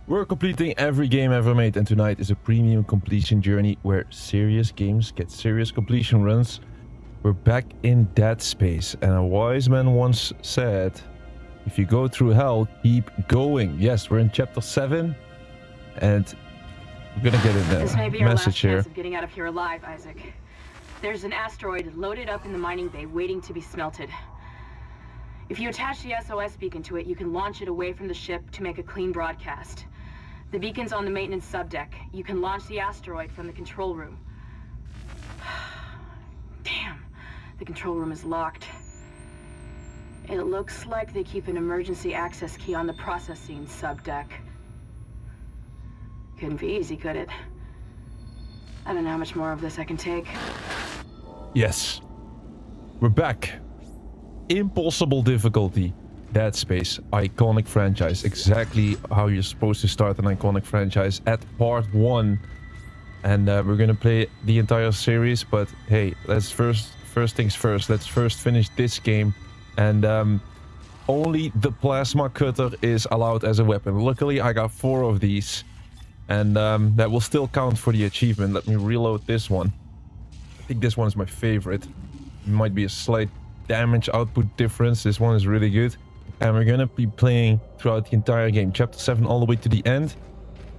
We're completing every game ever made, and tonight is a premium completion journey where serious games get serious completion runs. We're back in Dead Space, and a wise man once said, if you go through hell, keep going. Yes, we're in chapter 7, and we're gonna get in there. This may be our last Message here. chance of getting out of here alive, Isaac. There's an asteroid loaded up in the mining bay waiting to be smelted. If you attach the SOS beacon to it, you can launch it away from the ship to make a clean broadcast. The beacon's on the maintenance subdeck. You can launch the asteroid from the control room. Damn, the control room is locked. It looks like they keep an emergency access key on the processing subdeck. Couldn't be easy, could it? I don't know how much more of this I can take. Yes, we're back. Impossible difficulty. Dead Space, iconic franchise. Exactly how you're supposed to start an iconic franchise at part 1. And we're gonna play the entire series, but hey, let's first things first. Let's first finish this game. And only the plasma cutter is allowed as a weapon. Luckily, I got 4 of these. And that will still count for the achievement. Let me reload this one. I think this one is my favorite. It might be a slight damage output difference. This one is really good. And we're gonna be playing throughout the entire game, chapter 7 all the way to the end.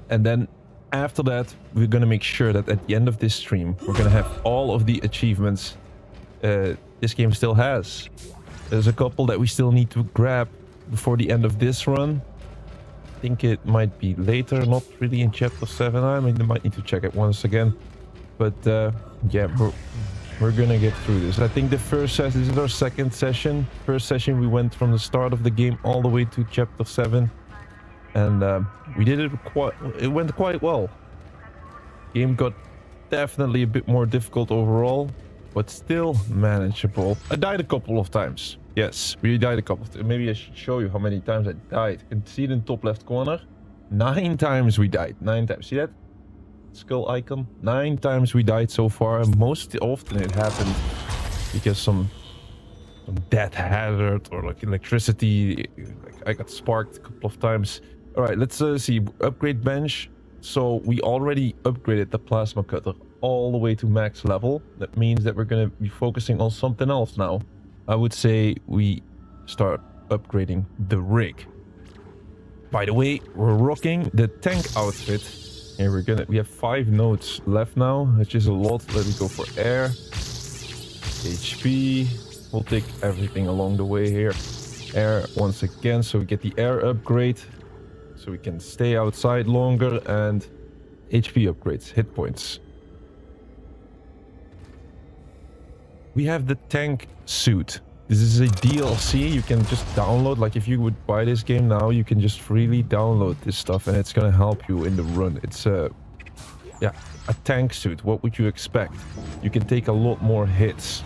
And then after that, we're gonna make sure that at the end of this stream, we're gonna have all of the achievements this game still has. There's a couple that we still need to grab before the end of this run. I think it might be later, not really in chapter 7. I mean, I might need to check it once again. But yeah, we're gonna get through this. I think the first session, this is our second session. First session, we went from the start of the game all the way to chapter 7. And we did it went quite well. Game got definitely a bit more difficult overall, but still manageable. I died a couple of times. Yes, we died a couple of times. Maybe I should show you how many times I died. You can see it in the top left corner. 9 times we died. 9 times. See that? Skull icon. 9 times we died so far, and most often it happened because some death hazard or like electricity. Like I got sparked a couple of times. All right, let's see. Upgrade bench. So we already upgraded the plasma cutter all the way to max level. That means that we're going to be focusing on something else now. I would say we start upgrading the rig. By the way, we're rocking the tank outfit. And we have 5 nodes left now, which is a lot. Let me go for air, HP. We'll take everything along the way here. Air once again, so we get the air upgrade, so we can stay outside longer, and HP upgrades, hit points. We have the tank suit. This is a DLC you can just download. Like if you would buy this game now, you can just freely download this stuff and it's gonna help you in the run. It's a tank suit. What would you expect? You can take a lot more hits.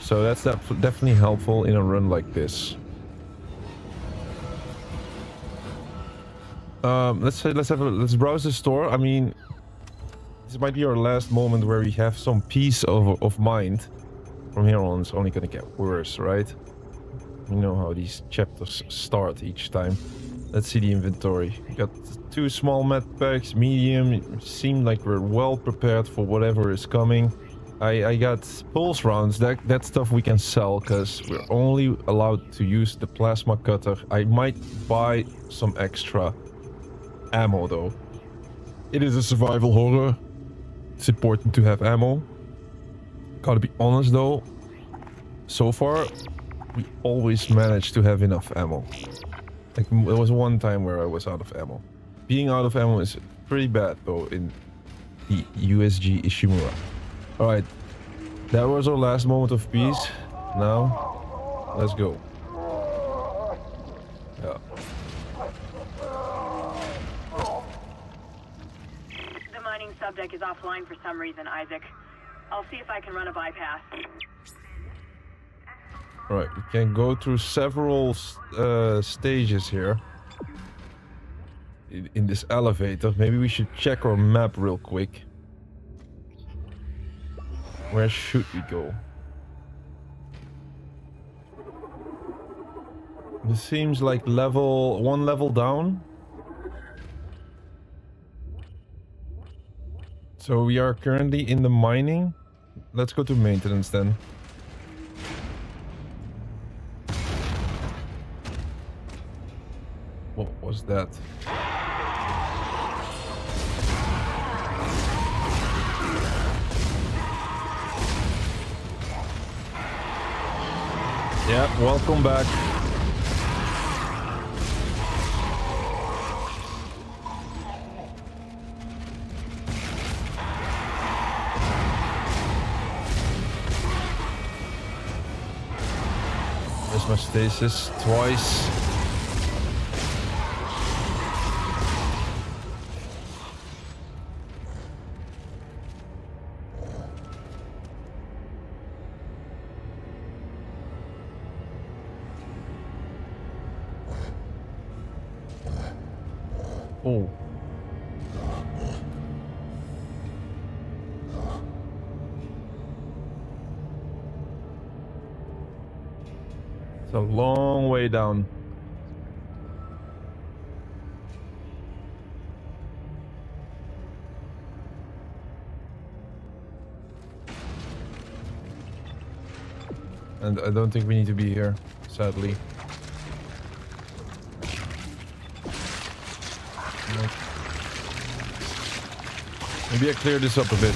So that's definitely helpful in a run like this. Let's browse the store. I mean, this might be our last moment where we have some peace of mind. From here on, it's only gonna get worse, right? You know how these chapters start each time. Let's see the inventory. We got 2 small med packs, medium. It seemed like we're well prepared for whatever is coming. I got pulse rounds. That stuff we can sell because we're only allowed to use the plasma cutter. I might buy some extra ammo though. It is a survival horror. It's important to have ammo. Gotta be honest though, so far we always managed to have enough ammo. Like there was one time where I was out of ammo. Being out of ammo is pretty bad though in the USG Ishimura. Alright, that was our last moment of peace. Now, let's go. Yeah. The mining subdeck is offline for some reason, Isaac. I'll see if I can run a bypass. Alright, we can go through several stages here. In this elevator. Maybe we should check our map real quick. Where should we go? This seems like one level down. So we are currently in the mining. Let's go to maintenance then. What was that? Yeah, welcome back. There's my stasis twice. Oh. It's a long way down. And I don't think we need to be here, sadly. Maybe I clear this up a bit.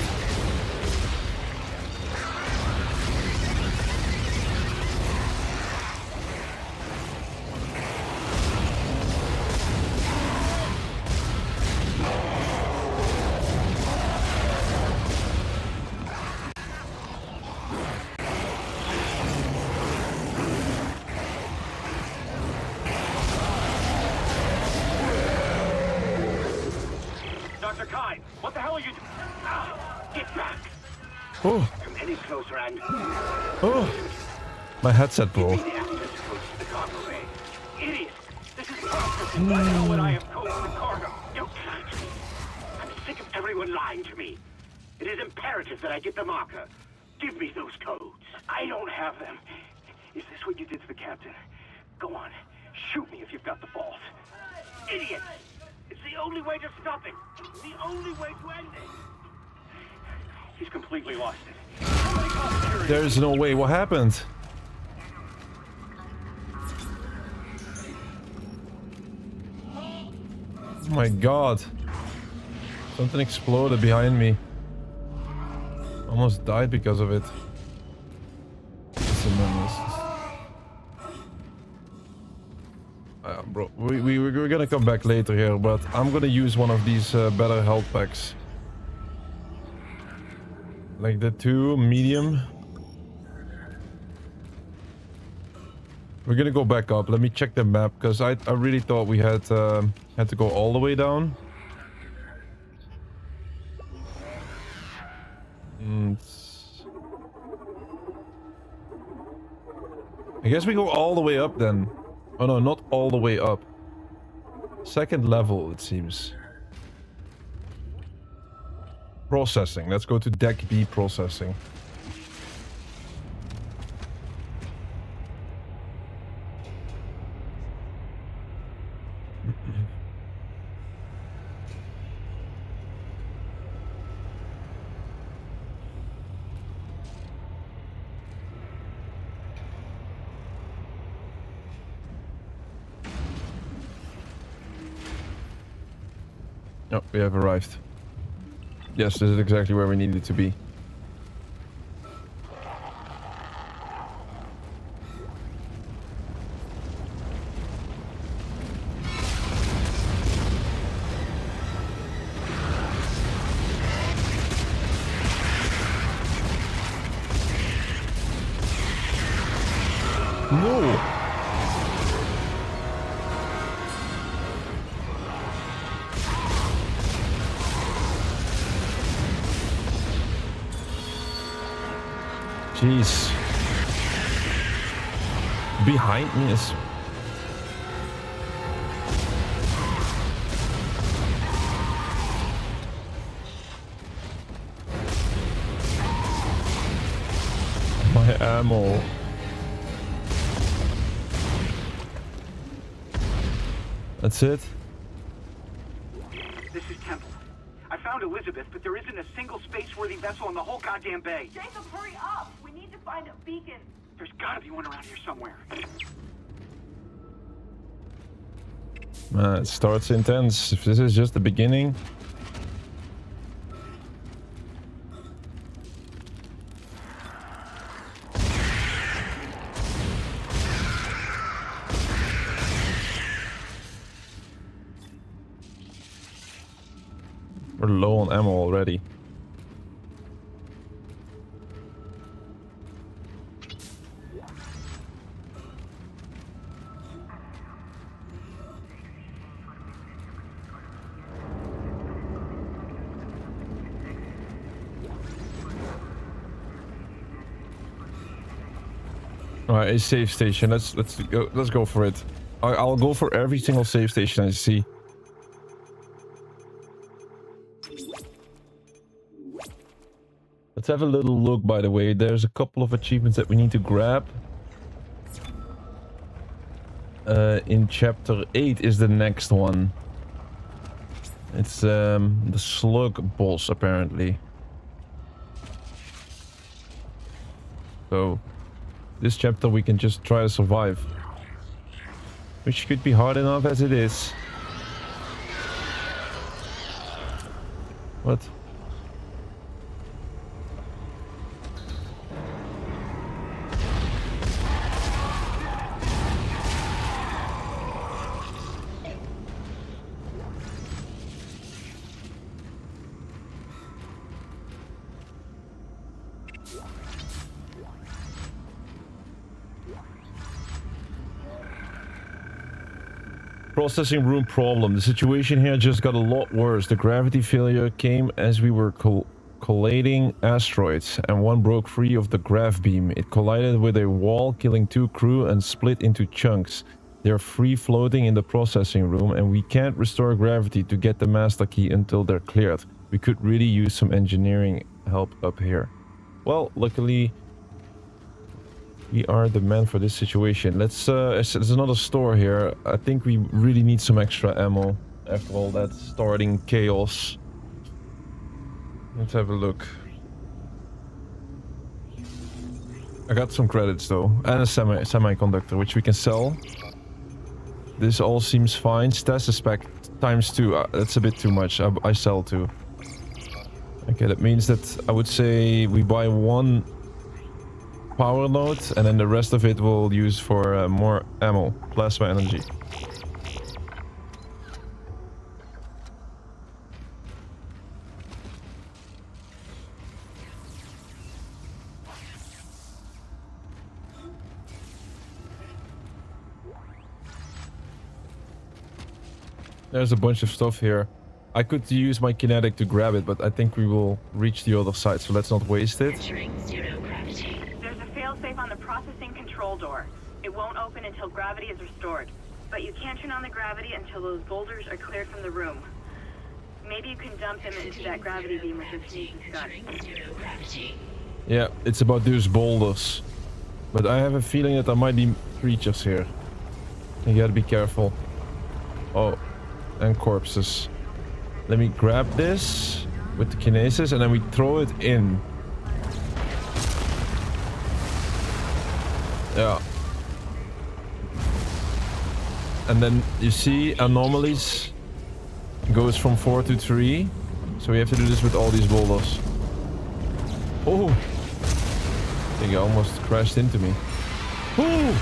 Oh. Oh. My headset broke. Idiot! This is not what I have codes for cargo. You can't. I'm sick of everyone lying to me. It is imperative that I get the marker. Give me those codes. I don't have them. Is this what you did to the captain? Go on. Shoot me if you've got the balls. Idiot! It's the only way to stop it. The only way to end it. He's completely lost it. There's no way. What happened? Oh my god. Something exploded behind me. Almost died because of it. It's a menace. Bro, we're gonna come back later here, but I'm gonna use one of these better health packs. Like the 2 medium. We're gonna go back up. Let me check the map, because I really thought we had to go all the way down. I guess we go all the way up then. Oh no, not all the way up. Second level, it seems. Processing. Let's go to deck B processing. Oh, we have arrived. Yes, this is exactly where we needed to be. No! Jeez. Behind me is... my ammo. That's it? This is Temple. I found found Elizabeth, but there isn't a single space-worthy vessel in the whole goddamn bay. Jacob, hurry up! We need to find a beacon. There's gotta be one around here somewhere. It starts intense. If this is just the beginning. We're low on ammo already. Alright, a safe station. Let's go for it. I'll go for every single safe station I see. Let's have a little look, by the way. There's a couple of achievements that we need to grab. In chapter 8 is the next one. It's the slug boss, apparently. So, this chapter we can just try to survive. Which could be hard enough as it is. What? Processing room problem. The situation here just got a lot worse. The gravity failure came as we were collating asteroids, and one broke free of the grav beam. It collided with a wall, killing 2 crew and split into chunks. They're free floating in the processing room, and we can't restore gravity to get the master key until they're cleared. We could really use some engineering help up here. Well, luckily we are the man for this situation. Let's there's another store here. I think we really need some extra ammo after all that starting chaos. Let's have a look. I got some credits though, and a semiconductor which we can sell. This all seems fine. Status spec ×2. That's a bit too much. I sell 2. Okay, that means that I would say we buy 1 power node, and then the rest of it we'll use for more ammo, plasma energy. There's a bunch of stuff here. I could use my kinetic to grab it, but I think we will reach the other side, so let's not waste it. There's a failsafe on the processing control door. It won't open until gravity is restored. But you can't turn on the gravity until those boulders are cleared from the room. Maybe you can dump them into that gravity beam with your fuses gun. Yeah, it's about those boulders. But I have a feeling that there might be creatures here. You gotta be careful. Oh, and corpses. Let me grab this with the kinesis and then we throw it in. Yeah. And then you see anomalies goes from 4 to 3. So we have to do this with all these boulders. Oh! I think it almost crashed into me. Ooh!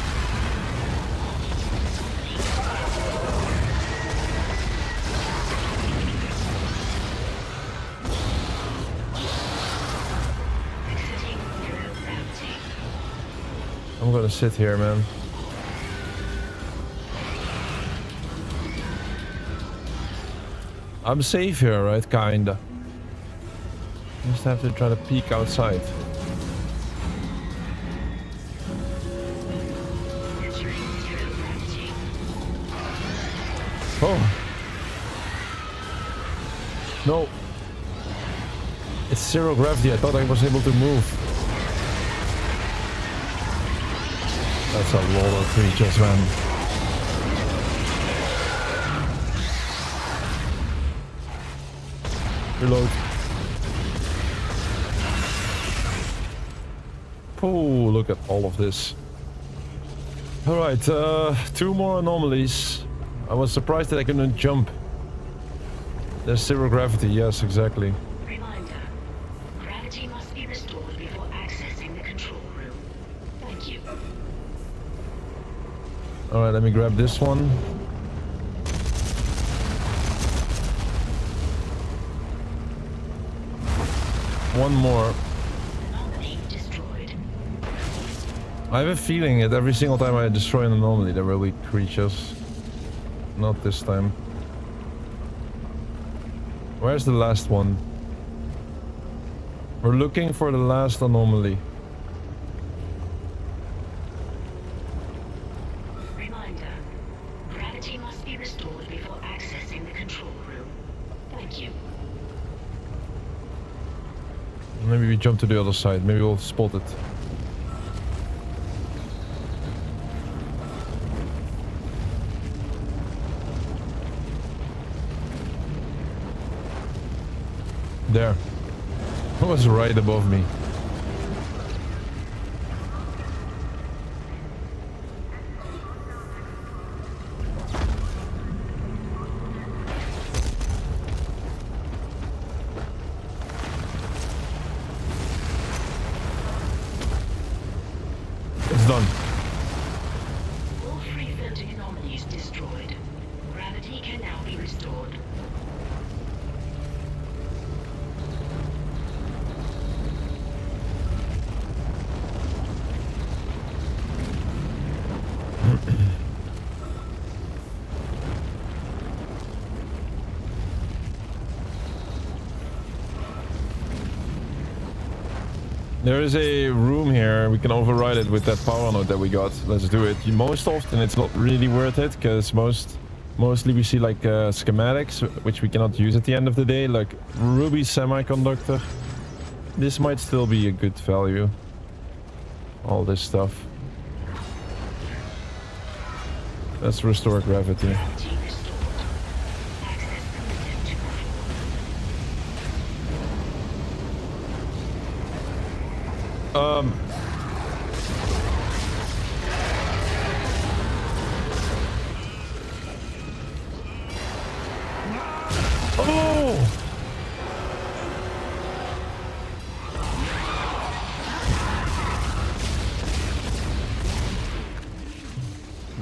I'm gonna sit here, man. I'm safe here, right? Kinda. Just have to try to peek outside. Oh. No. It's 0 gravity. I thought I was able to move. That's a lot of creatures, man. Reload. Oh, look at all of this. Alright, 2 more anomalies. I was surprised that I couldn't jump. There's 0 gravity, yes, exactly. Reminder. Gravity must be restored before accessing the control room. Thank you. Alright, let me grab this one. One more. Anomaly destroyed. I have a feeling that every single time I destroy an anomaly there will be creatures. Not this time. Where's the last one? We're looking for the last anomaly. Reminder. Gravity must be restored before accessing the control room. Thank you. Maybe we jump to the other side. Maybe we'll spot it. There. It was right above me. It's done. All free floating anomalies destroyed. Gravity can now be restored. There is a room here. We can override it with that power node that we got. Let's do it. Most often it's not really worth it because mostly we see like schematics which we cannot use at the end of the day, like ruby semiconductor. This might still be a good value. All this stuff. Let's restore gravity. Gravity restored. Access permitted to control. Oh!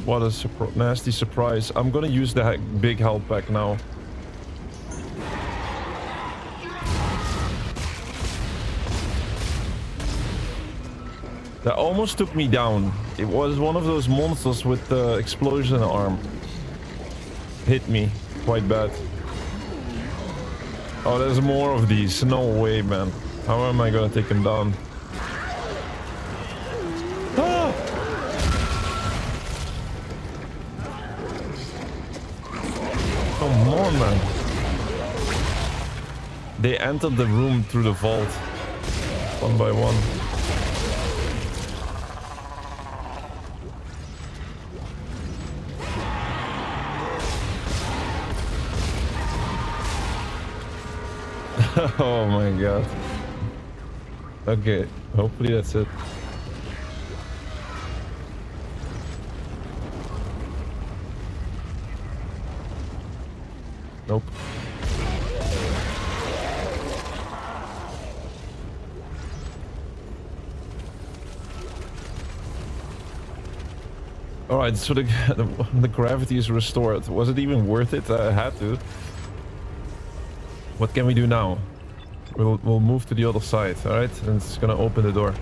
What a nasty surprise. I'm gonna use the big health pack now. That almost took me down. It was one of those monsters with the explosion arm. Hit me quite bad. Oh, there's more of these. No way, man. How am I gonna take him down? Ah! Come on, man. They entered the room through the vault. One by one. Oh my god. Okay, hopefully that's it. Nope. Alright, so the gravity is restored. Was it even worth it? I had to. What can we do now? We'll move to the other side, alright? And it's gonna open the door.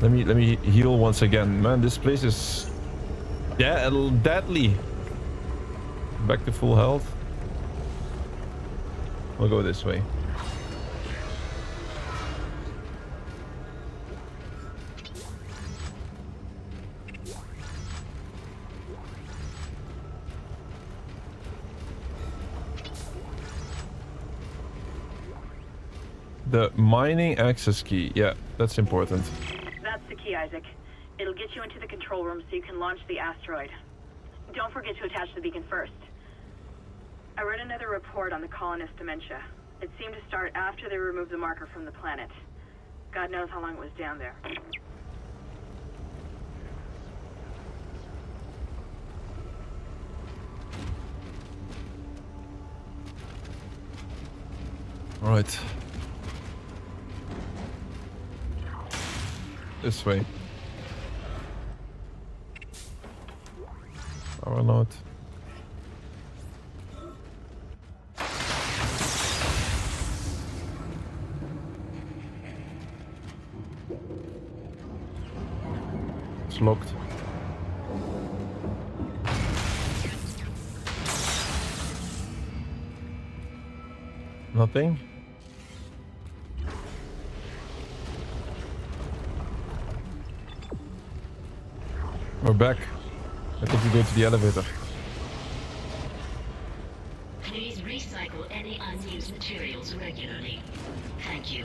Let me heal once again. Man, this place is deadly. Back to full health. We'll go this way. The mining access key. Yeah, that's important. That's the key, Isaac. It'll get you into the control room so you can launch the asteroid. Don't forget to attach the beacon first. I read another report on the colonist dementia. It seemed to start after they removed the marker from the planet. God knows how long it was down there. All right. This way. Or not. It's locked. Nothing. We're back. I think we go to the elevator. Please recycle any unused materials regularly. Thank you.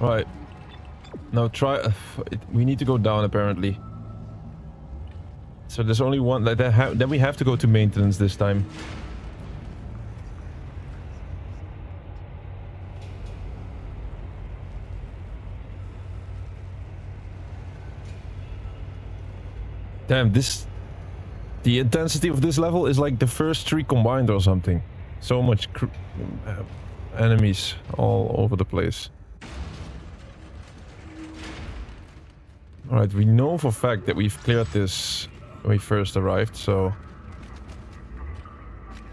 Right. Now try. We need to go down apparently. So there's only one. Like then we have to go to maintenance this time. Damn, the intensity of this level is like the first 3 combined or something. So much enemies all over the place. Alright, we know for a fact that we've cleared this when we first arrived, so...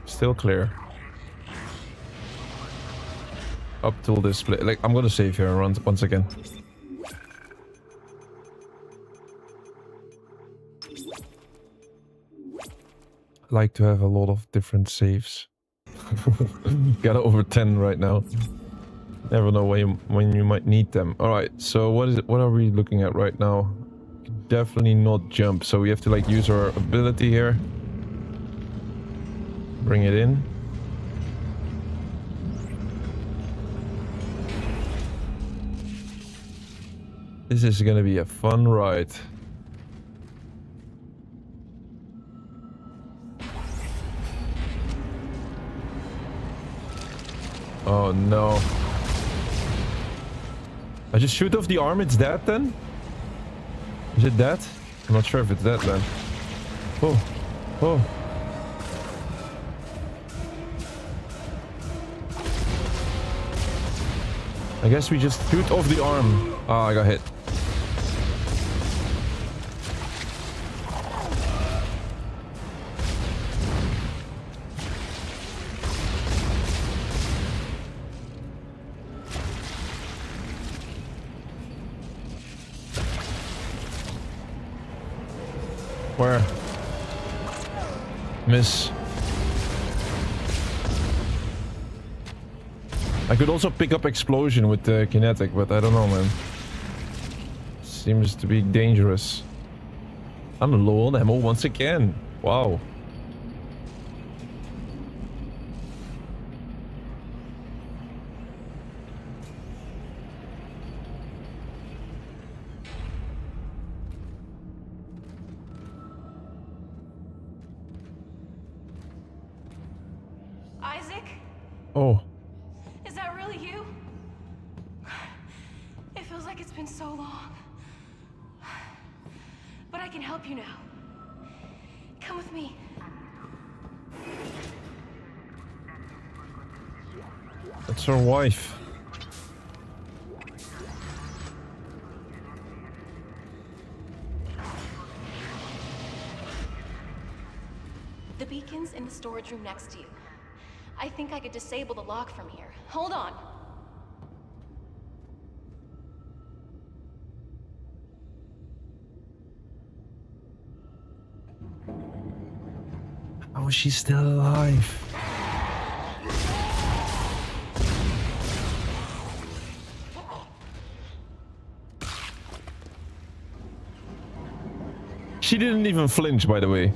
Still clear. Up till this place. Like, I'm gonna save here and run once again. I like to have a lot of different saves. Got over 10 right now. Never know when you might need them. Alright, so what are we looking at right now? Definitely not jump, so we have to like use our ability here. Bring it in. This is gonna be a fun ride. Oh no. I just shoot off the arm, it's that then? Is it that? I'm not sure if it's that then. Oh. Oh. I guess we just shoot off the arm. Ah, I got hit. Where? Miss. I could also pick up explosion with the kinetic, but I don't know, man. Seems to be dangerous. I'm low on ammo once again. Wow. Oh. Is that really you? It feels like it's been so long. But I can help you now. Come with me. That's her wife. The beacon's in the storage room next to you. I think I could disable the lock from here. Hold on. How is she still alive? She didn't even flinch, by the way.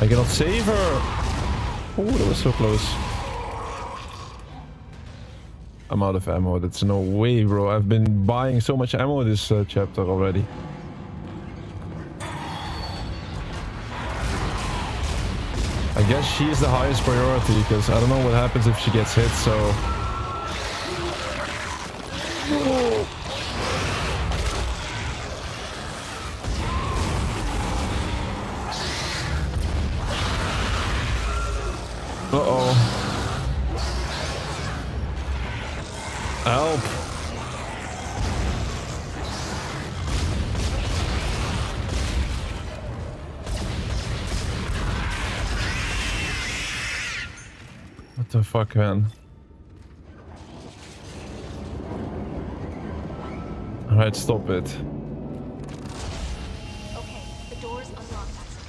I cannot save her. Oh, that was so close. I'm out of ammo. That's no way, bro. I've been buying so much ammo this chapter already. I guess she is the highest priority because I don't know what happens if she gets hit, so... Uh-oh. Help. What the fuck, man? Alright, stop it. Okay, the door's unlocked, Isaac.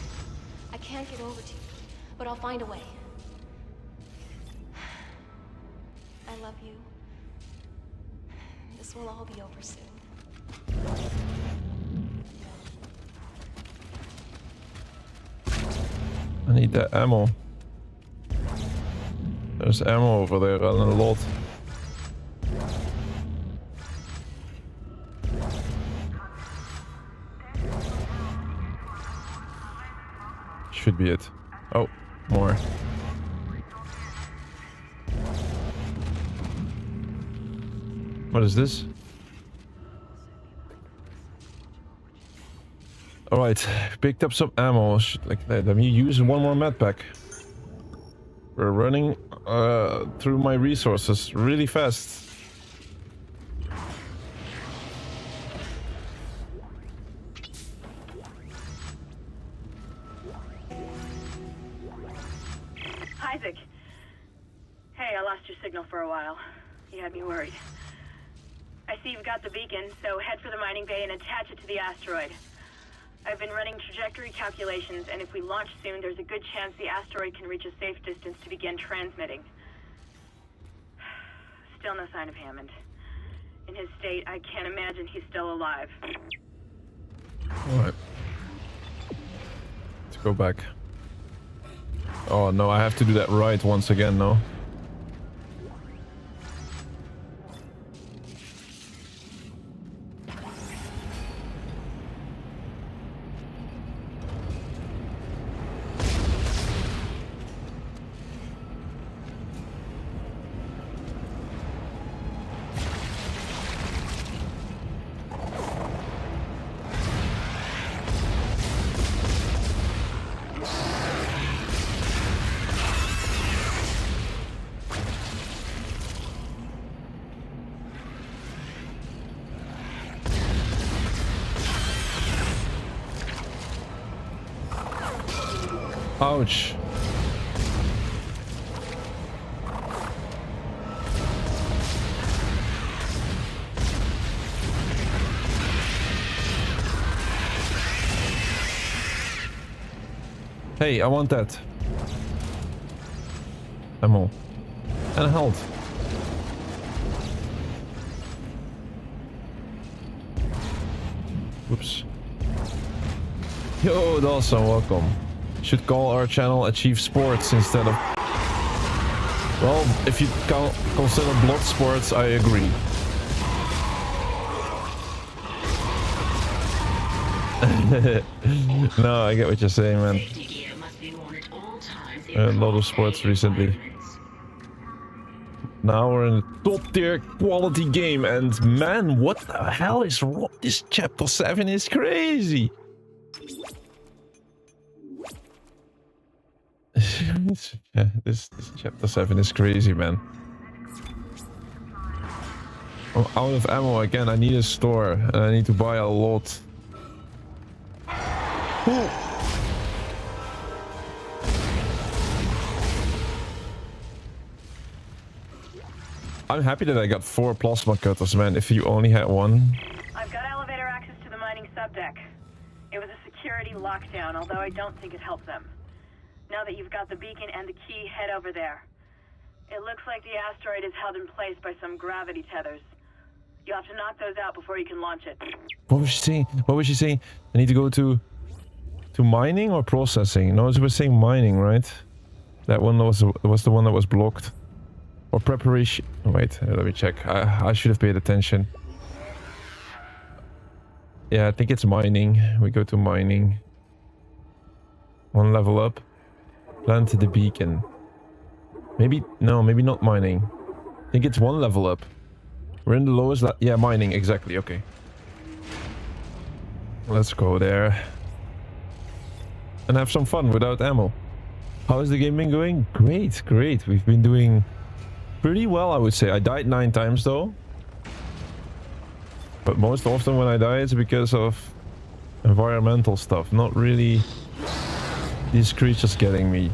I can't get over to you, but I'll find a way. I love you. This will all be over soon. I need that ammo. There's ammo over there and a lot. Should be it. Oh, more. What is this? Alright, picked up some ammo. Like that. Let me use one more med pack. We're running through my resources really fast. Isaac. Hey, I lost your signal for a while. You had me worried. I see you've got the beacon, so head for the mining bay and attach it to the asteroid. I've been running trajectory calculations, and if we launch soon, there's a good chance the asteroid can reach a safe distance to begin transmitting. Still no sign of Hammond. In his state, I can't imagine he's still alive. Alright. Let's go back. Oh no, I have to do that right once again, no? Ouch. Hey, I want that. Ammo. And health. Whoops. Yo, Dawson, welcome. Should call our channel Achieve Sports instead of... Well, if you consider blood sports, I agree. No, I get what you're saying, man. A lot of sports recently. Now we're in a top tier quality game, and man, what the hell is wrong? This chapter 7 is crazy. Yeah, this chapter 7 is crazy, man. I'm out of ammo again. I need a store, and I need to buy a lot. Ooh. I'm happy that I got 4 plasma cutters, man. If you only had 1. I've got elevator access to the mining subdeck. It was a security lockdown, although I don't think it helped them. Now that you've got the beacon and the key, head over there. It looks like the asteroid is held in place by some gravity tethers. You'll have to knock those out before you can launch it. What was she saying? What was she saying? I need to go to... To mining or processing? No, it was saying mining, right? That one was the one that was blocked. Or preparation. Wait, let me check. I should have paid attention. Yeah, I think it's mining. We go to mining. One level up. Plant the beacon. Maybe, no, maybe not mining. I think it's one level up. We're in the lowest yeah, mining, exactly, okay. Let's go there. And have some fun without ammo. How has the game been going? Great, great. We've been doing pretty well, I would say. I died 9 times though. But most often when I die it's because of environmental stuff. Not really these creatures getting me.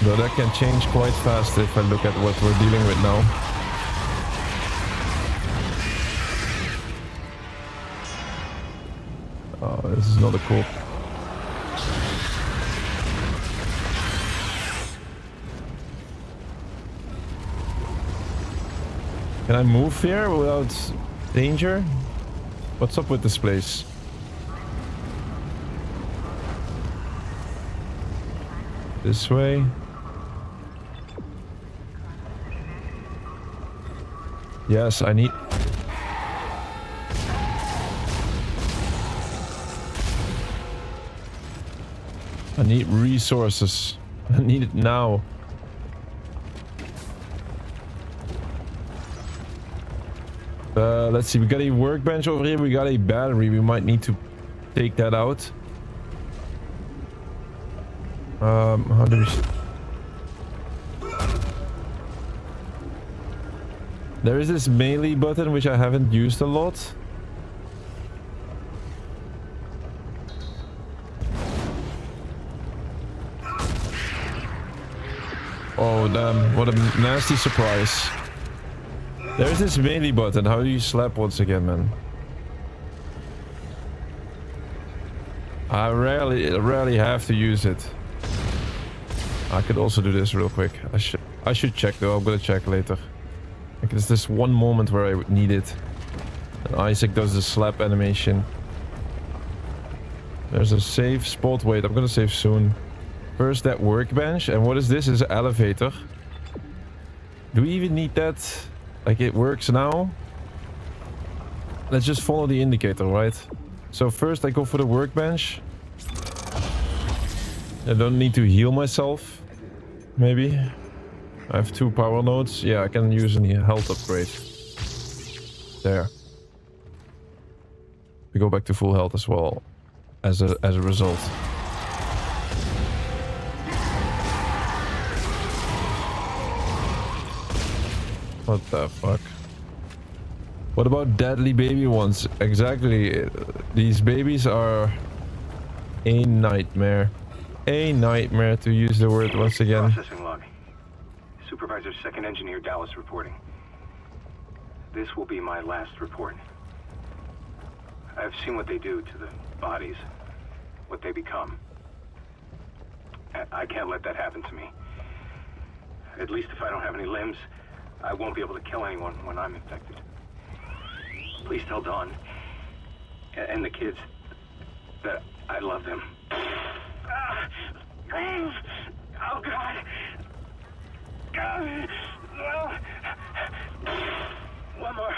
Though that can change quite fast if I look at what we're dealing with now. Oh, this is not a cool... Can I move here without danger? What's up with this place? This way. Yes, I need... I need resources. I need it now. Let's see, we got a workbench over here, we got a battery, we might need to take that out. How do we... There is this melee button which I haven't used a lot. Oh damn, what a nasty surprise. There's this melee button. How do you slap once again, man? I rarely have to use it. I could also do this real quick. I should check though. I'm gonna check later. Like there's this one moment where I would need it. And Isaac does the slap animation. There's a safe spot. Wait, I'm gonna save soon. First that workbench. And what is this? Is an elevator. Do we even need that? Like it works now. Let's just follow the indicator, right? So first I go for the workbench. I don't need to heal myself. Maybe. I have 2 power nodes. Yeah, I can use a health upgrade. There. We go back to full health as well. As a result. What the fuck? What about deadly baby ones? Exactly. These babies are a nightmare. A nightmare, to use the word once again. Processing log. Supervisor Second Engineer Dallas reporting. This will be my last report. I've seen what they do to the bodies, what they become. I can't let that happen to me. At least if I don't have any limbs, I won't be able to kill anyone when I'm infected. Please tell Dawn and the kids that I love them. Oh God! One more.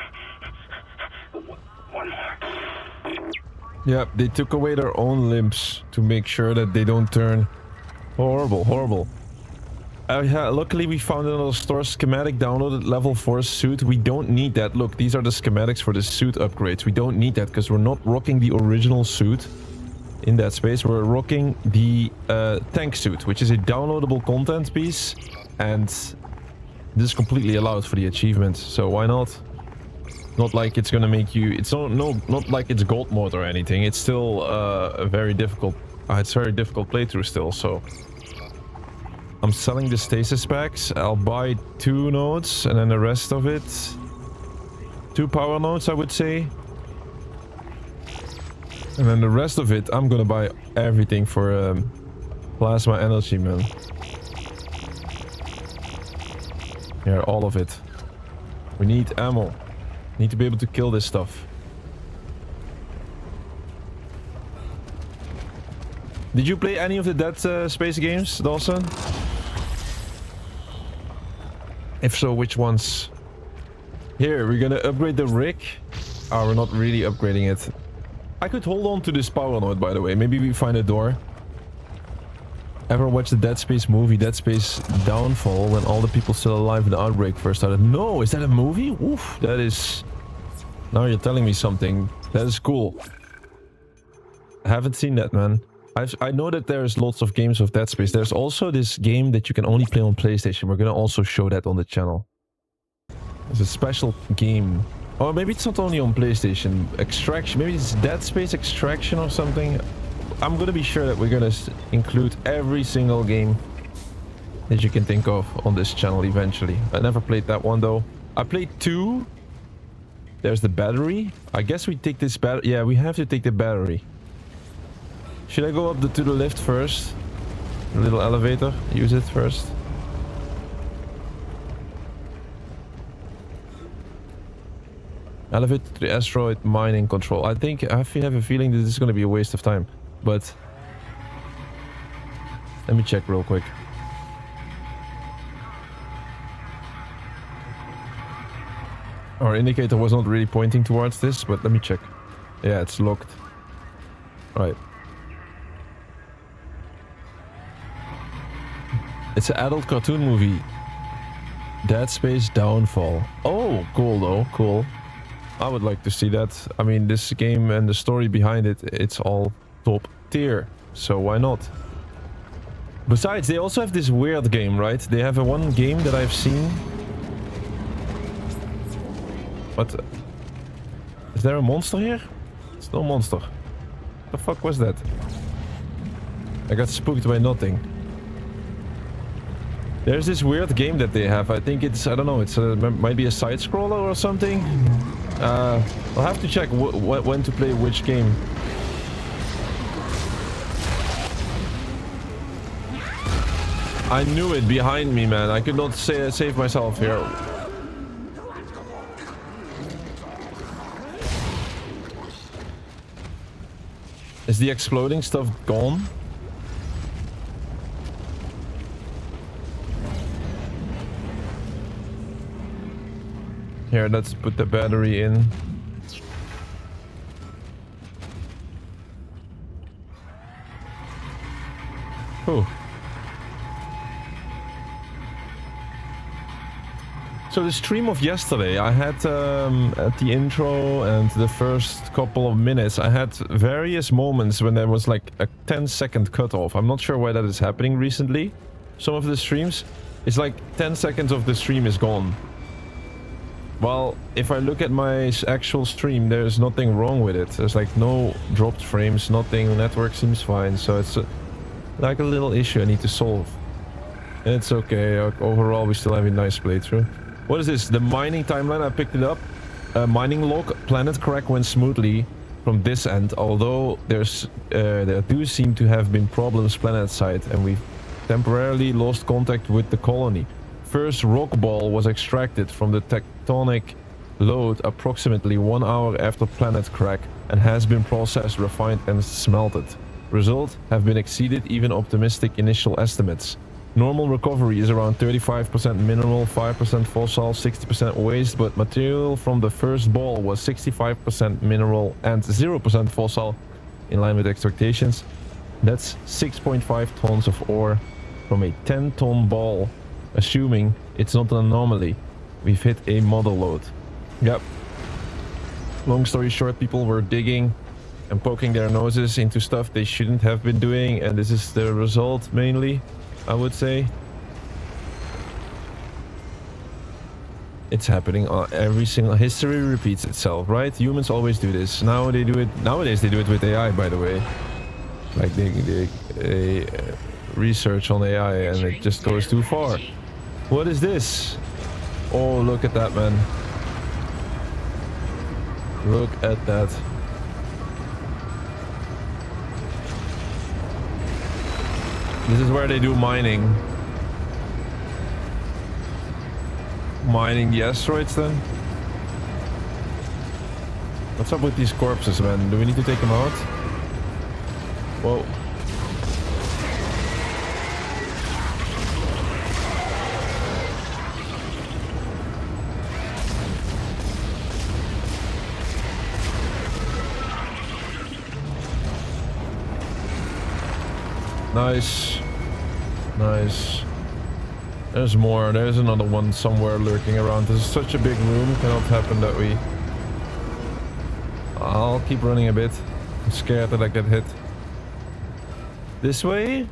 One more. Yeah, they took away their own limbs to make sure that they don't turn horrible, horrible. Luckily we found another store schematic downloaded level 4 suit. We don't need that. Look, these are the schematics for the suit upgrades. We don't need that because we're not rocking the original suit in that space. We're rocking the tank suit, which is a downloadable content piece, and this is completely allowed for the achievement. So why not? Not like it's gonna make you... It's not like it's gold mode or anything. It's still a very difficult... it's a very difficult playthrough still, so... I'm selling the stasis packs. I'll buy 2 nodes and then the rest of it... 2 power nodes, I would say. And then the rest of it, I'm gonna buy everything for plasma energy, man. Yeah, all of it. We need ammo. Need to be able to kill this stuff. Did you play any of the Dead Space games, Dawson? If so, which ones? Here, we're gonna upgrade the rig. Oh, we're not really upgrading it. I could hold on to this power node, by the way. Maybe we find a door. Ever watch the Dead Space movie, Dead Space Downfall, when all the people still alive in the outbreak first started? No, is that a movie? Oof, that is... Now you're telling me something. That is cool. I haven't seen that, man. I know that there's lots of games of Dead Space. There's also this game that you can only play on PlayStation. We're gonna also show that on the channel. It's a special game. Or maybe it's not only on PlayStation. Extraction. Maybe it's Dead Space Extraction or something. I'm gonna be sure that we're gonna include every single game that you can think of on this channel eventually. I never played that one though. I played 2. There's the battery. I guess we take this battery. Yeah, we have to take the battery. Should I go up to the lift first? The little elevator. Use it first. Elevator to the asteroid mining control. I think I have a feeling this is going to be a waste of time. But let me check real quick. Our indicator was not really pointing towards this, but let me check. Yeah, it's locked. Right. It's an adult cartoon movie. Dead Space Downfall. Oh, cool though. Cool. I would like to see that. I mean, this game and the story behind it, it's all top tier. So why not? Besides, they also have this weird game, right? They have one game that I've seen. What? Is there a monster here? It's no monster. What the fuck was that? I got spooked by nothing. There's this weird game that they have. I think it's, I don't know, it's might be a side scroller or something. I'll have to check when to play which game. I knew it behind me, man. I could not save myself here. Is the exploding stuff gone? Here, let's put the battery in. Oh. So the stream of yesterday, I had at the intro and the first couple of minutes, I had various moments when there was like a 10-second cutoff. I'm not sure why that is happening recently. Some of the streams, it's like 10 seconds of the stream is gone. Well, if I look at my actual stream, there's nothing wrong with it. There's like no dropped frames, nothing. Network seems fine. So it's like a little issue I need to solve. And it's okay. Overall, we still have a nice playthrough. What is this? The mining timeline. I picked it up. Mining log. Planet Clarke went smoothly from this end. Although there do seem to have been problems planet side, and we've temporarily lost contact with the colony. First rock ball was extracted from the tectonic load approximately 1 hour after planet Clarke and has been processed, refined and smelted. Results have been exceeded even optimistic initial estimates. Normal recovery is around 35% mineral, 5% fossil, 60% waste, but material from the first ball was 65% mineral and 0% fossil, in line with expectations. That's 6.5 tons of ore from a 10-ton ball. Assuming it's not an anomaly, we've hit a model load. Yep. Long story short, people were digging and poking their noses into stuff they shouldn't have been doing, and this is the result mainly, I would say. It's happening on every single... History repeats itself, right? Humans always do this. Now they do it... Nowadays they do it with AI, by the way. Like they research on AI and it just goes too far. What is this? Oh, look at that, man. Look at that. This is where they do mining. Mining the asteroids then? What's up with these corpses, man? Do we need to take them out? Whoa. Nice. Nice. There's more. There's another one somewhere lurking around. This is such a big room. Cannot happen that we... I'll keep running a bit. I'm scared that I get hit. This way?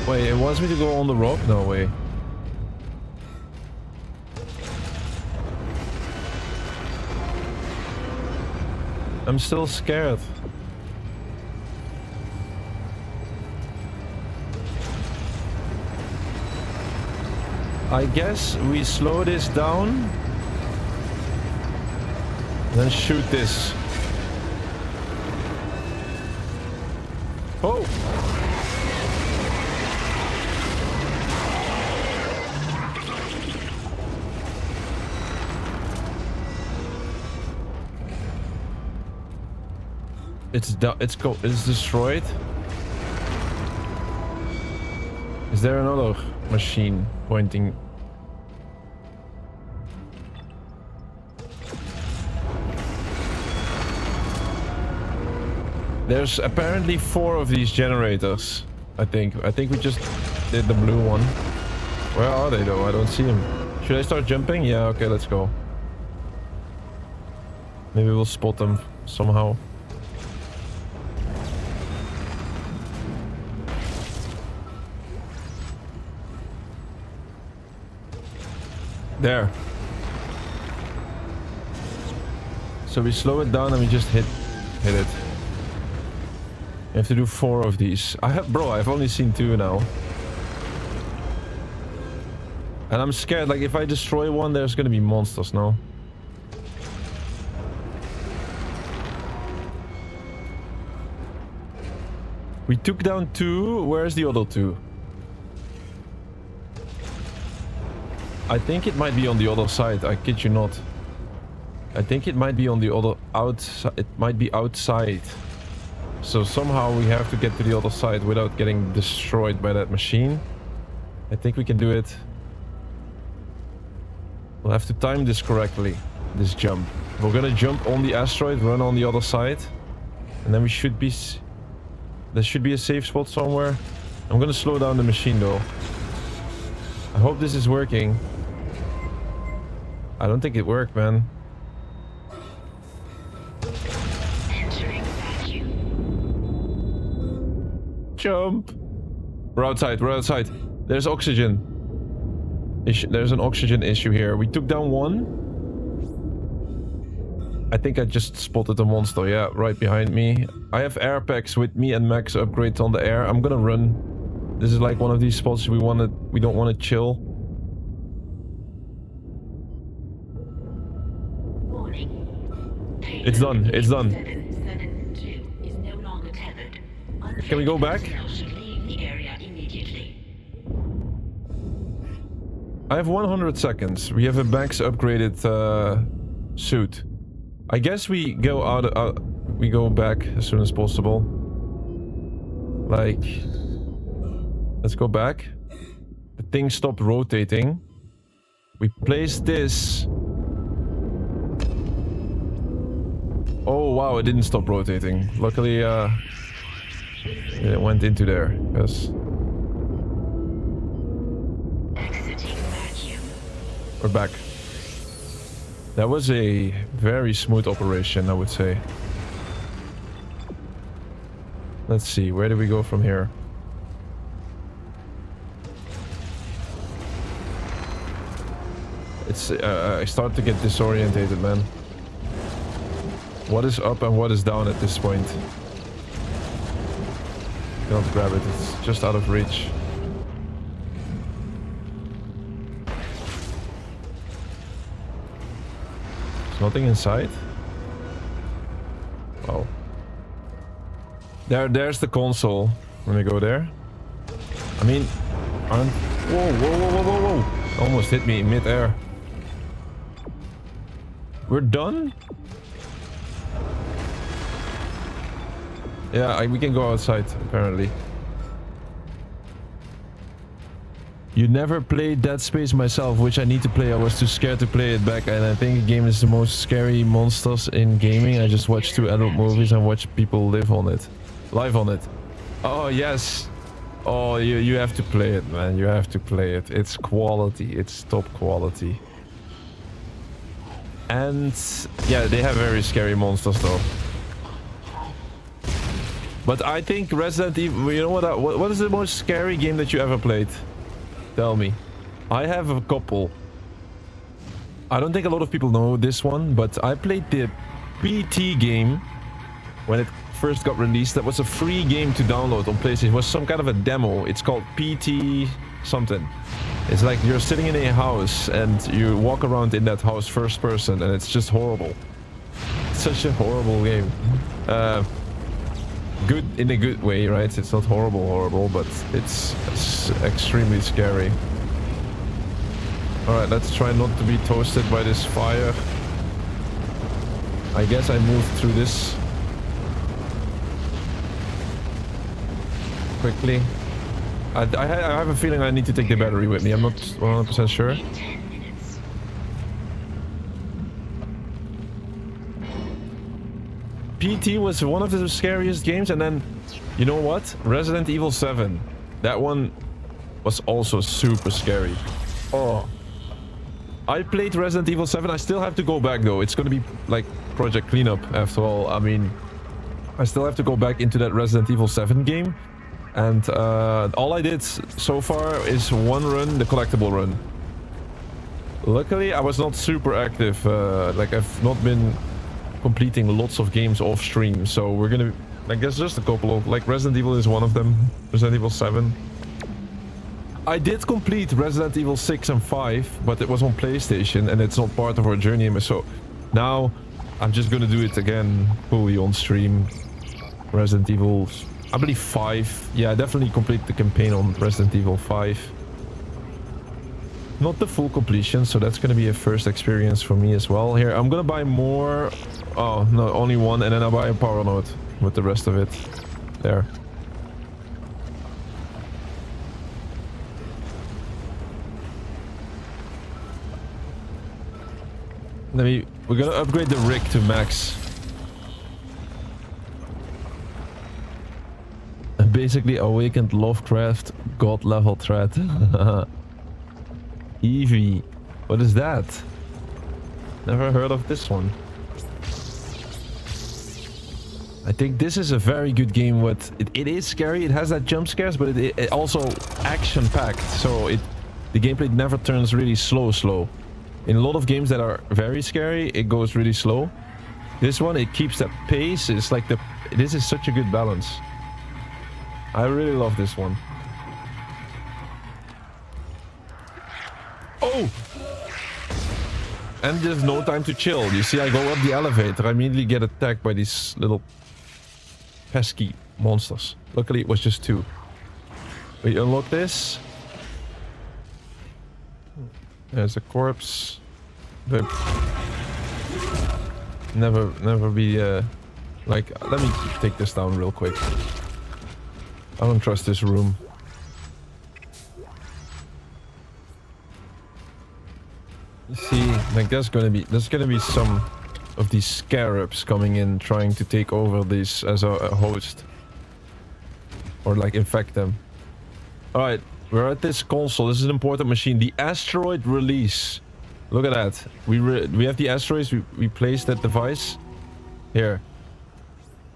Wait, it wants me to go on the rope? No way. I'm still scared. I guess we slow this down. Then shoot this. Oh! It's destroyed. Is there another machine pointing? There's apparently 4 of these generators. I think we just did the blue one. Where are they though? I don't see them. Should I start jumping? Yeah, okay, let's go. Maybe we'll spot them somehow. There. So we slow it down and we just hit it. You have to do 4 of these. I've only seen 2 now. And I'm scared, like if I destroy one, there's gonna be monsters now. We took down 2. Where's the other 2? I think it might be on the other side. I kid you not. I think it might be on the other outside. It might be outside. So somehow we have to get to the other side without getting destroyed by that machine. I think we can do it. We'll have to time this correctly. This jump. We're gonna jump on the asteroid, run on the other side. And then we should be... There should be a safe spot somewhere. I'm gonna slow down the machine though. I hope this is working. I don't think it worked, man. Entering vacuum. Jump! We're outside, we're outside. There's oxygen. There's an oxygen issue here. We took down 1. I think I just spotted a monster. Yeah, right behind me. I have air packs with me and max upgrades on the air. I'm gonna run. This is like one of these spots we don't want to chill. It's done. It's done. Can we go back? I have 100 seconds. We have a max upgraded suit. I guess we go we go back as soon as possible. Like, let's go back. The thing stopped rotating. We place this. Oh wow, it didn't stop rotating. Luckily, it went into there. Yes. Exiting vacuum. We're back. That was a very smooth operation, I would say. Let's see, where do we go from here? It's I start to get disorientated, man. What is up and what is down at this point? Can't grab it, it's just out of reach. There's nothing inside? Oh. There's the console. Let me go there. I mean, whoa, whoa, whoa, whoa, whoa, whoa. Almost hit me mid-air. We're done? Yeah, we can go outside, apparently. You never played Dead Space myself, which I need to play. I was too scared to play it back, and I think the game is the most scary monsters in gaming. I just watched 2 adult movies and watched people live on it. Live on it. Oh, yes. Oh, you have to play it, man. You have to play it. It's quality. It's top quality. And yeah, they have very scary monsters though. But I think Resident Evil, you know what is the most scary game that you ever played? Tell me. I have a couple. I don't think a lot of people know this one, but I played the PT game when it first got released. That was a free game to download on PlayStation. It was some kind of a demo. It's called PT something. It's like you're sitting in a house and you walk around in that house first person, and it's just horrible. It's such a horrible game. Good in a good way, right? It's not horrible, but it's extremely scary. Alright, let's try not to be toasted by this fire. I guess I moved through this quickly. I have a feeling I need to take the battery with me. I'm not 100% sure. PT was one of the scariest games, and then, you know what? Resident Evil 7. That one was also super scary. Oh. I played Resident Evil 7. I still have to go back, though. It's gonna be, like, Project Cleanup, after all. I mean, I still have to go back into that Resident Evil 7 game. And all I did so far is one run, the collectible run. Luckily, I was not super active. Like, I've not been completing lots of games off stream, so we're gonna, I guess, just a couple of, like, Resident Evil is one of them. Resident Evil 7. I did complete Resident Evil 6 and 5, but it was on PlayStation and it's not part of our journey. So now I'm just gonna do it again fully on stream. Resident Evil, I believe 5. Yeah, I definitely complete the campaign on Resident Evil 5. Not the full completion, so that's gonna be a first experience for me as well. Here, I'm gonna buy more. Oh, no, only one, and then I'll buy a power node with the rest of it. There. We're gonna upgrade the rig to max. Basically awakened Lovecraft god level threat. Eevee. What is that? Never heard of this one. I think this is a very good game with... It is scary, it has that jump scares, but it also action-packed. So the gameplay never turns really slow. In a lot of games that are very scary, it goes really slow. This one, it keeps that pace. It's like this is such a good balance. I really love this one. Oh! And there's no time to chill. You see, I go up the elevator, I immediately get attacked by these little pesky monsters. Luckily, it was just 2. We unlock this. There's a corpse. But never be like, let me take this down real quick. I don't trust this room. You see, like there's gonna be some of these scarabs coming in, trying to take over this as a host, or like infect them. All right, we're at this console. This is an important machine. The asteroid release. Look at that. We have the asteroids. We placed that device here.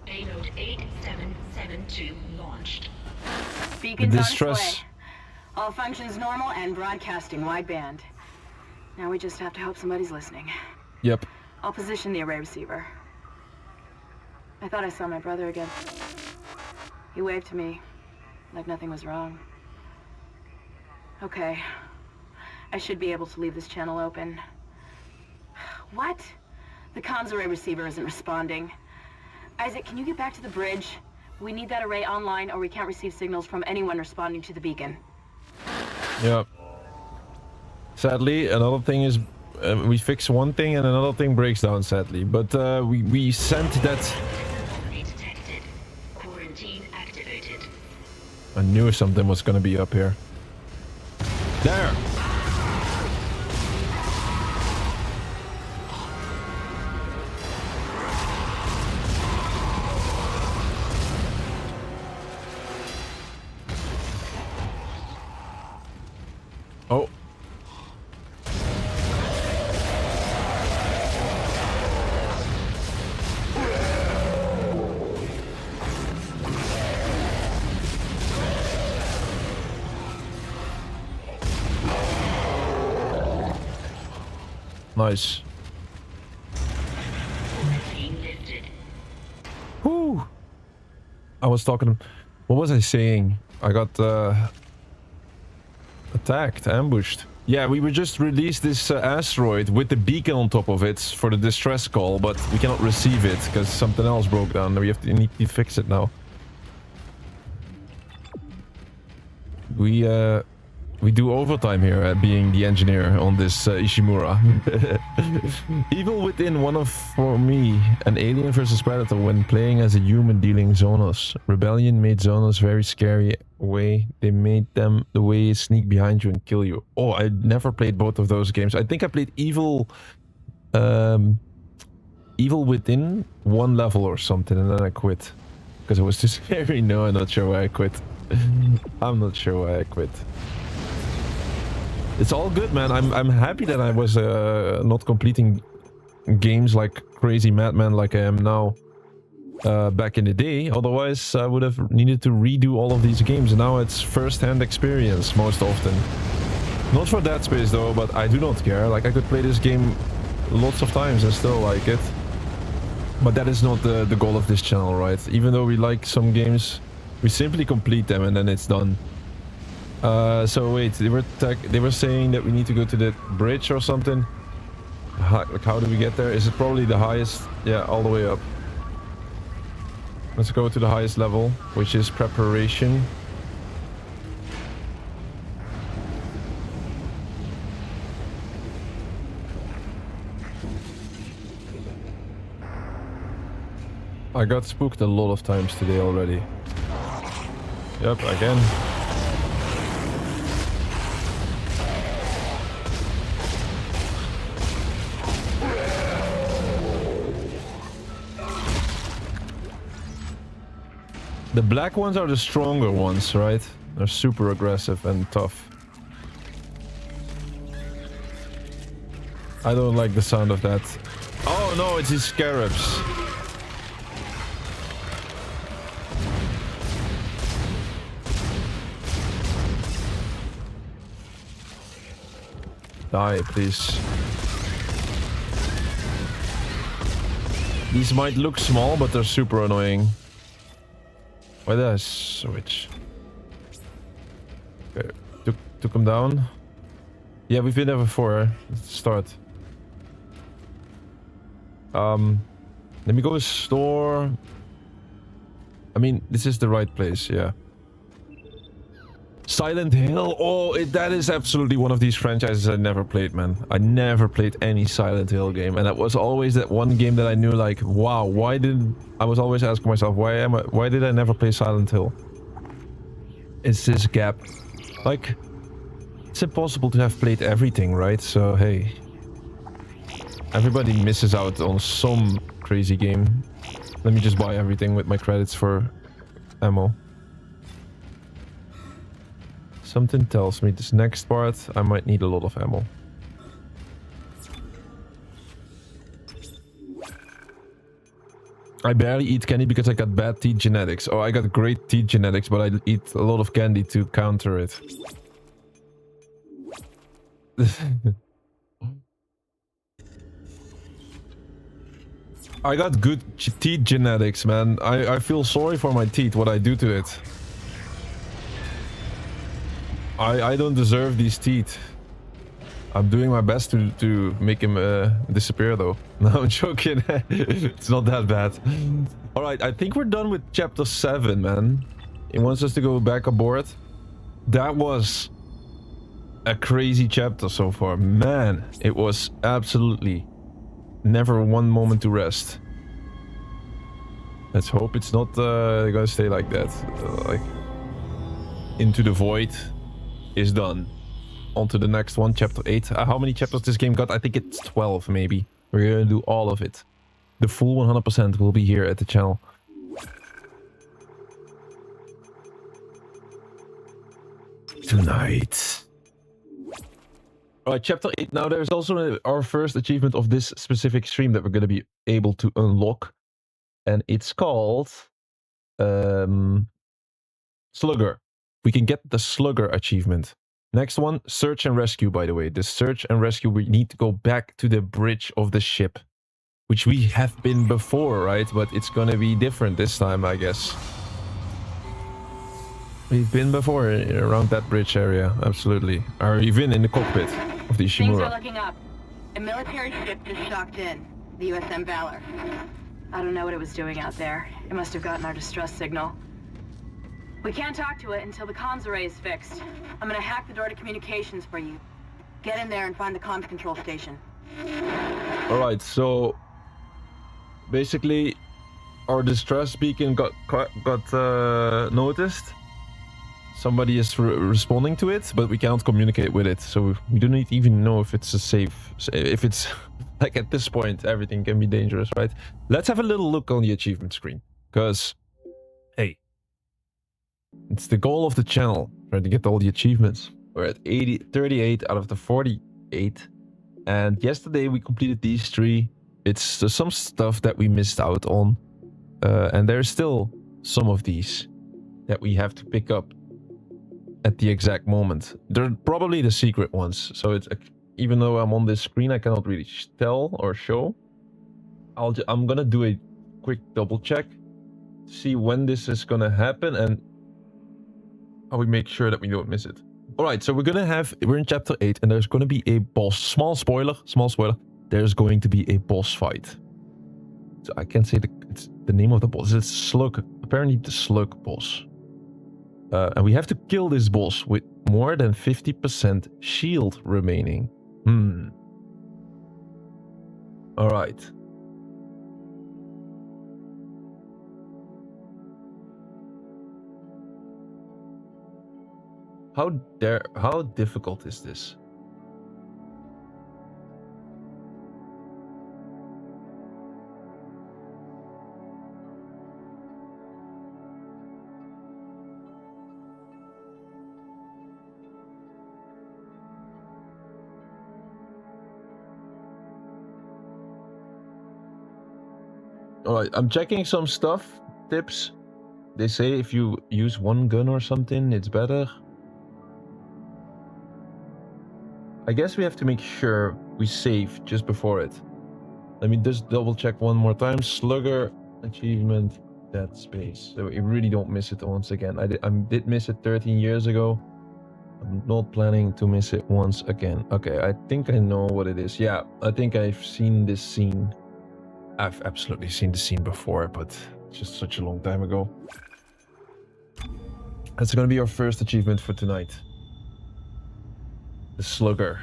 Payload 8772 launched. Beacons on its way. All functions normal and broadcasting wideband. Now we just have to hope somebody's listening. Yep. I'll position the array receiver. I thought I saw my brother again. He waved to me, like nothing was wrong. Okay. I should be able to leave this channel open. What? The comms array receiver isn't responding. Isaac, can you get back to the bridge? We need that array online or we can't receive signals from anyone responding to the beacon. Yep. Sadly, another thing is we fix one thing and another thing breaks down, sadly. But we sent that... Detected. Quarantine activated. I knew something was gonna be up here. There! Oh. Nice. Whew. I was talking... What was I saying? I got attacked, ambushed. Yeah, we were just released this asteroid with the beacon on top of it for the distress call, but we cannot receive it because something else broke down. We need to fix it now. We do overtime here at being the engineer on this Ishimura. Evil within, one of, for me, an alien versus predator when playing as a human dealing Zonos. Rebellion made Zonos very scary way. They made them the way sneak behind you and kill you. Oh, I never played both of those games. I think I played Evil Within one level or something, and then I quit. Because it was too scary. No, I'm not sure why I quit. I'm not sure why I quit. It's all good, man. I'm happy that I was not completing games like crazy madman like I am now back in the day. Otherwise, I would have needed to redo all of these games. Now it's first-hand experience most often. Not for Dead Space though, but I do not care. Like, I could play this game lots of times and still like it. But that is not the goal of this channel, right? Even though we like some games, we simply complete them and then it's done. So wait, they were saying that we need to go to that bridge or something. How do we get there? Is it probably the highest? Yeah, all the way up. Let's go to the highest level, which is preparation. I got spooked a lot of times today already. Yep, again. The black ones are the stronger ones, right? They're super aggressive and tough. I don't like the sound of that. Oh no, it's these scarabs. Die, please. These might look small, but they're super annoying. Why did I switch? Okay, took him down. Yeah, we've been there before. Let's start. Let me go to store. I mean, this is the right place, yeah. Silent Hill. Oh, that is absolutely one of these franchises I never played, man. I never played any Silent Hill game, and that was always that one game that I knew, like, wow, why did I was always asking myself, why did I never play Silent Hill? It's this gap. Like, it's impossible to have played everything, right? So hey, everybody misses out on some crazy game. Let me just buy everything with my credits for ammo. Something tells me this next part, I might need a lot of ammo. I barely eat candy because I got bad teeth genetics. Oh, I got great teeth genetics, but I eat a lot of candy to counter it. I got good teeth genetics, man. I feel sorry for my teeth, what I do to it. I don't deserve these teeth. I'm doing my best to make him disappear though. No, I'm joking. It's not that bad. Alright, I think we're done with chapter 7, man. He wants us to go back aboard. That was a crazy chapter so far. Man, it was absolutely never one moment to rest. Let's hope it's not gonna stay like that. Like, Into the Void is done. on to the next one, chapter 8. How many chapters this game got? I think it's 12 maybe. We're gonna do all of it. The full 100% will be here at the channel. Tonight. Alright, chapter 8. Now there's also our first achievement of this specific stream that we're gonna be able to unlock. And it's called... Slugger. We can get the Slugger achievement. Next one, search and rescue, by the way. The search and rescue, we need to go back to the bridge of the ship. Which we have been before, right? But it's gonna be different this time, I guess. We've been before around that bridge area, absolutely. Or even in the cockpit of the Ishimura. Things are looking up. A military ship just docked in. The USM Valor. I don't know what it was doing out there. It must have gotten our distress signal. We can't talk to it until the comms array is fixed. I'm gonna hack the door to communications for you. Get in there and find the comms control station. Alright, so... basically, our distress beacon got noticed. Somebody is responding to it, but we cannot communicate with it. So we don't even know if it's a safe... if it's... like at this point, everything can be dangerous, right? Let's have a little look on the achievement screen. Because, hey... it's the goal of the channel, trying to get all the achievements. We're at 38 out of the 48. And yesterday we completed these 3. It's some stuff that we missed out on. And there's still some of these that we have to pick up at the exact moment. They're probably the secret ones. So it's even though I'm on this screen, I cannot really tell or show. I'm gonna do a quick double check. See when this is gonna happen and how we make sure that we don't miss it. Alright, so we're in chapter 8 and there's gonna be a boss. Small spoiler. There's going to be a boss fight. So I can't say it's the name of the boss. It's Slug. Apparently the Slug boss. And we have to kill this boss with more than 50% shield remaining. Alright. How difficult is this? Alright, I'm checking some stuff, tips. They say if you use one gun or something, it's better. I guess we have to make sure we save just before it. Let me just double check one more time. Slugger achievement, Dead Space. So we really don't miss it once again. I did miss it 13 years ago. I'm not planning to miss it once again. Okay, I think I know what it is. Yeah, I think I've seen this scene. I've absolutely seen the scene before, but it's just such a long time ago. That's gonna be our first achievement for tonight. The Slugger.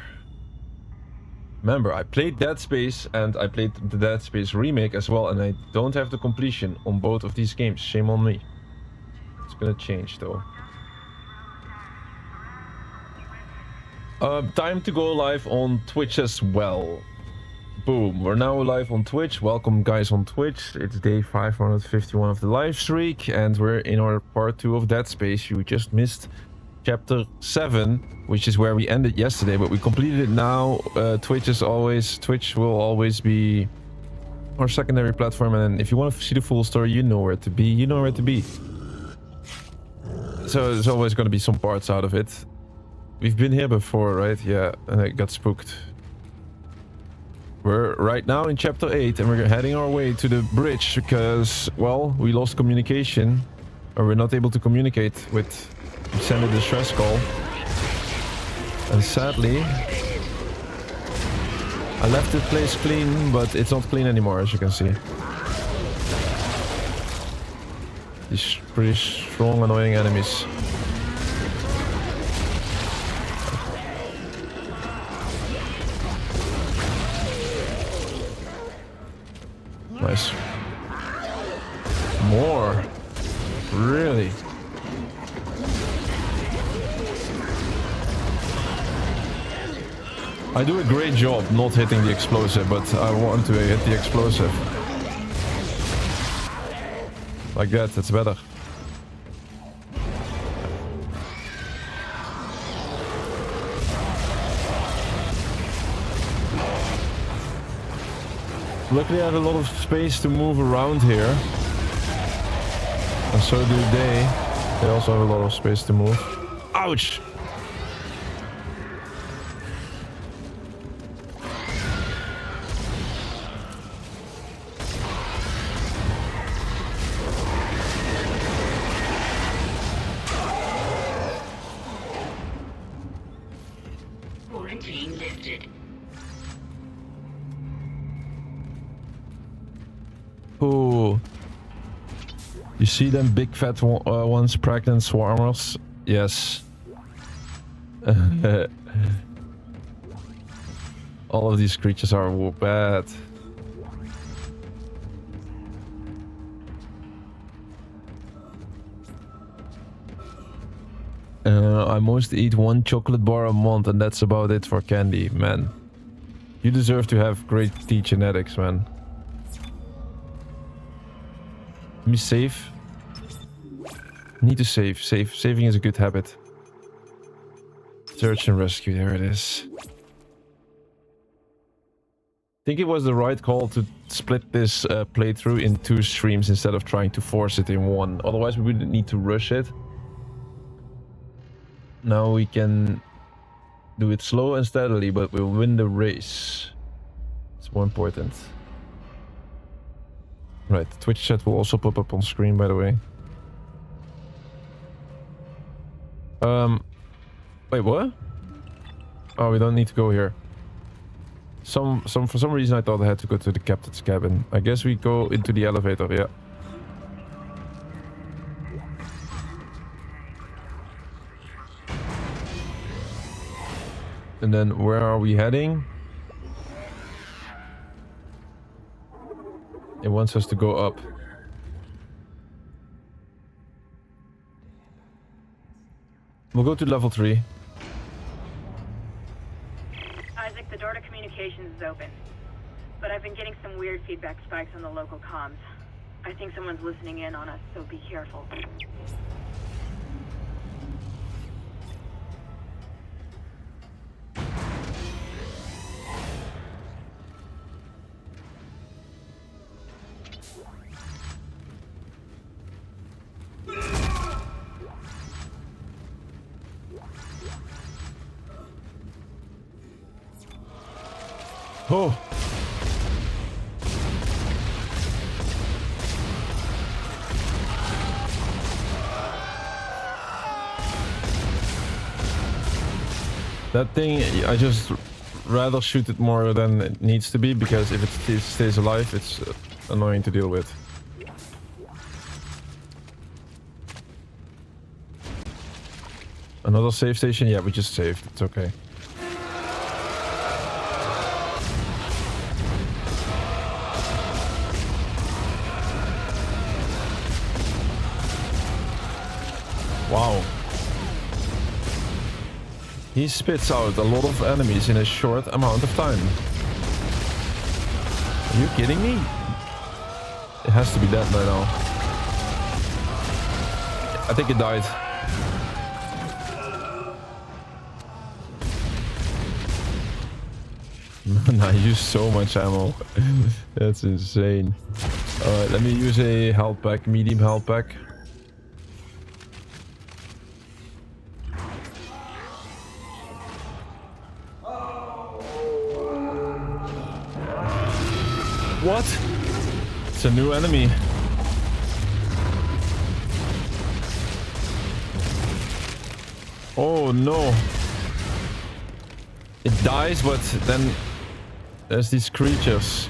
Remember, I played Dead Space and I played the Dead Space remake as well, and I don't have the completion on both of these games. Shame on me. It's gonna change though. Time to go live on Twitch as well. Boom, we're now live on Twitch. Welcome guys on Twitch. It's day 551 of the live streak and we're in our part 2 of Dead Space. You just missed chapter 7, which is where we ended yesterday, but we completed it now. Twitch will always be our secondary platform, and if you want to see the full story, you know where to be. So there's always going to be some parts out of it. We've been here before, right? Yeah, and I got spooked. We're right now in chapter 8 and we're heading our way to the bridge because, well, we lost communication, or we're not able to communicate with... We send a distress call, and sadly I left the place clean, but it's not clean anymore, as you can see. These pretty strong, annoying enemies. Nice. More. Really? I do a great job not hitting the explosive, but I want to hit the explosive. Like that, that's better. Luckily I have a lot of space to move around here. And so do they. They also have a lot of space to move. Ouch! Quarantine lifted. Ooh. You see them big fat ones, pregnant swarmers? Yes. All of these creatures are bad. I mostly eat one chocolate bar a month and that's about it for candy, man. You deserve to have great T genetics, man. Let me save. Need to save. Saving is a good habit. Search and rescue, there it is. I think it was the right call to split this playthrough in 2 streams instead of trying to force it in one. Otherwise we wouldn't need to rush it. Now we can do it slow and steadily, but we'll win the race. It's more important. Right, the Twitch chat will also pop up on screen, by the way. Wait, what? Oh, we don't need to go here. For some reason I thought I had to go to the captain's cabin. I guess we go into the elevator, yeah. And then where are we heading? It wants us to go up. We'll go to level 3. Isaac, the door to communications is open. But I've been getting some weird feedback spikes on the local comms. I think someone's listening in on us, so be careful. Oh! That thing, I just rather shoot it more than it needs to be, because if it stays alive, it's annoying to deal with. Another save station? Yeah, we just saved. It's okay. Wow. He spits out a lot of enemies in a short amount of time. Are you kidding me? It has to be dead by now. I think it died. Man, I use so much ammo. That's insane. Alright, let me use a health pack, medium health pack. What? It's a new enemy. Oh no. It dies, but then there's these creatures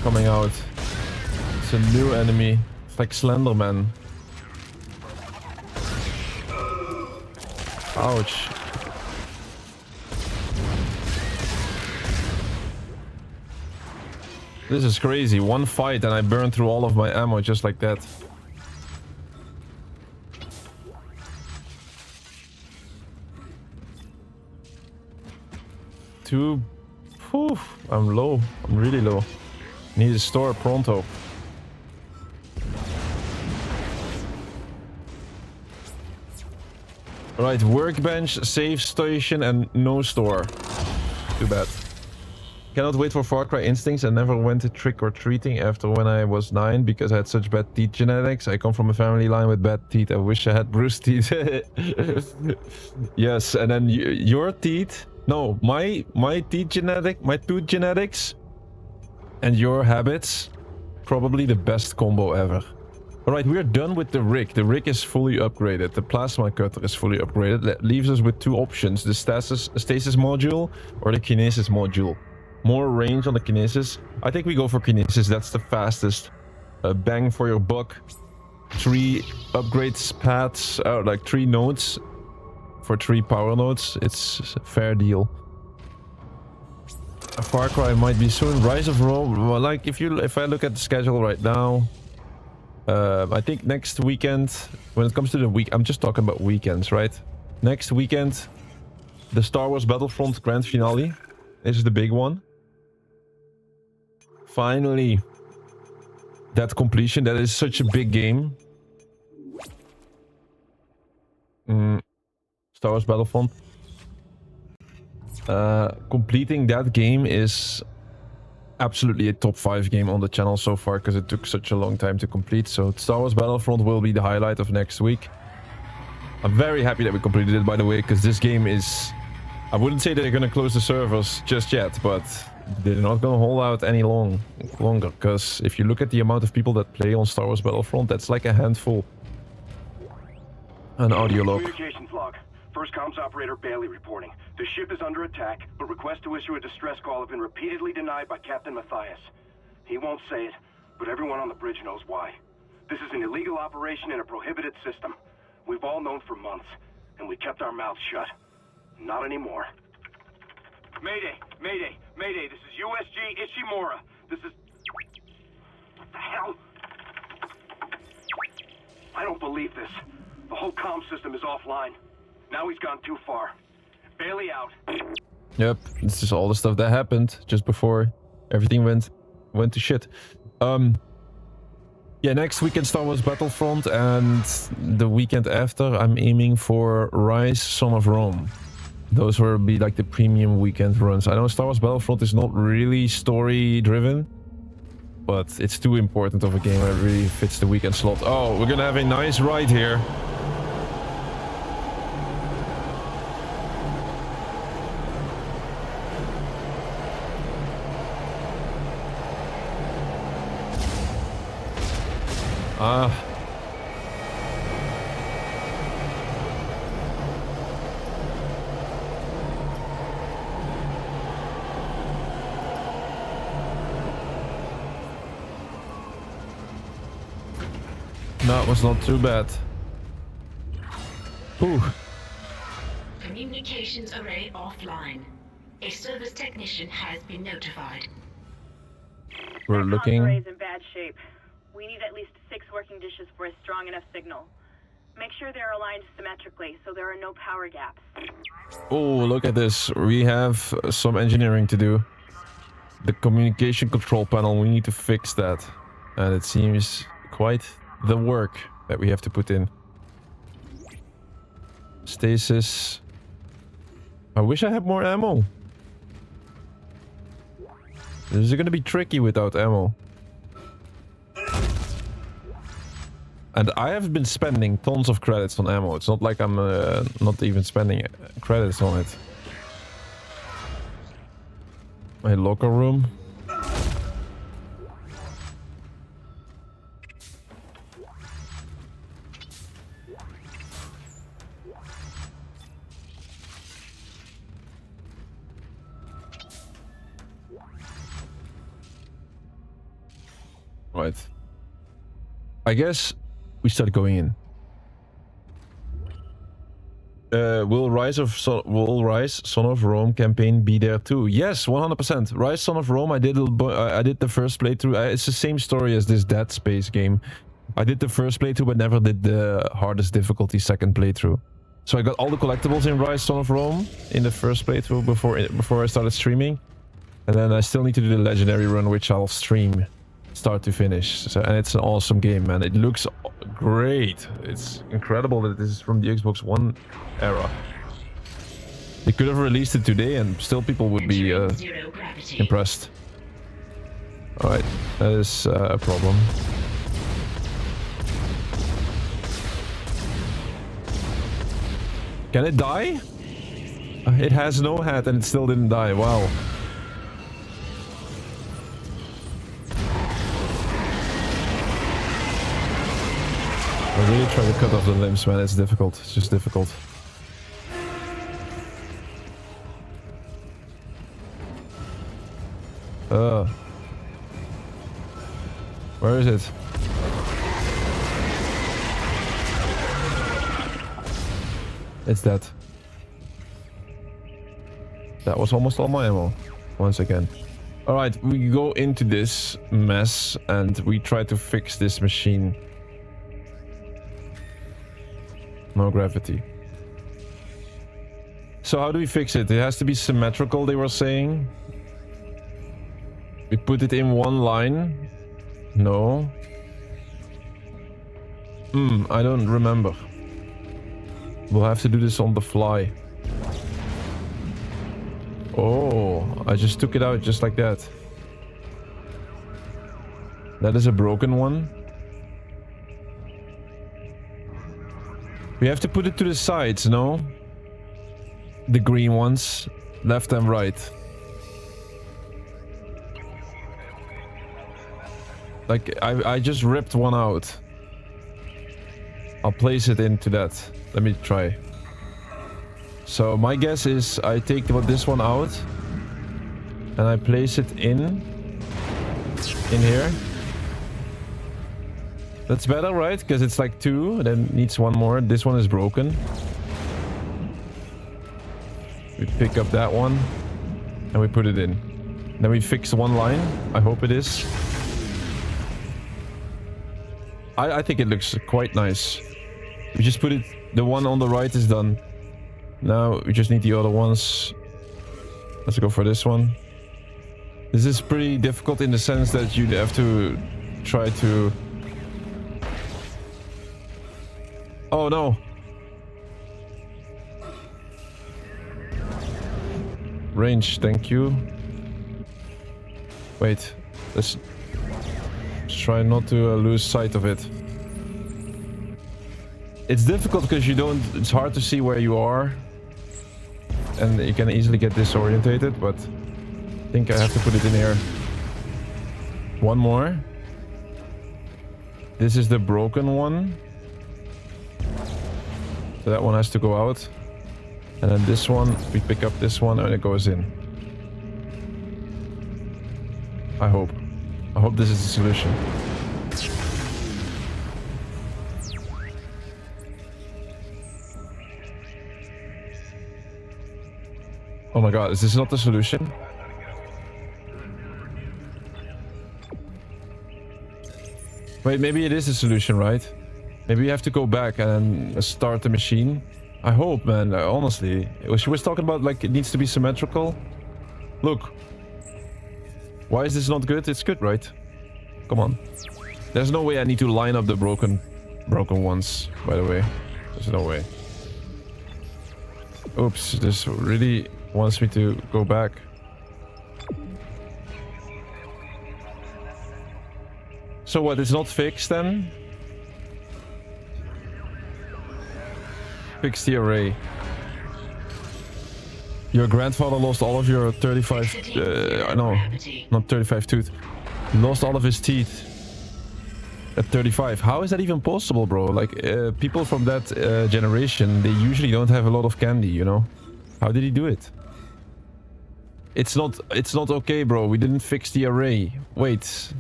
coming out. It's a new enemy. It's like Slenderman. Ouch. This is crazy. One fight and I burned through all of my ammo just like that. 2. Whew, I'm low. I'm really low. Need a store pronto. Right, workbench, save station, and no store. Too bad. Cannot wait for Far Cry Instincts. I never went to trick-or-treating after when I was 9 because I had such bad teeth genetics. I come from a family line with bad teeth. I wish I had bruised teeth. Yes, and then your teeth... No, my teeth genetic, my tooth genetics and your habits, probably the best combo ever. Alright, we're done with the rig. The rig is fully upgraded. The plasma cutter is fully upgraded. That leaves us with 2 options. The stasis module or the kinesis module. More range on the kinesis. I think we go for kinesis. That's the fastest. Bang for your buck. 3 upgrades paths, like 3 nodes. For 3 power nodes, it's a fair deal. A Far Cry might be soon. Rise of Rome, well, like if I look at the schedule right now, I think next weekend, when it comes to the week, I'm just talking about weekends, right? Next weekend, the Star Wars Battlefront Grand Finale is the big one. Finally, that completion, that is such a big game. Star Wars Battlefront. Completing that game is absolutely a top 5 game on the channel so far because it took such a long time to complete. So Star Wars Battlefront will be the highlight of next week. I'm very happy that we completed it, by the way, because this game is... I wouldn't say that they're going to close the servers just yet, but they're not going to hold out any longer. Because if you look at the amount of people that play on Star Wars Battlefront, that's like a handful. An audio log. Communications log. First comms operator Bailey reporting. The ship is under attack, but requests to issue a distress call have been repeatedly denied by Captain Matthias. He won't say it, but everyone on the bridge knows why. This is an illegal operation in a prohibited system. We've all known for months, and we kept our mouths shut. Not anymore. Mayday! Mayday! Mayday! This is USG Ishimura. This is... What the hell? I don't believe this. The whole comm system is offline. Now he's gone too far. Bailey out. Yep, this is all the stuff that happened just before everything went to shit. Yeah, next weekend Star Wars Battlefront, and the weekend after I'm aiming for Rise, Son of Rome. Those will be like the premium weekend runs. I know Star Wars Battlefront is not really story driven, but it's too important of a game that really fits the weekend slot. Oh, we're gonna have a nice ride here. No, it was not too bad. Ooh. Communications array offline. A service technician has been notified. We're looking. Array's in bad shape. We need at least 6 working dishes for a strong enough signal. Make sure they're aligned symmetrically so there are no power gaps. Oh, look at this. We have some engineering to do. The communication control panel, we need to fix that. And it seems quite the work that we have to put in. Stasis. I wish I had more ammo. This is gonna be tricky without ammo. And I have been spending tons of credits on ammo. It's not like I'm not even spending credits on it. My locker room. Right. I guess we start going in. Will Rise, Son of Rome campaign be there too? Yes, 100%. Rise, Son of Rome, I did the first playthrough. It's the same story as this Dead Space game. I did the first playthrough, but never did the hardest difficulty second playthrough. So I got all the collectibles in Rise Son of Rome in the first playthrough before I started streaming. And then I still need to do the legendary run, which I'll stream start to finish. So, and it's an awesome game, man. It looks great. It's incredible that this is from the Xbox One era. They could have released it today and still people would be impressed. Alright, that is a problem. Can it die? It has no head and it still didn't die. Wow. I really try to cut off the limbs, man. It's difficult. It's just difficult. Where is it? It's dead. That was almost all my ammo. Once again. Alright, we go into this mess and we try to fix this machine. No gravity. So how do we fix it? It has to be symmetrical, they were saying. We put it in one line. No. I don't remember. We'll have to do this on the fly. Oh, I just took it out just like that. That is a broken one. We have to put it to the sides, no? The green ones, left and right. Like, I just ripped one out. I'll place it into that. Let me try. So my guess is I take this one out and I place it in here. That's better, right? Because it's like 2, then needs one more. This one is broken. We pick up that one and we put it in. Then we fix one line. I hope it is. I think it looks quite nice. We just put it, the one on the right is done. Now we just need the other ones. Let's go for this one. This is pretty difficult in the sense that you have to try to... Oh no! Range, thank you. Wait, let's try not to lose sight of it. It's difficult because it's hard to see where you are. And you can easily get disorientated, but I think I have to put it in here. One more. This is the broken one. So that one has to go out. And then this one, we pick up this one and it goes in. I hope. I hope this is the solution. Oh my god, is this not the solution? Wait, maybe it is the solution, right? Maybe we have to go back and start the machine. I hope, man, honestly. She was talking about like it needs to be symmetrical. Look. Why is this not good? It's good, right? Come on. There's no way I need to line up the broken ones, by the way. There's no way. Oops, this really wants me to go back. So what, it's not fixed then? Fix the array. Your grandfather lost all of your 35... no, not 35 tooth. He lost all of his teeth at 35. How is that even possible, bro? Like, people from that generation, they usually don't have a lot of candy, you know? How did he do it? It's not okay, bro. We didn't fix the array. Wait.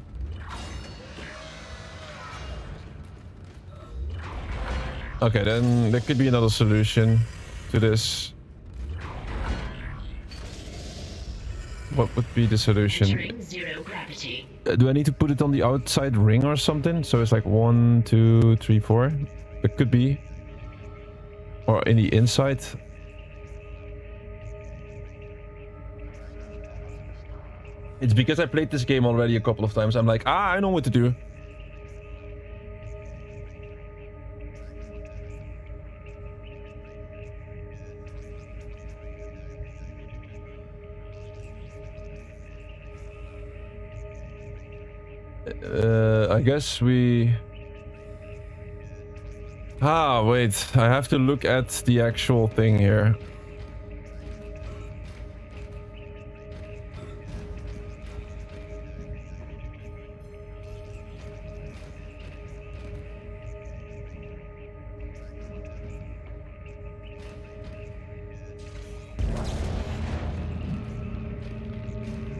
Okay, then there could be another solution to this. What would be the solution? Zero gravity. Do I need to put it on the outside ring or something? So it's like 1, 2, 3, 4. It could be. Or in the inside. It's because I played this game already a couple of times. I'm like, I know what to do. I guess we... Ah, wait. I have to look at the actual thing here.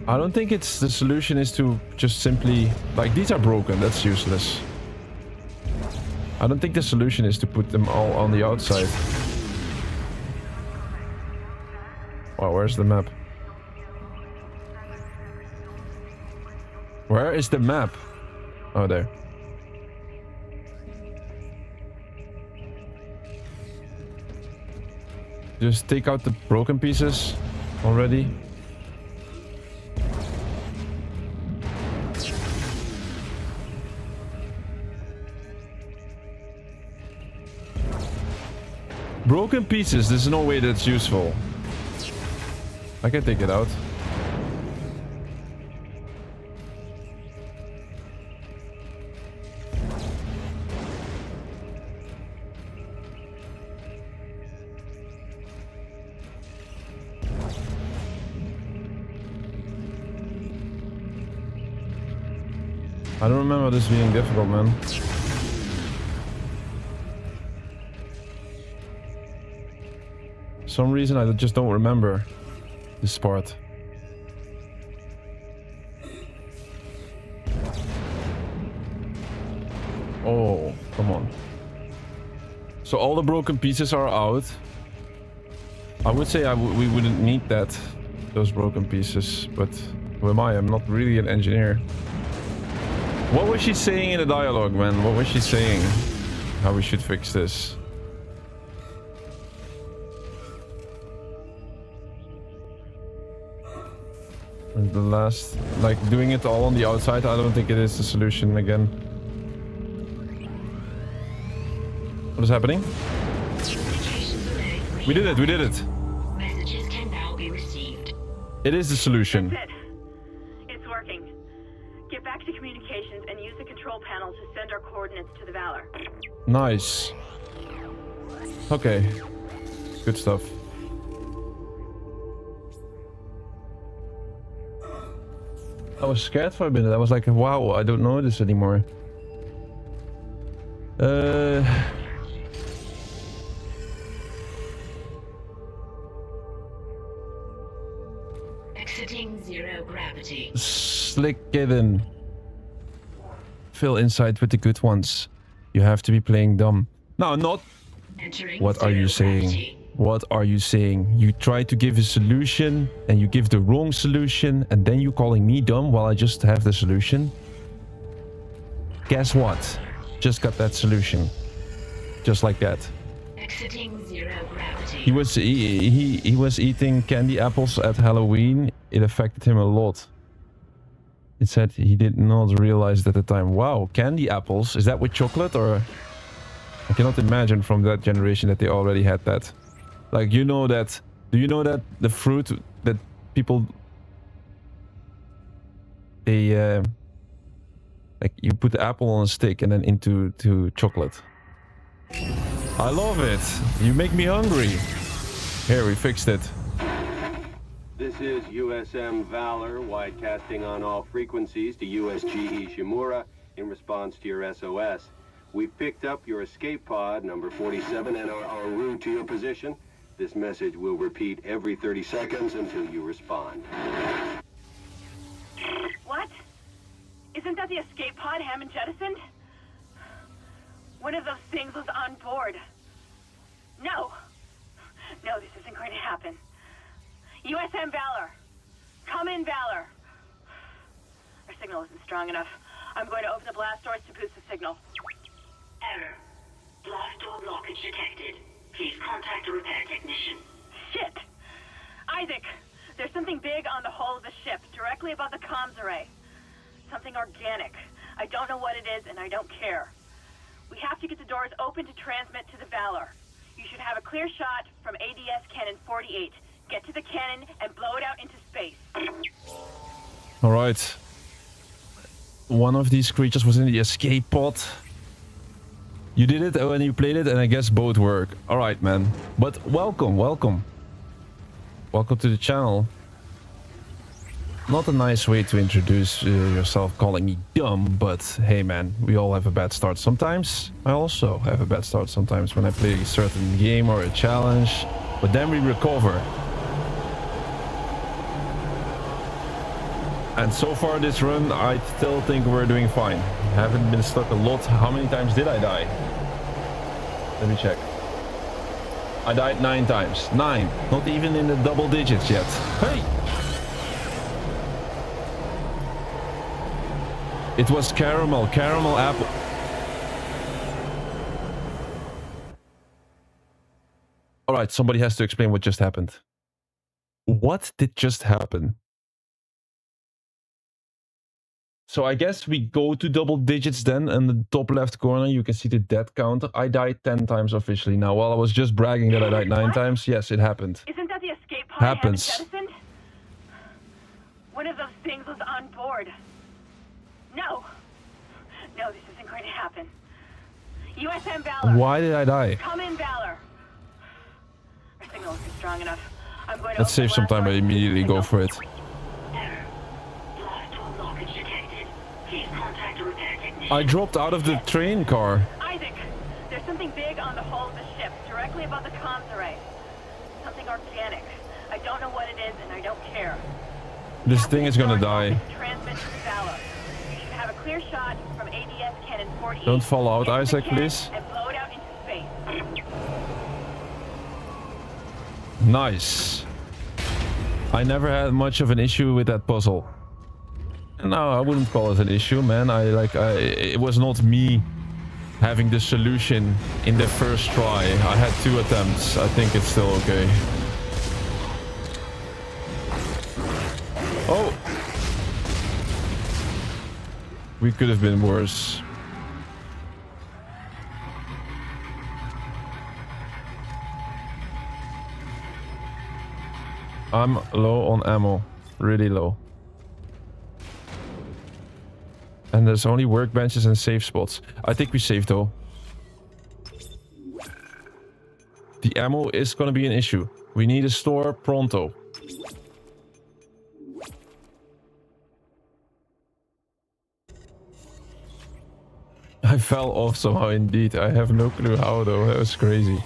I don't think it's the solution is to just simply... Like, these are broken. That's useless. I don't think the solution is to put them all on the outside. Oh, where's the map? Where is the map? Oh, there. Just take out the broken pieces already. Broken pieces, there's no way that's useful. I can take it out. I don't remember this being difficult, man. For some reason I just don't remember this part. Oh, come on. So all the broken pieces are out. I would say we wouldn't need those broken pieces, but who am I? I'm not really an engineer. What was she saying in the dialogue, man? What was she saying? How we should fix this? And the last, like doing it all on the outside, I don't think it is the solution again. What is happening? We did it, we did it. Messages can now be received. It is the solution. That's it. It's working. Get back to communications and use the control panel to send our coordinates to the Valor. Nice. Okay. Good stuff. I was scared for a minute. I was like, wow, I don't know this anymore. Exiting zero gravity. Slick kitten. Fill inside with the good ones. You have to be playing dumb. No, not. Entering What are you zero saying? gravity. What are you saying? You try to give a solution and you give the wrong solution and then you're calling me dumb while I just have the solution? Guess what? Just got that solution. Just like that. Exiting zero gravity. He was eating candy apples at Halloween. It affected him a lot. It said he did not realize it at the time. Wow, candy apples? Is that with chocolate or? I cannot imagine from that generation that they already had that. Like, you know that... Do you know that the fruit that people... They... like, you put the apple on a stick and then into chocolate. I love it. You make me hungry. Here, we fixed it. This is USM Valor, widecasting on all frequencies to USG Ishimura in response to your SOS. We've picked up your escape pod, number 47, and are en route to your position. This message will repeat every 30 seconds until you respond. What? Isn't that the escape pod Hammond jettisoned? One of those things was on board. No! No, this isn't going to happen. USM Valor! Come in, Valor! Our signal isn't strong enough. I'm going to open the blast doors to boost the signal. Error. Blast door blockage detected. Please contact a repair technician. Shit! Isaac, there's something big on the hull of the ship, directly above the comms array. Something organic. I don't know what it is, and I don't care. We have to get the doors open to transmit to the Valor. You should have a clear shot from ADS Cannon 48. Get to the cannon and blow it out into space. Alright. One of these creatures was in the escape pod. You did it when you played it, and I guess both work. Alright, man. But welcome, welcome. Welcome to the channel. Not a nice way to introduce yourself, calling me dumb, but hey man, we all have a bad start sometimes. I also have a bad start sometimes when I play a certain game or a challenge, but then we recover. And so far this run, I still think we're doing fine. Haven't been stuck a lot. How many times did I die? Let me check. I died 9 times. 9. Not even in the double digits yet. Hey! It was caramel apple. Alright, somebody has to explain what just happened. What did just happen? So I guess we go to double digits then. In the top left corner, you can see the death counter. I died 10 times officially. Now, while I was just bragging that I died 9 times, yes, it happened. Isn't that the escape pod Happens. I haven't jettisoned? One of those things was on board. No. No, this isn't going to happen. USM Valor. Why did I die? Come in, Valor. Our signal isn't strong enough. I'm going to Let's save some time and immediately go for it. I dropped out of the train car. Isaac, there's something big on the hull of the ship, directly above the comms array. Something organic. I don't know what it is, and I don't care. This thing is gonna die. Transmit to the Valor. You should have a clear shot from ADS Cannon 48. Don't fall out, Get to the Isaac, cannon please. And blow it out into space. Nice. I never had much of an issue with that puzzle. No, I wouldn't call it an issue, man. It was not me having the solution in the first try. I had 2 attempts. I think it's still okay. Oh! We could have been worse. I'm low on ammo. Really low. And there's only workbenches and safe spots. I think we saved though. The ammo is gonna be an issue. We need a store pronto. I fell off somehow indeed. I have no clue how though. That was crazy.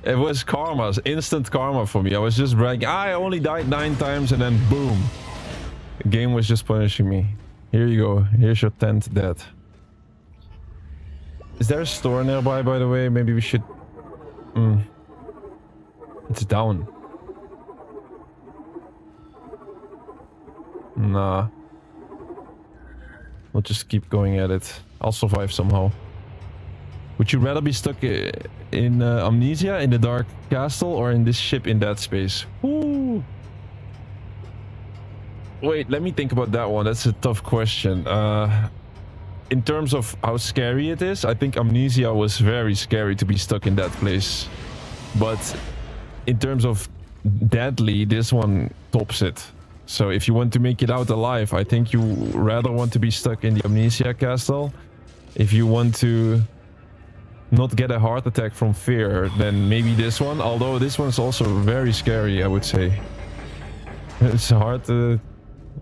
It was karma, instant karma for me. I was just bragging. I only died 9 times and then boom. The game was just punishing me. Here you go. Here's your 10th death. Is there a store nearby, by the way? Maybe we should... It's down. Nah. We'll just keep going at it. I'll survive somehow. Would you rather be stuck in Amnesia, in the Dark Castle, or in this ship in that space? Woo! Wait, let me think about that one. That's a tough question. In terms of how scary it is, I think Amnesia was very scary to be stuck in that place. But in terms of deadly, this one tops it. So if you want to make it out alive, I think you rather want to be stuck in the Amnesia Castle. If you want to not get a heart attack from fear, then maybe this one. Although this one's also very scary, I would say. It's hard to...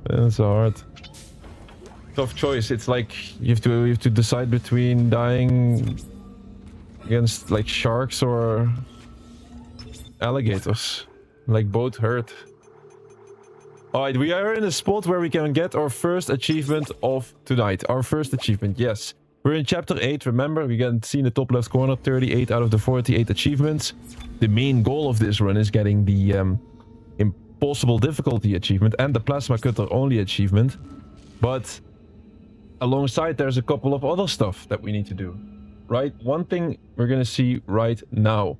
It's a hard... tough choice. It's like you have to decide between dying against like sharks or alligators. Like both hurt. Alright, we are in a spot where we can get our first achievement of tonight. Our first achievement, yes. We're in chapter 8, remember? We can see in the top left corner 38 out of the 48 achievements. The main goal of this run is getting the impossible difficulty achievement and the plasma cutter only achievement. But alongside there's a couple of other stuff that we need to do. right? One thing we're gonna see right now.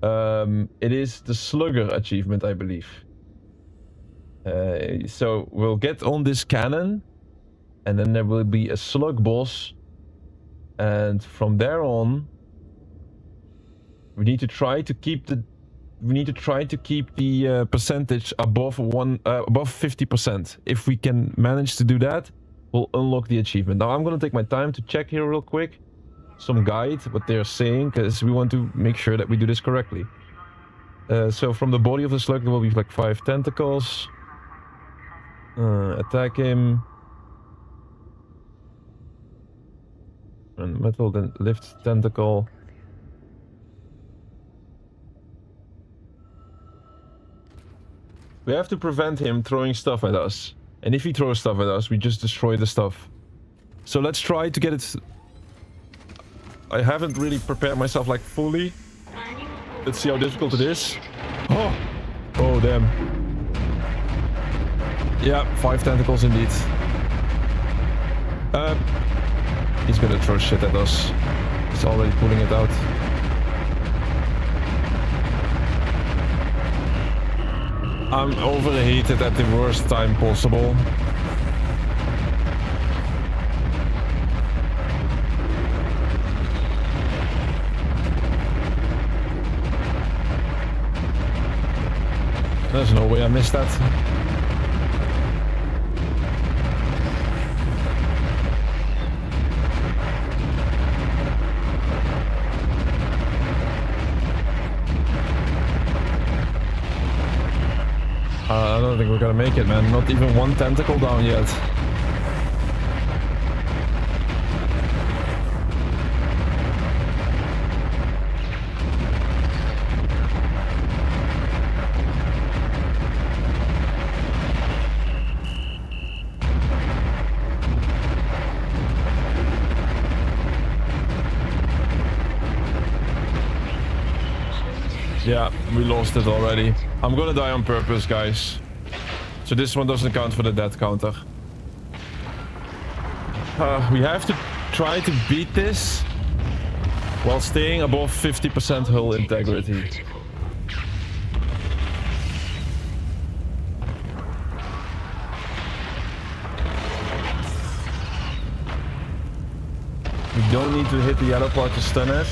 It is the Slugger achievement, I believe. So we'll get on this cannon, and then there will be a slug boss, and from there on, we need to try to keep the percentage above 50%. If we can manage to do that, we'll unlock the achievement. Now I'm gonna take my time to check here real quick, some guide, what they're saying, because we want to make sure that we do this correctly. So from the body of the slug there will be like 5 tentacles. Attack him. And metal, then lift tentacle. We have to prevent him throwing stuff at us. And if he throws stuff at us, we just destroy the stuff. So let's try to get it... I haven't really prepared myself like fully. Let's see how difficult it is. Oh! Oh, damn. Yeah, 5 tentacles indeed. He's gonna throw shit at us. He's already pulling it out. I'm overheated at the worst time possible. There's no way I missed that. I don't think we're gonna make it, man. Not even 1 tentacle down yet. Yeah, we lost it already. I'm gonna die on purpose, guys. So this one doesn't count for the death counter. We have to try to beat this while staying above 50% hull integrity. We don't need to hit the yellow part to stun it.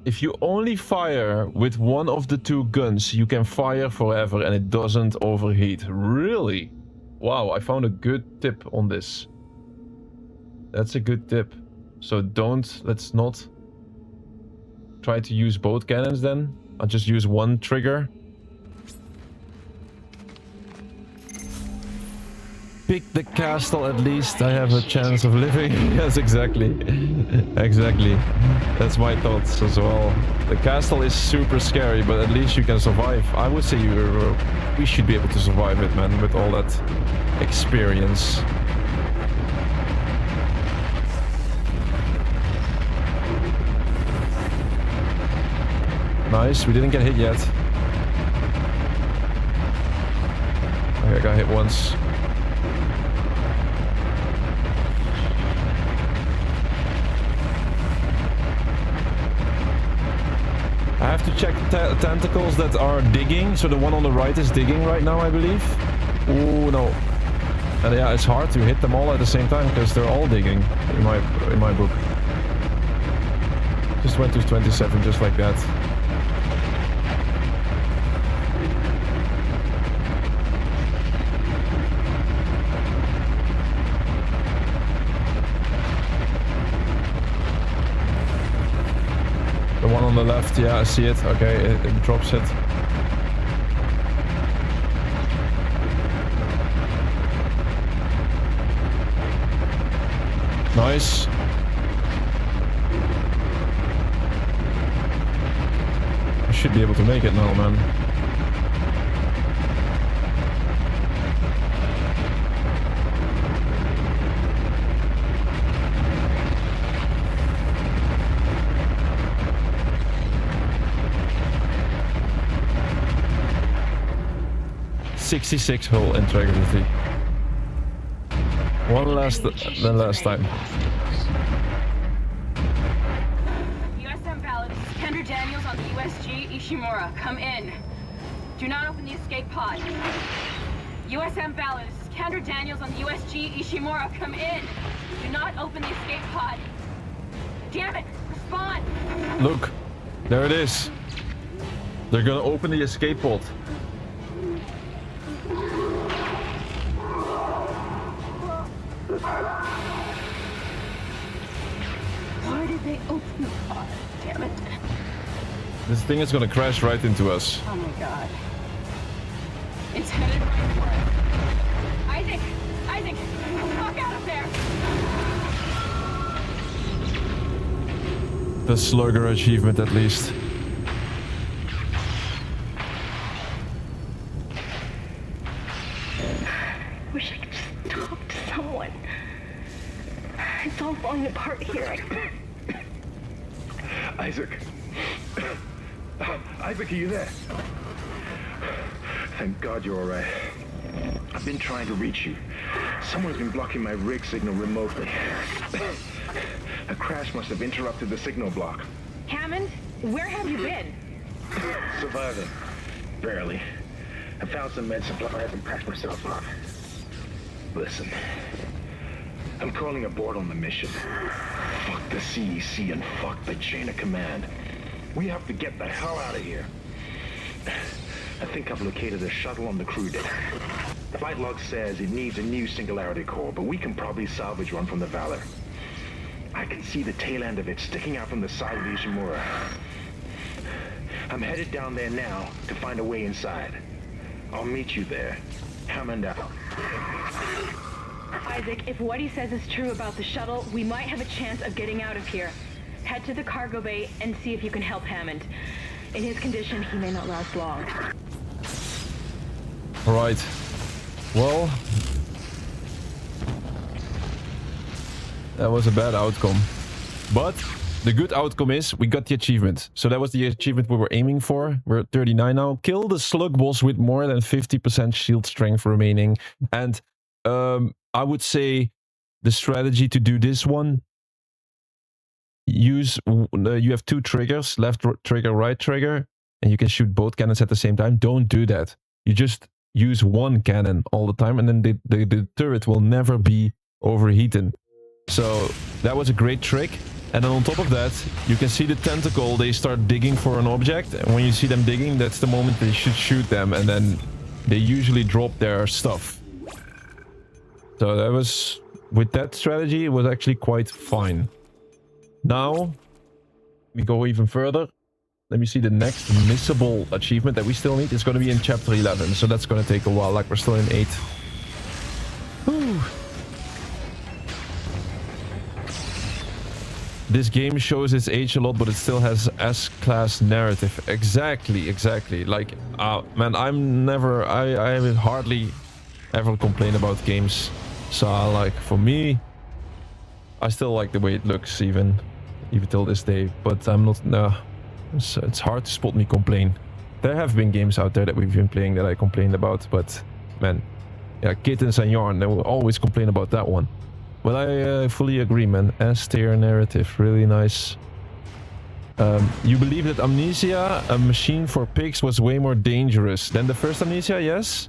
If you only fire with one of the 2 guns, you can fire forever and it doesn't overheat. Really? Wow, I found a good tip on this. That's a good tip. So let's not try to use both cannons then. I'll just use one trigger. Pick the castle, at least I have a chance of living. Yes, exactly. Exactly. That's my thoughts as well. The castle is super scary, but at least you can survive. I would say we should be able to survive it, man, with all that experience. Nice, we didn't get hit yet. Okay, I got hit once. I have to check tentacles that are digging. So the one on the right is digging right now, I believe. Oh no. And yeah, it's hard to hit them all at the same time because they're all digging in my book. Just went to 27 just like that. The one on the left, yeah, I see it. Okay, it drops it. Nice. I should be able to make it now, man. 66 hull integrity. One last than last time. USM Valid, this is Kendra Daniels on the USG Ishimura. Come in. Do not open the escape pod. USM Valid, this is Kendra Daniels on the USG Ishimura. Come in. Do not open the escape pod. Damn it! Respond! Look, there it is. They're gonna open the escape pod. Why did they open the pod? Damn it. This thing is gonna crash right into us. Oh my god. It's headed right for us. Isaac! Isaac! Get the fuck out of there! The slugger achievement at least. Wish I could just talk to someone. It's all falling apart here. Isaac. Isaac, are you there? Thank God you're all right. I've been trying to reach you. Someone's been blocking my rig signal remotely. A crash must have interrupted the signal block. Hammond, where have you been? Surviving. Barely. I found some med supplies and patched myself up. Listen. I'm calling aboard on the mission. Fuck the CEC and fuck the chain of command. We have to get the hell out of here. I think I've located a shuttle on the crew deck. Flight log says it needs a new singularity core, but we can probably salvage one from the Valor. I can see the tail end of it sticking out from the side of the Ishimura. I'm headed down there now to find a way inside. I'll meet you there. Hammond out. Isaac, if what he says is true about the shuttle, we might have a chance of getting out of here. Head to the cargo bay and see if you can help Hammond. In his condition, he may not last long. Alright. Well, that was a bad outcome. But the good outcome is we got the achievement. So that was the achievement we were aiming for. We're at 39 now. Kill the slug boss with more than 50% shield strength remaining. And I would say the strategy to do this one, you have two triggers, left trigger, right trigger, and you can shoot both cannons at the same time. Don't do that. You just use one cannon all the time, and then the turret will never be overheated. So that was a great trick. And then on top of that, you can see the tentacle, they start digging for an object, and when you see them digging, that's the moment they should shoot them, and then they usually drop their stuff. So that was, with that strategy, it was actually quite fine. Now, we go even further. Let me see the next missable achievement that we still need. It's going to be in chapter 11, so that's going to take a while, like we're still in 8. Whew. This game shows its age a lot, but it still has S-class narrative. Exactly. Like, man, I hardly ever complain about games. So, like, for me, I still like the way it looks, even till this day. But I'm not, no, it's hard to spot me complain. There have been games out there that we've been playing that I complained about, but, man, yeah, Kittens and Yarn, they will always complain about that one. But I fully agree, man. S-tier narrative, really nice. You believe that Amnesia, a machine for pigs, was way more dangerous than the first Amnesia, yes?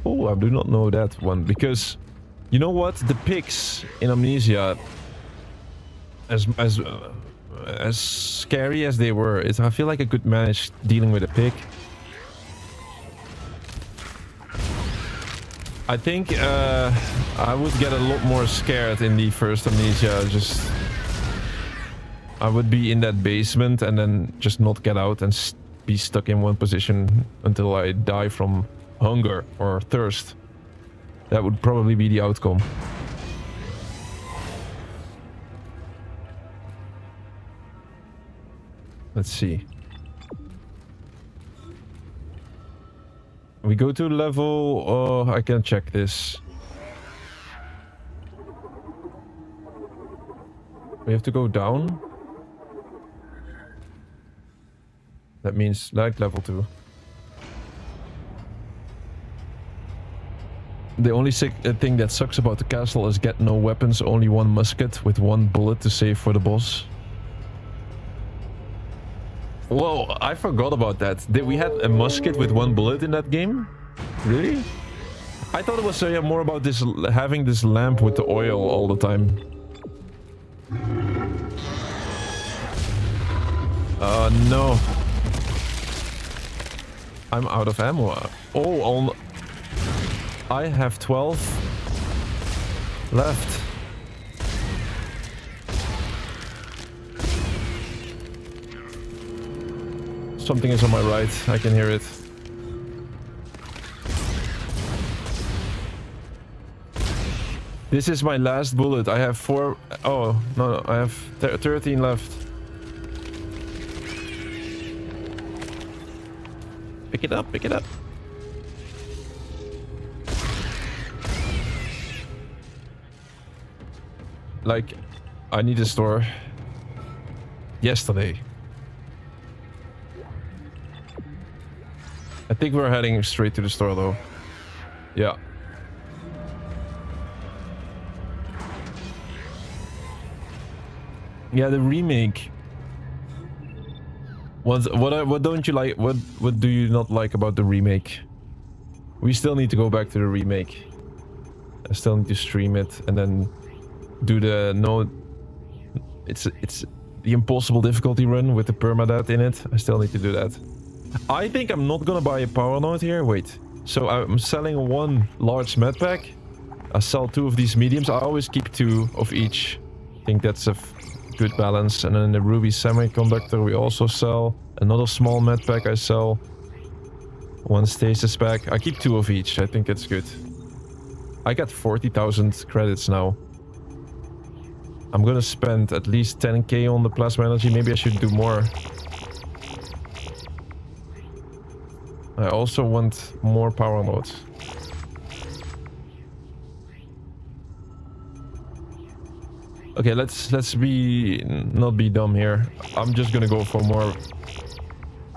Oh, I do not know that one, because you know what? The pigs in Amnesia, as scary as they were, I feel like I could manage dealing with a pig. I think I would get a lot more scared in the first Amnesia. Just I would be in that basement and then just not get out and be stuck in one position until I die from hunger or thirst. That would probably be the outcome. Let's see. We go to level... Oh, I can check this. We have to go down. That means like level 2. The only thing that sucks about the castle is get no weapons, only one musket with one bullet to save for the boss. Whoa, I forgot about that. We had a musket with one bullet in that game? Really? I thought it was more about this having this lamp with the oil all the time. No. I'm out of ammo. Oh, I have 12 left. Something is on my right. I can hear it. This is my last bullet. I have 4... Oh, no, I have 13 left. Pick it up, pick it up. Like, I need a store. Yesterday. I think we're heading straight to the store though. Yeah. Yeah, the remake. What don't you like? What do you not like about the remake? We still need to go back to the remake. I still need to stream it and then do the it's the impossible difficulty run with the permadeath in it. I still need to do that. I think I'm not gonna buy a power node here. Wait. So I'm selling one large medpack. I sell 2 of these mediums. I always keep 2 of each. I think that's a good balance. And then the ruby semiconductor we also sell. Another small medpack I sell. 1 stasis pack. I keep 2 of each. I think it's good. I got 40,000 credits now. I'm gonna spend at least 10k on the plasma energy. Maybe I should do more. I also want more power nodes. Okay, let's not be dumb here. I'm just gonna go for more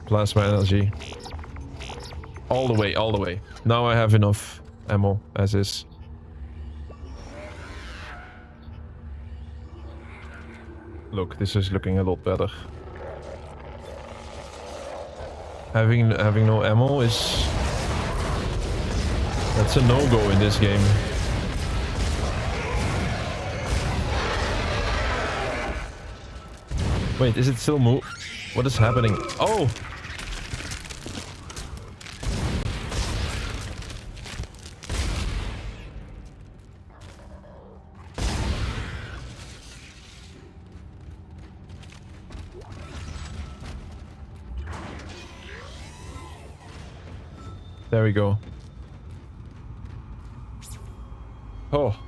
plasma energy. All the way, all the way. Now I have enough ammo as is. Look, this is looking a lot better. Having no ammo is... That's a no-go in this game. Wait, is it still move? What is happening? Oh! There we go. Oh.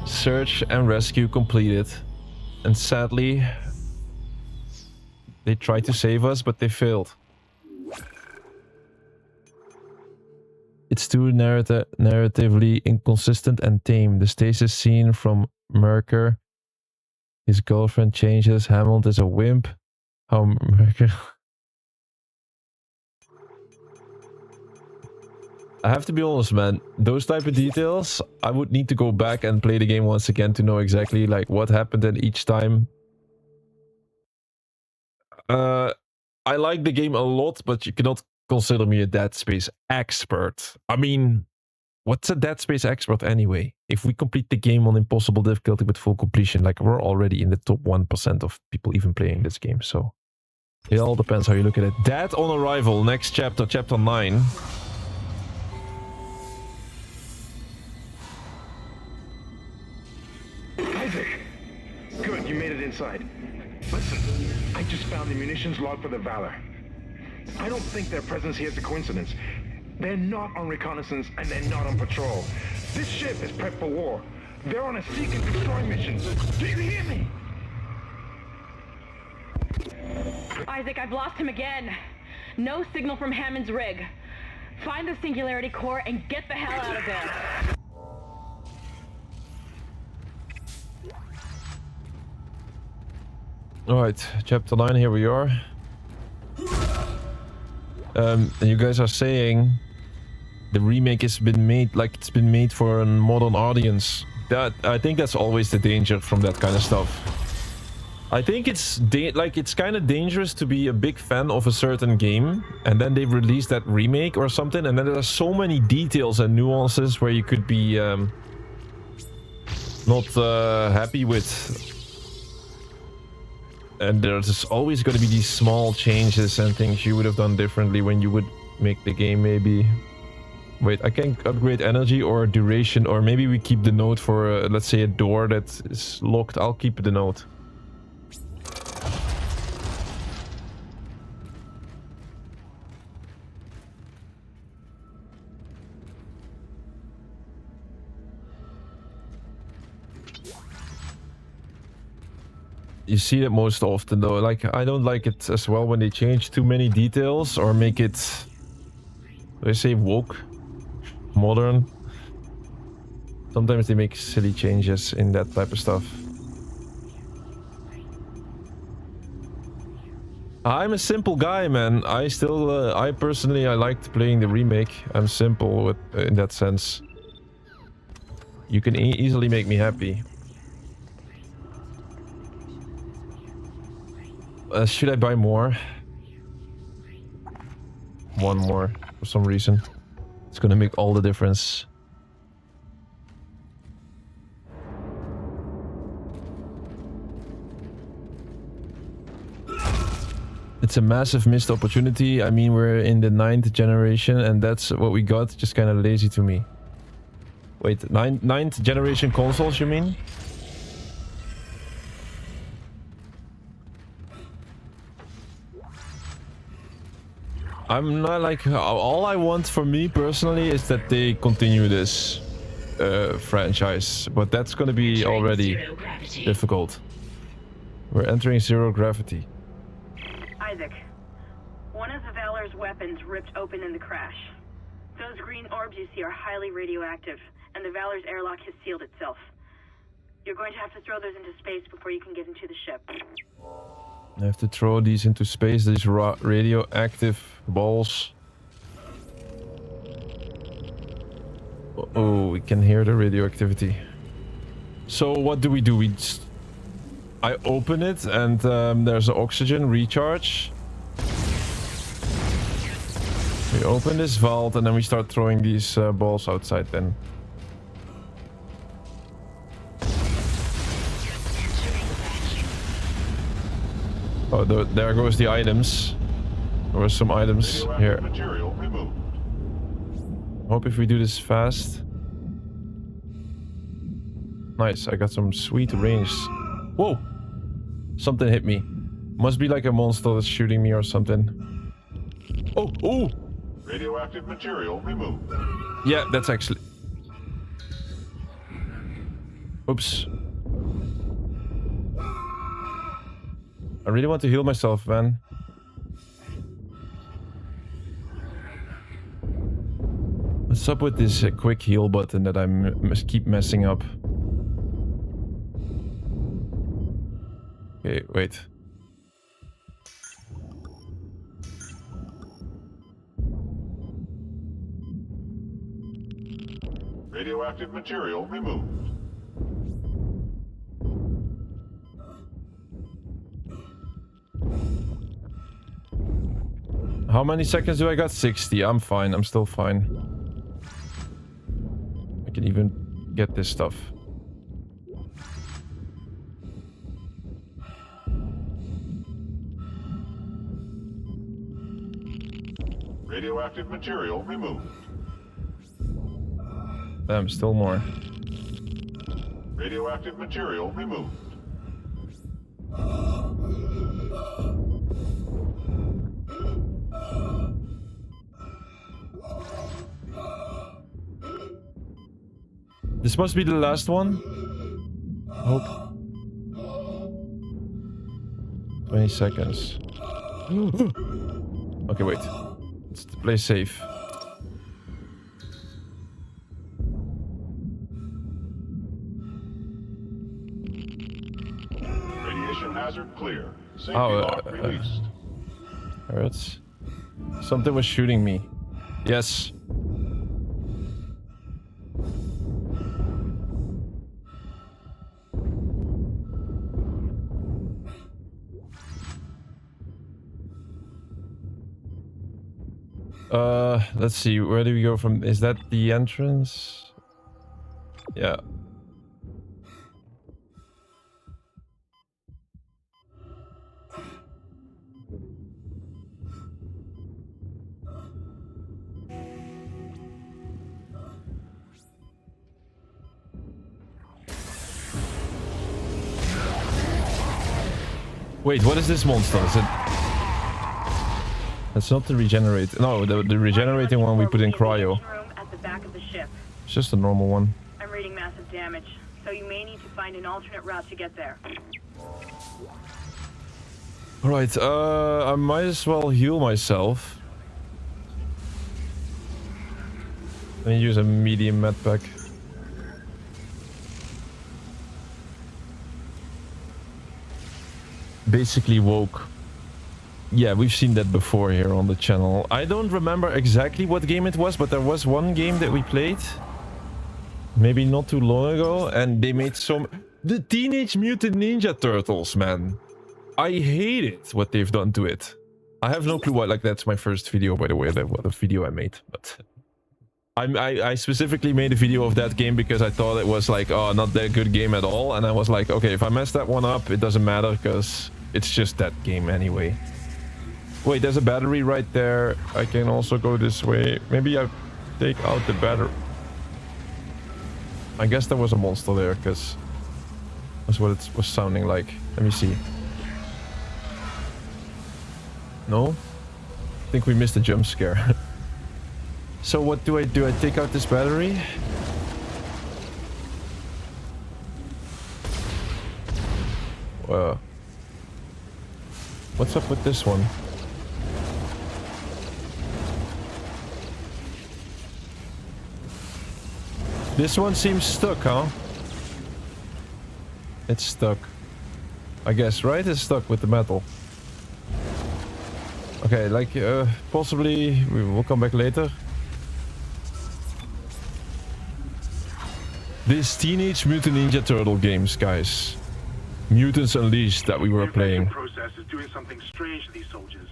Search and rescue completed. And sadly, they tried to save us, but they failed. It's too narratively inconsistent and tame. The stasis scene from Merker. His girlfriend changes. Hammond is a wimp. How Merker... I have to be honest, man. Those type of details, I would need to go back and play the game once again to know exactly like what happened at each time. I like the game a lot, but you cannot consider me a Dead Space expert. I mean, what's a Dead Space expert anyway? If we complete the game on impossible difficulty with full completion, like we're already in the top 1% of people even playing this game, so... It all depends how you look at it. Dead on Arrival, next chapter, chapter 9. Isaac! Good, you made it inside. Listen, I just found the munitions log for the Valor. I don't think their presence here is a coincidence. They're not on reconnaissance and they're not on patrol. This ship is prepped for war. They're on a seek and destroy mission. Do you hear me? Isaac, I've lost him again. No signal from Hammond's rig. Find the Singularity Core and get the hell out of there. Alright, chapter 9, here we are. And you guys are saying the remake has been made like it's been made for a modern audience. That I think that's always the danger from that kind of stuff. I think it's it's kind of dangerous to be a big fan of a certain game and then they release that remake or something, and then there are so many details and nuances where you could be not happy with. And there's always going to be these small changes and things you would have done differently when you would make the game, maybe. Wait, I can upgrade energy or duration, or maybe we keep the note for, let's say, a door that is locked. I'll keep the note. You see it most often though. Like, I don't like it as well when they change too many details or make it, they say, woke, modern. Sometimes they make silly changes in that type of stuff. I'm a simple guy, man. I still, I personally, I liked playing the remake. I'm simple with, in that sense. You can easily make me happy. Should I buy more? One more, for some reason. It's gonna make all the difference. It's a massive missed opportunity. I mean, we're in the 9th generation and that's what we got. Just kind of lazy to me. Wait, 9th generation consoles, you mean? I'm not like, all I want for me personally is that they continue this franchise, but that's gonna be already difficult. We're entering zero gravity. Isaac, one of the Valor's weapons ripped open in the crash. Those green orbs you see are highly radioactive, and the Valor's airlock has sealed itself. You're going to have to throw those into space before you can get into the ship. I have to throw these into space, these radioactive balls. Oh, we can hear the radioactivity. So what do? We just... I open it and there's an oxygen recharge. We open this vault and then we start throwing these balls outside then. Oh, there goes the items. There were some items here. Hope if we do this fast. Nice, I got some sweet range. Whoa! Something hit me. Must be like a monster that's shooting me or something. Oh, oh! Radioactive material removed. Yeah, that's actually... Oops. I really want to heal myself, man. What's up with this quick heal button that I keep messing up? Okay, wait. Radioactive material removed. How many seconds do I got? 60. I'm fine. I'm still fine. I can even get this stuff. Radioactive material removed. Damn, still more. Radioactive material removed. This must be the last one. Hope. 20 seconds. Okay, wait. Let's play safe. Radiation hazard clear. Safety lock released. Hurts. Something was shooting me. Yes. Let's see. Where do we go from? Is that the entrance? Yeah. Wait, what is this monster? Is it... That's not the regenerate. No, the regenerating one we put in cryo. At the back of the ship. It's just a normal one. I'm reading massive damage, so you may need to find an alternate route to get there. Alright, I might as well heal myself. Let me use a medium med pack. Basically woke. Yeah, we've seen that before here on the channel. I don't remember exactly what game it was, but there was one game that we played. Maybe not too long ago, and they made some... The Teenage Mutant Ninja Turtles, man. I hate it, what they've done to it. I have no clue why, like, that's my first video, by the way, that what a video I made, but... I specifically made a video of that game because I thought it was like, oh, not that good game at all, and I was like, okay, if I mess that one up, it doesn't matter, because it's just that game anyway. Wait, there's a battery right there. I can also go this way. Maybe I take out the battery. I guess there was a monster there, because that's what it was sounding like. Let me see. No? I think we missed a jump scare. So what do? I take out this battery? What's up with this one? This one seems stuck, huh? It's stuck. I guess, right? It's stuck with the metal. Okay, like, possibly we will come back later. This Teenage Mutant Ninja Turtle games, guys. Mutants Unleashed that we were playing. The process is doing something strange to these soldiers.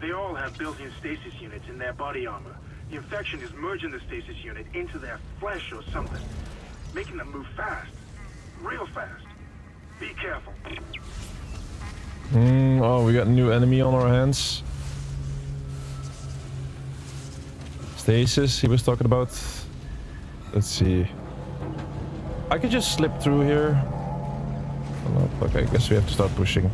They all have built-in stasis units in their body armor. The infection is merging the stasis unit into their flesh or something, making them move fast, real fast. Be careful. Oh, we got a new enemy on our hands. Stasis, he was talking about. Let's see. I could just slip through here. Oh, no. Okay, I guess we have to start pushing.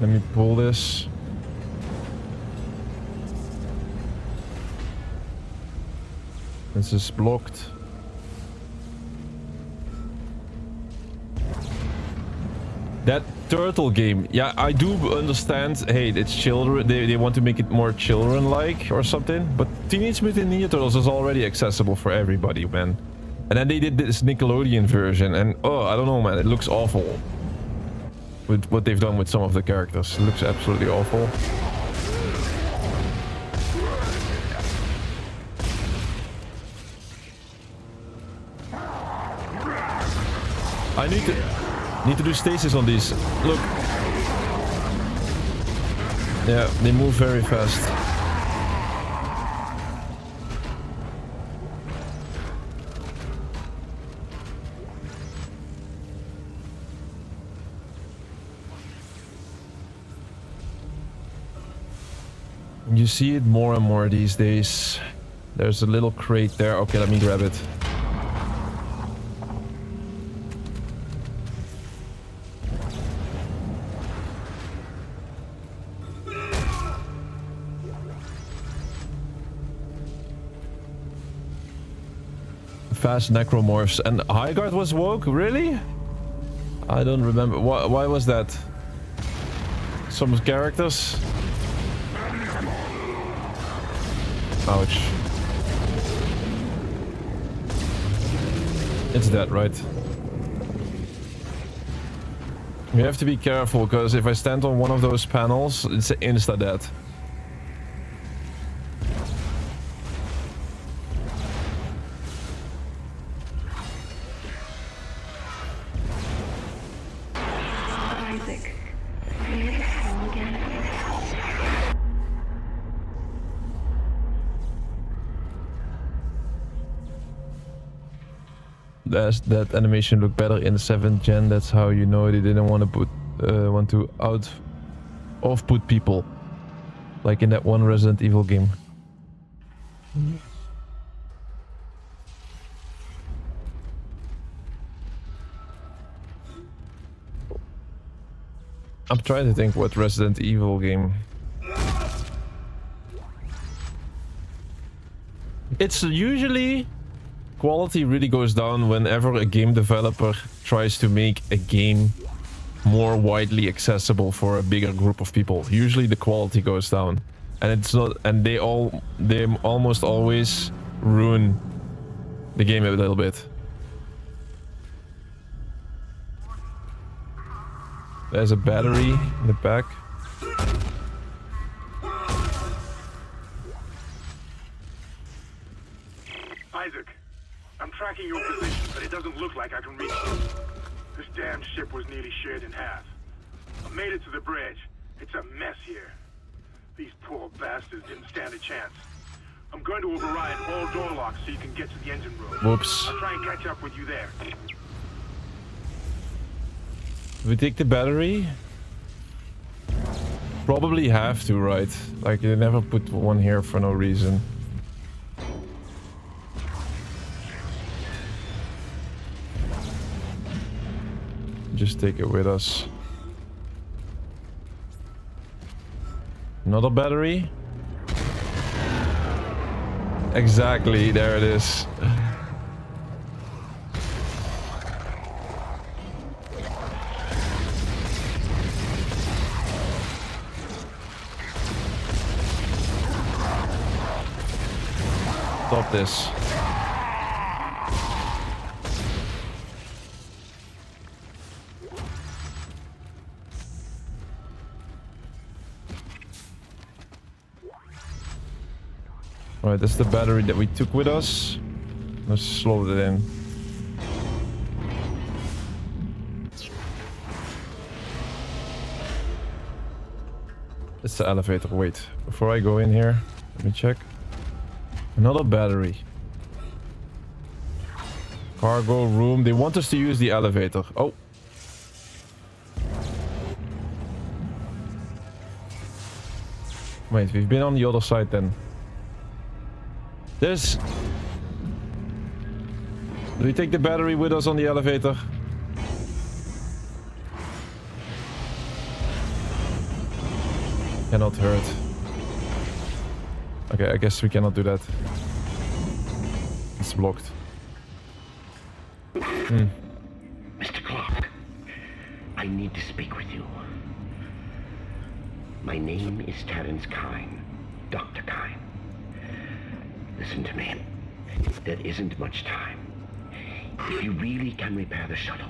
Let me pull this. This is blocked. That turtle game, yeah, I do understand. Hey, it's children. They want to make it more children-like or something. But Teenage Mutant Ninja Turtles is already accessible for everybody, man. And then they did this Nickelodeon version, and oh, I don't know, man. It looks awful. With what they've done with some of the characters, it looks absolutely awful. I need to do stasis on these. Look. Yeah, they move very fast. You see it more and more these days. There's a little crate there. Okay, let me grab it. Fast necromorphs. And Highguard was woke? Really? I don't remember. Why was that? Some characters? Ouch. It's dead, right? You have to be careful, because if I stand on one of those panels, it's insta-dead. Isaac, are you home again? That animation looked better in the 7th gen. That's how you know they didn't want to off-put people, like in that one Resident Evil game. I'm trying to think what Resident Evil game. It's usually quality really goes down whenever a game developer tries to make a game more widely accessible for a bigger group of people. Usually the quality goes down, and it's not, and they almost always ruin the game a little bit. There's a battery in the back. Isaac, I'm tracking your position, but it doesn't look like I can reach you. This damn ship was nearly shared in half. I made it to the bridge. It's a mess here. These poor bastards didn't stand a chance. I'm going to override all door locks so you can get to the engine room. Whoops. I'll try and catch up with you there. We take the battery? Probably have to, right? Like, they never put one here for no reason. Just take it with us. Another battery? Exactly, there it is. Stop this. Alright, that's the battery that we took with us. Let's slow it in. It's the elevator. Wait, before I go in here, let me check. Another battery. Cargo room. They want us to use the elevator. Oh. Wait, we've been on the other side then. This. Do we take the battery with us on the elevator? Cannot hurt. Okay, I guess we cannot do that. It's blocked. Mr. Clarke, I need to speak with you. My name is Terrence Kyne, Dr. Kyne. Listen to me. There isn't much time. If you really can repair the shuttle,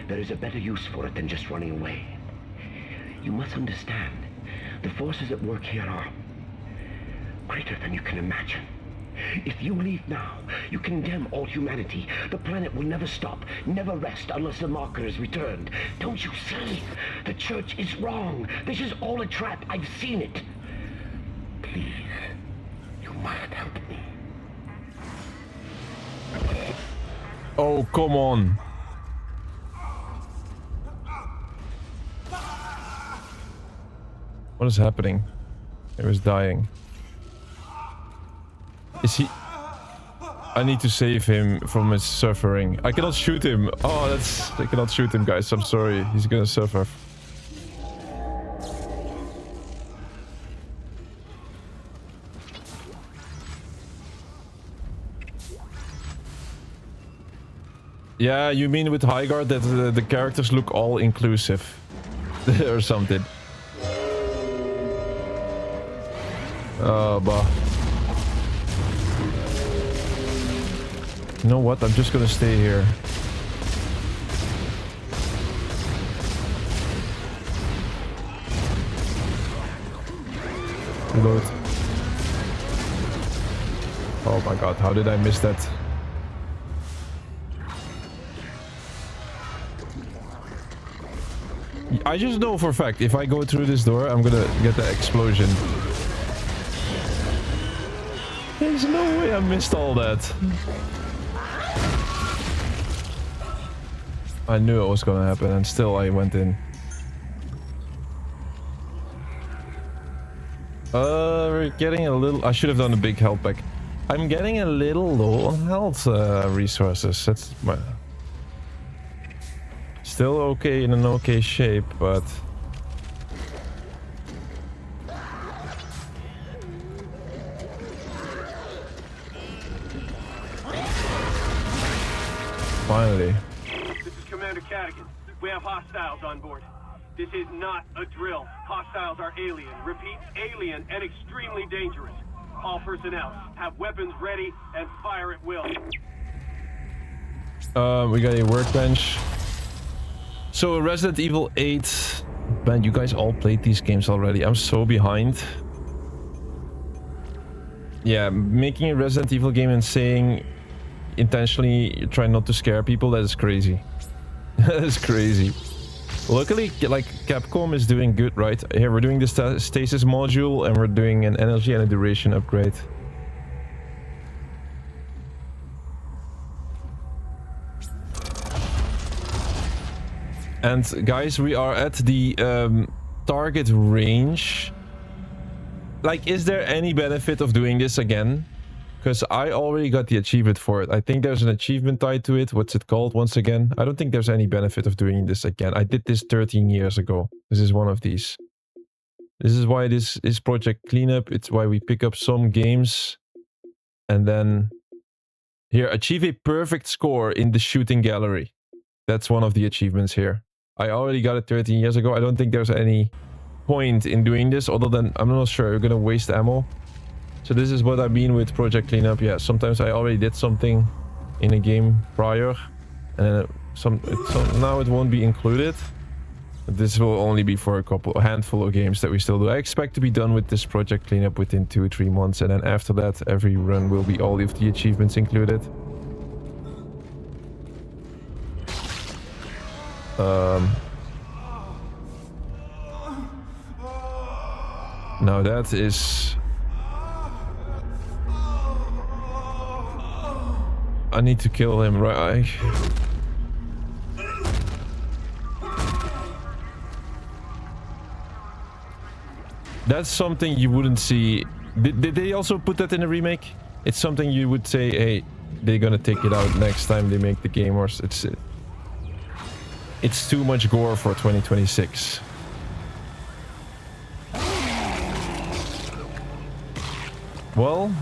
there is a better use for it than just running away. You must understand, the forces at work here are greater than you can imagine. If you leave now, you condemn all humanity. The planet will never stop, never rest unless the marker is returned. Don't you see? The church is wrong. This is all a trap. I've seen it. Please, you must help me. Oh, come on. What is happening? He was dying. Is he... I need to save him from his suffering. I cannot shoot him. Oh, that's... I cannot shoot him, guys. I'm sorry. He's gonna suffer. Yeah, you mean with Highguard that the characters look all inclusive or something. Oh, bah. You know what? I'm just gonna stay here. Reload. Oh my god, how did I miss that? I just know for a fact, if I go through this door, I'm gonna get that explosion. There's no way I missed all that. I knew it was gonna happen, and still I went in. We're getting a little... I should have done a big health pack. I'm getting a little low on health resources. That's my... Still okay, in an okay shape, but... Finally. This is Commander Cadigan. We have hostiles on board. This is not a drill. Hostiles are alien. Repeat, alien and extremely dangerous. All personnel, have weapons ready and fire at will. We got a workbench. So Resident Evil 8. Man, you guys all played these games already. I'm so behind. Yeah, making a Resident Evil game and saying intentionally try not to scare people, that is crazy. That is crazy. Luckily, like, Capcom is doing good, right? Here, we're doing the stasis module, and we're doing an energy and a duration upgrade. And, guys, we are at the target range. Like, is there any benefit of doing this again? Because I already got the achievement for it. I think there's an achievement tied to it. What's it called once again? I don't think there's any benefit of doing this again. I did this 13 years ago. This is one of these. This is why this is Project Cleanup. It's why we pick up some games. And then... Here, achieve a perfect score in the shooting gallery. That's one of the achievements here. I already got it 13 years ago. I don't think there's any point in doing this other than... I'm not sure. You're gonna waste ammo. So this is what I mean with Project Cleanup. Yeah, sometimes I already did something in a game prior, and then now it won't be included. This will only be for a handful of games that we still do. I expect to be done with this Project Cleanup within 2 or 3 months, and then after that, every run will be all of the achievements included. Now that is... I need to kill him, right? That's something you wouldn't see. Did they also put that in a remake? It's something you would say, hey, they're gonna take it out next time they make the game, or it's too much gore for 2026. Well,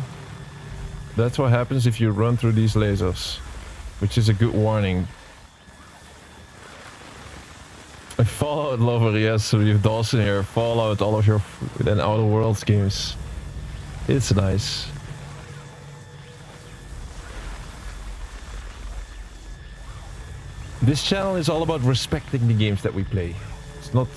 that's what happens if you run through these lasers, which is a good warning. A Fallout lover, yes, we have Dawson here. Fallout, all of your and Outer Worlds games. It's nice. This channel is all about respecting the games that we play. It's not...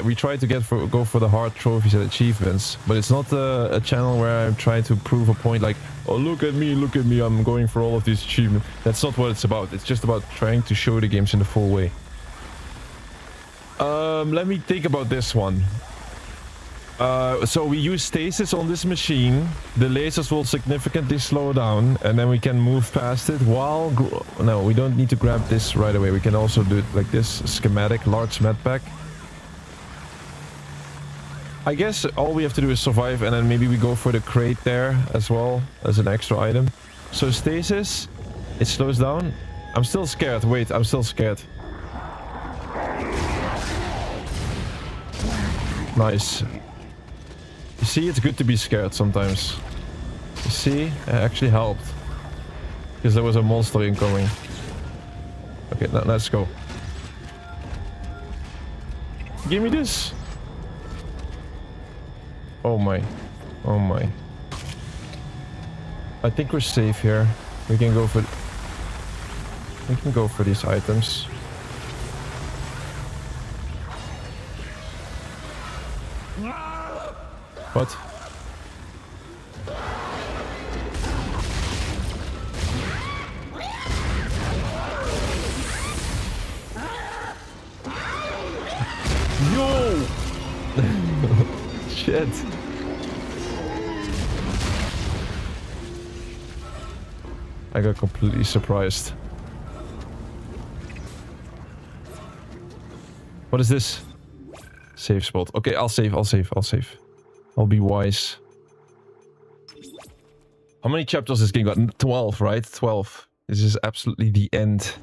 we try to go for the hard trophies and achievements, but it's not a channel where I'm trying to prove a point like, oh, look at me, I'm going for all of these achievements. That's not what it's about. It's just about trying to show the games in the full way. Let me think about this one. So we use stasis on this machine. The lasers will significantly slow down, and then we can move past it while... No, we don't need to grab this right away. We can also do it like this. Schematic, large med pack. I guess all we have to do is survive, and then maybe we go for the crate there as well as an extra item. So stasis, it slows down. I'm still scared. Wait, I'm still scared. Nice. You see, it's good to be scared sometimes. You see, it actually helped. Because there was a monster incoming. Okay, now let's go. Give me this. Oh my. Oh my. I think we're safe here. We can go for these items. What? Yo! Shit. I got completely surprised. What is this? Save spot. Okay, I'll save. I'll be wise. How many chapters this game got? 12, right? 12. This is absolutely the end.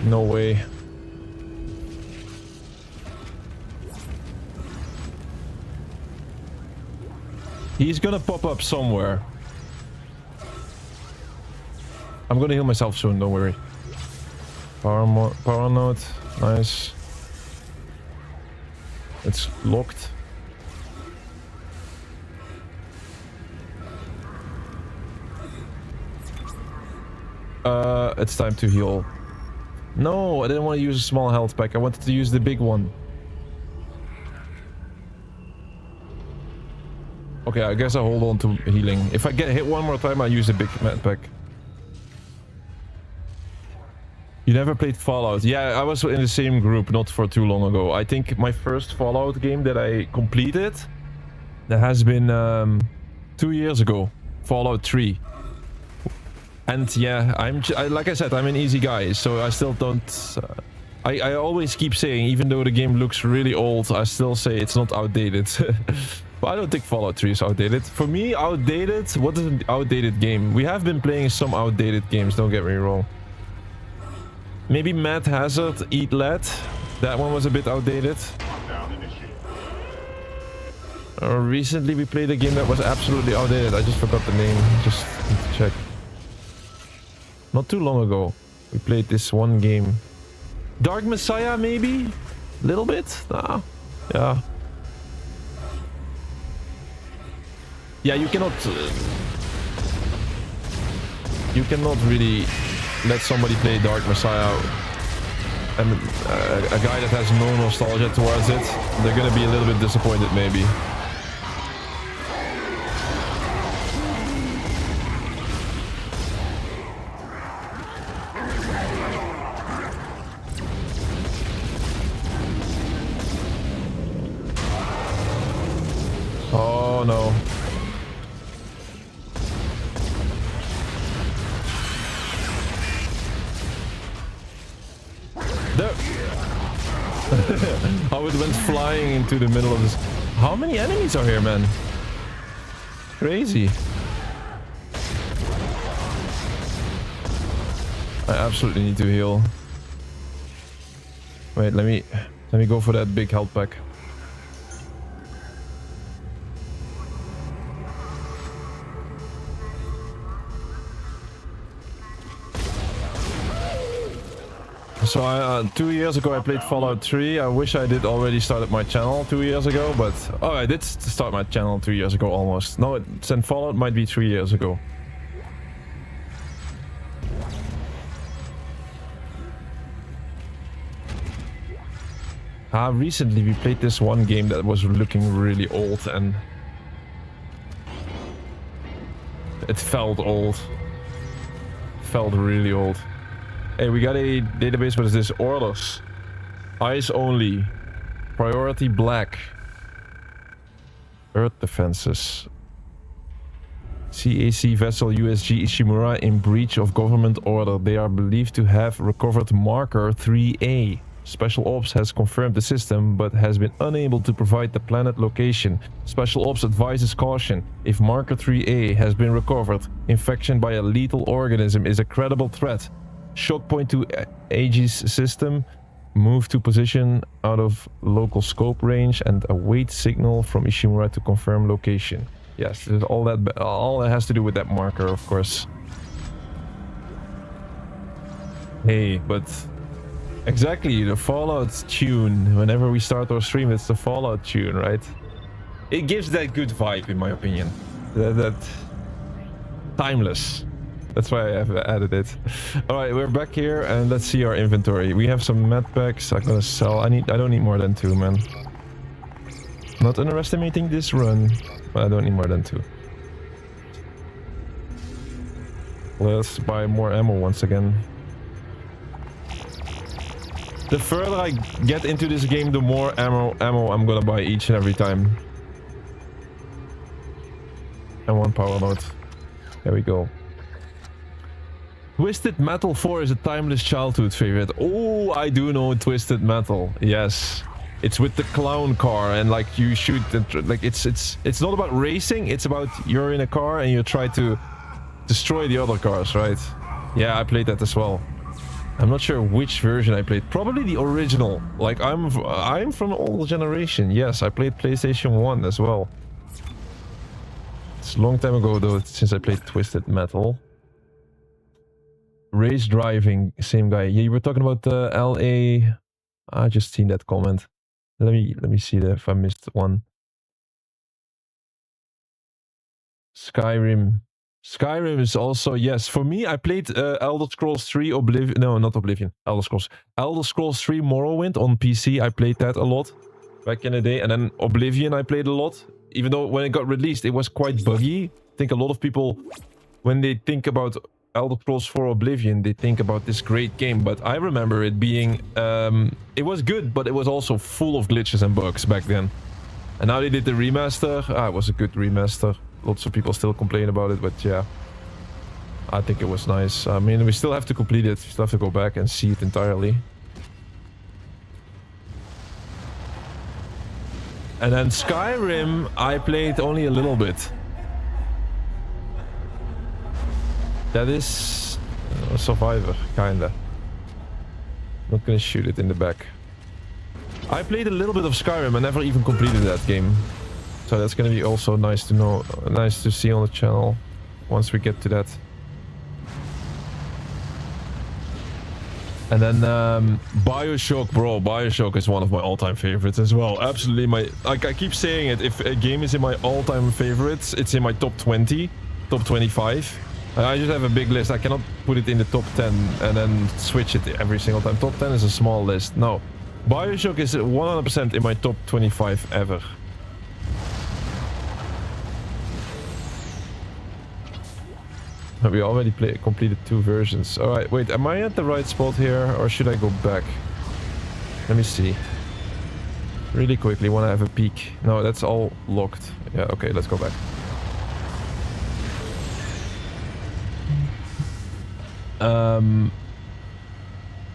No way. He's gonna pop up somewhere. I'm gonna heal myself soon, don't worry. Power node, nice. It's locked. It's time to heal. No, I didn't want to use a small health pack. I wanted to use the big one. Okay, I guess I hold on to healing. If I get hit one more time, I use the big med pack. You never played Fallout? Yeah, I was in the same group not for too long ago. I think my first Fallout game that I completed, that has been 2 years ago. Fallout 3. And yeah, like I said, I'm an easy guy, so I still don't... I always keep saying, even though the game looks really old, I still say it's not outdated. But I don't think Fallout 3 is outdated. For me, outdated? What is an outdated game? We have been playing some outdated games, don't get me wrong. Maybe Mad Hazard, Eat Lead. That one was a bit outdated. Recently we played a game that was absolutely outdated. I just forgot the name. Just need to check. Not too long ago, we played this one game. Dark Messiah, maybe? Little bit? Nah. Yeah. Yeah, you cannot really let somebody play Dark Messiah and a guy that has no nostalgia towards it. They're gonna be a little bit disappointed, maybe. Oh no. There. How it went flying into the middle of this. How many enemies are here, man? Crazy. I absolutely need to heal. Wait, let me go for that big health pack. So 2 years ago I played Fallout 3. I wish I did already started my channel 2 years ago, but oh, I did start my channel 2 years ago almost. No, Fallout might be 3 years ago. Recently we played this one game that was looking really old and it felt old. Felt really old. Hey, we got a database. What is this? Orders. Eyes only. Priority black. Earth defenses. CAC vessel USG Ishimura in breach of government order. They are believed to have recovered marker 3A. Special Ops has confirmed the system, but has been unable to provide the planet location. Special Ops advises caution. If marker 3A has been recovered, infection by a lethal organism is a credible threat. Shock point to Aegis system. Move to position out of local scope range and await signal from Ishimura to confirm location. Yes, there's all that has to do with that marker, of course. Hey, but Exactly, the Fallout tune. Whenever we start our stream, it's the Fallout tune, right? It gives that good vibe, in my opinion. That timeless. That's why I have added it. All right, we're back here, and let's see our inventory. We have some med packs. I'm gonna sell. I don't need more than 2, man. Not underestimating this run, but I don't need more than 2. Let's buy more ammo once again. The further I get into this game, the more ammo I'm gonna buy each and every time. And 1 power node. There we go. Twisted Metal 4 is a timeless childhood favorite. Oh, I do know Twisted Metal. Yes. It's with the clown car and like you shoot like it's not about racing, it's about you're in a car and you try to destroy the other cars, right? Yeah, I played that as well. I'm not sure which version I played. Probably the original. Like I'm from an old generation. Yes, I played PlayStation 1 as well. It's a long time ago though since I played Twisted Metal. Race driving, same guy. Yeah, you were talking about the LA. I just seen that comment. Let me see if I missed one. Skyrim. Skyrim is also, yes. For me, I played Elder Scrolls 3 Oblivion. No, not Oblivion. Elder Scrolls. Elder Scrolls 3 Morrowind on PC. I played that a lot back in the day. And then Oblivion I played a lot. Even though when it got released, it was quite buggy. I think a lot of people, when they think about Elder Scrolls 4 Oblivion, they think about this great game. But I remember it being... it was good, but it was also full of glitches and bugs back then. And now they did the remaster. It was a good remaster. Lots of people still complain about it, but yeah. I think it was nice. I mean, we still have to complete it. We still have to go back and see it entirely. And then Skyrim, I played only a little bit. That is a survivor, kinda. Not gonna shoot it in the back. I played a little bit of Skyrim. I never even completed that game. So that's gonna be also nice to know, nice to see on the channel once we get to that. And then Bioshock, bro. Bioshock is one of my all-time favorites as well. Absolutely my... Like I keep saying it, if a game is in my all-time favorites, it's in my top 20, top 25. I just have a big list. I cannot put it in the top 10 and then switch it every single time. Top 10 is a small list. No. Bioshock is 100% in my top 25 ever. We already completed 2 versions. Alright, wait, am I at the right spot here or should I go back? Let me see. Really quickly, want to have a peek. No, that's all locked. Yeah, okay, let's go back. I'm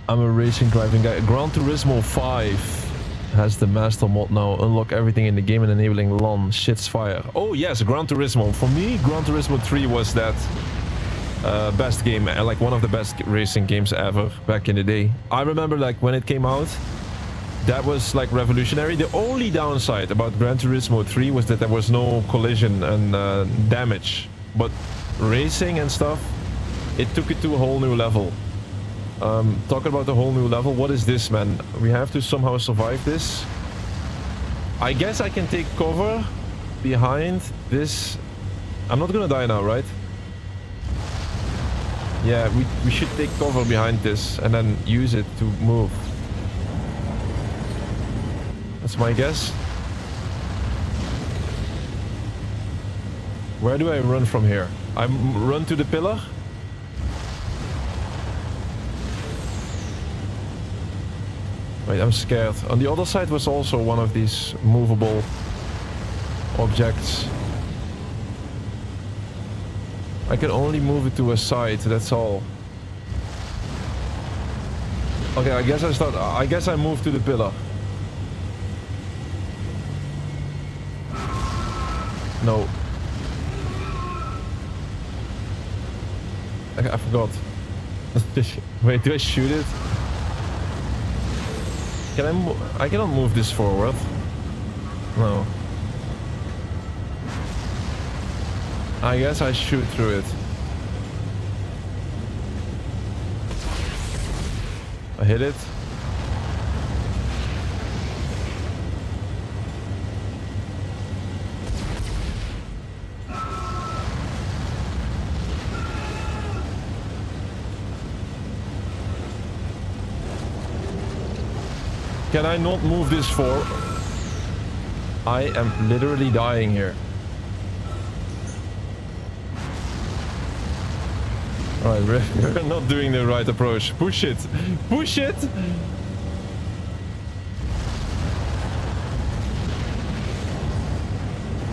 a racing driving guy. Gran Turismo 5 has the master mod now. Unlock everything in the game and enabling LAN. Shit's fire. Oh yes, Gran Turismo. For me, Gran Turismo 3 was that best game, like one of the best racing games ever back in the day. I remember like when it came out, that was like revolutionary. The only downside about Gran Turismo 3 was that there was no collision and damage. But racing and stuff, it took it to a whole new level. Talking about a whole new level, what is this, man? We have to somehow survive this. I guess I can take cover behind this. I'm not gonna die now, right? Yeah, we should take cover behind this and then use it to move. That's my guess. Where do I run from here? I run to the pillar? Wait, I'm scared. On the other side was also one of these movable objects. I can only move it to a side, that's all. Okay, I guess I move to the pillar. No. I forgot. Wait, do I shoot it? Can I cannot move this forward. No. I guess I shoot through it. I hit it. Can I not move this forward? I am literally dying here. Alright, we're not doing the right approach. Push it! Push it!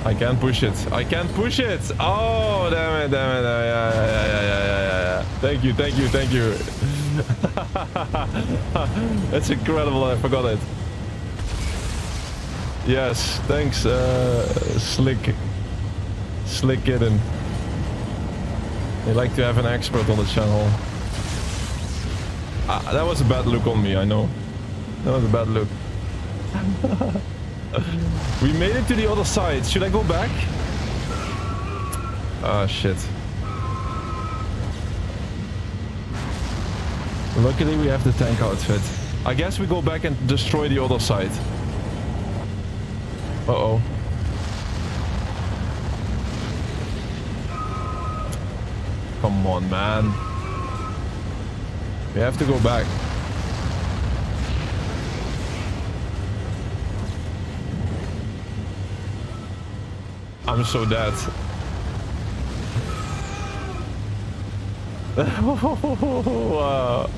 I can't push it. I can't push it! Oh, damn it, damn it. Yeah. Thank you, thank you, thank you. That's incredible, I forgot it. Yes, thanks, Slick Kitten. They like to have an expert on the channel. That was a bad look on me, I know. That was a bad look. We made it to the other side. Should I go back? Ah, shit. Luckily we have the tank outfit. I guess we go back and destroy the other side. Uh-oh. Come on, man. We have to go back. I'm so dead. Wow.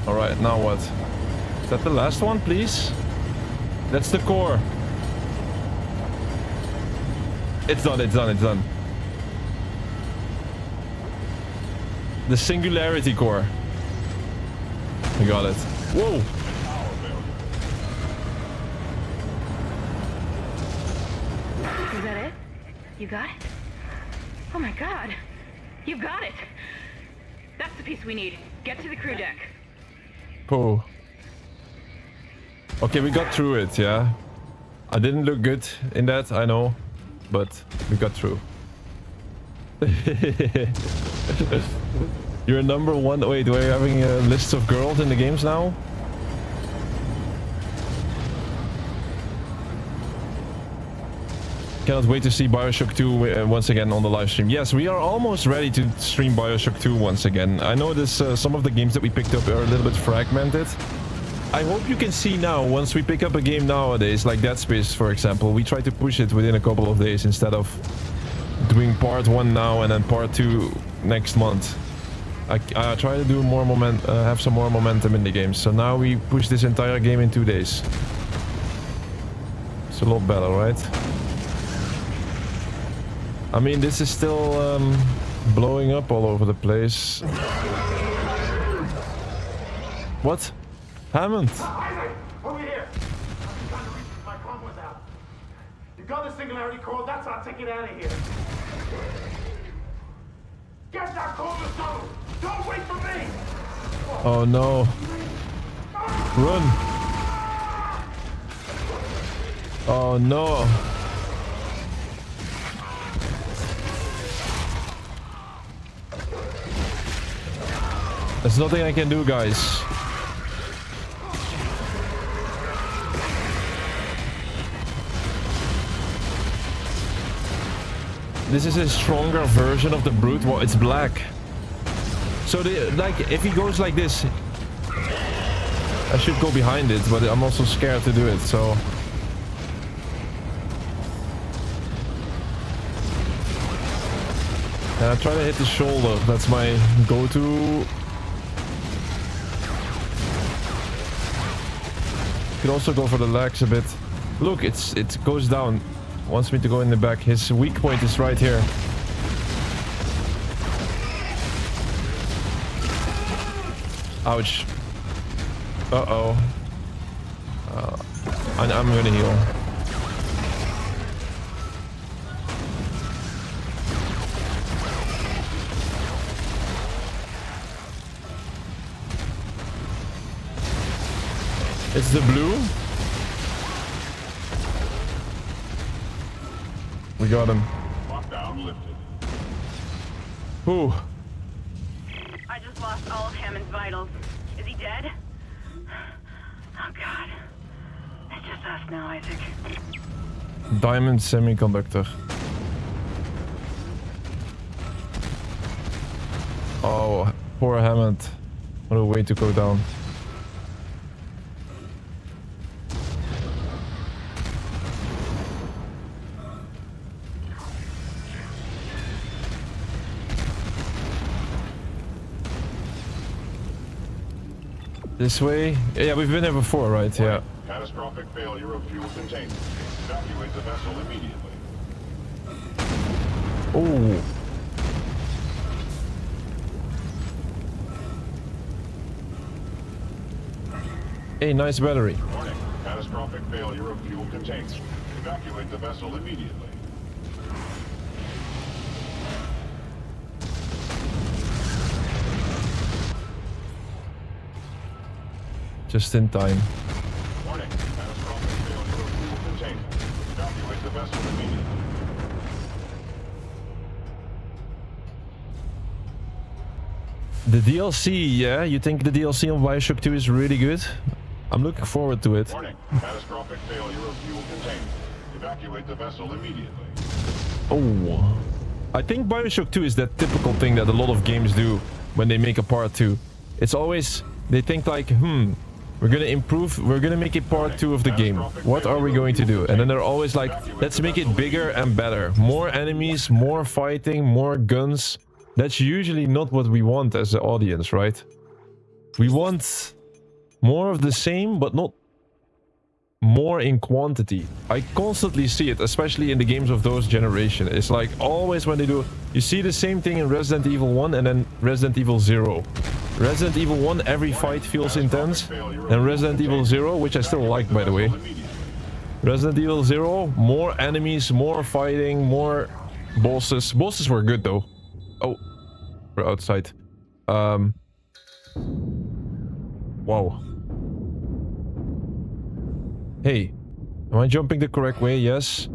All right, now what? Is that the last one, please? That's the core. It's done, it's done, it's done. The singularity core. We got it. Whoa! Is that it? You got it? Oh my god. You got it! That's the piece we need. Get to the crew deck. Pooh. Okay, we got through it, yeah. I didn't look good in that, I know. But we got through. You're number one. Wait, we're having a list of girls in the games now? Cannot wait to see Bioshock 2 once again on the live stream. Yes, we are almost ready to stream Bioshock 2 once again. I know this, some of the games that we picked up are a little bit fragmented. I hope you can see now, once we pick up a game nowadays, like Dead Space, for example, we try to push it within a couple of days instead of doing part 1 now and then part 2 next month. I try to do more have some more momentum in the game. So now we push this entire game in 2 days. It's a lot better, right? I mean, this is still blowing up all over the place. What? Hammond! Isaac! Over here! I'm trying to reach my phone was out. You got the singularity core, that's our ticket out of here. Get that core to shuttle! Don't wait for me! Oh no. Run! Oh no. There's nothing I can do, guys. This is a stronger version of the brute. Well, it's black. So like, if he goes like this, I should go behind it, but I'm also scared to do it, so. And I try to hit the shoulder. That's my go-to. Could also go for the legs a bit. Look, it goes down. Wants me to go in the back. His weak point is right here. Ouch. Uh-oh. I'm gonna heal. It's the blue. We got him. Lockdown lifted. Ooh. lost all of Hammond's vitals. Is he dead? Oh god. It's just us now, Isaac. Diamond semiconductor. Oh, poor Hammond. What a way to go down. This way? Yeah, we've been there before, right? Yeah. Catastrophic failure of fuel containment. Evacuate the vessel immediately. Oh. Hey, nice battery. Warning. Catastrophic failure of fuel containment. Evacuate the vessel immediately. Just in time. Warning. Catastrophic failure of fuel containment. Evacuate the vessel immediately. The DLC, yeah? You think the DLC on Bioshock 2 is really good? I'm looking forward to it. Warning. Catastrophic failure of fuel containment. Evacuate the vessel immediately. Oh. I think Bioshock 2 is that typical thing that a lot of games do when they make a part 2. It's always, they think like, we're gonna improve, we're gonna make it part 2 of the game. What are we going to do? And then they're always like, let's make it bigger and better. More enemies, more fighting, more guns. That's usually not what we want as the audience, right? We want more of the same, but not more in quantity. I constantly see it, especially in the games of those generation. It's like always when they do, you see the same thing in Resident Evil 1 and then Resident Evil 0. Resident Evil 1, every fight feels intense, and Resident Evil 0, which I still like by the way. Resident Evil 0, more enemies, more fighting, more bosses. Bosses were good though. Oh, we're outside. Wow. Hey, am I jumping the correct way? Yes.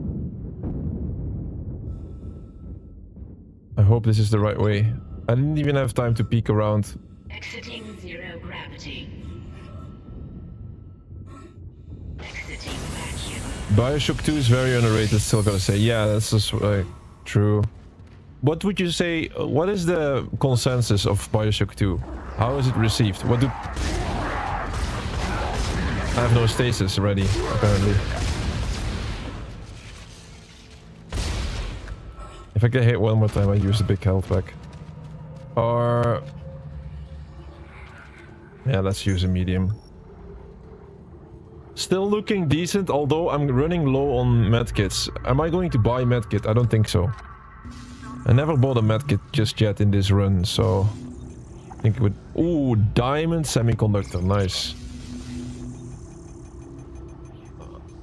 I hope this is the right way. I didn't even have time to peek around. Exiting zero gravity. Exiting vacuum. Bioshock 2 is very underrated, still gotta say. Yeah, that's just true. What would you say, what is the consensus of Bioshock 2? How is it received? What do... I have no stasis ready, apparently. If I get hit one more time, I use a big health back. Or... yeah, let's use a medium. Still looking decent, although I'm running low on medkits. Am I going to buy medkit? I don't think so. I never bought a medkit just yet in this run, so... I think it would... ooh, diamond semiconductor, nice.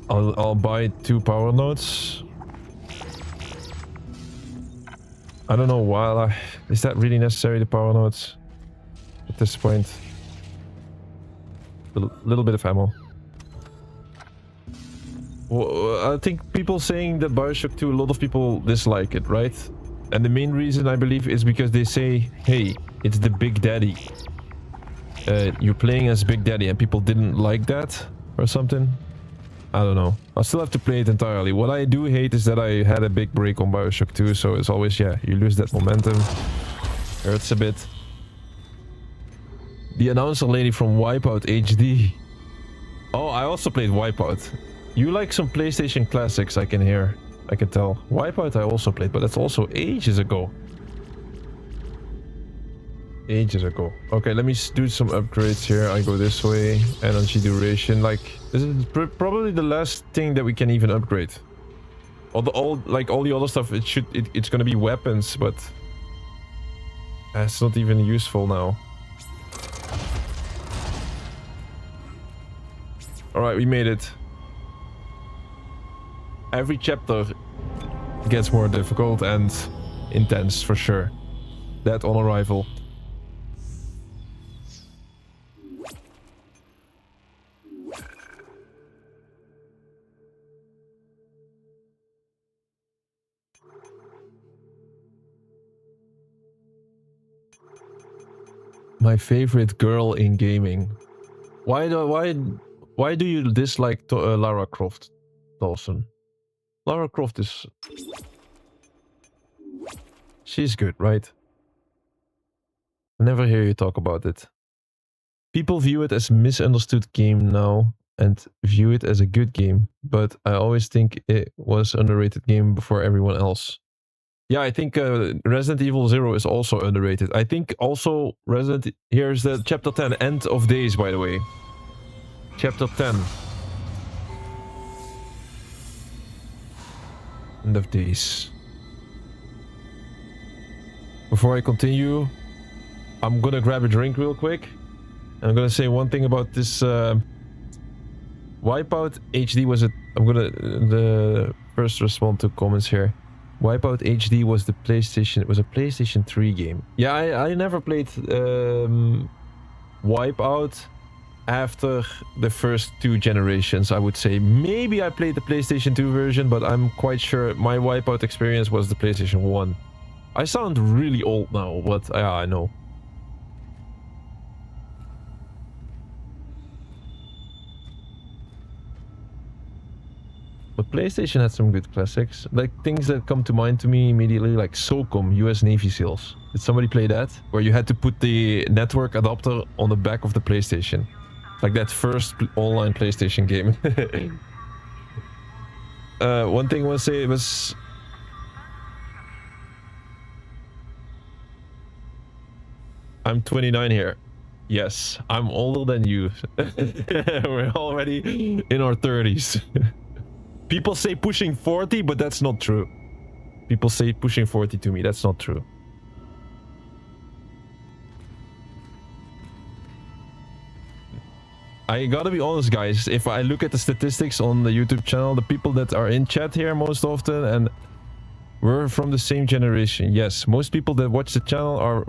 I'll buy 2 power nodes. I don't know why. Is that really necessary, the power nodes? At this point. A little bit of ammo. Well, I think people saying that Bioshock 2, a lot of people dislike it, right? And the main reason, I believe, is because they say, hey, it's the Big Daddy. You're playing as Big Daddy, and people didn't like that or something. I don't know. I still have to play it entirely. What I do hate is that I had a big break on Bioshock 2, so it's always, yeah, you lose that momentum. Hurts a bit. The announcer lady from Wipeout HD. Oh, I also played Wipeout. You like some PlayStation classics, I can hear. I can tell. Wipeout I also played, but that's also ages ago. Ages ago. Okay, let me do some upgrades here. I go this way. Energy duration. Like, this is probably the last thing that we can even upgrade. All the other stuff, it's gonna be weapons, but it's not even useful now. Alright, we made it. Every chapter gets more difficult and intense for sure. That on arrival. My favorite girl in gaming. Why do you dislike Lara Croft, Dawson? Lara Croft is... She's good, right? Never hear you talk about it. People view it as a misunderstood game now and view it as a good game, but I always think it was an underrated game before everyone else. Yeah, I think Resident Evil 0 is also underrated. I think also Here's the Chapter 10, End of Days, by the way. Chapter 10. End of Days. Before I continue, I'm gonna grab a drink real quick. I'm gonna say one thing about this Wipeout HD was it? I'm gonna first respond to comments here. Wipeout HD was the PlayStation. It was a PlayStation 3 game. Yeah, I never played Wipeout after the first 2 generations. I would say maybe I played the PlayStation 2 version, but I'm quite sure my Wipeout experience was the PlayStation 1. I sound really old now, but yeah, I know. But PlayStation had some good classics. Like things that come to mind to me immediately, like SOCOM, US Navy SEALs. Did somebody play that? Where you had to put the network adapter on the back of the PlayStation. Like that first online PlayStation game. One thing I want to say was... I'm 29 here. Yes, I'm older than you. We're already in our 30s. People say pushing 40, but that's not true. People say pushing 40 to me. That's not true. I gotta be honest, guys. If I look at the statistics on the YouTube channel, the people that are in chat here most often, and we're from the same generation. Yes, most people that watch the channel are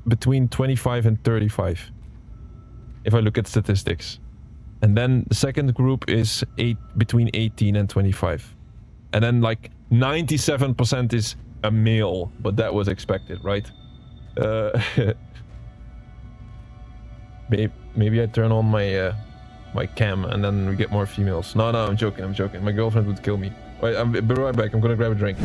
between 25 and 35. If I look at statistics. And then the second group is between 18 and 25. And then like 97% is a male, but that was expected, right? Maybe I turn on my my cam and then we get more females. No, I'm joking. My girlfriend would kill me. Wait, I'll be right back. I'm gonna grab a drink.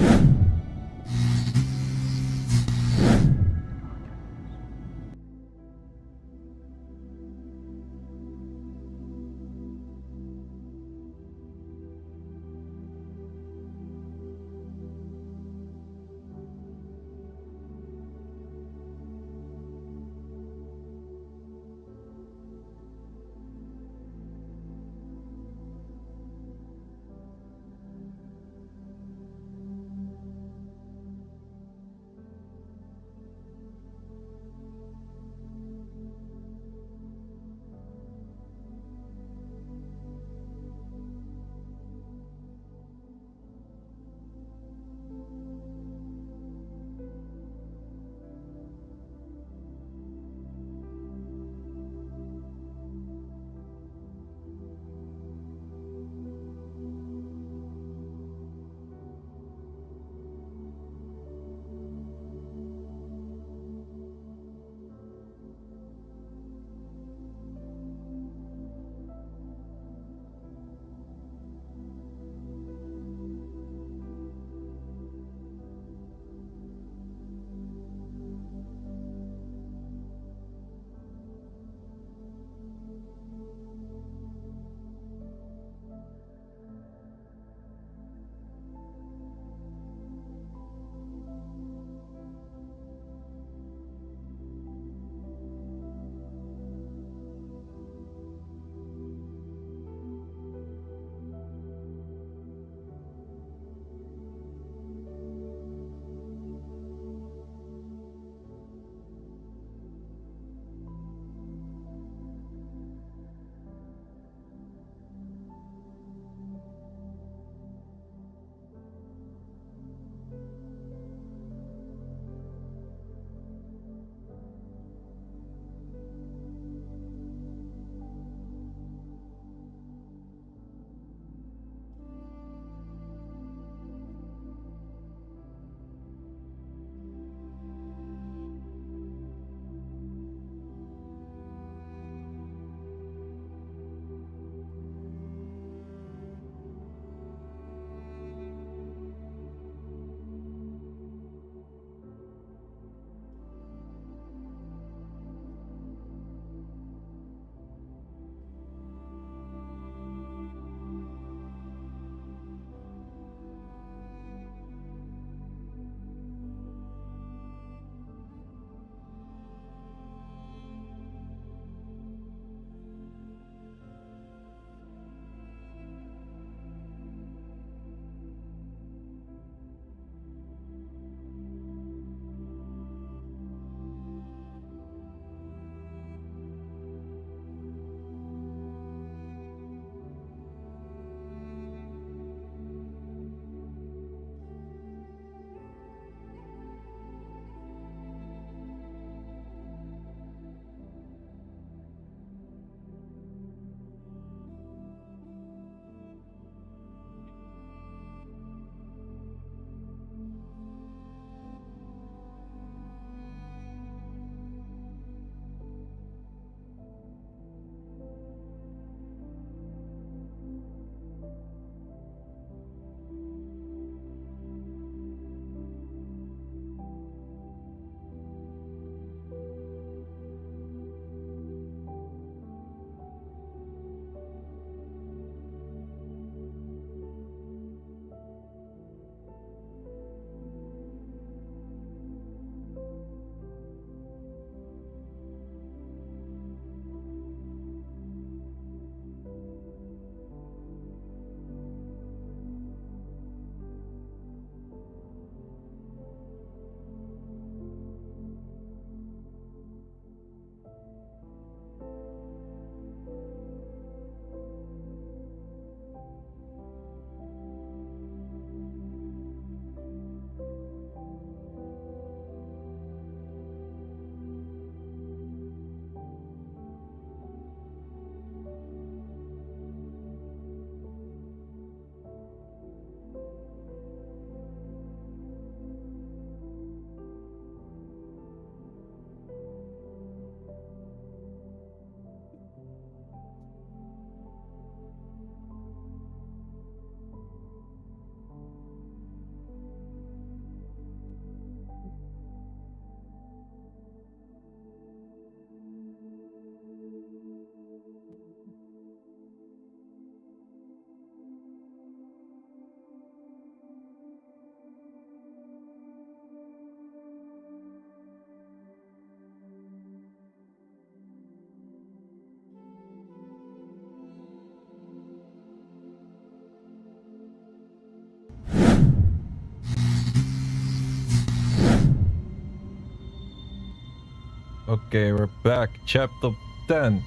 Okay, we're back. Chapter 10.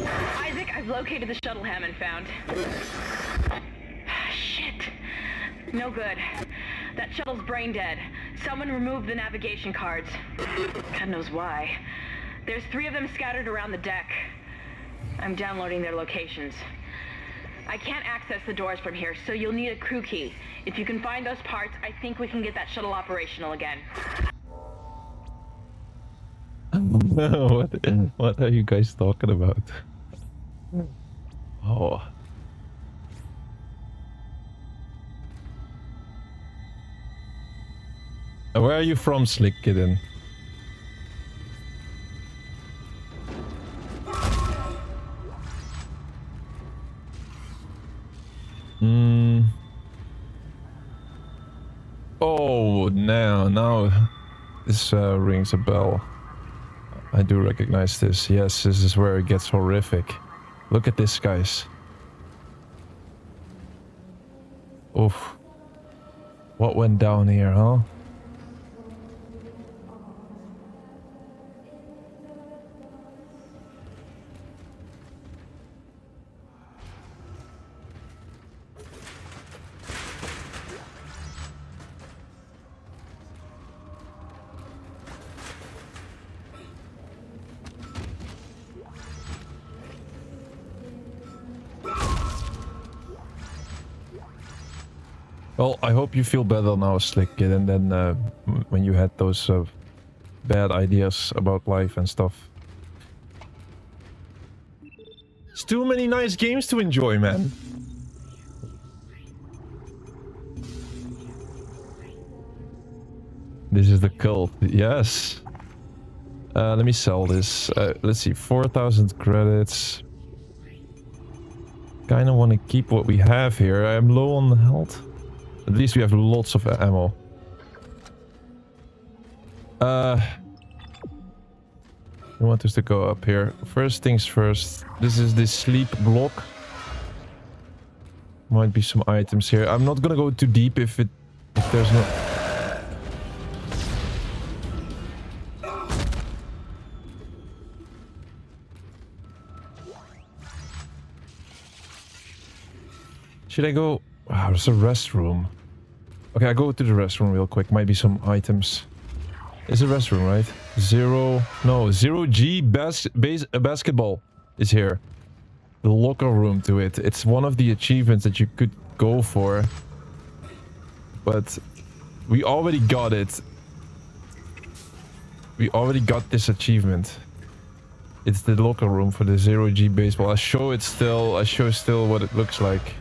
Isaac, I've located the shuttle Hammond found. Shit. No good. That shuttle's brain dead. Someone removed the navigation cards. God knows why. There's 3 of them scattered around the deck. I'm downloading their locations. I can't access the doors from here, so you'll need a crew key. If you can find those parts, I think we can get that shuttle operational again. What are you guys talking about? Oh. Where are you from, Slick Kitten? Oh, now this rings a bell. I do recognize this. Yes, this is where it gets horrific. Look at this, guys. Oof. What went down here, huh? Well, I hope you feel better now, Slick Kid, and then when you had those bad ideas about life and stuff. It's too many nice games to enjoy, man. This is the cult. Yes. Let me sell this. Let's see, 4,000 credits. Kind of want to keep what we have here. I'm low on health. At least we have lots of ammo. I want us to go up here. First things first. This is the sleep block. Might be some items here. I'm not gonna go too deep if there's no... Should I go... Wow, there's a restroom. Okay, I go to the restroom real quick. Might be some items. It's a restroom, right? 0G basketball is here. The locker room to it. It's one of the achievements that you could go for. But we already got it. We already got this achievement. It's the locker room for the 0G baseball. I show still what it looks like.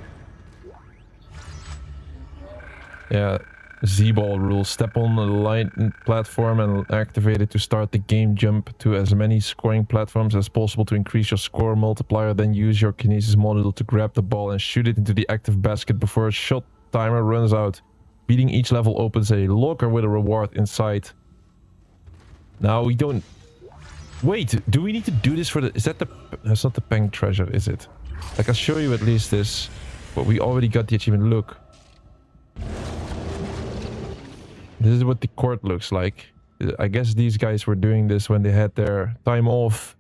Yeah, Z-ball rules. Step on the line platform and activate it to start the game. Jump to as many scoring platforms as possible to increase your score multiplier. Then use your kinesis module to grab the ball and shoot it into the active basket before a shot timer runs out. Beating each level opens a locker with a reward inside. Now we don't... Wait, do we need to do this for the... Is that the... That's not the Peng treasure, is it? Like, I'll show you at least this. But we already got the achievement. Look. This is what the court looks like. I guess these guys were doing this when they had their time off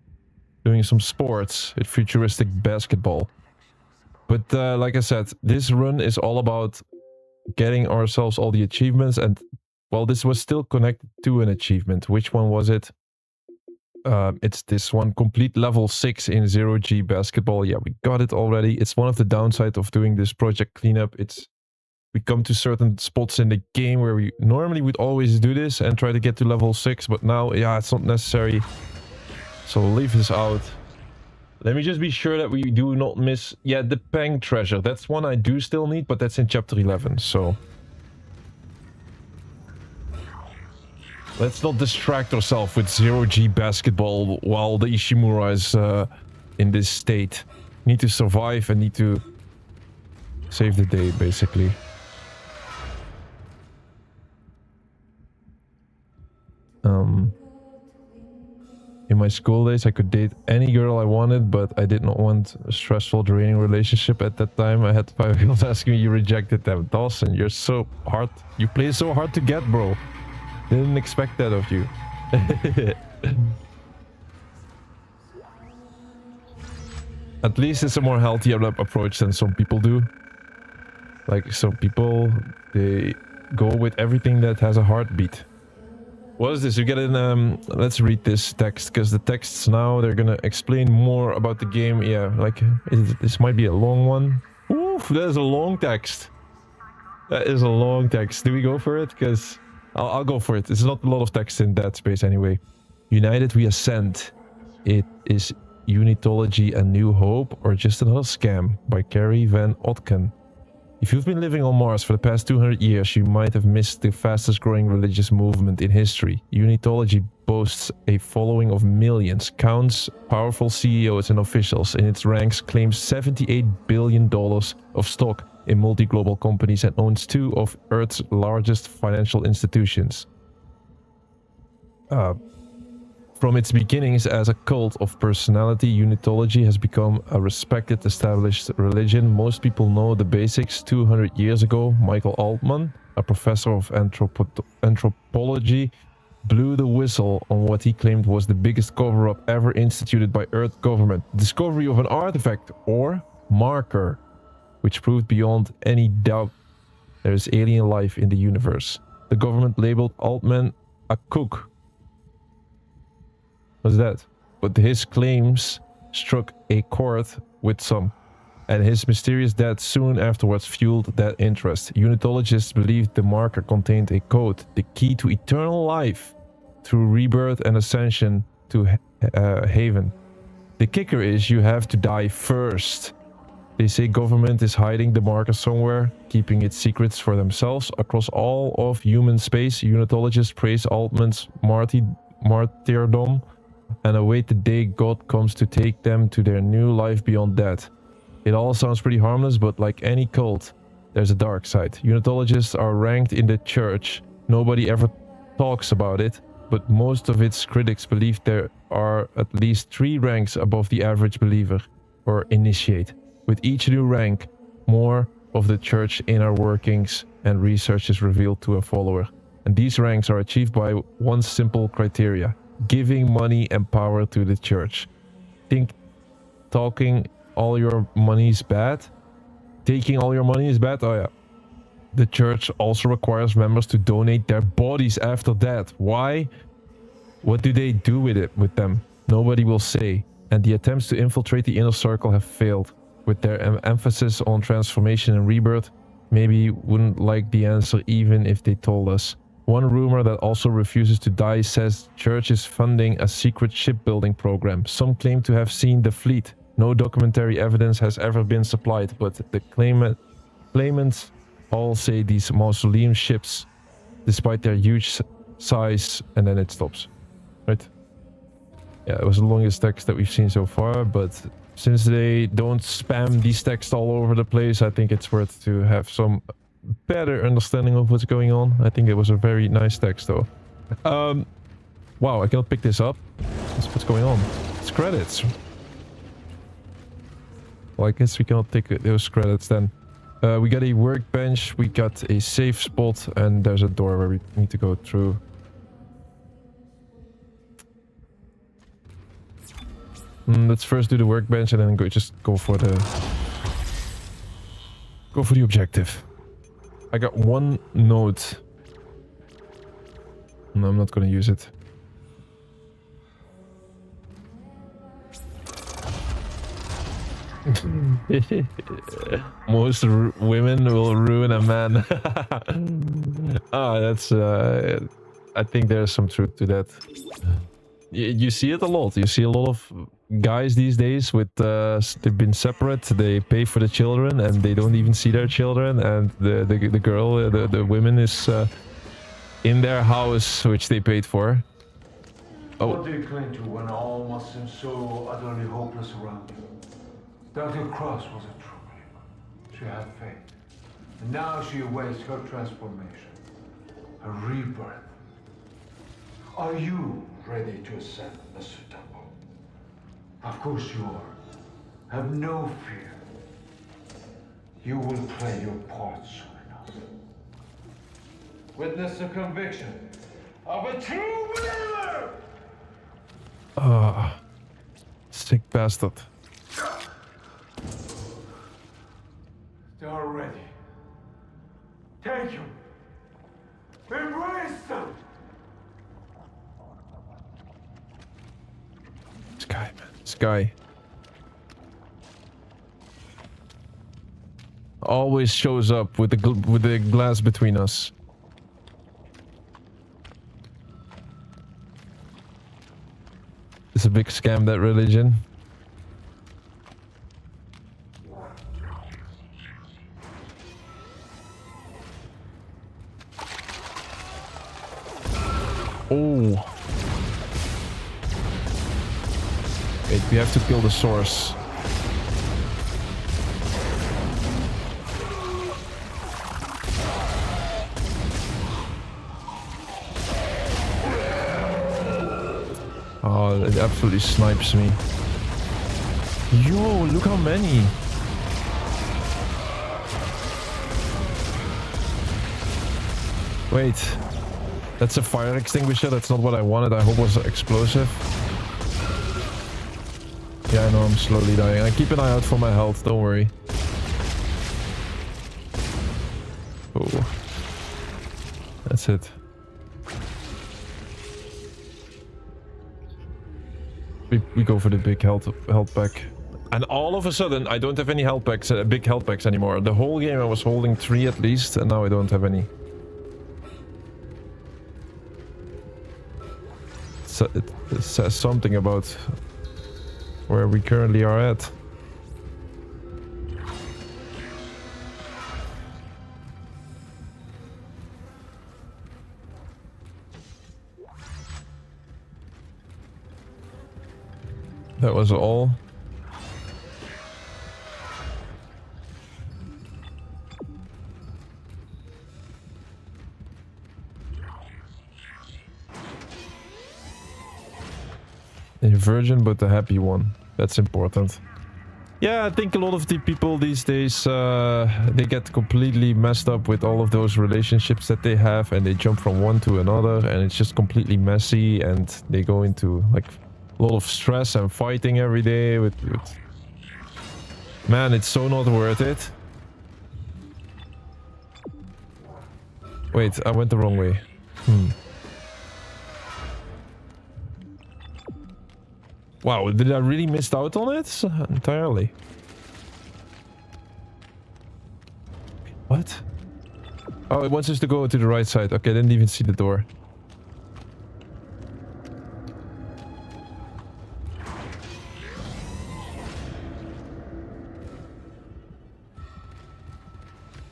doing some sports with futuristic basketball. But like I said, this run is all about getting ourselves all the achievements. And, well, this was still connected to an achievement. Which one was it? It's this one. Complete level 6 in 0G basketball. Yeah, we got it already. It's one of the downsides of doing this project cleanup. We come to certain spots in the game where we normally would always do this and try to get to level 6, but now, yeah, it's not necessary. So we'll leave this out. Let me just be sure that we do not miss... Yeah, the Peng treasure. That's one I do still need, but that's in chapter 11, so... Let's not distract ourselves with 0G basketball while the Ishimura is in this state. Need to survive and need to save the day, basically. In my school days, I could date any girl I wanted, but I did not want a stressful, draining relationship at that time. I had 5 girls asking me, you rejected them. Dawson, you're so hard. You play so hard to get, bro. Didn't expect that of you. At least it's a more healthier approach than some people do. Like some people, they go with everything that has a heartbeat. What is this? You get in, let's read this text, because the texts now, they're gonna explain more about the game. Yeah, like, this might be a long one. Oof, that is a long text. That is a long text. Do we go for it? Because I'll go for it. It's not a lot of text in Dead Space anyway. United we ascend. It is Unitology a New Hope or just another scam? By Carrie Van Otken. If you've been living on Mars for the past 200 years, you might have missed the fastest growing religious movement in history. Unitology boasts a following of millions, counts powerful CEOs and officials in its ranks, claims $78 billion of stock in multi-global companies, and owns 2 of Earth's largest financial institutions. From its beginnings as a cult of personality, Unitology has become a respected, established religion. Most people know the basics. 200 years ago, Michael Altman, a professor of anthropology, blew the whistle on what he claimed was the biggest cover-up ever instituted by Earth government. Discovery of an artifact, or marker, which proved beyond any doubt there is alien life in the universe. The government labeled Altman a kook. What's that? But his claims struck a chord with some, and his mysterious death soon afterwards fueled that interest. Unitologists believed the marker contained a code, the key to eternal life, through rebirth and ascension to Haven. The kicker is you have to die first. They say government is hiding the marker somewhere, keeping its secrets for themselves. Across all of human space, Unitologists praise Altman's martyrdom and await the day God comes to take them to their new life beyond death. It all sounds pretty harmless, but like any cult, there's a dark side. Unitologists are ranked in the church. Nobody ever talks about it, but most of its critics believe there are at least 3 ranks above the average believer or initiate. With each new rank, more of the church's inner workings and research is revealed to a follower. And these ranks are achieved by one simple criteria: giving money and power to the church. Think talking all your money is bad? Taking all your money is bad? Oh yeah. The church also requires members to donate their bodies after death. Why? What do they do with them? Nobody will say. And the attempts to infiltrate the inner circle have failed. With their emphasis on transformation and rebirth, maybe wouldn't like the answer even if they told us. One rumor that also refuses to die says church is funding a secret shipbuilding program. Some claim to have seen the fleet. No documentary evidence has ever been supplied, but the claimants all say these mausoleum ships, despite their huge size, and then it stops. Right? Yeah, it was the longest text that we've seen so far, but since they don't spam these texts all over the place, I think it's worth to have some better understanding of what's going on. I think it was a very nice text though. Wow, I cannot pick this up. What's going on? It's credits. Well, I guess we cannot take those credits then. We got a workbench, we got a safe spot, and there's a door where we need to go through. Let's first do the workbench and then go for the objective. I got 1 note. No, I'm not gonna use it. Most women will ruin a man. That's I think there's some truth to that. You see it a lot. You see a lot of guys these days with they've been separate, they pay for the children and they don't even see their children, and the girl, the woman is in their house which they paid for. What do you cling to when all must seem so utterly hopeless around you? Dr. Cross was a true believer. She had faith. And now she awaits her transformation, her rebirth. Are you ready to ascend, Mr. Temple? Of course you are. Have no fear. You will play your part soon enough. Witness the conviction of a true believer! Ah, sick bastard. They are ready. Take them. Embrace them. This guy, man. This guy. Always shows up with the glass between us. It's a big scam, that religion. Oh. Wait, we have to kill the source. Oh, it absolutely snipes me. Yo, look how many. Wait. That's a fire extinguisher. That's not what I wanted. I hope it was explosive. Yeah, I know I'm slowly dying. I keep an eye out for my health. Don't worry. Oh. That's it. We go for the big health pack. And all of a sudden, I don't have any health packs, big health packs anymore. The whole game I was holding 3 at least, and now I don't have any. So it says something about where we currently are at. That was all. A virgin, but a happy one. That's important. Yeah, I think a lot of the people these days, they get completely messed up with all of those relationships that they have, and they jump from one to another, and it's just completely messy, and they go into like a lot of stress and fighting every day with... Man, it's so not worth it. Wait, I went the wrong way. Wow, did I really miss out on it? Entirely. What? Oh, it wants us to go to the right side. Okay, I didn't even see the door.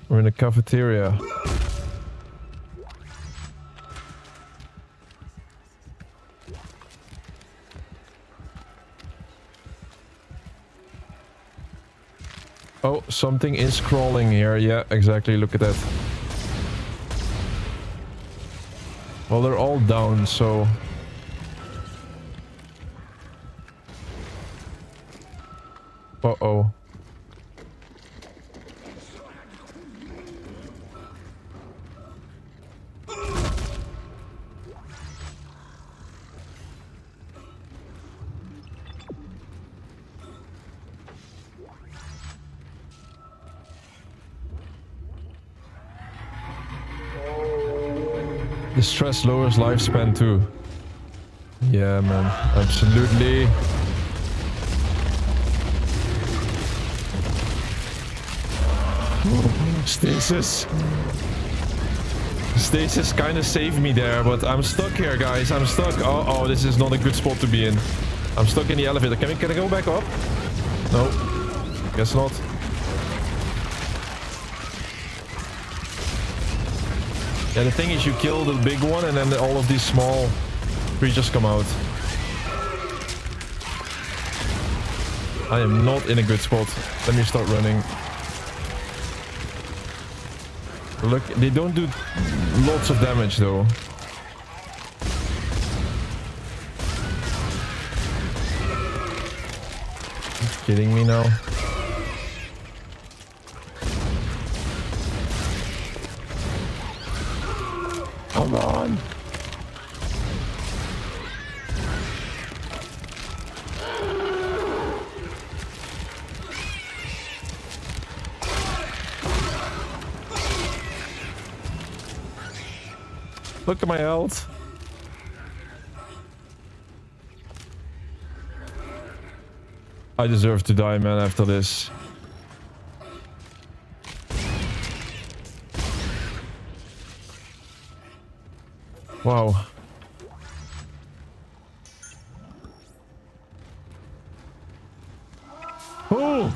We're in a cafeteria. Oh, something is crawling here. Yeah, exactly. Look at that. Well, they're all down, so... Uh-oh. The stress lowers lifespan too. Yeah, man. Absolutely. Stasis. Stasis kind of saved me there, but I'm stuck here, guys. I'm stuck. Oh, this is not a good spot to be in. I'm stuck in the elevator. Can I go back up? No. Guess not. Yeah, the thing is you kill the big one and then all of these small creatures come out. I am not in a good spot. Let me start running. Look, they don't do lots of damage though. Are you kidding me now? Come on! Look at my health. I deserve to die, man, after this. Wow. Oh!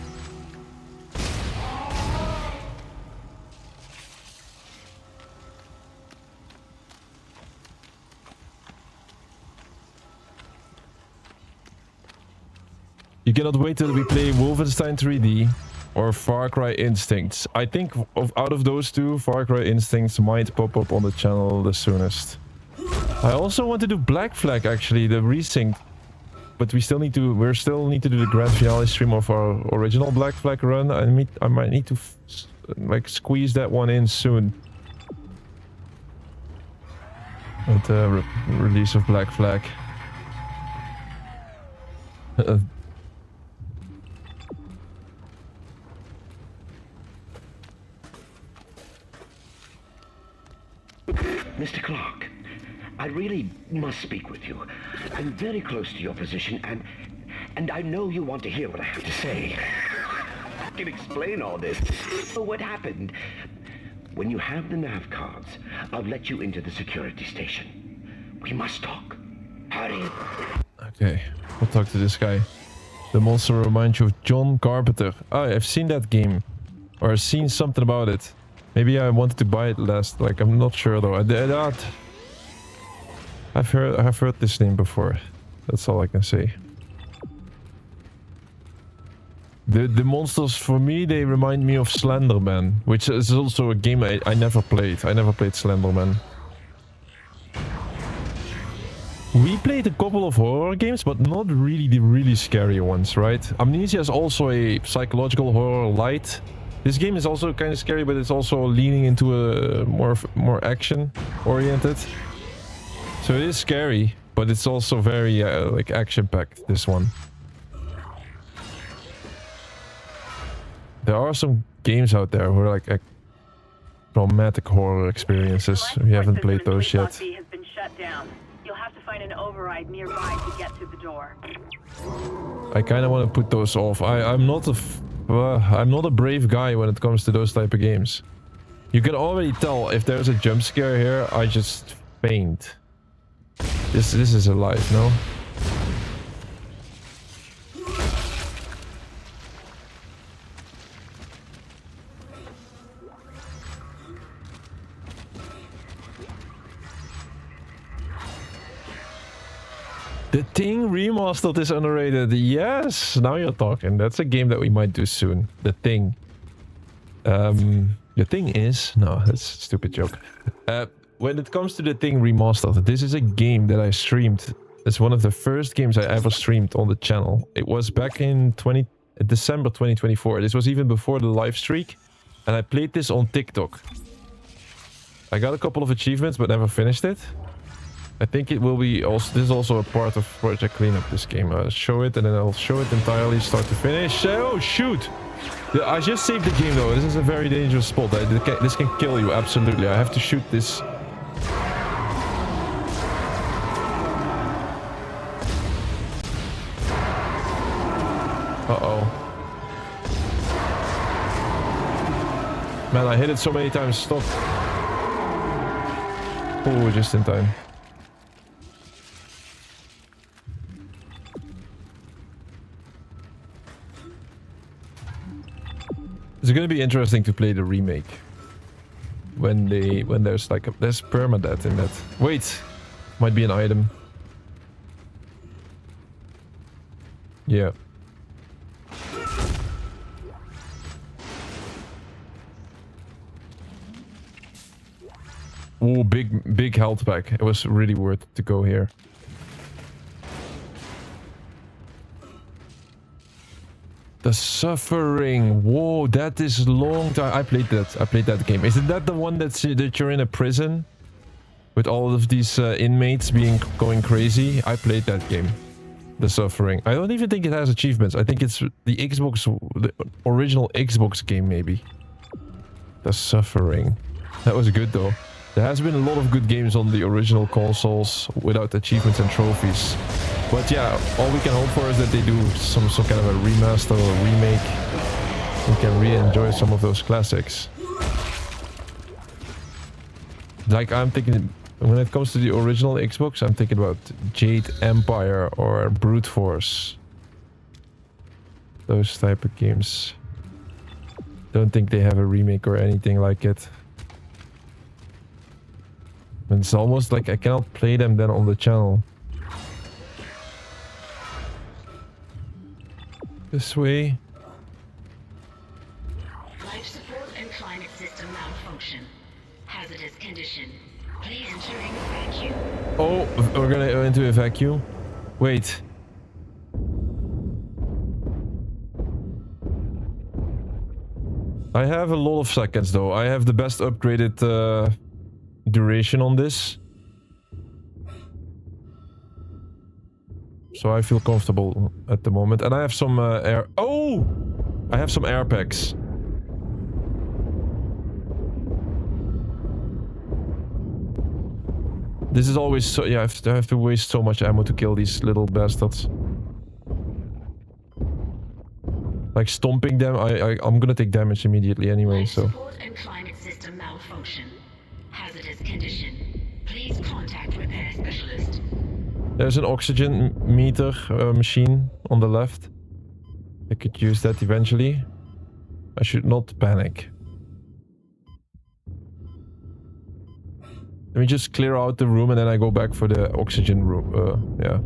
You cannot wait till we play Wolfenstein 3D or Far Cry Instincts. I think out of those two, Far Cry Instincts might pop up on the channel the soonest. I also want to do Black Flag, actually, the resync. But we still need to do the grand finale stream of our original Black Flag run. I might need to like squeeze that one in soon. At the release of Black Flag. Mr. Clarke, I really must speak with you. I'm very close to your position, and I know you want to hear what I have to say. I can explain all this. So what happened? When you have the nav cards, I'll let you into the security station. We must talk. Hurry. Okay, we'll talk to this guy. The monster reminds you of John Carpenter. Oh, I've seen that game. Or I've seen something about it. Maybe I wanted to buy it last, like, I'm not sure though. I've heard this name before. That's all I can say. The monsters, for me, they remind me of Slenderman, which is also a game I never played. I never played Slenderman. We played a couple of horror games, but not really the really scary ones, right? Amnesia is also a psychological horror light. This game is also kind of scary, but it's also leaning into a more action oriented. So it is scary, but it's also very like action packed, this one. There are some games out there who are like traumatic horror experiences. We haven't played those yet. Has been shut down. You'll have to find an override nearby to get to the door. I kind of want to put those off. I'm not a brave guy when it comes to those type of games. You can already tell if there's a jump scare here, I just faint. This is a life, no? The Thing Remastered is underrated. Yes, now you're talking. That's a game that we might do soon. The Thing. The thing is... No, that's a stupid joke. When it comes to The Thing Remastered, this is a game that I streamed. It's one of the first games I ever streamed on the channel. It was back in December 2024. This was even before the live streak. And I played this on TikTok. I got a couple of achievements, but never finished it. I think it will be also... This is also a part of Project Cleanup, this game. I'll show it and then I'll show it entirely, start to finish. Oh, shoot! I just saved the game though. This is a very dangerous spot. This can kill you, absolutely. I have to shoot this. Uh-oh. Man, I hit it so many times. Stop. Oh, just in time. It's gonna be interesting to play the remake when there's like there's permadeath in that. Wait, might be an item. Yeah. Oh, big health pack. It was really worth it to go here. The Suffering. Whoa, that is long time. I played that game. Isn't that the one that you're in a prison with all of these inmates going crazy? I played that game. The Suffering. I don't even think it has achievements. I think it's the original Xbox game maybe. The Suffering. That was good though. There has been a lot of good games on the original consoles without achievements and trophies. But yeah, all we can hope for is that they do some kind of a remaster or a remake. We can re-enjoy some of those classics. Like, I'm thinking, when it comes to the original Xbox, I'm thinking about Jade Empire or Brute Force. Those type of games. Don't think they have a remake or anything like it. And it's almost like I cannot play them then on the channel. This way. Life support and climate system malfunction. Hazardous condition. Please entering vacuum. Oh, we're gonna go into a vacuum. Wait. I have a lot of seconds though. I have the best upgraded duration on this. So I feel comfortable at the moment. And I have some air... Oh! I have some air packs. This is always so... Yeah, I have to waste so much ammo to kill these little bastards. Like stomping them, I'm gonna take damage immediately anyway, so... Support and climate system malfunction. Hazardous condition. Please contact repair specialist. There's an oxygen meter machine on the left. I could use that eventually. I should not panic. Let me just clear out the room and then I go back for the oxygen room. Yeah.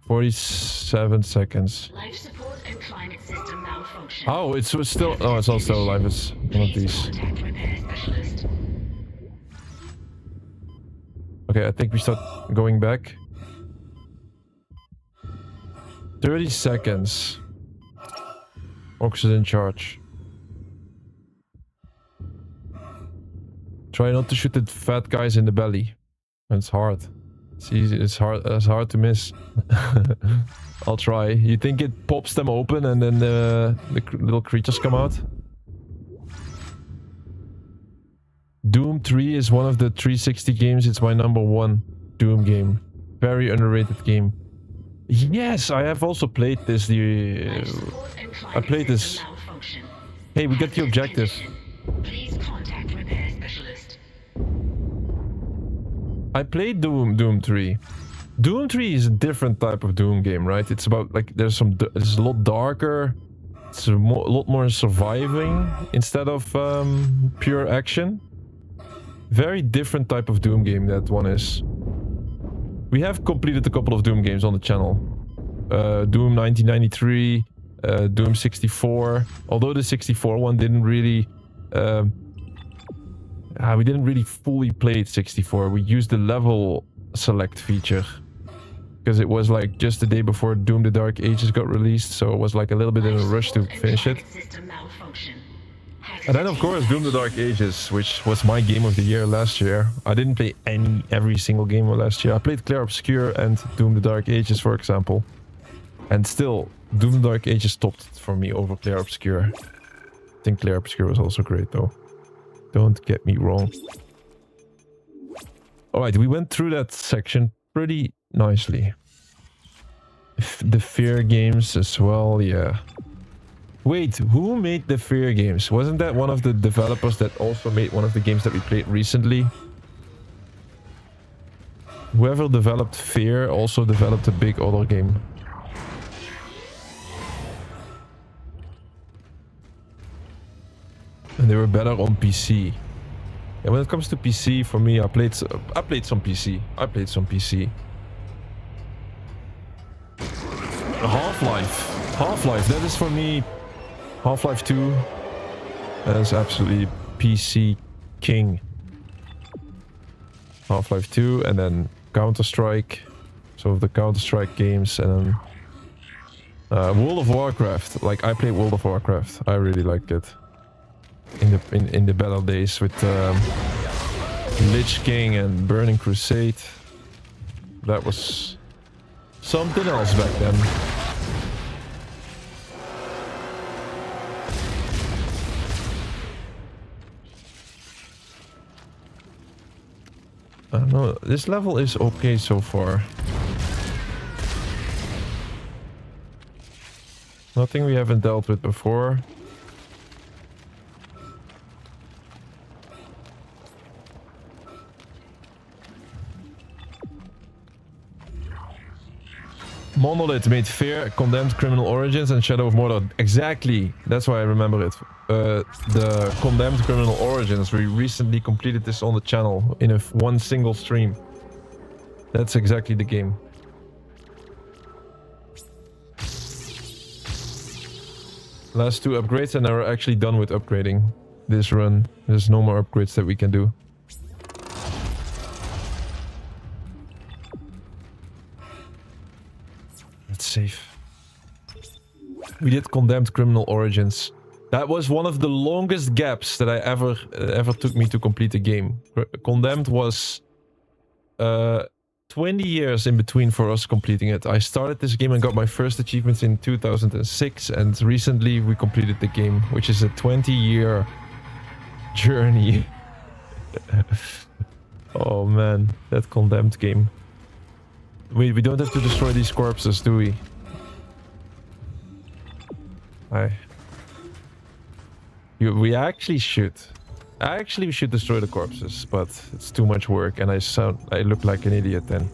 47 seconds. Life support and climate system malfunction. Oh, it's still... Oh, it's not still alive. It's one of these. Okay, I think we start going back. 30 seconds. Oxygen charge. Try not to shoot the fat guys in the belly. It's hard. It's easy. It's hard to miss. I'll try. You think it pops them open and then the little creatures come out? Doom 3 is one of the 360 games. It's my #1 Doom game. Very underrated game. Yes, I have also played this. I played this. Hey, we got the objective. Please contact repair specialist. I played Doom 3. Doom 3 is a different type of Doom game, right? It's about like it's a lot darker. It's a lot more surviving instead of pure action. Very different type of Doom game that one is. We have completed a couple of Doom games on the channel. Doom 1993, Doom 64. Although the 64 one didn't really... we didn't really fully play 64. We used the level select feature. Because it was like just the day before Doom the Dark Ages got released. So it was like a little bit in a rush to finish it. And then of course Doom the Dark Ages, which was my game of the year last year. I didn't play every single game of last year. I played Clarke Obscure and Doom the Dark Ages, for example. And still, Doom the Dark Ages topped for me over Clarke Obscure. I think Clarke Obscure was also great though. Don't get me wrong. Alright, we went through that section pretty nicely. The Fear games as well, yeah. Wait, who made the Fear games? Wasn't that one of the developers that also made one of the games that we played recently? Whoever developed Fear also developed a big other game. And they were better on PC. And when it comes to PC, for me, I played some PC. I played some PC. Half-Life, that is for me. Half-Life 2. That is absolutely PC king. Half-Life 2 and then Counter-Strike. Some of the Counter-Strike games and then World of Warcraft. Like, I played World of Warcraft. I really liked it. In the battle days with Lich King and Burning Crusade. That was something else back then. I don't know. This level is okay so far. Nothing we haven't dealt with before. Monolith made Fear, Condemned, Criminal Origins, and Shadow of Mordor. Exactly. That's why I remember it. The Condemned Criminal Origins. We recently completed this on the channel in one single stream. That's exactly the game. Last 2 upgrades, and we're actually done with upgrading this run. There's no more upgrades that we can do. Let's save. We did Condemned Criminal Origins. That was one of the longest gaps that I ever took me to complete a game. Condemned was 20 years in between for us completing it. I started this game and got my first achievements in 2006, and recently we completed the game, which is a 20-year journey. Oh man, that Condemned game. Wait, we don't have to destroy these corpses, do we? We actually should. Actually, we should destroy the corpses, but it's too much work, and I look like an idiot then.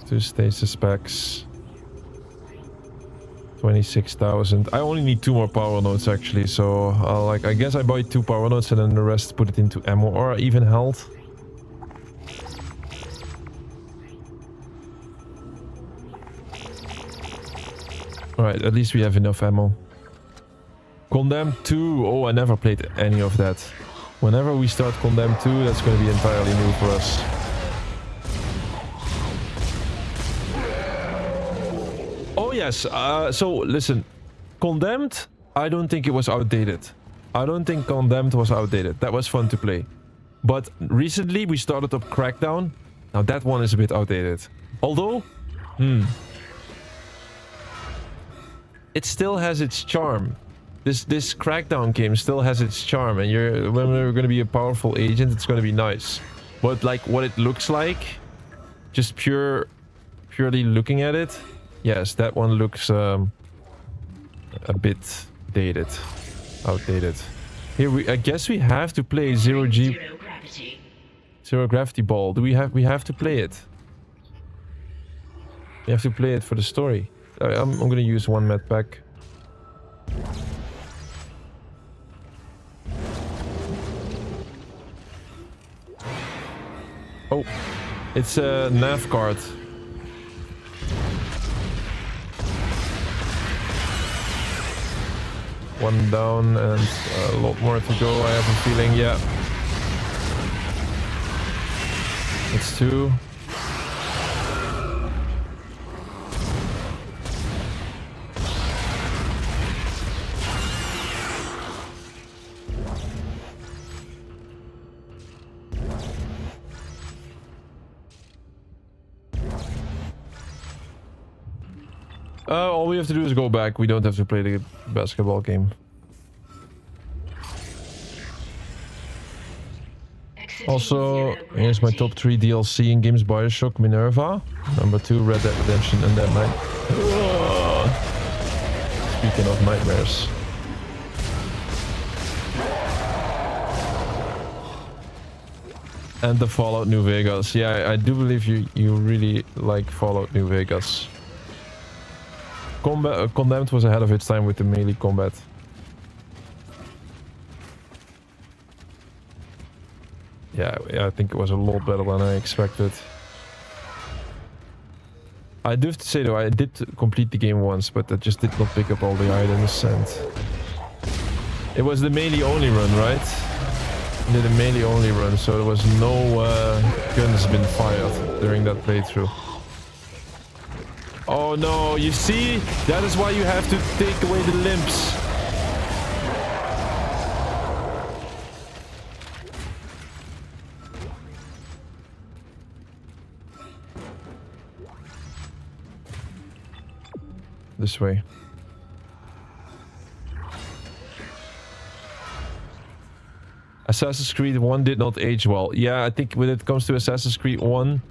Two stasis packs. 26,000. I only need 2 more power nodes actually, so I guess I buy 2 power nodes and then the rest put it into ammo or even health. Alright, at least we have enough ammo. Condemned 2. Oh, I never played any of that. Whenever we start Condemned 2, that's going to be entirely new for us. Oh yes, so listen. Condemned, I don't think it was outdated. I don't think Condemned was outdated. That was fun to play. But recently we started up Crackdown. Now that one is a bit outdated. Although, it still has its charm. This Crackdown game still has its charm, and when you're going to be a powerful agent, it's going to be nice. But like what it looks like, just purely looking at it, yes, that one looks a bit dated, outdated. Here I guess we have to play Zero Gravity Ball. We have to play it. We have to play it for the story. I'm gonna use 1 med pack. Oh, it's a nav card. One down and a lot more to go, I have a feeling, yeah. It's 2. All we have to do is go back. We don't have to play the basketball game. Also, here's my top 3 DLC in games: Bioshock, Minerva. Number 2, Red Dead Redemption, and Dead Night. Speaking of nightmares. And the Fallout New Vegas. Yeah, I do believe you really like Fallout New Vegas. Condemned was ahead of its time with the melee combat. Yeah, I think it was a lot better than I expected. I do have to say though, I did complete the game once, but I just did not pick up all the items, and it was the melee only run, right? did a melee only run, so there was no guns been fired during that playthrough. Oh no, you see? That is why you have to take away the limbs. This way. Assassin's Creed 1 did not age well. Yeah, I think when it comes to Assassin's Creed 1,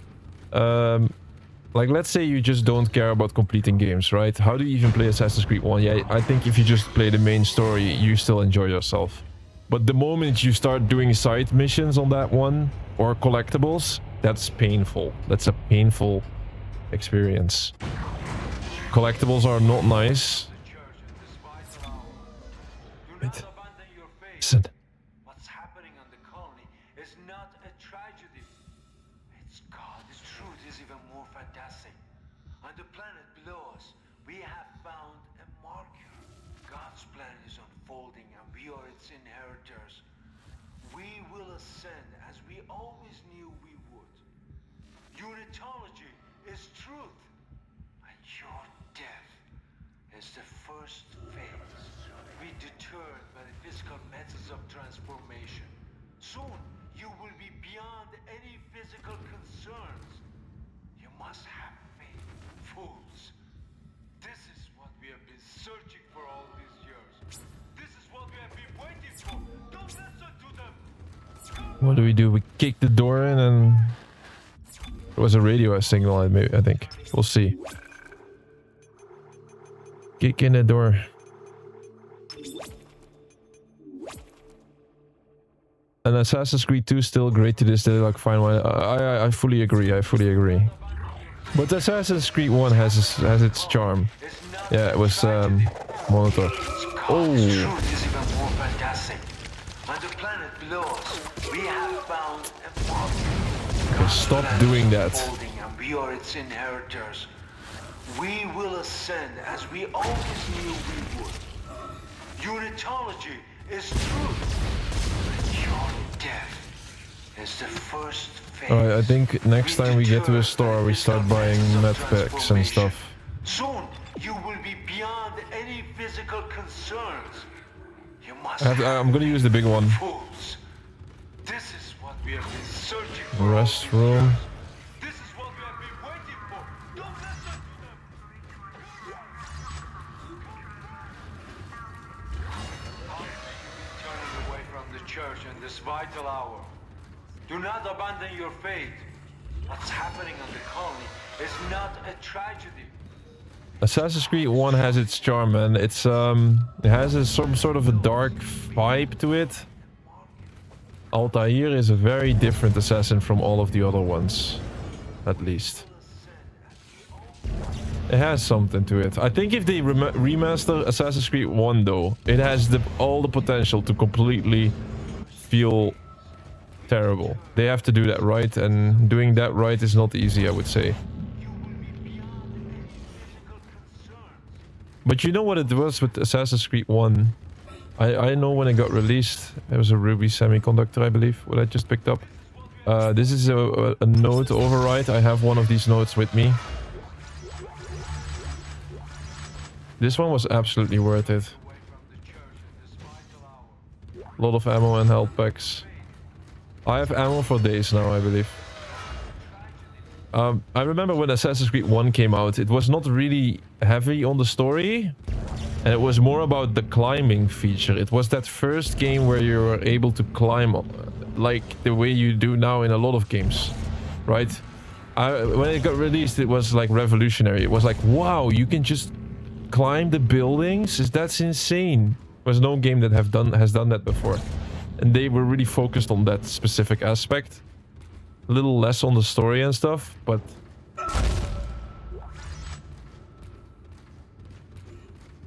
like let's say you just don't care about completing games, right? How do you even play Assassin's Creed 1? Yeah, I think if you just play the main story, you still enjoy yourself. But the moment you start doing side missions on that one, or collectibles, that's painful. That's a painful experience. Collectibles are not nice. Wait. Listen. What's happening on the colony is not a tragedy. It's God. The truth is even more fantastic. On the planet below us, we have found a marker. God's plan is unfolding and we are its inheritors. We will ascend as we always knew we would. Unitology is truth. And your death is the first phase. We deterred by the physical methods of transformation. Soon, you will be beyond any physical concerns. You must have faith, fools. This is what we have been searching for all these years. This is what we have been waiting for. Don't listen to them. What do? We kick the door in and... It was a radio signal, I think. We'll see. Kick in the door. And Assassin's Creed 2 still great to this day, like fine wine. I fully agree, But Assassin's Creed 1 has its charm. Yeah, it was Monitor. Oh! Okay, stop doing that. We are its inheritors. We will ascend as we always knew we would. Unitology is truth. Your death is the first phase. Alright, I think next time we get to a store, we start buying med packs and stuff. Soon, you will be beyond any physical concerns. You must I'm gonna use the big one. fools. This is what we have been searching for. Restroom. This is what we have been waiting for. Don't listen to them. Turning away from the church in this vital hour. Do not abandon your faith. What's happening on the colony is not a tragedy. Assassin's Creed 1 has its charm, man. It has some sort of a dark vibe to it. Altair is a very different assassin from all of the other ones, at least. It has something to it. I think if they remaster Assassin's Creed 1 though, it has all the potential to completely feel terrible. They have to do that right, and doing that right is not easy, I would say. But you know what it was with Assassin's Creed 1? I know when it got released, there was a Ruby semiconductor, I believe, what I just picked up. This is a node override. I have one of these nodes with me. This one was absolutely worth it. A lot of ammo and health packs. I have ammo for days now, I believe. I remember when Assassin's Creed 1 came out, it was not really heavy on the story. And it was more about the climbing feature. It was that first game where you were able to climb like the way you do now in a lot of games. Right? When it got released, it was like revolutionary. It was like, wow, you can just climb the buildings? That's insane. There's no game that has done that before. And they were really focused on that specific aspect. A little less on the story and stuff, but...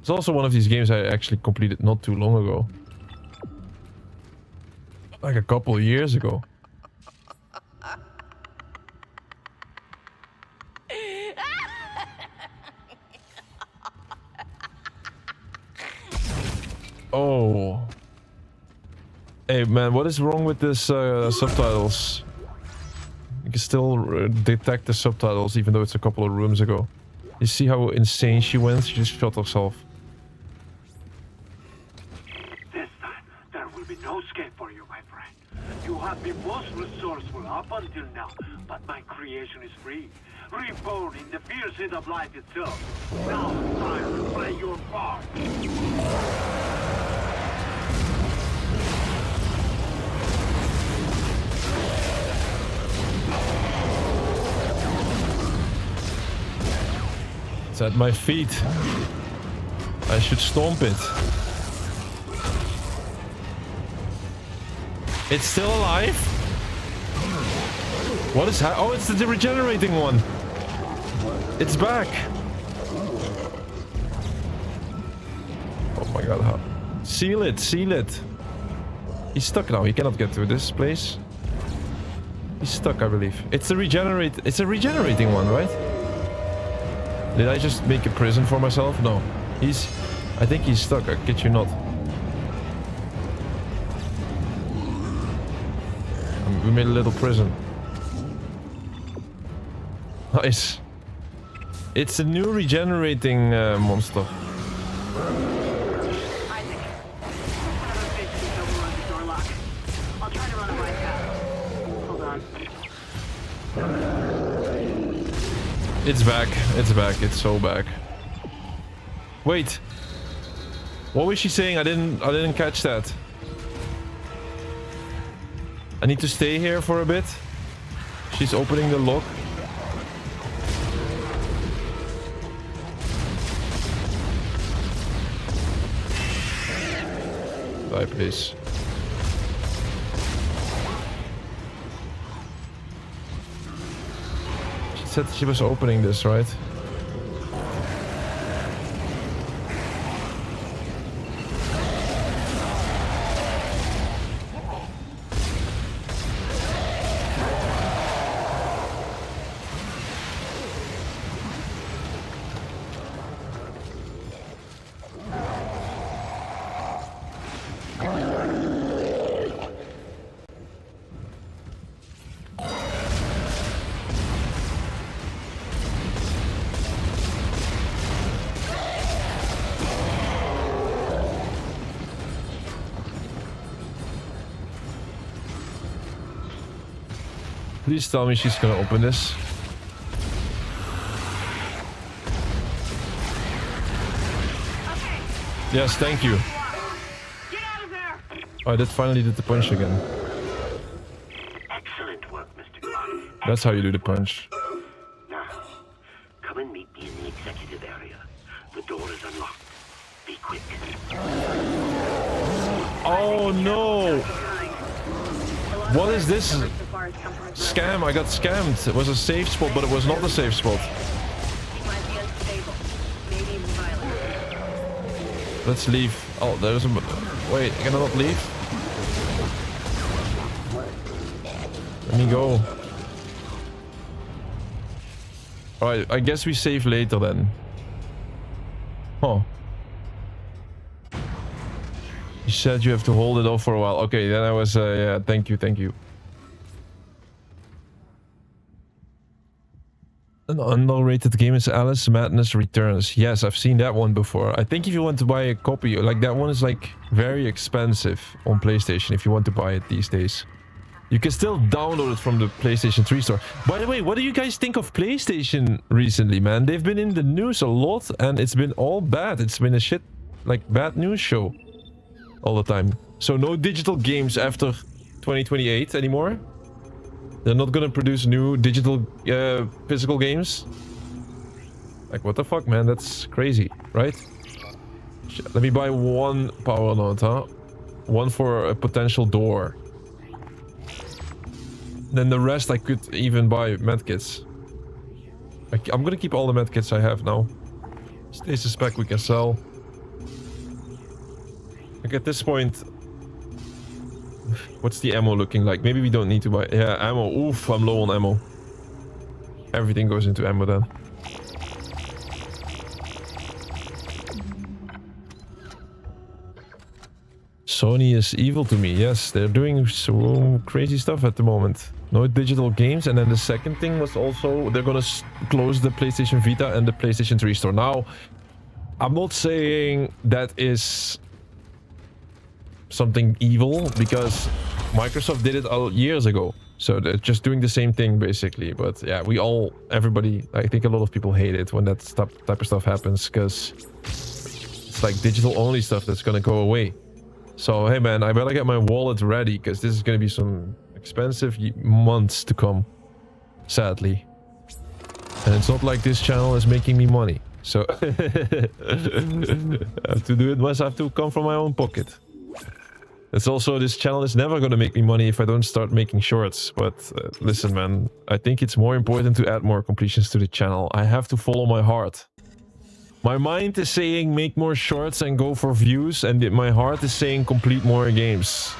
It's also one of these games I actually completed not too long ago. Like a couple of years ago. Oh. Hey man, what is wrong with this subtitles? You can still detect the subtitles even though it's a couple of rooms ago. You see how insane she went? She just shot herself. This time, there will be no escape for you, my friend. You have been most resourceful up until now, but my creation is free. Reborn in the fierceness of life itself. Now it's time to play your part. It's at my feet. I should stomp it. It's still alive? What is oh, it's the regenerating one. It's back. Oh my god. How? Seal it, seal it. He's stuck now. He cannot get through this place. He's stuck, I believe. It's a regenerating one, right? Did I just make a prison for myself? No. I think he's stuck. I kid you not. We made a little prison. Nice. It's a new regenerating monster. Isaac, one of those bitches overruns the door lock. I'll try to run a bypass. Hold on. It's back. It's back. It's so back. Wait. What was she saying? I didn't catch that. I need to stay here for a bit. She's opening the lock. Die, please. She said she was opening this, right? Please tell me she's gonna open this. Okay. Yes, thank you. Get out of there! Oh, I finally did the punch again. Excellent work, Mr. Clarke. That's how you do the punch. Now, come and meet me in the executive area. The door is unlocked. Be quick. Oh no! What is this? Scam, I got scammed. It was a safe spot, but it was not a safe spot. Let's leave. Oh, there's a... Wait, can I not leave? Let me go. Alright, I guess we save later then. Huh. You said you have to hold it off for a while. Okay, then I was... yeah, thank you, thank you. An underrated game is Alice Madness Returns. Yes, I've seen that one before. I think if you want to buy a copy, like that one is like very expensive on PlayStation if you want to buy it these days. You can still download it from the PlayStation 3 store. By the way, what do you guys think of PlayStation recently, man? They've been in the news a lot and it's been all bad. It's been a shit, like bad news show all the time. So no digital games after 2028 anymore. They're not gonna produce new digital physical games. Like what the fuck, man? That's crazy, right? Let me buy one power node, huh? One for a potential door. Then the rest I could even buy medkits. I'm gonna keep all the medkits I have now. Stasis spec we can sell. Like at this point, what's the ammo looking like? Maybe we don't need to buy... Yeah, ammo. Oof, I'm low on ammo. Everything goes into ammo then. Sony is evil to me. Yes, they're doing so crazy stuff at the moment. No digital games. And then the second thing was also they're gonna close the PlayStation Vita and the PlayStation 3 store. Now, I'm not saying that is something evil because Microsoft did it all years ago. So they're just doing the same thing basically. But yeah, everybody, I think a lot of people hate it when that type of stuff happens because it's like digital only stuff that's gonna go away. So hey man, I better get my wallet ready because this is gonna be some expensive months to come, sadly. And it's not like this channel is making me money. So I have to do it myself, I have to come from my own pocket. It's also, this channel is never gonna make me money if I don't start making shorts. But listen man, I think it's more important to add more completions to the channel. I have to follow my heart. My mind is saying make more shorts and go for views, and my heart is saying complete more games.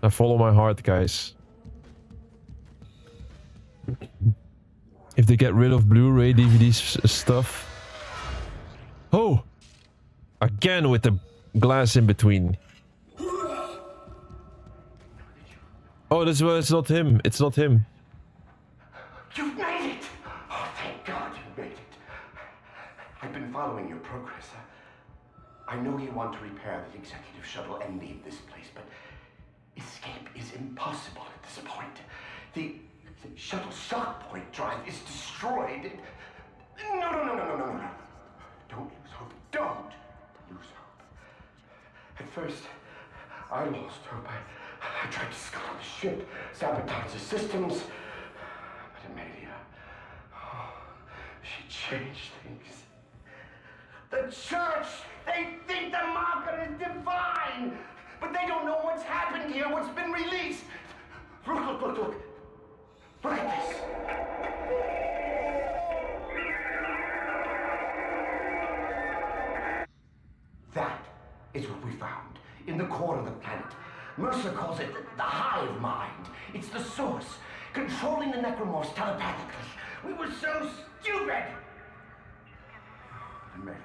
I follow my heart, guys. If they get rid of Blu-ray, DVD stuff. Oh! Again with the glass in between. Oh, that's why it's not him. It's not him. You've made it! Oh, thank God you made it. I've been following your progress. I know you want to repair the executive shuttle and leave this place, but escape is impossible at this point. The shuttle shock point drive is destroyed. No. Don't lose hope. Don't lose hope. At first, I lost hope. I tried to scuttle the ship, sabotage the systems. But Amelia, she changed things. The church, they think the marker is divine, but they don't know what's happened here, what's been released. Look. Look at this. That is what we found in the core of the planet. Mercer calls it the hive mind. It's the source, controlling the necromorphs telepathically. We were so stupid. Amelia,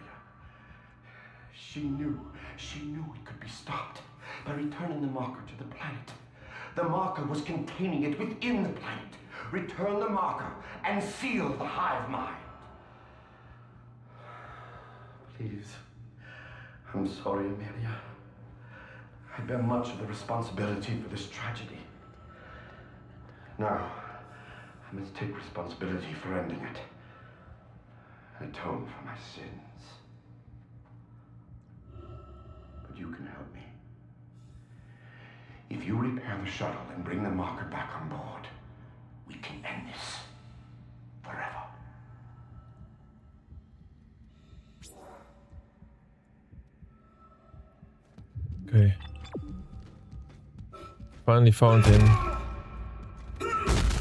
she knew it could be stopped by returning the marker to the planet. The marker was containing it within the planet. Return the marker and seal the hive mind. Please. I'm sorry, Amelia. I bear much of the responsibility for this tragedy. Now, I must take responsibility for ending it. Atone for my sins. But you can help me. If you repair the shuttle and bring the marker back on board, we can end this forever. Okay. Finally found him.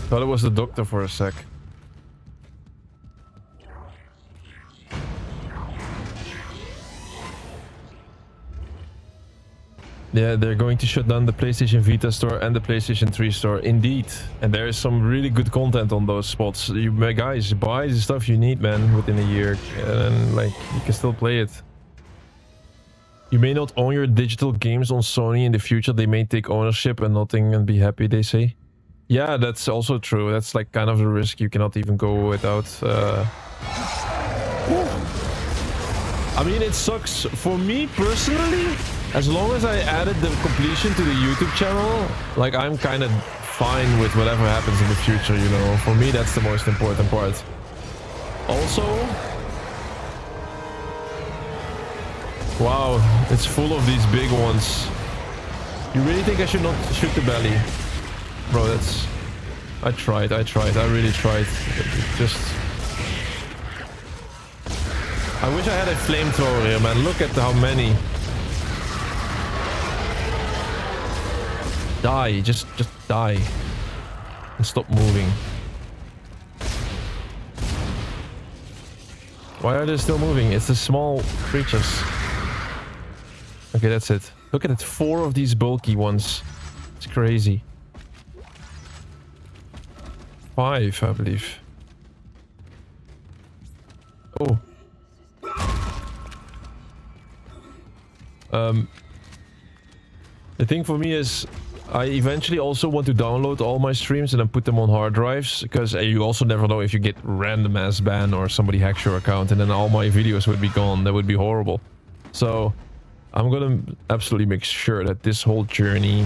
Thought it was the doctor for a sec. Yeah, they're going to shut down the PlayStation Vita store and the PlayStation 3 store, indeed. And there is some really good content on those spots. You guys, buy the stuff you need, man, within a year. And like, you can still play it. You may not own your digital games on Sony in the future. They may take ownership and nothing and be happy, they say. Yeah, that's also true. That's like kind of a risk you cannot even go without. I mean, it sucks for me personally. As long as I added the completion to the YouTube channel, like I'm kind of fine with whatever happens in the future, you know. For me, that's the most important part. Also, wow, it's full of these big ones. You really think I should not shoot the belly? Bro, that's... I tried, I really tried. Just... I wish I had a flamethrower here, man. Look at how many. Die, just die. And stop moving. Why are they still moving? It's the small creatures. Okay, that's it. Look at it, 4 of these bulky ones. It's crazy. 5, I believe. Oh. The thing for me is I eventually also want to download all my streams and then put them on hard drives, because you also never know if you get random ass ban or somebody hacks your account and then all my videos would be gone. That would be horrible. So I'm gonna absolutely make sure that this whole journey,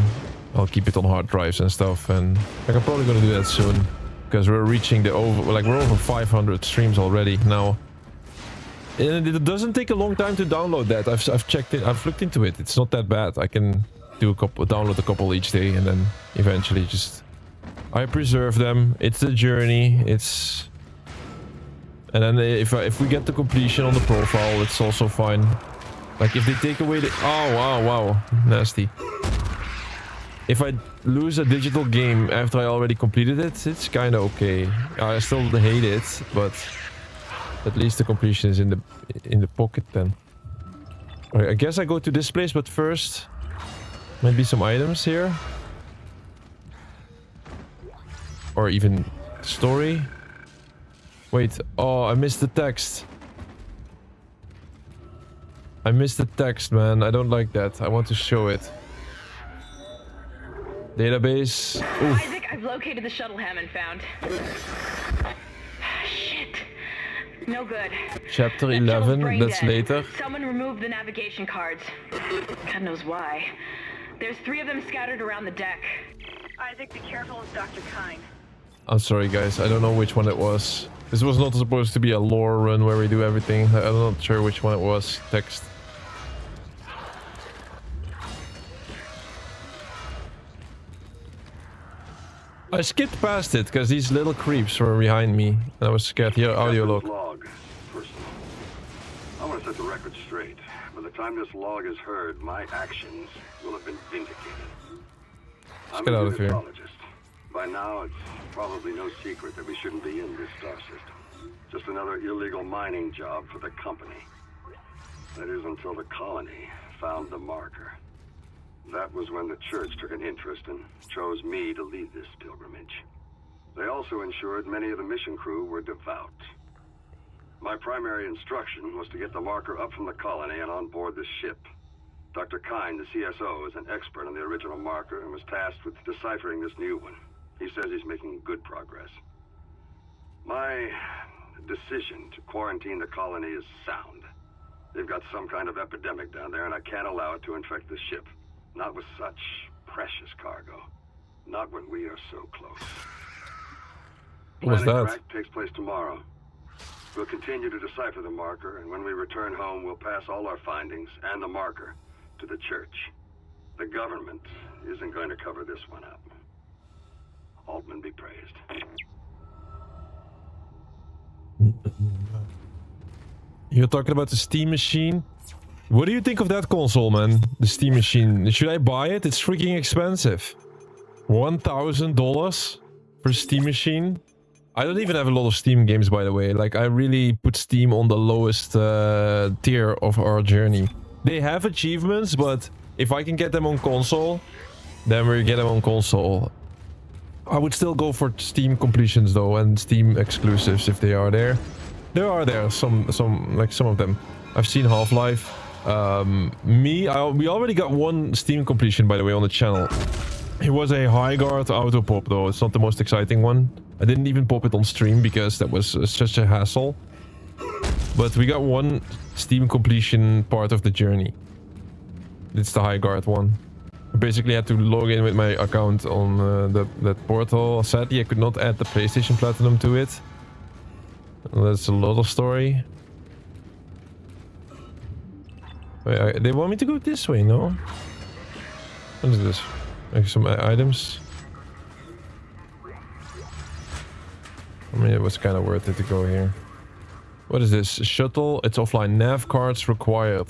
I'll keep it on hard drives and stuff, and like, I'm probably gonna do that soon, because we're reaching the we're over 500 streams already now. And it doesn't take a long time to download that. I've checked it, I've looked into it. It's not that bad. I can do download a couple each day, and then eventually just I preserve them. It's the journey. It's, and then if we get the completion on the profile, it's also fine. Like if they take away the wow, nasty. If I lose a digital game after I already completed it, it's kind of okay. I still hate it, but at least the completion is in the pocket then. Alright, I guess I go to this place, but first maybe some items here, or even story. Wait, oh, I missed the text. I missed the text, man. I don't like that. I want to show it. Database. Oof. Isaac, I've located the shuttle Hammond found. Shit. No good. Chapter 11, that's later. Someone removed the navigation cards. God knows why. There's 3 of them scattered around the deck. Isaac, be careful of Dr. Kine. I'm sorry, guys. I don't know which one it was. This was not supposed to be a lore run where we do everything. I'm not sure which one it was. Text. I skipped past it because these little creeps were behind me and I was scared. Here, audio log. First of all, I want to set the record straight. By the time this log is heard, my actions will have been vindicated. Let's get out of here. By now, it's probably no secret that we shouldn't be in this star system. Just another illegal mining job for the company. That is until the colony found the marker. That was when the church took an interest and chose me to lead this pilgrimage. They also ensured many of the mission crew were devout. My primary instruction was to get the marker up from the colony and on board the ship. Dr. Kine, the CSO, is an expert on the original marker and was tasked with deciphering this new one. He says he's making good progress. My decision to quarantine the colony is sound. They've got some kind of epidemic down there and I can't allow it to infect the ship. Not with such precious cargo. Not when we are so close. What's that? Clarke takes place tomorrow. We'll continue to decipher the marker, and when we return home, we'll pass all our findings and the marker to the church. The government isn't going to cover this one up. Altman be praised. You're talking about the Steam Machine? What do you think of that console, man? The Steam Machine. Should I buy it? It's freaking expensive. $1,000 for Steam Machine? I don't even have a lot of Steam games, by the way. Like, I really put Steam on the lowest tier of our journey. They have achievements, but if I can get them on console, then we get them on console. I would still go for Steam completions, though, and Steam exclusives if they are there. There are some of them. I've seen Half-Life. We already got one Steam completion, by the way, on the channel. It was a high guard auto pop, though. It's not the most exciting one. I didn't even pop it on stream because that was such a hassle. But we got one Steam completion part of the journey. It's the high guard one. I basically had to log in with my account on that portal. Sadly, I could not add the PlayStation Platinum to it. That's a lot of story. Wait, they want me to go this way, no? What is this? Like some items? I mean, it was kind of worth it to go here. What is this? Shuttle? It's offline. Nav cards required.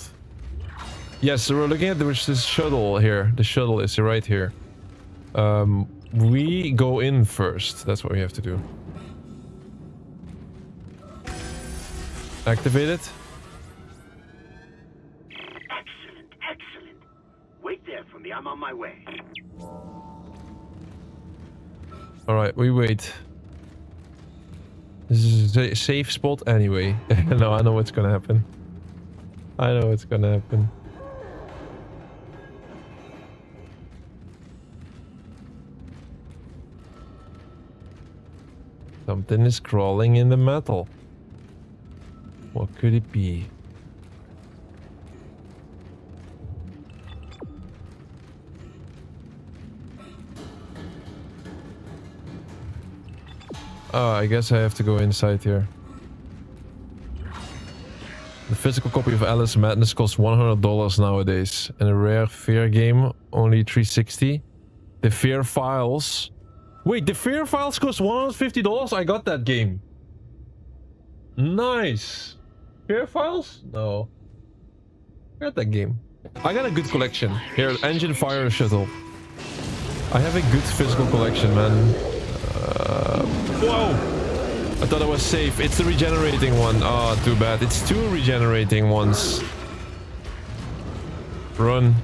Yes, so we're looking at this shuttle here. The shuttle is right here. We go in first. That's what we have to do. Activate it. Excellent, excellent. Wait there for me. I'm on my way. Alright, we wait. This is a safe spot anyway. No, I know what's gonna happen. I know what's gonna happen. Something is crawling in the metal. What could it be? Oh, I guess I have to go inside here. The physical copy of Alice Madness costs $100 nowadays. And a rare Fear game, only $360. The Fear Files. Wait, the Fear Files cost $150? I got that game. Nice. Fear Files? No. I got that game. I got a good collection. Here, Engine Fire Shuttle. I have a good physical collection, man. Whoa! I thought I was safe. It's the regenerating one. Oh, too bad. It's two regenerating ones. Run.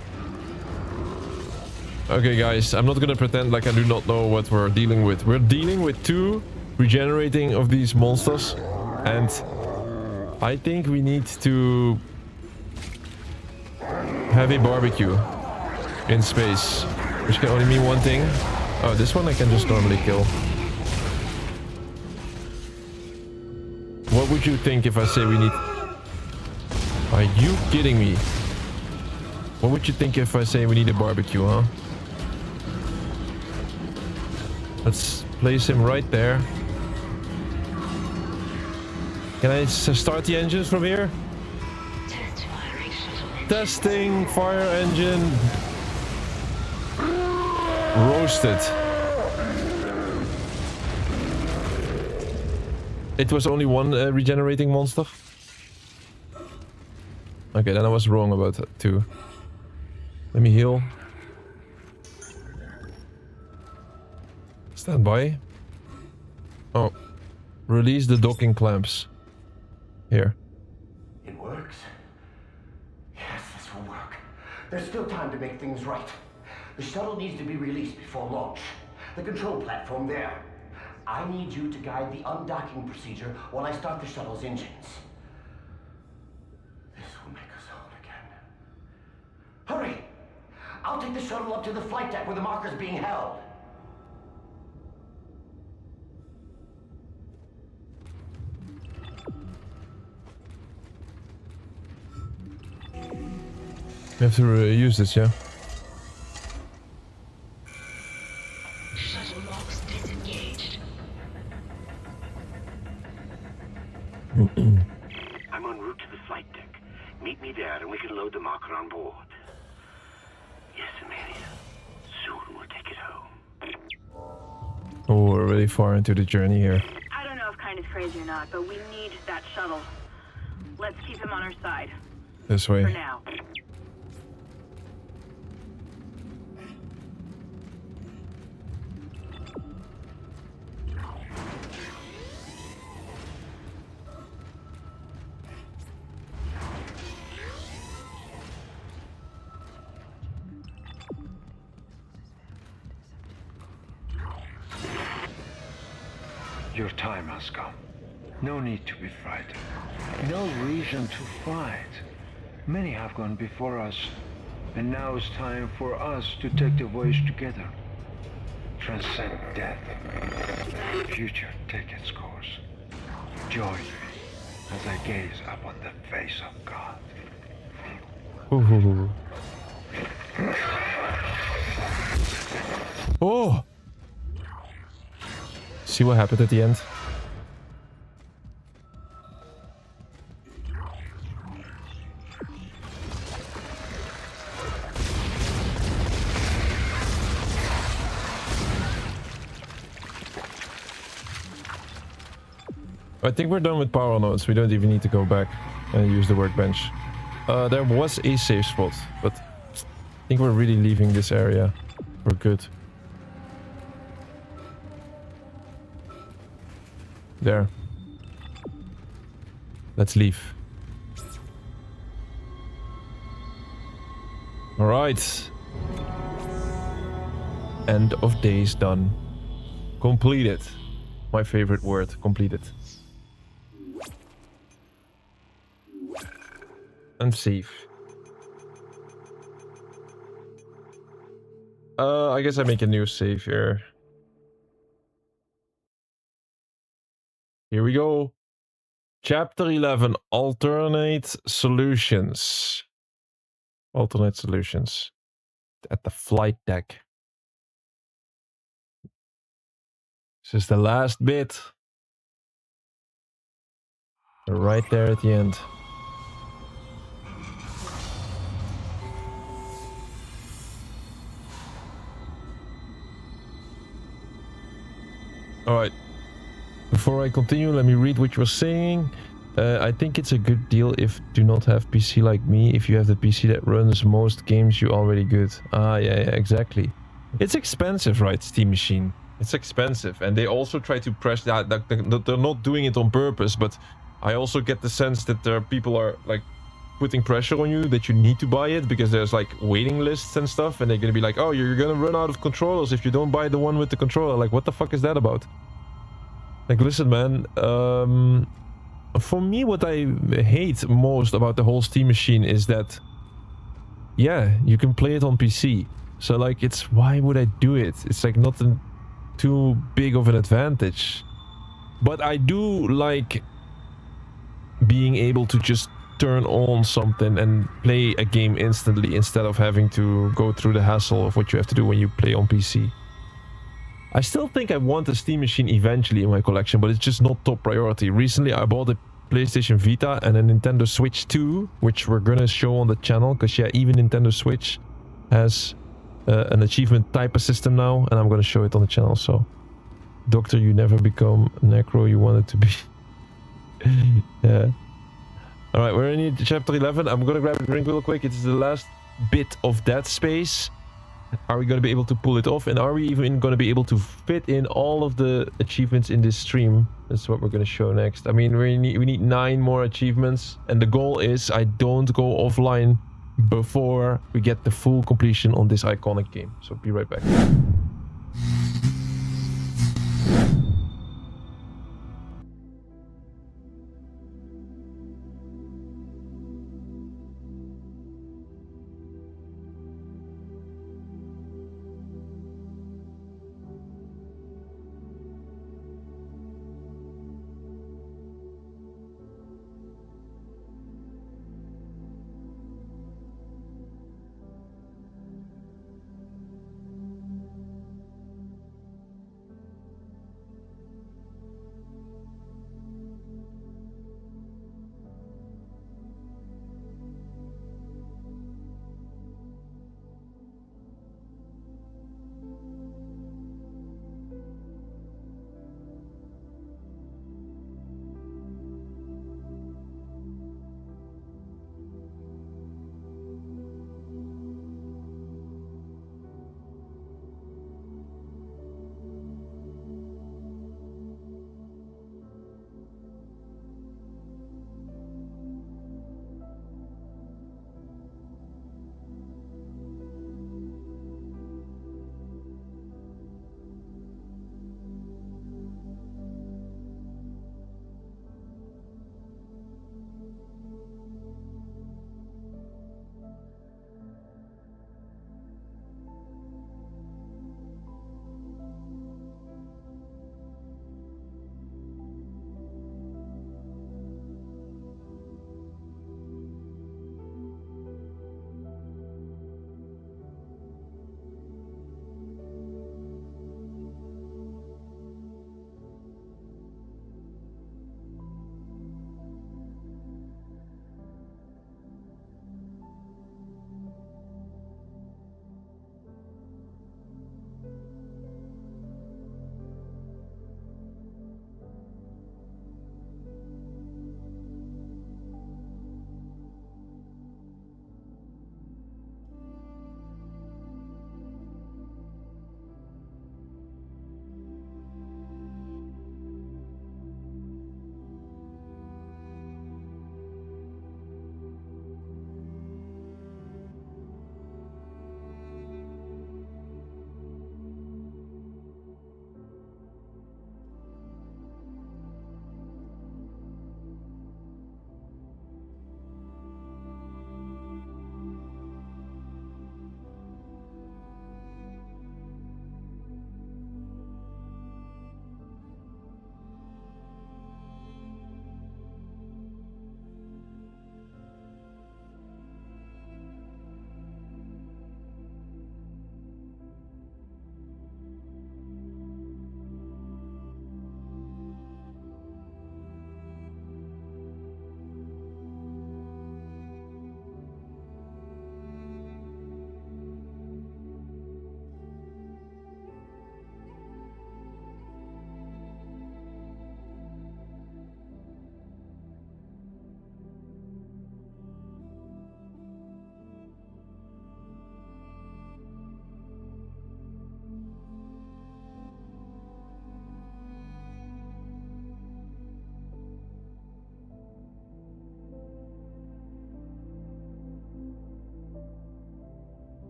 Okay, guys. I'm not gonna pretend like I do not know what we're dealing with. We're dealing with two regenerating of these monsters. And I think we need to have a barbecue in space. Which can only mean one thing. Oh, this one I can just normally kill. What would you think if I say we need... Are you kidding me? What would you think if I say we need a barbecue, huh? Let's place him right there. Can I start the engines from here? Testing fire engine. Roasted. It was only one regenerating monster. Okay, then I was wrong about that too. Let me heal. Stand by. Oh. Release the docking clamps. Here. It works. Yes, this will work. There's still time to make things right. The shuttle needs to be released before launch. The control platform there. I need you to guide the undocking procedure while I start the shuttle's engines. This will make us whole again. Hurry! I'll take the shuttle up to the flight deck where the marker's being held. We have to use this, yeah? Shuttle locks disengaged. I'm en route to the flight deck. Meet me there and we can load the marker on board. Yes, Amelia. Soon we'll take it home. Oh, we're really far into the journey here. I don't know if Kind is crazy or not, but we need that shuttle. Let's keep him on our side. This way. For now. Your time has come. No need to be frightened. No reason to fight. Many have gone before us, and now it's time for us to take the voyage together. Transcend death. Future take its course. Join me as I gaze upon the face of God. Ooh. Oh! See what happened at the end? I think we're done with power nodes. We don't even need to go back and use the workbench. There was a safe spot, but I think we're really leaving this area for good. There. Let's leave. All right. End of days done. Completed. My favorite word, completed. And save. I guess I make a new save here. Here we go. Chapter 11, alternate solutions. Alternate solutions. At the flight deck. This is the last bit. Right there at the end. Alright. Before I continue, let me read what you're saying. I think it's a good deal if do not have PC like me. If you have the PC that runs most games, you're already good. Ah, yeah, exactly. It's expensive, right? Steam Machine. It's expensive. And they also try to press that. They're not doing it on purpose, but I also get the sense that there are people are like putting pressure on you that you need to buy it because there's like waiting lists and stuff. And they're going to be like, oh, you're going to run out of controllers if you don't buy the one with the controller. Like, what the fuck is that about? Like, listen, man. For me, what I hate most about the whole Steam Machine is that, yeah, you can play it on PC. So, like, it's, why would I do it? It's, like, not too big of an advantage. But I do like being able to just turn on something and play a game instantly instead of having to go through the hassle of what you have to do when you play on PC. I still think I want a Steam Machine eventually in my collection, but it's just not top priority. Recently, I bought a PlayStation Vita and a Nintendo Switch 2, which we're gonna show on the channel, because yeah, even Nintendo Switch has an achievement type of system now, and I'm gonna show it on the channel. So, Doctor, you never become Necro you wanted to be. Yeah. Alright, we're in chapter 11. I'm gonna grab a drink real quick. It's the last bit of Dead Space. Are we going to be able to pull it off? And are we even going to be able to fit in all of the achievements in this stream? That's what we're going to show next. I mean, we need 9 more achievements. And the goal is I don't go offline before we get the full completion on this iconic game. So be right back.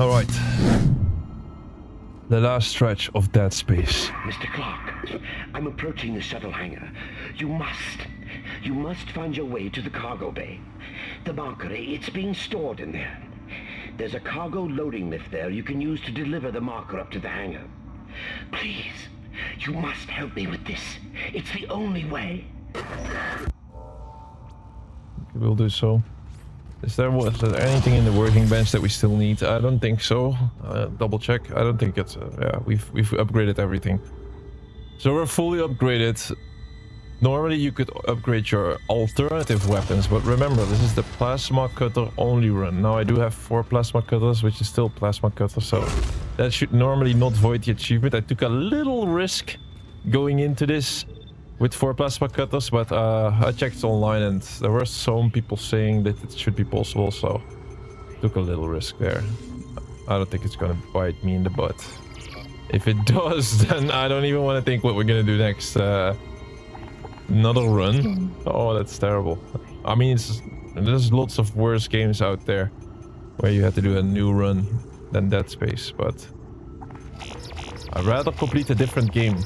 Alright. The last stretch of dead space. Mr. Clarke, I'm approaching the shuttle hangar. You must find your way to the cargo bay. The marker, it's being stored in there. There's a cargo loading lift there you can use to deliver the marker up to the hangar. Please, you must help me with this. It's the only way. We'll do so. Was there anything in the working bench that we still need? I don't think so. Double check. I don't think it's... yeah, we've upgraded everything. So we're fully upgraded. Normally you could upgrade your alternative weapons, but remember, this is the plasma cutter only run. Now I do have 4 plasma cutters, which is still plasma cutters, so that should normally not void the achievement. I took a little risk going into this with 4 plasma cutters, but I checked online and there were some people saying that it should be possible, so took a little risk there. I don't think it's gonna bite me in the butt. If it does, then I don't even want to think what we're gonna do next. Another run? Oh, that's terrible. I mean, there's lots of worse games out there where you have to do a new run than Dead Space, but I'd rather complete a different game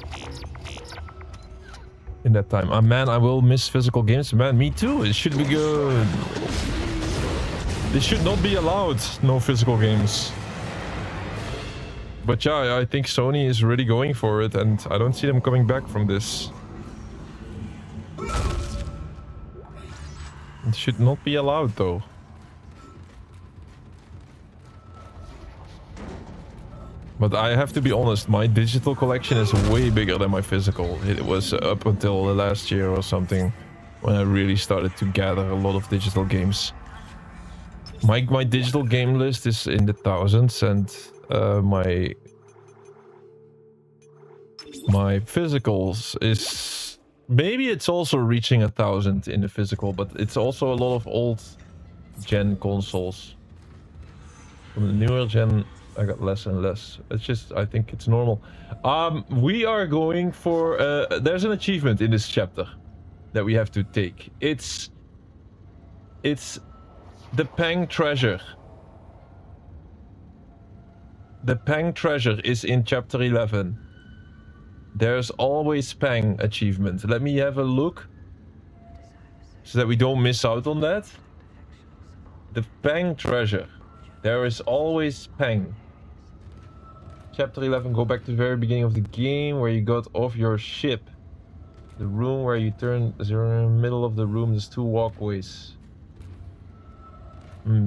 in that time. Man, I will miss physical games. Man, me too. It should be good. They should not be allowed, no physical games. But yeah, I think Sony is really going for it, and I don't see them coming back from this. It should not be allowed, though. But I have to be honest, my digital collection is way bigger than my physical. It was up until the last year or something when I really started to gather a lot of digital games. My digital game list is in the thousands, and my physicals is... maybe it's also reaching 1,000 in the physical, but it's also a lot of old gen consoles. From the newer gen, I got less and less. It's just, I think it's normal. We are going for... there's an achievement in this chapter that we have to take. It's the Pang Treasure. The Pang Treasure is in chapter 11. There's always Pang achievement. Let me have a look so that we don't miss out on that. The Pang Treasure. There is always Pang. Chapter 11, go back to the very beginning of the game where you got off your ship. The room where you turn, you're in the middle of the room, there's 2 walkways.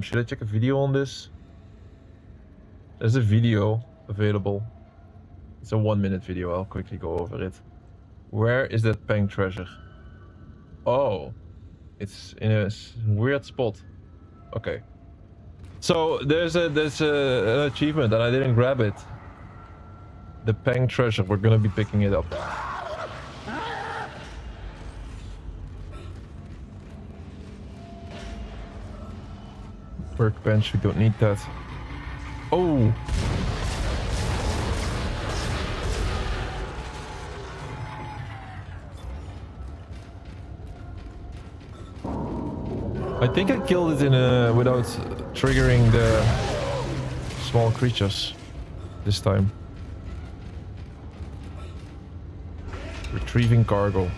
Should I check a video on this? There's a video available. It's a 1-minute video, I'll quickly go over it. Where is that Pang Treasure? Oh, it's in a weird spot. Okay. So there's an achievement and I didn't grab it. The Pang Treasure, we're gonna be picking it up. Workbench, we don't need that. Oh! I think I killed it in without triggering the small creatures this time. Retrieving cargo.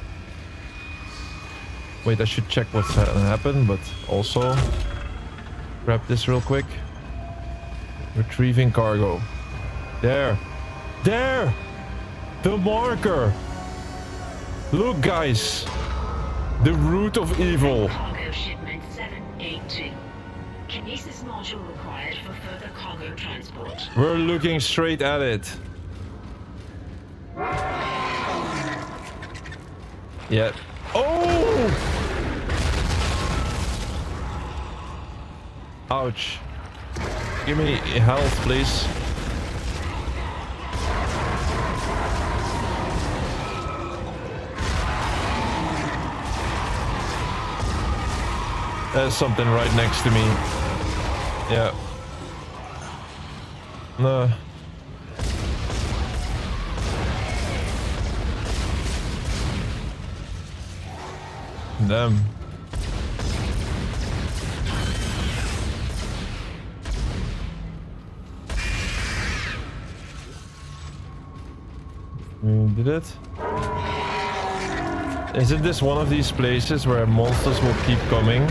Wait, I should check what's happened, but also grab this real quick. Retrieving cargo. There! There! The marker! Look, guys! The root of evil. Cargo shipment 782. Kinesis module required for further cargo transport. We're looking straight at it. Yeah. Oh! Ouch. Give me health, please. There's something right next to me. Yeah. No. Damn. Did it? Isn't this one of these places where monsters will keep coming?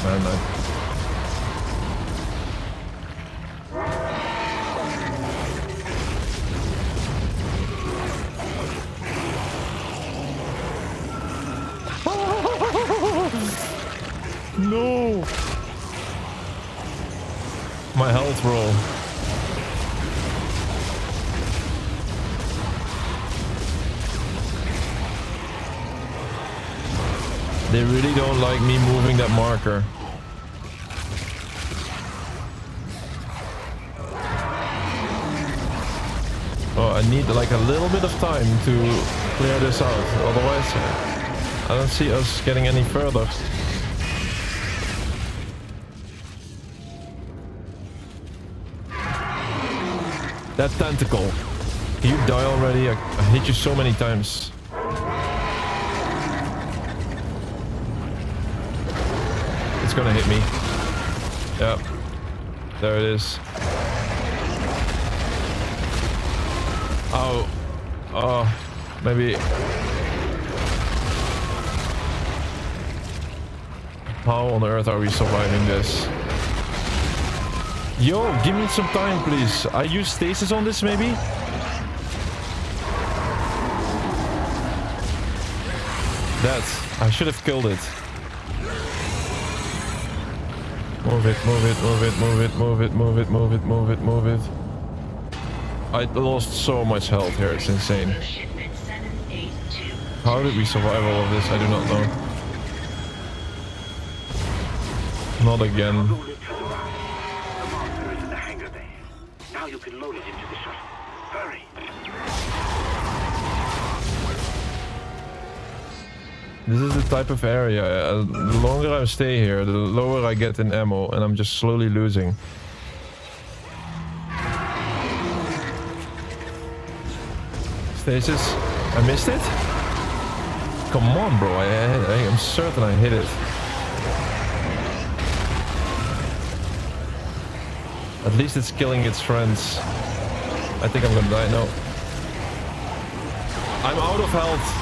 Man, no! My health roll. They really don't like me moving that marker. Oh, I need like a little bit of time to clear this out. Otherwise, I don't see us getting any further. That tentacle. Can you die already? I hit you so many times. It's gonna hit me. Yep. There it is. Oh. Oh. Maybe. How on earth are we surviving this? Yo, give me some time, please. I use stasis on this, maybe? That. I should have killed it. Move it, move it, move it, move it, move it, move it, move it, move it, move it. I lost so much health here, it's insane. How did we survive all of this? I do not know. Not again. Now you can load it into the shuttle. Hurry. This is the type of area. The longer I stay here, the lower I get in ammo, and I'm just slowly losing. Stasis. I missed it? Come on, bro. I am certain I hit it. At least it's killing its friends. I think I'm gonna die. No. I'm out of health.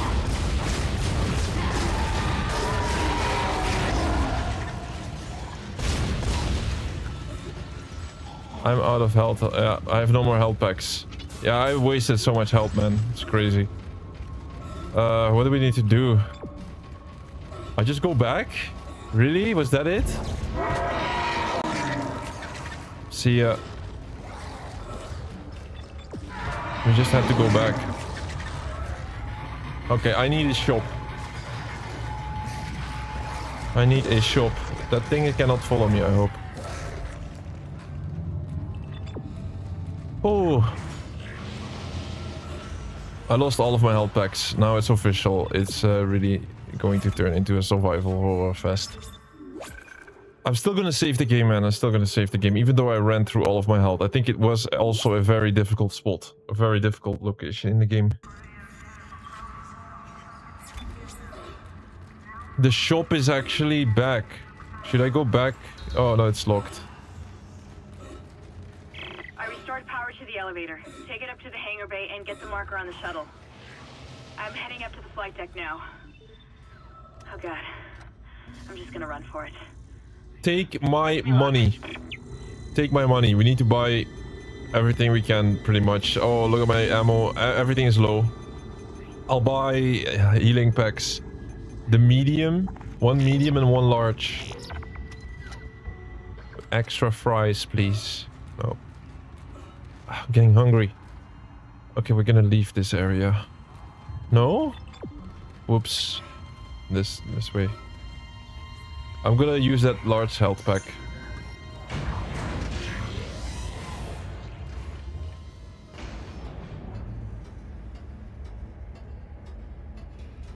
I'm out of health. Yeah, I have no more health packs. Yeah, I wasted so much health, man. It's crazy. What do we need to do? I just go back? Really? Was that it? See ya. We just have to go back. Okay, I need a shop. I need a shop. That thing it cannot follow me, I hope. Oh. I lost all of my health packs. Now it's official. It's really going to turn into a survival horror fest. I'm still gonna save the game, man. I'm still gonna save the game, even though I ran through all of my health. I think it was also a very difficult spot. A very difficult location in the game. The shop is actually back. Should I go back? Oh, no, it's locked. I restored power to the elevator. Take it up to the hangar bay and get the marker on the shuttle. I'm heading up to the flight deck now. Oh god. I'm just gonna run for it. Take my money. Take my money. We need to buy everything we can, pretty much. Oh, look at my ammo. Everything is low. I'll buy healing packs. The medium. One medium and one large. Extra fries, please. Oh. I'm getting hungry. Okay, we're gonna leave this area. No? Whoops. This way. I'm gonna use that large health pack.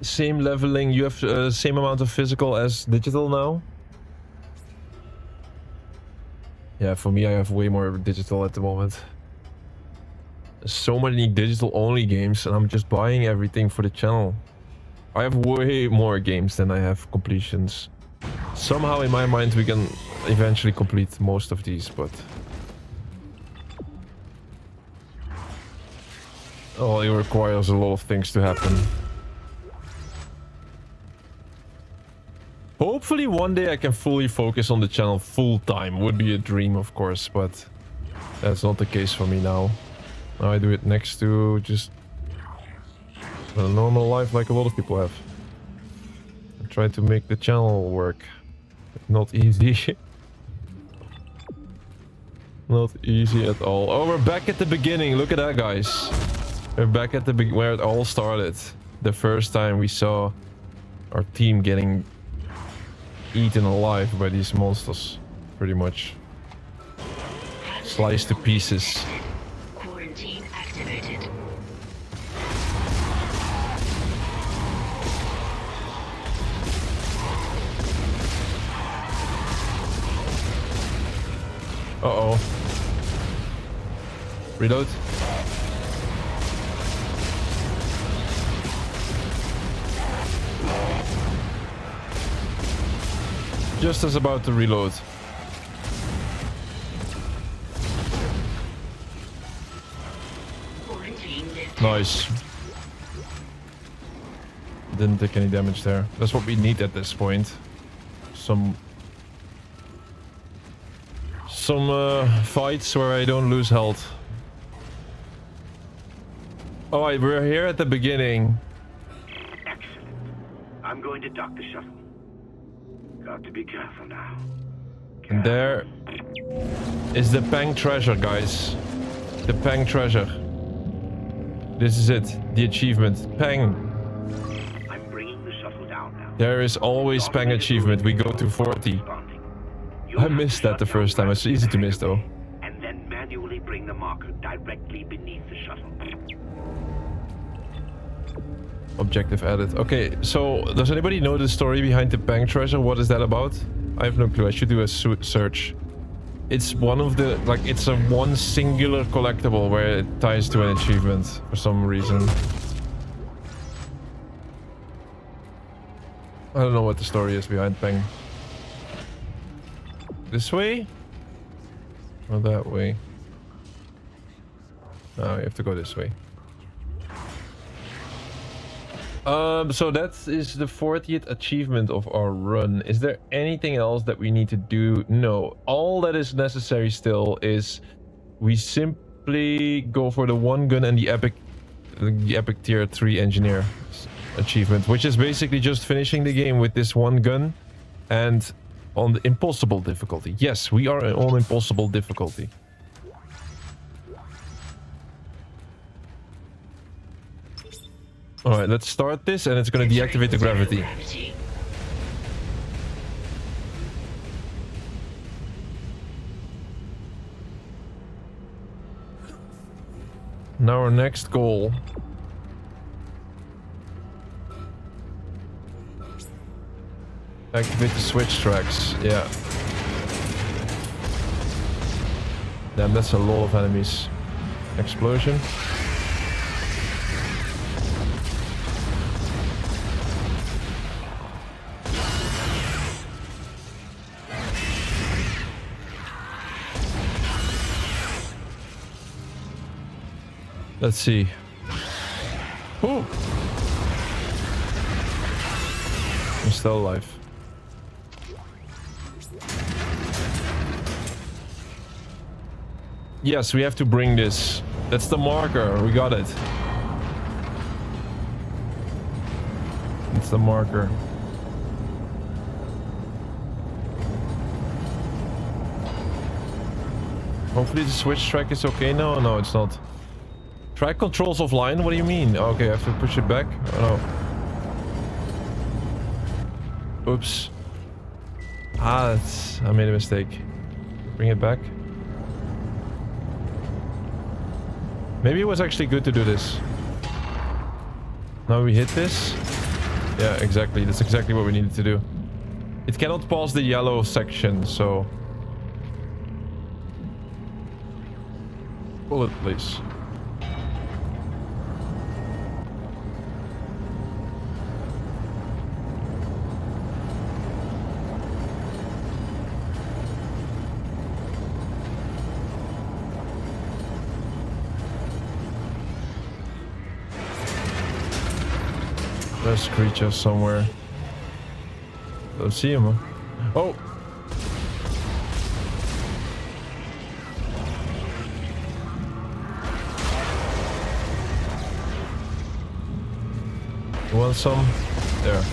Same leveling. You have same amount of physical as digital now? Yeah, for me I have way more digital at the moment. There's so many digital only games and I'm just buying everything for the channel. I have way more games than I have completions. Somehow in my mind we can eventually complete most of these, but Oh, it requires a lot of things to happen. Hopefully one day I can fully focus on the channel full time. Would be a dream, of course, but that's not the case for me now. Now I do it next to just a normal life like a lot of people have. I try to make the channel work. Not easy. Not easy at all. Oh, we're back at the beginning. Look at that, guys. We're back at the where it all started. The first time we saw our team getting eaten alive by these monsters. Pretty much. Sliced to pieces. Quarantine activated. Uh-oh. Reload. Just as about to reload. Nice. Didn't take any damage there. That's what we need at this point. Some fights where I don't lose health. Alright, we're here at the beginning. Excellent. I'm going to dock the shuttle. Got to be careful now. And there is the Pang treasure, guys. The Pang treasure. This is it. The achievement. Pang. I'm bringing the shuttle down now. There is always Pang achievement. We go to 40. I missed that the first time. It's easy to miss though. And then manually bring the marker directly beneath the shuttle. Objective added. Okay, so does anybody know the story behind the Pang treasure? What is that about? I have no clue. I should do a search. It's one of the, like, it's a one singular collectible where it ties to an achievement for some reason. I don't know what the story is behind Pang. This way? Or that way? No, you have to go this way. So that is the 40th achievement of our run. Is there anything else that we need to do? No. All that is necessary still is we simply go for the one gun and the epic tier 3 engineer achievement, which is basically just finishing the game with this one gun and on the impossible difficulty. Yes, we are on impossible difficulty. Alright, let's start this and it's gonna deactivate the gravity. Now our next goal. Activate the switch tracks, yeah. Damn, that's a lot of enemies. Explosion. Let's see. Oh! I'm still alive. Yes, we have to bring this. That's the marker. We got it. It's the marker. Hopefully the switch track is okay now. No, it's not. Track controls offline? What do you mean? Okay, I have to push it back? Oh no. Oops. I made a mistake. Bring it back. Maybe it was actually good to do this. Now we hit this. Yeah, exactly. That's exactly what we needed to do. It cannot pass the yellow section, so... Pull it, please. There's creatures somewhere. Don't see him. Huh? Oh! You want some? There.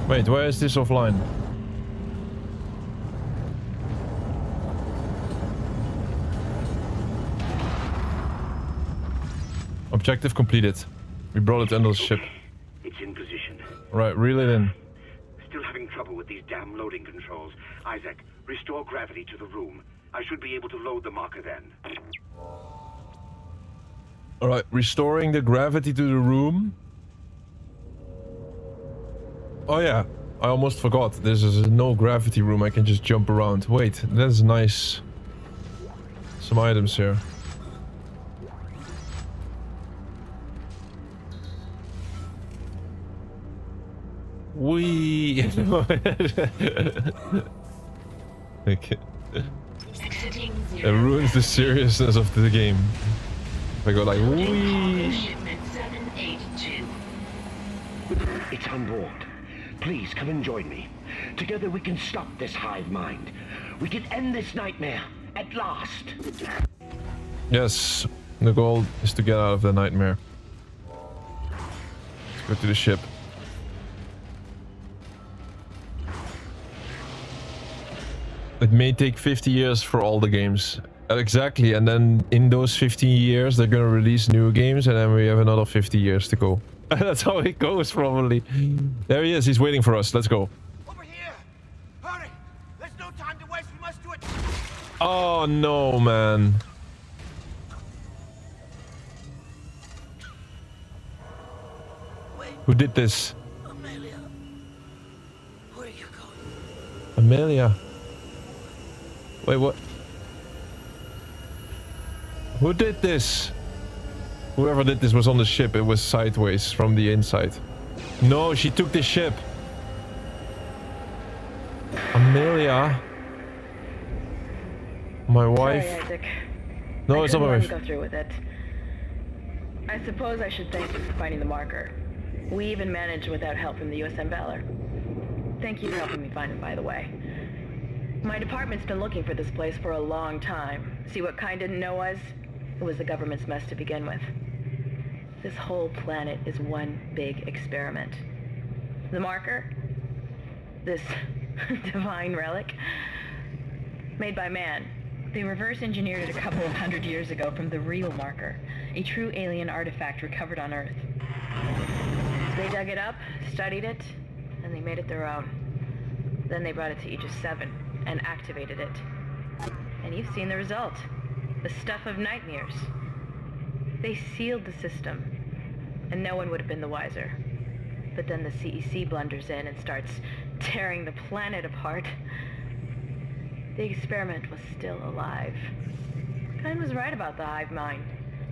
Wait, where is this offline? Objective completed. We brought it under the ship. It's in position. Right, reel it in. Still having trouble with these damn loading controls. Isaac, restore gravity to the room. I should be able to load the marker then. Alright, restoring the gravity to the room. Oh yeah, I almost forgot. This is a no gravity room. I can just jump around. Wait, that's nice. Some items here. Wee. Okay. It ruins the seriousness of the game. If I go like wee. It's on board. Please come and join me. Together we can stop this hive mind. We can end this nightmare at last. Yes, the goal is to get out of the nightmare. Let's go to the ship. It may take 50 years for all the games. Exactly, and then in those 50 years they're gonna release new games and then we have another 50 years to go. That's how it goes, probably. There he is, he's waiting for us. Let's go. Over here! Hurry! There's no time to waste, we must do it! Oh no, man. Who did this? Amelia. Where are you going? Amelia. Wait, what? Who did this? Whoever did this was on the ship. It was sideways from the inside. No, she took the ship. Amelia. My wife. Sorry, Isaac. No, it's not my wife. Go through with it. I suppose I should thank you for finding the marker. We even managed without help from the USM Valor. Thank you for helping me find it, by the way. My department's been looking for this place for a long time. See what Kine didn't know was? It was the government's mess to begin with. This whole planet is one big experiment. The marker? This divine relic? Made by man. They reverse engineered it a couple of 100 years ago from the real marker, a true alien artifact recovered on Earth. They dug it up, studied it, and they made it their own. Then they brought it to Aegis 7 and activated it. And you've seen the result. The stuff of nightmares. They sealed the system, and no one would have been the wiser. But then the CEC blunders in and starts tearing the planet apart. The experiment was still alive. Kine was right about the hive mind.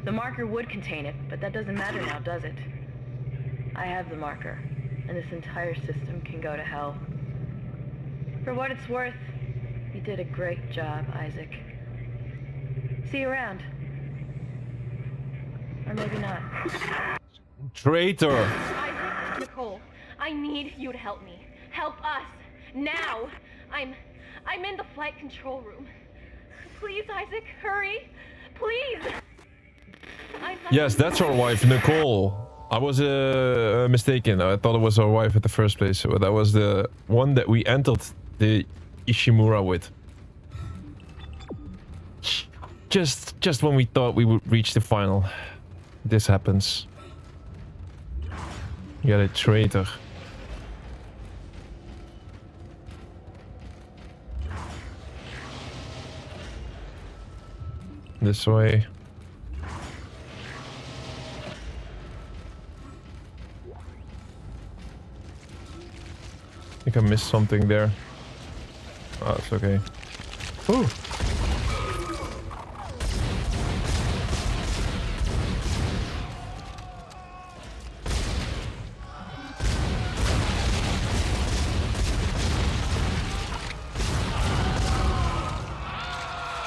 The marker would contain it, but that doesn't matter now, does it? I have the marker, and this entire system can go to hell. For what it's worth, you did a great job, Isaac. See you around. Or maybe not. Traitor! Isaac, Nicole, I need you to help me. Help us. Now! I'm in the flight control room. Please, Isaac, hurry. Please! Yes, that's our wife, Nicole. I was mistaken. I thought it was our wife at the first place. So that was the one that we entered the Ishimura with. just when we thought we would reach the final, this happens. You got a traitor. This way. I think I missed something there. Oh, it's okay. Ooh.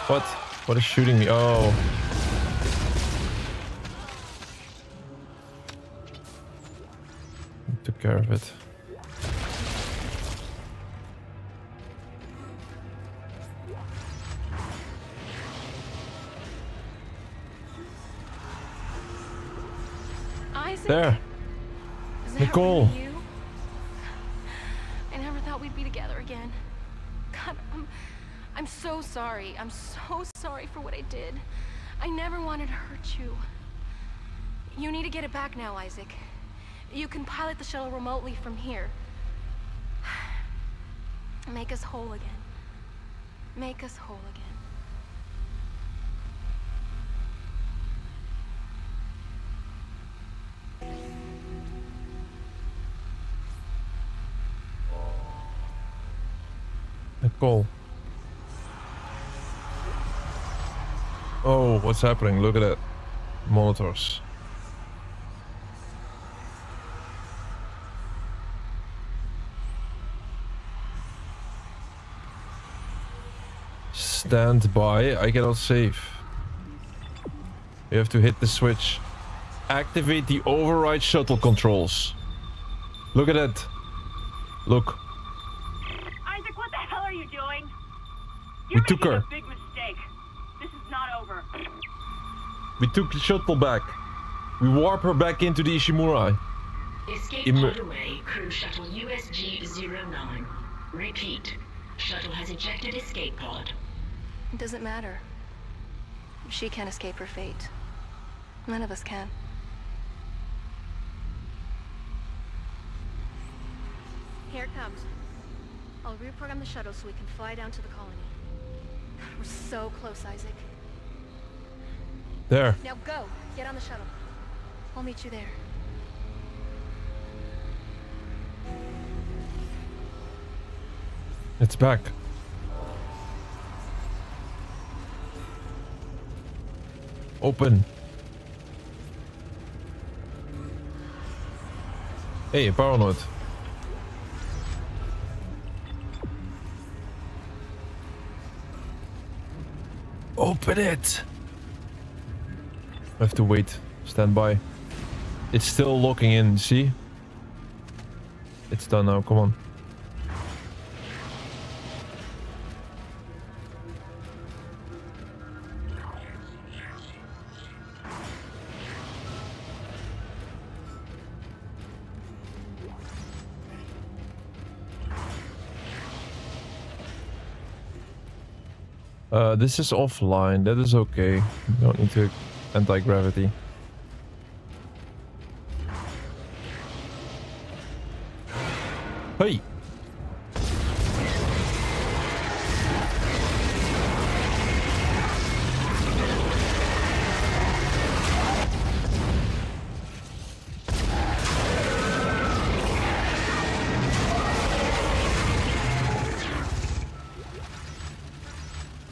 What? What is shooting me? Oh. I took care of it. Isaac? There. Is that Nicole. really you? I never thought we'd be together again. God, I'm so sorry. I'm so sorry for what I did. I never wanted to hurt you. You need to get it back now, Isaac. You can pilot the shuttle remotely from here. Make us whole again. Make us whole again. Nicole. Oh, what's happening? Look at that. Monitors. Stand by. I cannot save. You have to hit the switch. Activate the override shuttle controls. Look at that. Look. Isaac, what the hell are you doing? We took her. A big mistake. This is not over. We took the shuttle back. We warp her back into the Ishimura. Escape pod away, crew shuttle USG 09. Repeat. Shuttle has ejected escape pod. It doesn't matter. She can't escape her fate. None of us can. Here it comes. I'll reprogram the shuttle so we can fly down to the colony. God, we're so close, Isaac. There. Now go. Get on the shuttle. I'll meet you there. It's back. Open. Hey, paranoid. Open it. I have to wait. Stand by. It's still locking in, see? It's done now, come on. This is offline, that is okay. You don't need to anti-gravity. Hey!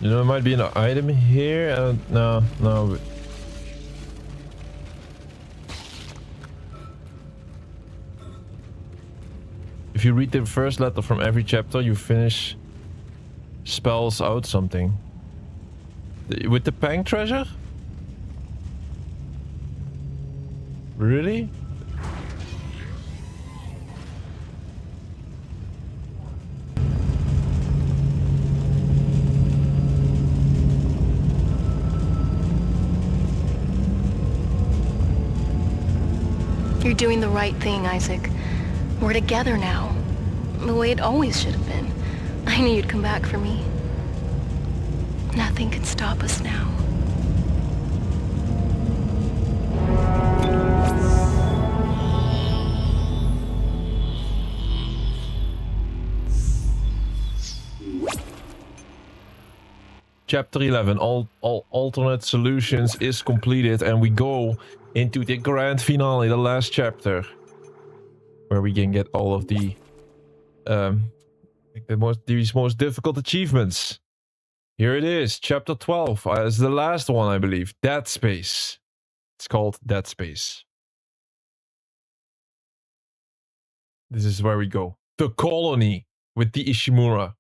You know, there might be an item here. No. If you read the first letter from every chapter, you finish spells out something. With the Pang treasure? Really? You're doing the right thing, Isaac. We're together now. The way it always should have been. I knew you'd come back for me. Nothing can stop us now. Chapter 11, all alternate solutions is completed, and we go into the grand finale, the last chapter, where we can get all of the these most difficult achievements. Here it is, chapter 12, as the last one, I believe. Dead Space. It's called Dead Space. This is where we go. The colony with the Ishimura.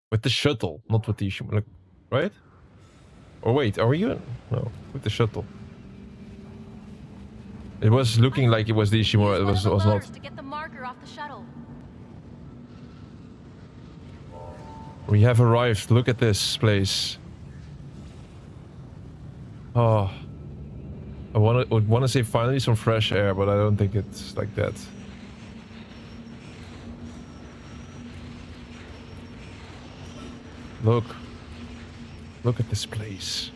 With the shuttle, not with the Ishimura, right? Or wait, are we good? No, with the shuttle. It was looking like it was the Ishimura, it was not. To get the marker off the shuttle. We have arrived. Look at this place. Oh. I would want to say finally some fresh air, but I don't think it's like that. Look. Look at this place.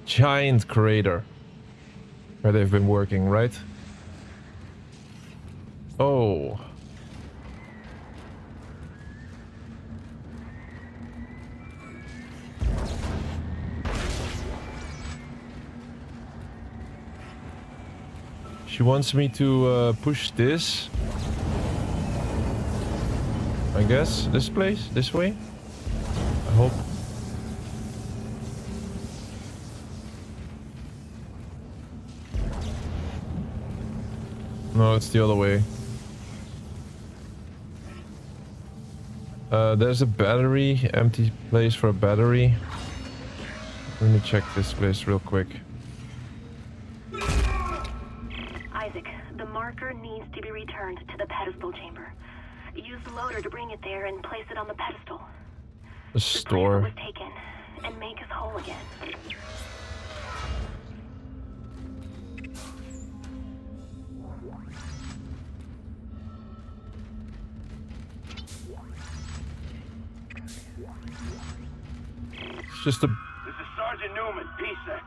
Giant crater. Where they've been working, right? Oh. She wants me to push this. I guess this place, this way. I hope. No, it's the other way. There's a battery, empty place for a battery. Let me check this place real quick. Isaac, the marker needs to be returned to the pedestal chamber. Use the loader to bring it there and place it on the pedestal. The store. Was taken and make us whole again. It's just a... This is Sergeant Newman, PSEC.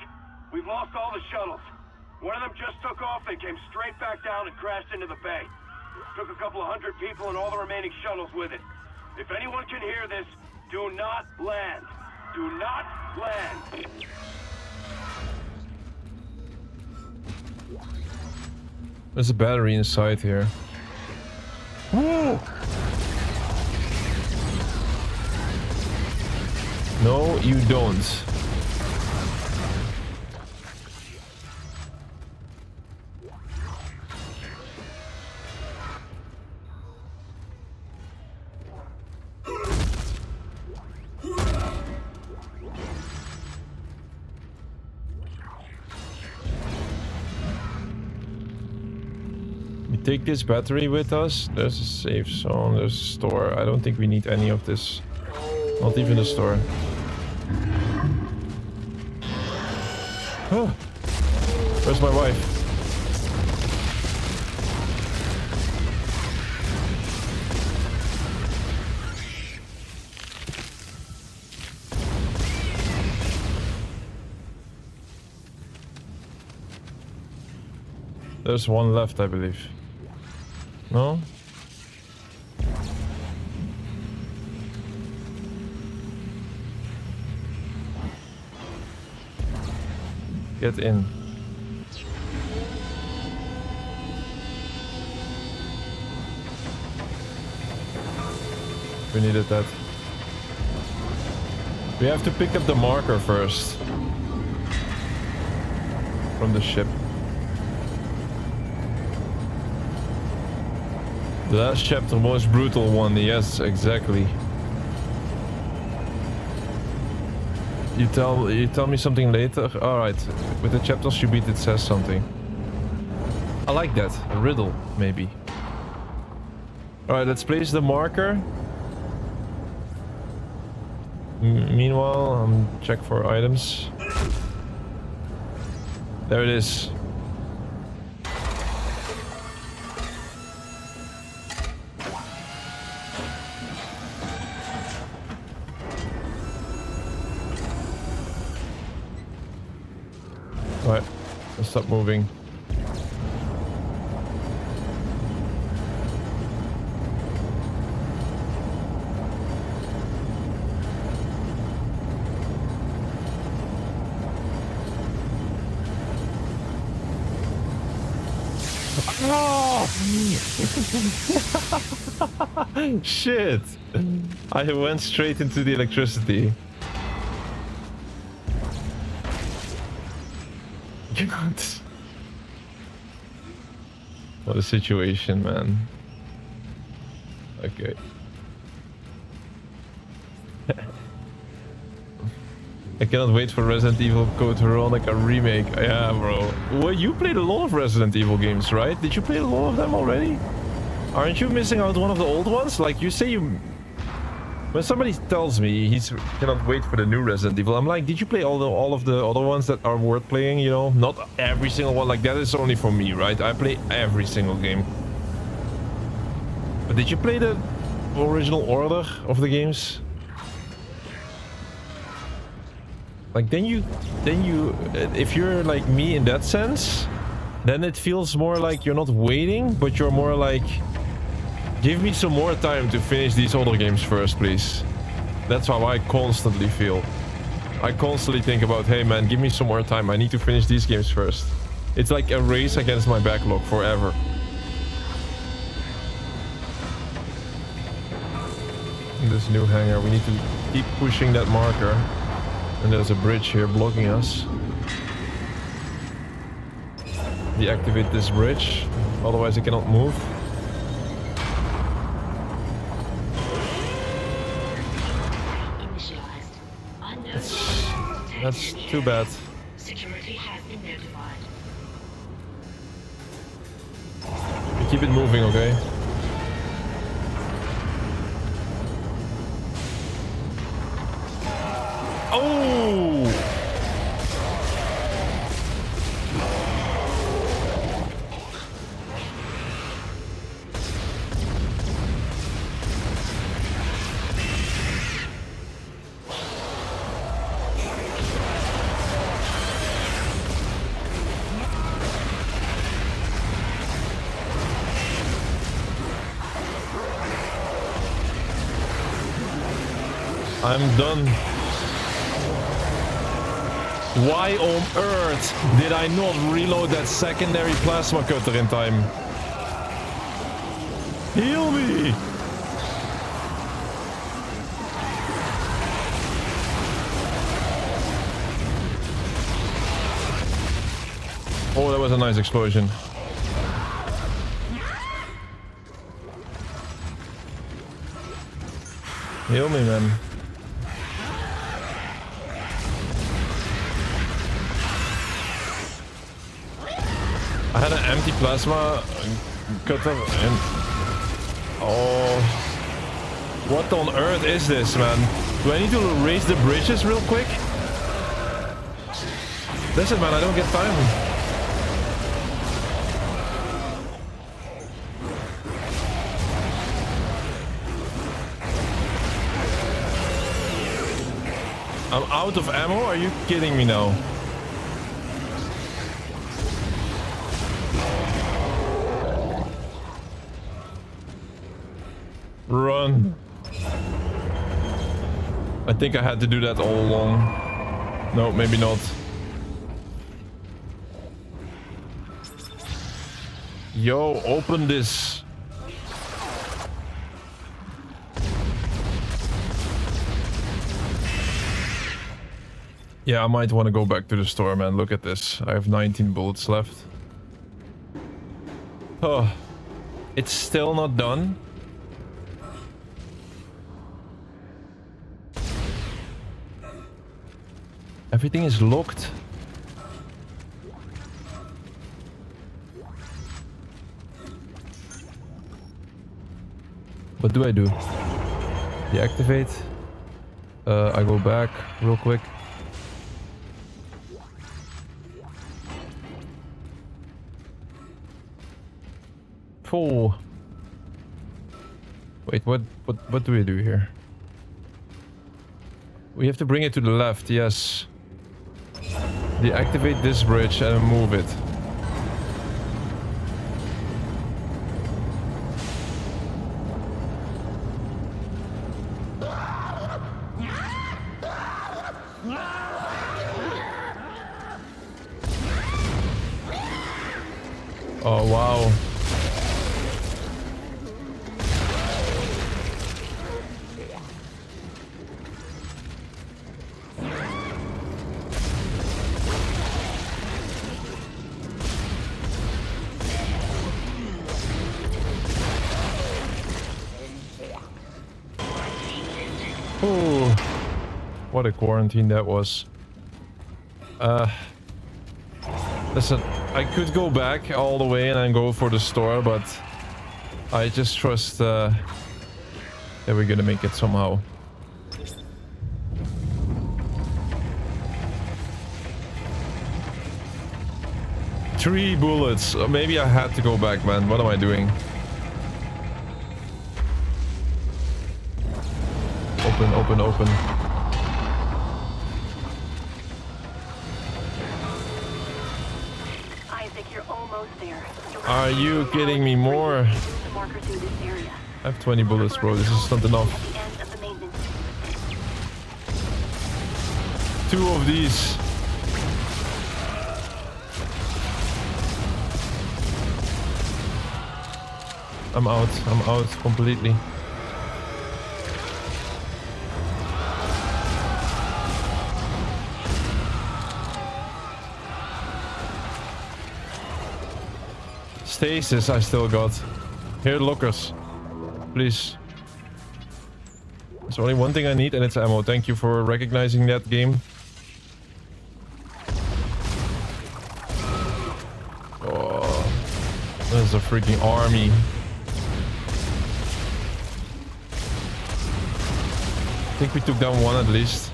We've lost all the shuttles. One of them just took off and came straight back down and crashed into the bay. Took a couple of hundred people and all the remaining shuttles with it. If anyone can hear this, do not land. Do not land. There's a battery inside here. Woo! No, you don't. We take this battery with us. There's a safe zone, there's a store. I don't think we need any of this. Not even the store. Oh. Where's my wife? There's one left, I believe. No? Get in. We needed that. We have to pick up the marker first. From the ship. The last chapter, most brutal one. Yes, exactly. You tell me something later. All right, with the chapters you beat, it says something. I like that. A riddle, maybe. All right, let's place the marker. Meanwhile, check for items. There it is. Alright, let's stop moving. Oh! Shit! I went straight into the electricity. God. What a situation, man. Okay. I cannot wait for Resident Evil Code Veronica remake. Yeah, bro. Well, you played a lot of Resident Evil games, right? Did you play a lot of them already? Aren't you missing out one of the old ones? Like, you say you... When somebody tells me he cannot wait for the new Resident Evil, I'm like, did you play all of the other ones that are worth playing, you know? Not every single one. Like, that is only for me, right? I play every single game. But did you play the original order of the games? Like, then you, if you're like me in that sense, then it feels more like you're not waiting, but you're more like, give me some more time to finish these other games first, please. That's how I constantly feel. I constantly think about, hey man, give me some more time. I need to finish these games first. It's like a race against my backlog forever. In this new hangar, we need to keep pushing that marker. And there's a bridge here blocking us. Deactivate this bridge, otherwise I cannot move. That's too bad. Security has been notified. You keep it moving, okay? Oh! I'm done. Why on earth did I not reload that secondary plasma cutter in time? Heal me! Oh, that was a nice explosion. Heal me, man. I had an empty plasma cutter and... Oh... What on earth is this, man? Do I need to raise the bridges real quick? Listen, man, I don't get time. I'm out of ammo? Are you kidding me now? Run. I think I had to do that all along. No, maybe not. Yo, open this. Yeah, I might want to go back to the store, man. Look at this. I have 19 bullets left. Oh, it's still not done. Everything is locked. What do I do? Deactivate. I go back real quick. Oh. Wait, what do we do here? We have to bring it to the left, yes. Deactivate this bridge and move it. Oh, wow. What a quarantine that was. Listen, I could go back all the way and then go for the store, but I just trust that we're gonna make it somehow. Three bullets. Maybe I had to go back, man. What am I doing? Open, open, open. Isaac, you're almost there. Are you kidding me? More? I have 20 bullets, bro. This is not enough. 2 of these. I'm out completely. Stasis I still got. Here, lockers. Please. There's only one thing I need and it's ammo. Thank you for recognizing that, game. Oh, there's a freaking army. I think we took down one at least.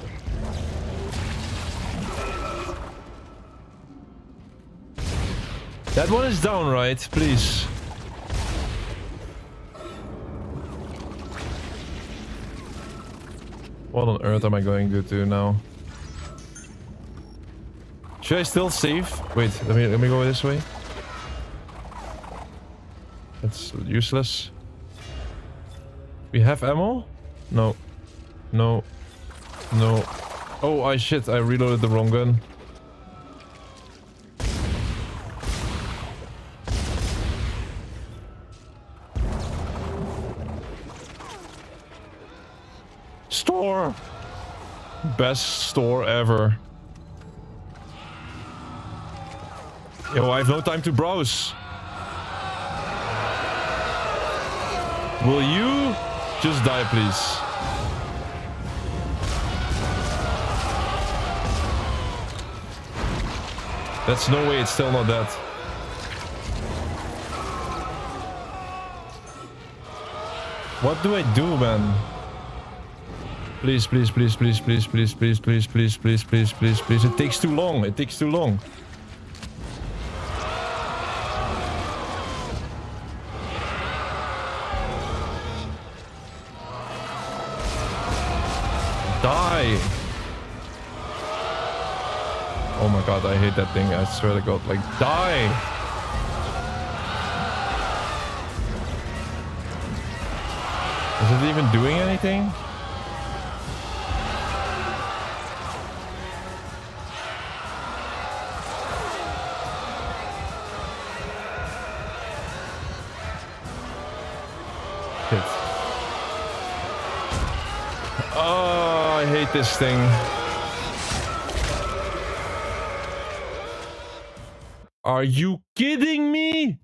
That one is down, right? Please. What on earth am I going to do now? Should I still save? Wait, let me go this way. That's useless. We have ammo? No. No. No. Oh, shit, I reloaded the wrong gun. Store! Best store ever. Yo, I have no time to browse. Will you just die, please? That's no way, it's still not that. What do I do, man? Please, please, please, please, please, please, please, please, please, please, please, please, please. It takes too long. It takes too long. Die. Oh my god, I hate that thing. I swear to god, like, die. Is it even doing anything? Shit. Oh, I hate this thing. Are you kidding me?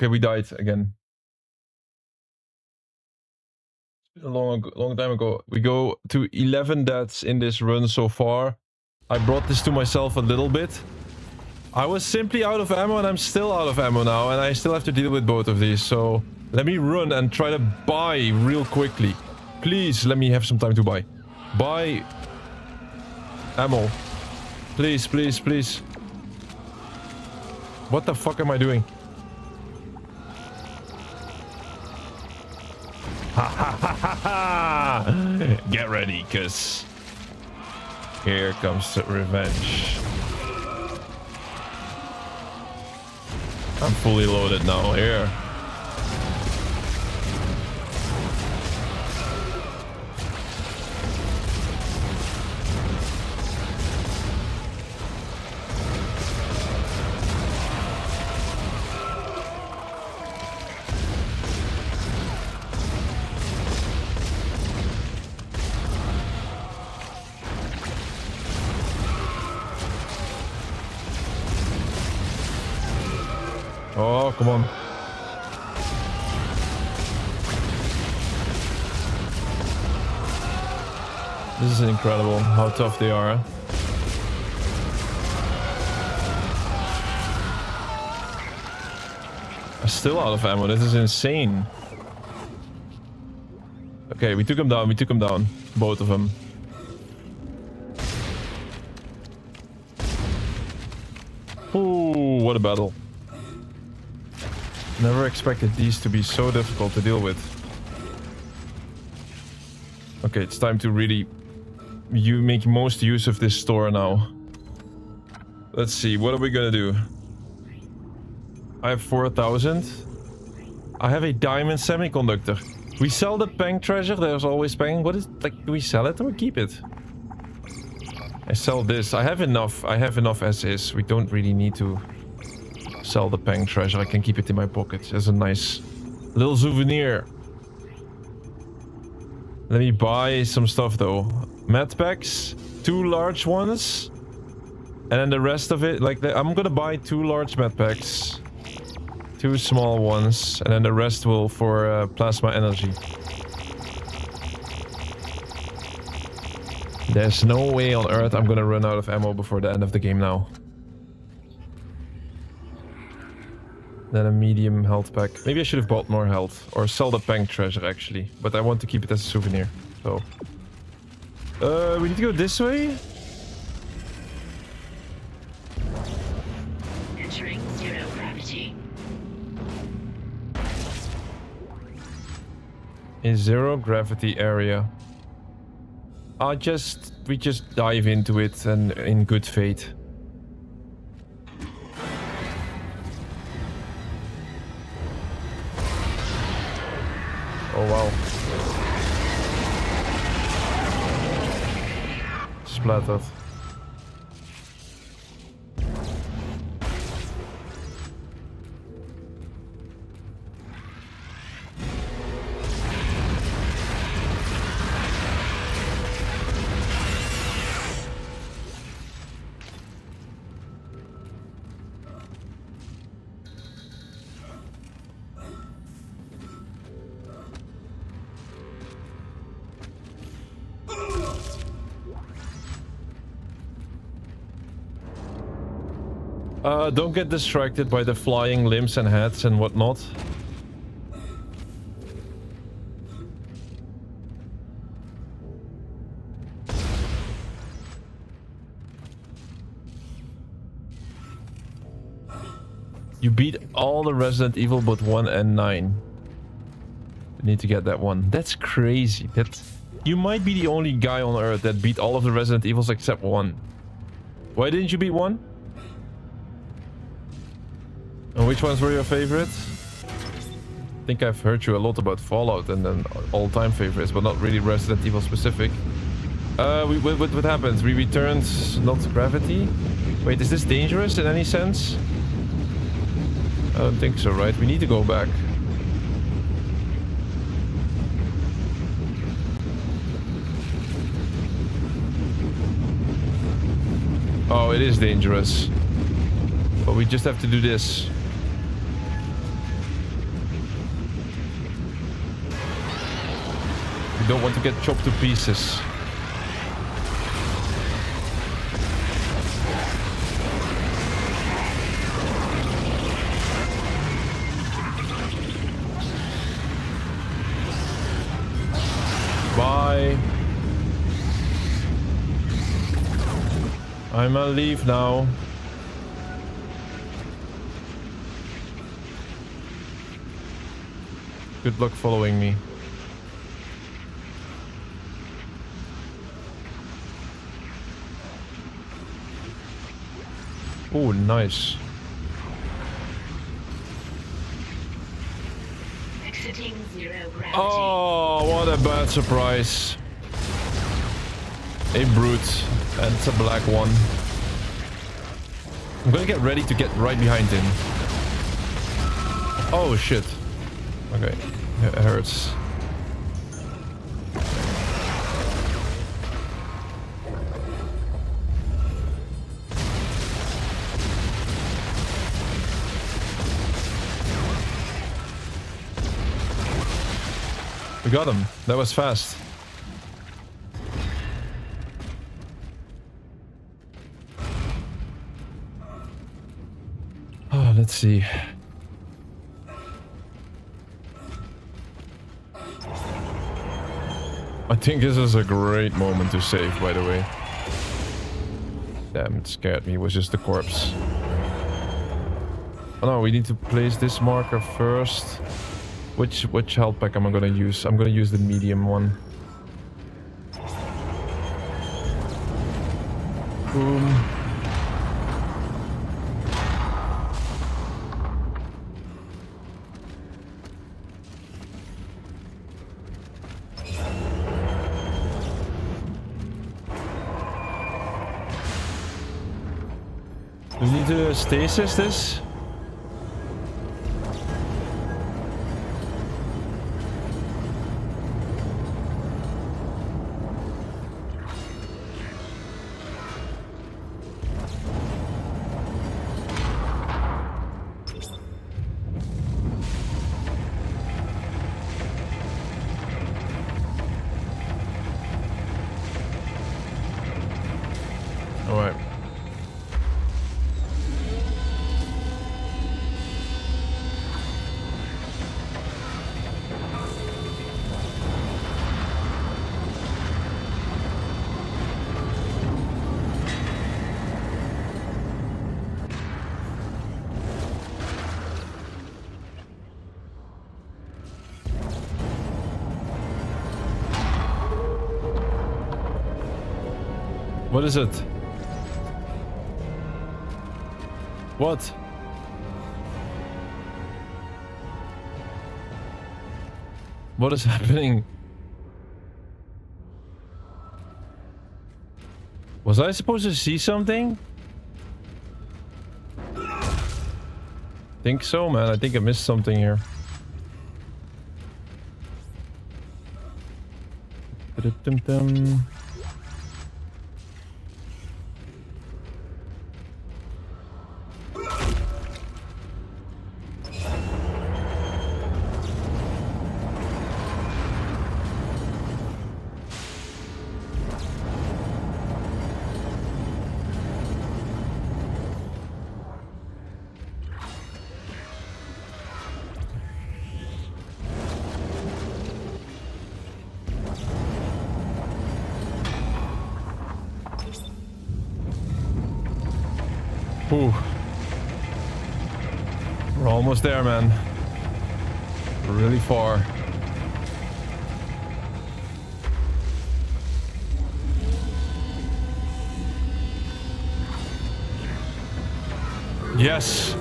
Okay, we died again. A long time ago. We go to 11 deaths in this run so far. I brought this to myself a little bit. I was simply out of ammo and I'm still out of ammo now. And I still have to deal with both of these. So let me run and try to buy real quickly. Please, let me have some time to buy. Buy ammo. Please, please, please. What the fuck am I doing? Ha ha ha ha ha! Get ready, cause here comes the revenge. I'm fully loaded now. Here. Oh, come on. This is incredible how tough they are. I'm still out of ammo. This is insane. Okay, we took him down. We took him down. Both of them. Ooh, what a battle. Never expected these to be so difficult to deal with. Okay, it's time to really make most use of this store now. Let's see, what are we gonna do? I have 4,000. I have a diamond semiconductor. We sell the Peng treasure. There's always Peng. What is, like, do we sell it or we keep it? I sell this. I have enough. I have enough as is. We don't really need to sell the Peng treasure. I can keep it in my pocket as a nice little souvenir. Let me buy some stuff though. Med packs, 2 large ones. And then the rest of it, like, I'm gonna buy 2 large med packs. 2 small ones, and then the rest will for plasma energy. There's no way on earth I'm gonna run out of ammo before the end of the game now. Then a medium health pack. Maybe I should have bought more health. Or sell the Peng treasure actually. But I want to keep it as a souvenir. So. We need to go this way? Entering 0 gravity. In 0 gravity area. We just dive into it and in good faith. Oh wow. Splattered. Don't get distracted by the flying limbs and heads and whatnot. You beat all the Resident Evil but 1 and 9. You need to get that one. That's crazy. You might be the only guy on Earth that beat all of the Resident Evils except 1. Why didn't you beat 1? And which ones were your favorites? I think I've heard you a lot about Fallout and then all-time favorites, but not really Resident Evil specific. What happens? We returned not gravity? Wait, is this dangerous in any sense? I don't think so, right? We need to go back. Oh, it is dangerous. But we just have to do this. We don't want to get chopped to pieces. Bye. I'm gonna leave now. Good luck following me. Oh, nice. Exiting 0 gravity. Oh, what a bad surprise. A brute, and it's a black one. I'm gonna get ready to get right behind him. Oh, shit. Okay, it hurts. We got him. That was fast. Let's see. I think this is a great moment to save, by the way. Damn, it scared me. It was just the corpse. Oh no, we need to place this marker first. Which health pack am I gonna use? I'm gonna use the medium one. Boom. Do we need to stasis this? Alright. What is it? What? What is happening? Was I supposed to see something? Think so, man. I think I missed something here. Dum-dum-dum. Ooh. We're almost there, man. We're really far. Yes.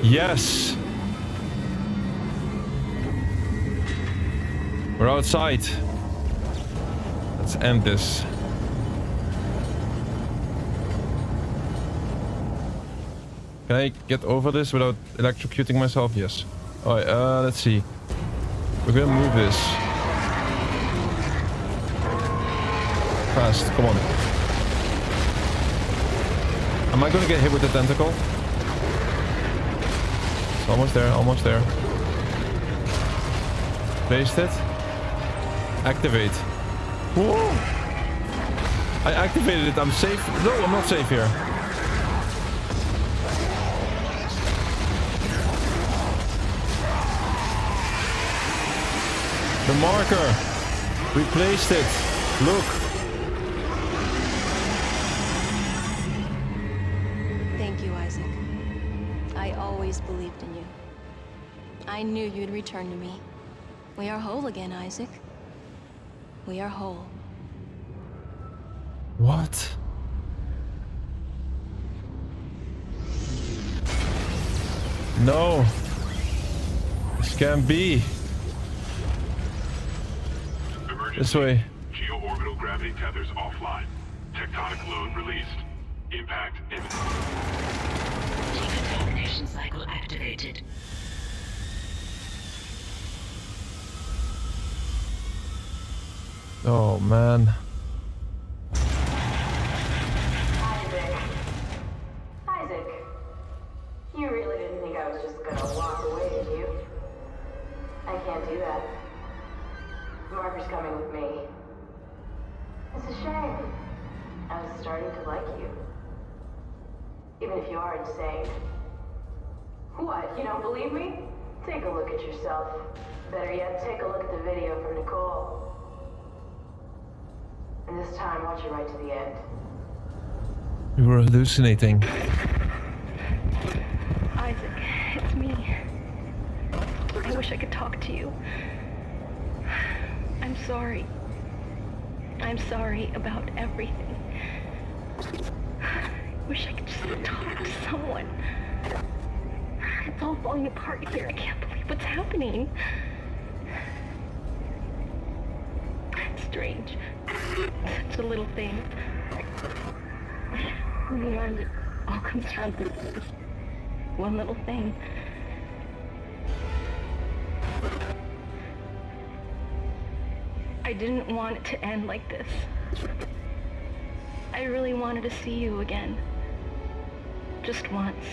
Yes. We're outside. Let's end this. Can I get over this without electrocuting myself? Yes. Alright, let's see. We're gonna move this. Fast, come on. Am I gonna get hit with the tentacle? It's almost there, almost there. Placed it. Activate. Whoa! I activated it, I'm safe. No, I'm not safe here. The marker. We placed it. Look. Thank you, Isaac. I always believed in you. I knew you'd return to me. We are whole again, Isaac. We are whole. What? No. This can't be. This way. Geo-orbital gravity tethers offline. Tectonic load released. Impact imminent. Decontamination cycle activated. Oh, man. Isaac, you really didn't think I was just gonna walk away, did you? I can't do that. Marker's coming with me. It's a shame. I was starting to like you. Even if you are insane. What, you don't believe me? Take a look at yourself. Better yet, take a look at the video from Nicole. And this time, watch it right to the end. You were hallucinating. Isaac, it's me. I wish I could talk to you. I'm sorry. I'm sorry about everything. I wish I could just talk to someone. It's all falling apart here. I can't believe what's happening. It's strange. Such a little thing. And it all comes down to this one little thing. I didn't want it to end like this. I really wanted to see you again. Just once.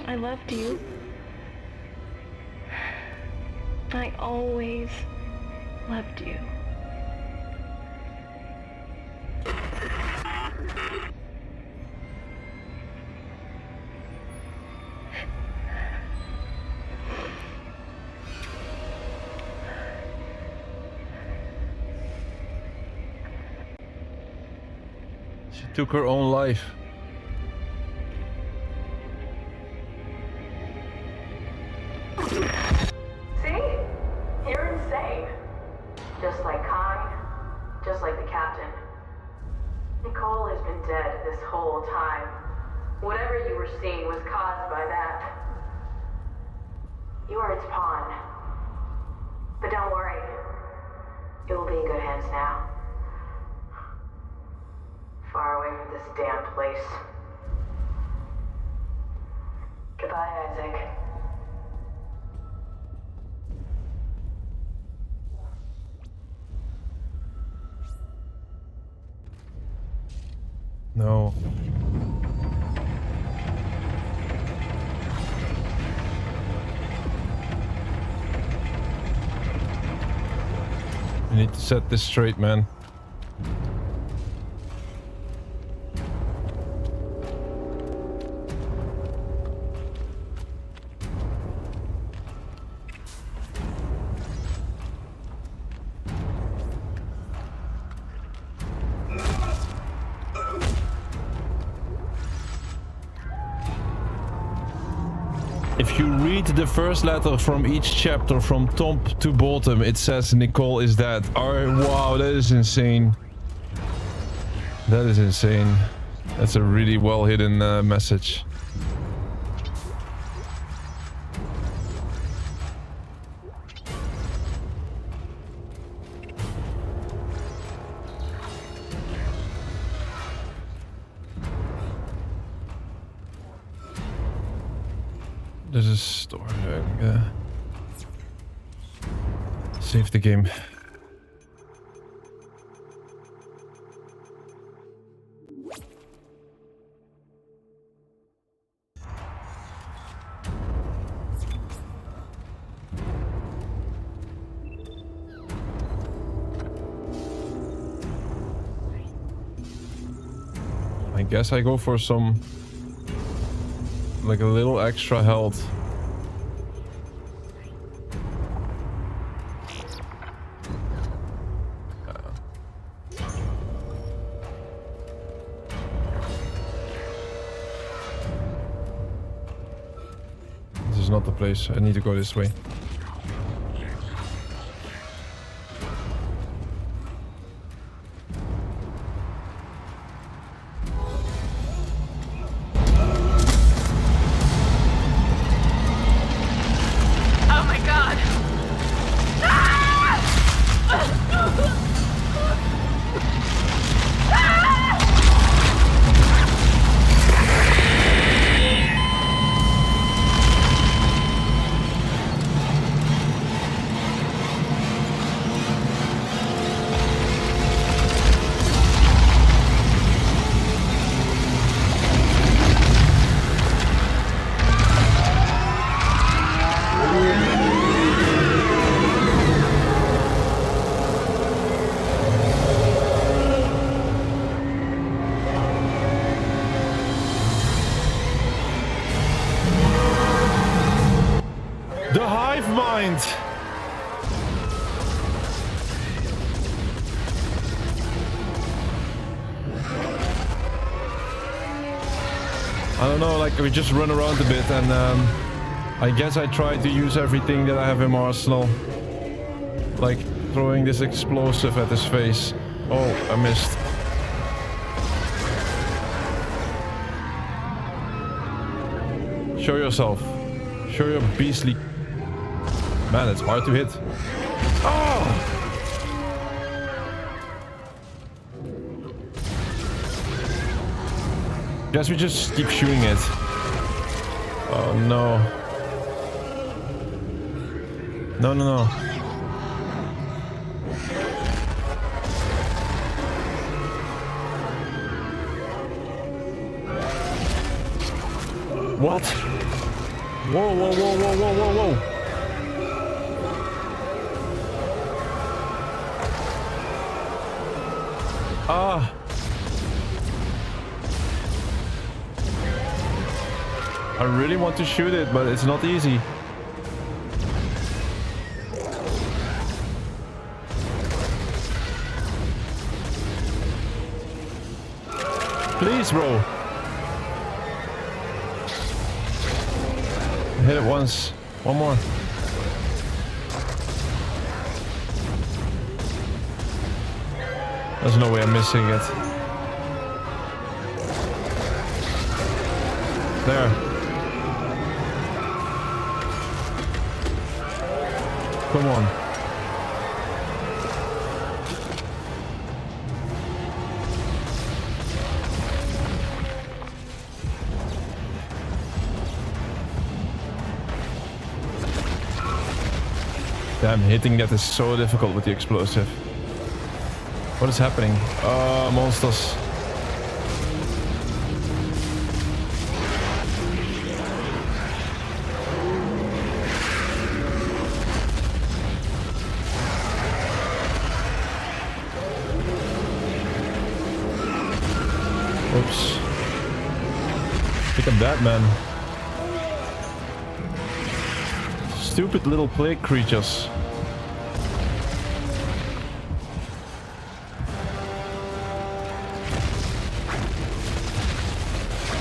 I loved you. I always loved you. She took her own life. See? You're insane. Just like Kai, just like the captain. Nicole has been dead this whole time. Whatever you were seeing was caused by that. You are its pawn. But don't worry. It will be in good hands now. Far away from this damn place. Goodbye, Isaac. No. You need to set this straight, man. If you read the first letter from each chapter from top to bottom, it says Nicole is dead. Oh, wow, that is insane. That is insane. That's a really well hidden message. There's a store. Save the game. I guess I go for some, like a little extra health. This is not the place. I need to go this way. I don't know, like we just run around a bit and I guess I tried to use everything that I have in my arsenal. Like throwing this explosive at his face. Oh, I missed. Show yourself. Show your beastly... Man, it's hard to hit. Oh! Guess we just keep shooting it. Oh no. No, no, no. What? Whoa, whoa, whoa, whoa, whoa, whoa, whoa. Ah. I really want to shoot it, but it's not easy. Please, bro. Hit it once. One more. There's no way I'm missing it. There. Come on. Damn, hitting that is so difficult with the explosive. What is happening? Monsters. Oops. Pick up that, man. Stupid little plague creatures.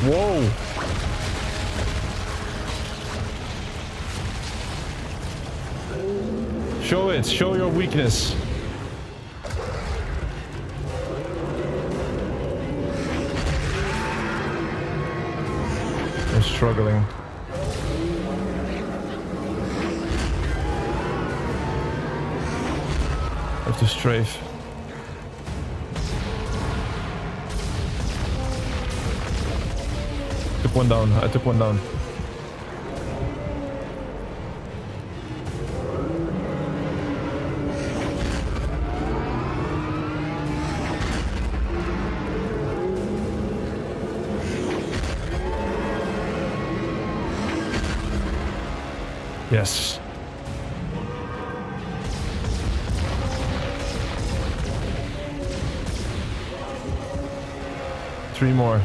Whoa! Show it, show your weakness. I'm struggling. I have to strafe. Took one down. I took one down. Yes. Three more.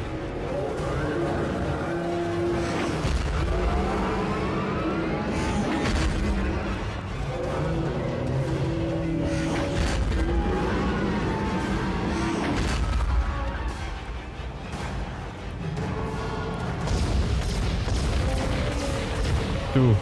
Two.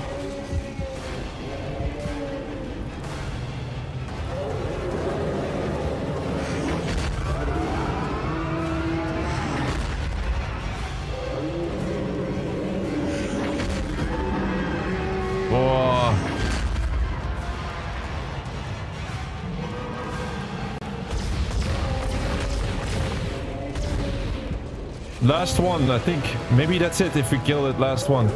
Last one, I think. Maybe that's it if we kill it. Last one.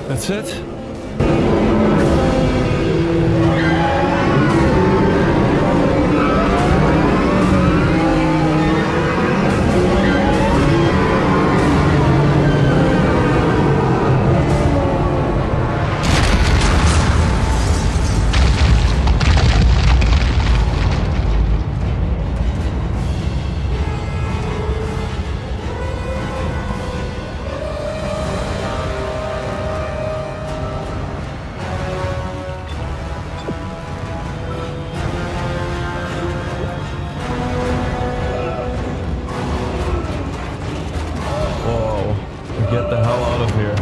That's it? get the hell out of here.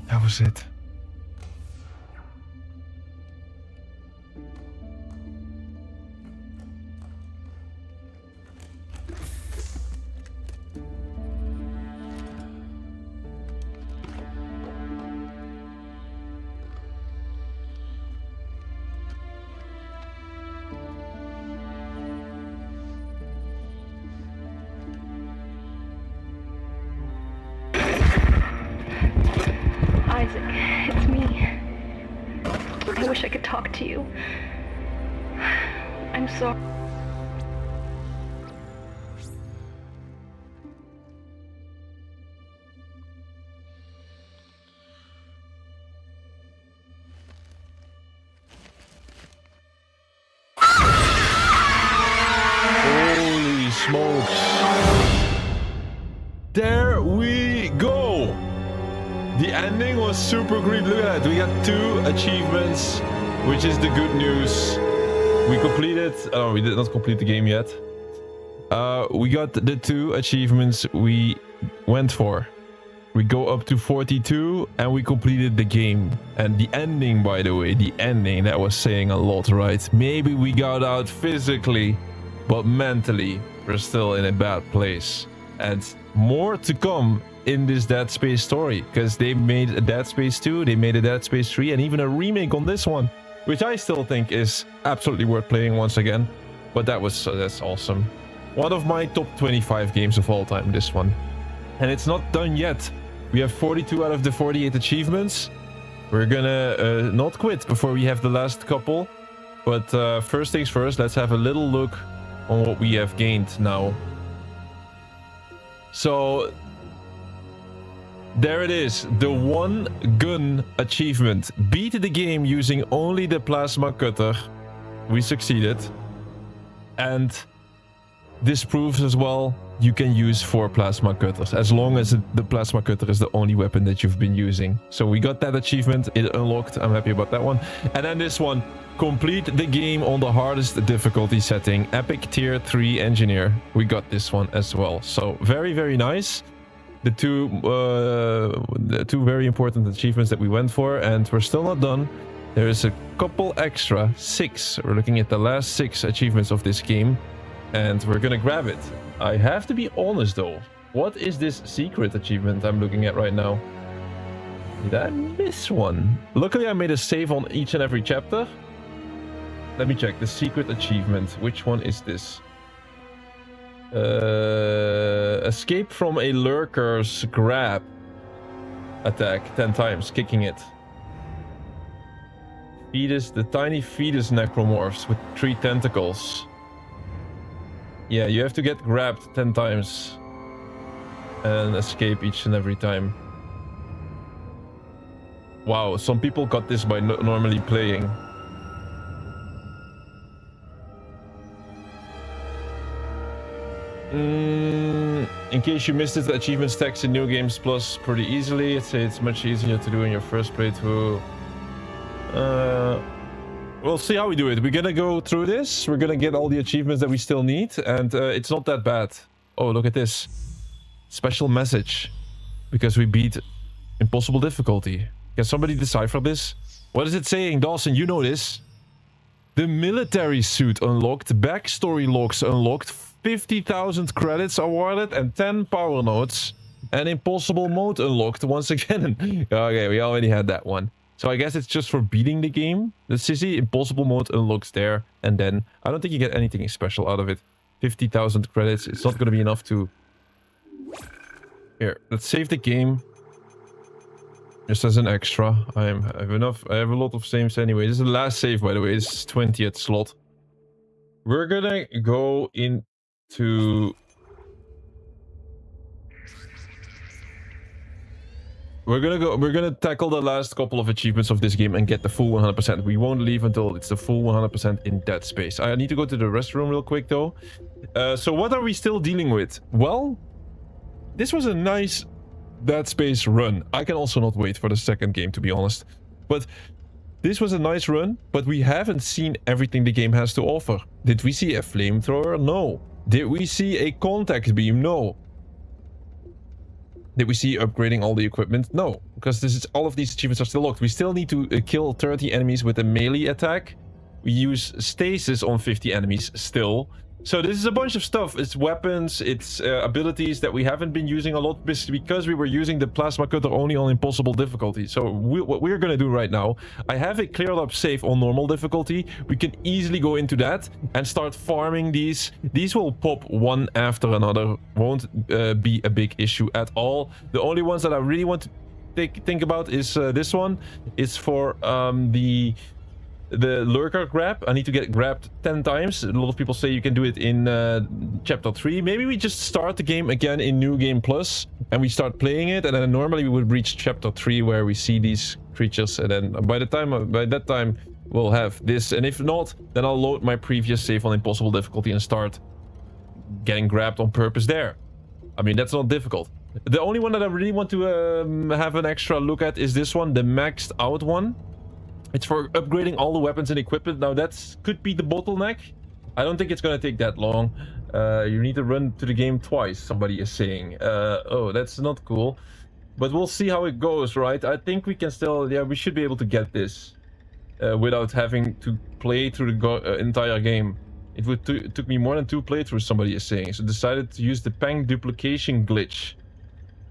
That was it. Isaac, it's me. I wish I could talk to you. I'm sorry. Holy smokes. There we go. The ending was super great. Look at that. We got 2 achievements, which is the good news. We completed... Oh, we did not complete the game yet. We got the 2 achievements we went for. We go up to 42 and we completed the game. And the ending, by the way, the ending, that was saying a lot, right? Maybe we got out physically, but mentally, we're still in a bad place. And more to come in this Dead Space story, because they made a Dead Space 2, they made a Dead Space 3, and even a remake on this one, which I still think is absolutely worth playing once again. But that's awesome. One of my top 25 games of all time, this one. And it's not done yet. We have 42 out of the 48 achievements. We're gonna not quit before we have the last couple. But first things first, let's have a little look on what we have gained now. So there it is, the 1 gun achievement. Beat the game using only the plasma cutter. We succeeded. And this proves as well you can use 4 plasma cutters, as long as the plasma cutter is the only weapon that you've been using. So we got that achievement, it unlocked, I'm happy about that one. And then this one, complete the game on the hardest difficulty setting, Epic Tier 3 Engineer. We got this one as well. So very, very nice. The two very important achievements that we went for, and we're still not done. There is a couple extra, 6. We're looking at the last 6 achievements of this game, and we're gonna grab it. I have to be honest though, what is this secret achievement I'm looking at right now? Did I miss one? Luckily I made a save on each and every chapter. Let me check the secret achievement. Which one is this? Escape from a lurker's grab attack 10 times, kicking it. Fetus, the tiny fetus necromorphs with 3 tentacles. Yeah, you have to get grabbed 10 times and escape each and every time. Wow, some people got this by normally playing. In case you missed it, the achievement stacks in New Games Plus pretty easily. It's much easier to do in your first playthrough. We'll see how we do it. We're gonna go through this. We're gonna get all the achievements that we still need, and it's not that bad. Oh, look at this. Special message. Because we beat impossible difficulty. Can somebody decipher this? What is it saying? Dawson, you know this. The military suit unlocked, backstory logs unlocked, 50,000 credits awarded, and 10 power nodes. And impossible mode unlocked once again. Okay, we already had that one. So I guess it's just for beating the game. Let's see, impossible mode unlocks there. And then, I don't think you get anything special out of it. 50,000 credits, it's not going to be enough to... Here, let's save the game. Just as an extra. I have a lot of saves anyway. This is the last save, by the way. This is 20th slot. We're gonna go into... We're gonna tackle the last couple of achievements of this game and get the full 100%. We won't leave until it's the full 100% in Dead Space. I need to go to the restroom real quick though. So what are we still dealing with? Well, this was a nice Dead Space run. I can also not wait for the second game, to be honest. But this was a nice run, but we haven't seen everything the game has to offer. Did we see a flamethrower? No. Did we see a contact beam? No. Did we see upgrading all the equipment? No, because all of these achievements are still locked. We still need to kill 30 enemies with a melee attack. We use stasis on 50 enemies still. So this is a bunch of stuff. It's weapons, it's abilities that we haven't been using a lot because we were using the plasma cutter only on impossible difficulty. So what we're gonna do right now, I have it cleared up safe on normal difficulty. We can easily go into that and start farming these. These will pop one after another. Won't be a big issue at all. The only ones that I really want to think about is this one. It's for the lurker grab. I need to get grabbed 10 times. A lot of people say you can do it in chapter 3. Maybe we just start the game again in New Game Plus and we start playing it, and then normally we would reach chapter 3 where we see these creatures, and then by that time we'll have this. And if not, then I'll load my previous save on impossible difficulty and start getting grabbed on purpose there. I mean, that's not difficult. The only one that I really want to have an extra look at is this one, the maxed out one. It's for upgrading all the weapons and equipment. Now that could be the bottleneck. I don't think it's gonna take that long. You need to run to the game twice, somebody is saying. Oh, that's not cool. But we'll see how it goes, right? I think we can still... Yeah, we should be able to get this without having to play through the entire game. It took me more than 2 playthroughs, somebody is saying. So decided to use the Pang duplication glitch.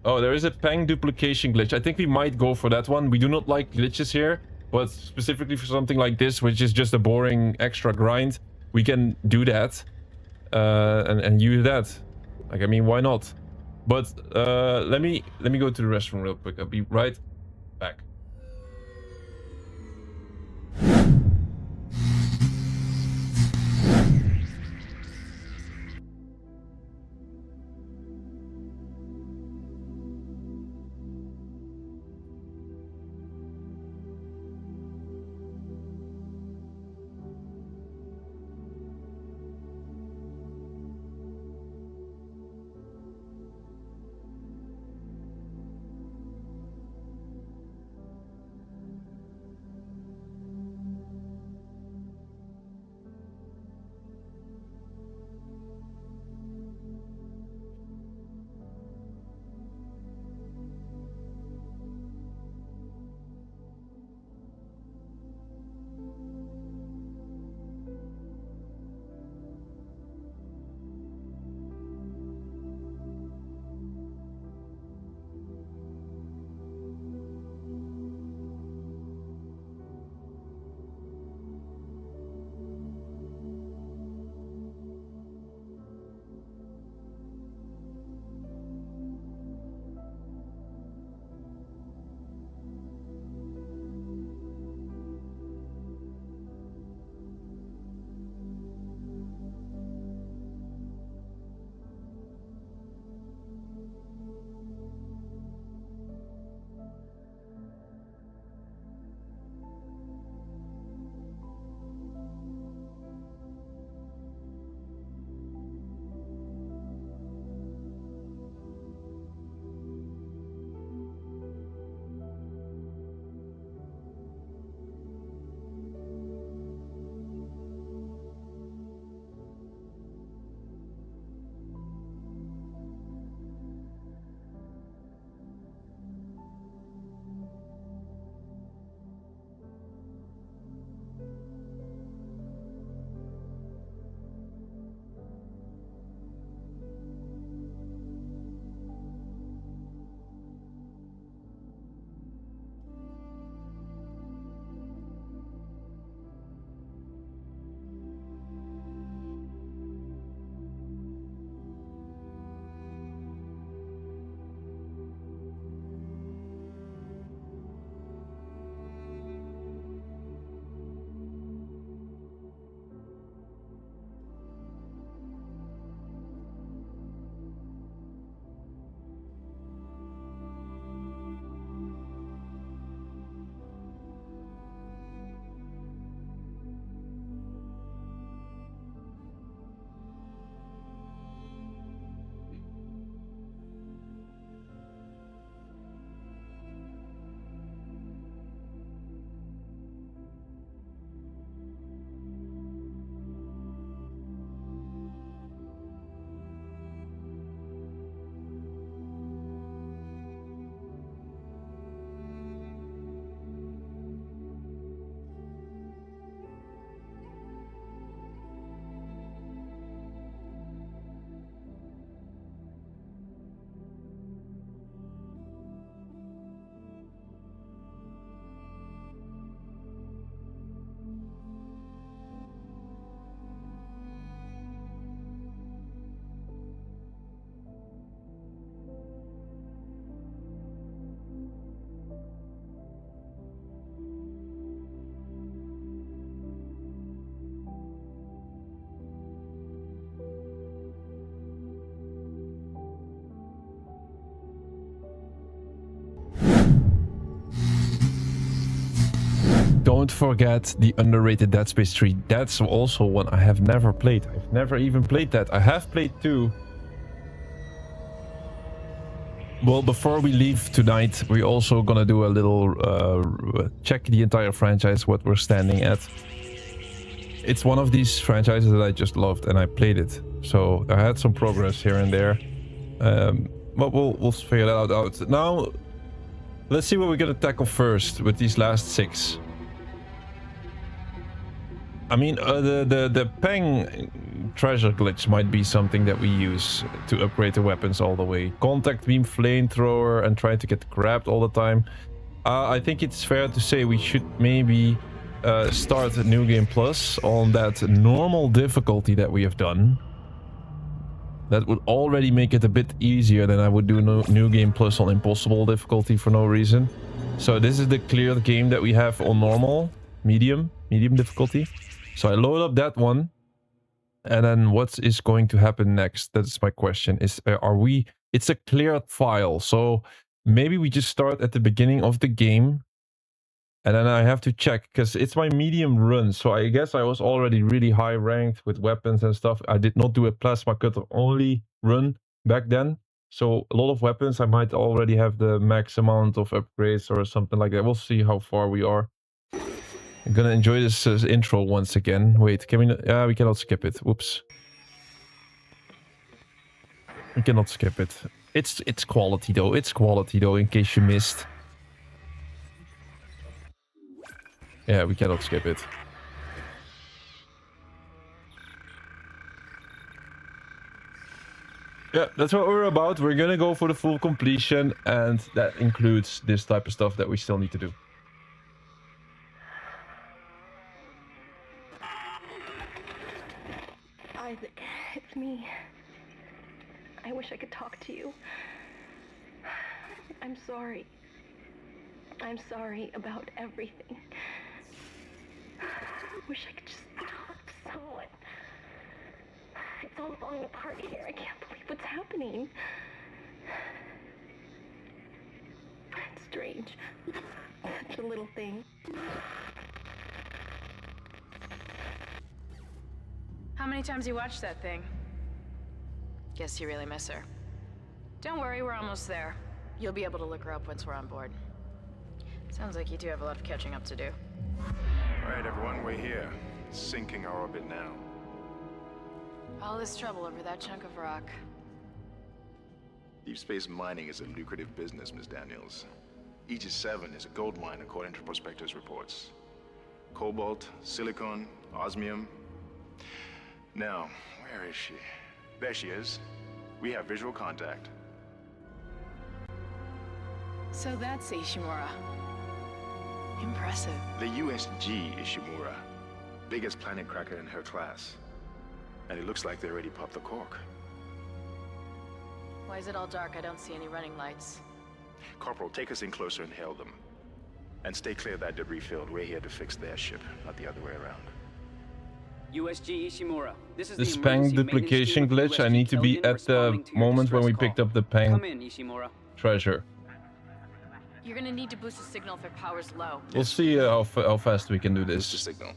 Oh, there is a Pang duplication glitch. I think we might go for that one. We do not like glitches here. But specifically for something like this, which is just a boring extra grind, we can do that and use that. Like, I mean, why not? But let me go to the restroom real quick. I'll be right back. don't forget the underrated Dead Space 3. That's also one I have never played. I've never even played that. I have played 2. Well, before we leave tonight, we're also gonna do a little check the entire franchise, what we're standing at. It's one of these franchises that I just loved, and I played it. So I had some progress here and there. But we'll figure that out. Now, let's see what we're gonna tackle first with these last 6. I mean, the Peng treasure glitch might be something that we use to upgrade the weapons all the way. Contact beam, flamethrower, and trying to get grabbed all the time. I think it's fair to say we should maybe start a New Game Plus on that normal difficulty that we have done. That would already make it a bit easier than I would do New Game Plus on impossible difficulty for no reason. So this is the cleared game that we have on normal, medium difficulty. So I load up that one, and then what is going to happen next? That's my question. Is it's a cleared file, so maybe we just start at the beginning of the game, and then I have to check because it's my medium run. So I guess I was already really high ranked with weapons and stuff. I did not do a plasma cutter only run back then, so a lot of weapons I might already have the max amount of upgrades or something like that. We'll see how far we are. I'm gonna enjoy this intro once again. Wait, can we? We cannot skip it. Whoops. We cannot skip it. It's quality though. It's quality though. In case you missed. Yeah, we cannot skip it. Yeah, that's what we're about. We're gonna go for the full completion, and that includes this type of stuff that we still need to do. Isaac, it's me. I wish I could talk to you. I'm sorry. I'm sorry about everything. I wish I could just talk to someone. It's all falling apart here. I can't believe what's happening. It's strange. Such a little thing. How many times you watched that thing? Guess you really miss her. Don't worry, we're almost there. You'll be able to look her up once we're on board. Sounds like you two have a lot of catching up to do. All right, everyone, we're here. Sinking our orbit now. All this trouble over that chunk of rock. Deep space mining is a lucrative business, Ms. Daniels. Aegis 7 is a gold mine according to prospectors' reports. Cobalt, silicon, osmium. Now, where is she? There she is. We have visual contact. So that's Ishimura. Impressive. The USG Ishimura. Biggest planet cracker in her class. And it looks like they already popped the cork. Why is it all dark? I don't see any running lights. Corporal, take us in closer and hail them. And stay clear of that debris field. We're here to fix their ship, not the other way around. USG Ishimura. This is This the Peng emergency duplication maintenance glitch, team I of need to be Killian at the responding to your moment when we distress picked call. up the Peng Come in, Ishimura. treasure. You're gonna need to boost the signal if their power's low. We'll see how fast we can do Boost the this. signal.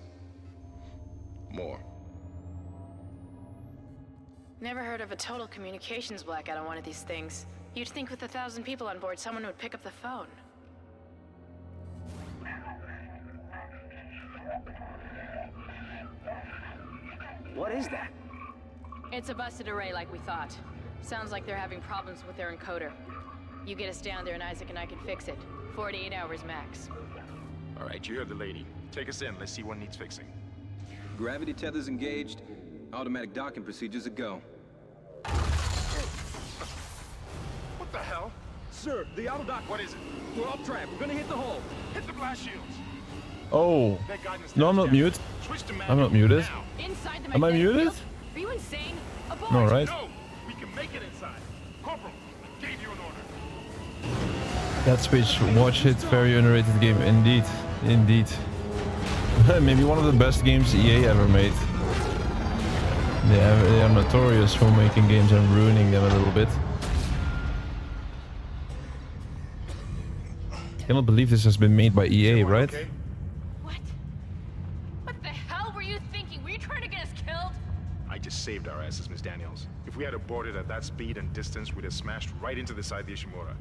More. Never heard of a total communications blackout on one of these things. You'd think with 1,000 people on board, someone would pick up the phone. What is that? It's a busted array like we thought. Sounds like they're having problems with their encoder. You get us down there and Isaac and I can fix it. 48 hours max. All right, you heard the lady. Take us in. Let's see what needs fixing. Gravity tethers engaged. Automatic docking procedures a go. What the hell? Sir, the auto dock. What is it? We're off track. We're gonna hit the hull. Hit the blast shields. Oh. That guidance No, I'm not down. mute. Switch to I'm manual not muted. now. Inside the Am I magnetic muted? field? Are you insane? Abort! No, right? No, we can make it inside. Corporal, gave you an order. That Switch, watch it. Very underrated game, indeed. Indeed. Maybe one of the best games EA ever made. They are notorious for making games and ruining them a little bit. Cannot believe this has been made by EA, right? Okay? What? saved our asses, Miss Daniels. If we had aborted at that speed and distance, we'd have smashed right into the side of the Ishimura.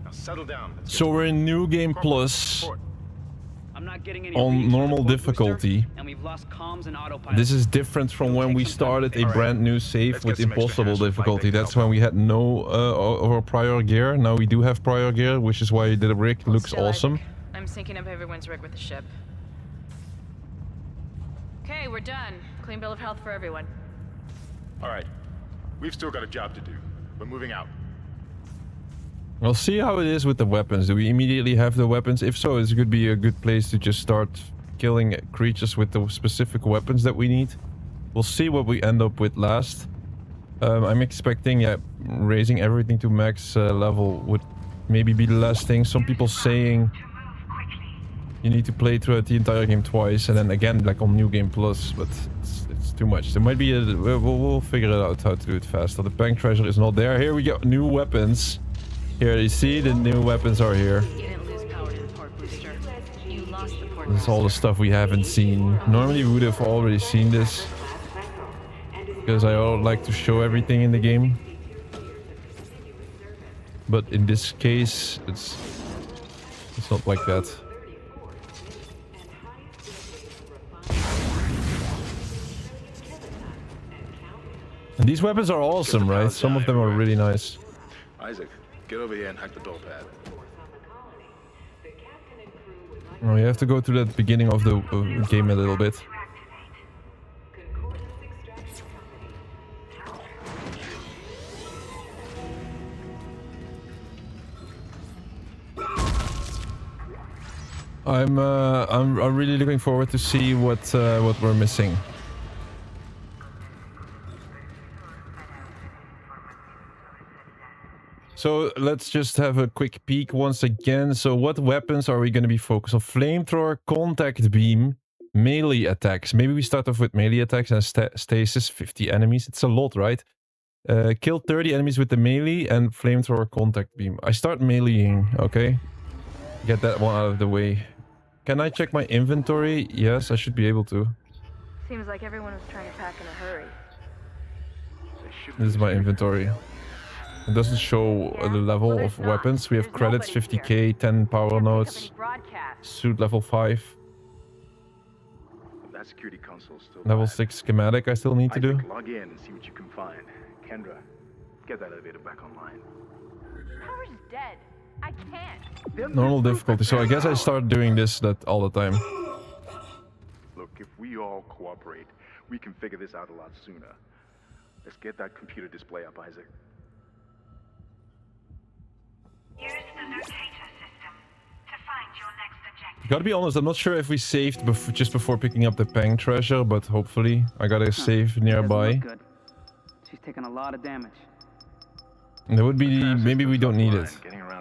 Now settle down. Let's get So to we're work. in New Game Plus Report. I'm not getting any on readings from normal the port booster, difficulty. and we've lost comms and autopilot. This is different from when we started a brand new save Let's with get some extra impossible hands from difficulty. Mike that That's can when help we had no or prior gear. Now we do have prior gear, which is why the rig looks Still, awesome. Isaac, I'm syncing up everyone's rig with the ship. Okay, we're done. Clean bill of health for everyone. All right. We've still got a job to do. We're moving out. We'll see how it is with the weapons. Do we immediately have the weapons? If so, this could be a good place to just start killing creatures with the specific weapons that we need. We'll see what we end up with last. I'm expecting raising everything to max level would maybe be the last thing. Some people saying you need to play throughout the entire game twice and then again like on New Game Plus, but it's too much. There might be a... We'll figure it out how to do it faster. The bank treasure is not there. Here we go. New weapons. Here, you see the new weapons are here. You didn't lose power to the port booster. You lost the port This is all the stuff we haven't seen. Normally we would have already seen this, because I like to show everything in the game. But in this case, it's not like that. And these weapons are awesome, right? Some of them are really nice. Isaac, get over here and hack the door pad. Oh, you have to go to the beginning of the game a little bit. I'm really looking forward to see what we're missing. So let's just have a quick peek once again. So what weapons are we going to be focused on? Flamethrower, contact beam, melee attacks. Maybe we start off with melee attacks and stasis, 50 enemies. It's a lot, right? Kill 30 enemies with the melee and flamethrower, contact beam. I start meleeing, okay? Get that one out of the way. Can I check my inventory? Yes, I should be able to. Seems like everyone was trying to pack in a hurry. This is my inventory. It doesn't show the level of weapons. We have credits, 50k, 10 power nodes, suit level 5. That security console's still Level bad. 6 schematic I still need to do. Isaac, log in and see what you can find. Kendra, get that elevator back online. Power's dead. I can't. Normal difficulty, so I guess I start doing this all the time. Look, if we all cooperate, we can figure this out a lot sooner. Let's get that computer display up, Isaac. Use the locator system to find your next objective. Gotta be honest, I'm not sure if we saved just before picking up the Pang treasure, but hopefully I gotta save nearby. Good. She's taken a lot of damage. That would be... maybe we don't need it.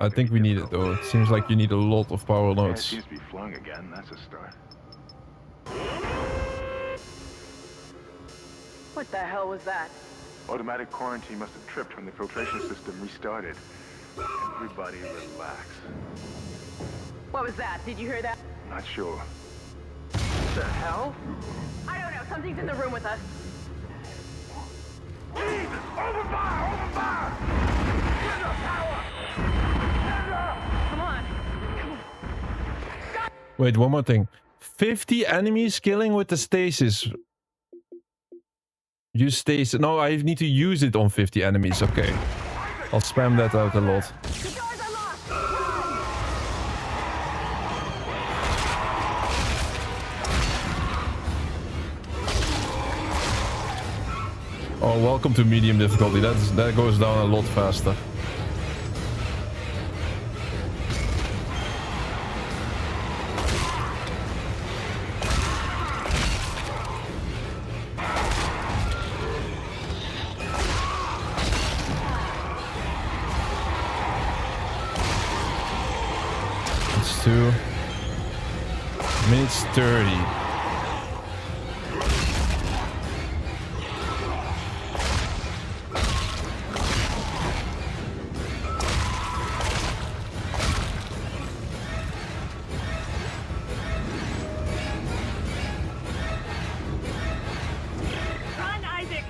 I think we need it though. It seems like you need a lot of power Yeah, it nodes. seems to be flung again. That's a start. What the hell was that? Automatic quarantine must have tripped when the filtration system restarted. Everybody relax. What was that? Did you hear that? Not sure. What the hell? I don't know. Something's in the room with us. Come on. Wait, one more thing. 50 enemies killing with the stasis. Use stasis. No, I need to use it on 50 enemies. Okay. I'll spam that out a lot. Oh, welcome to medium difficulty. That goes down a lot faster. It's 2 minutes 30. Run, Isaac!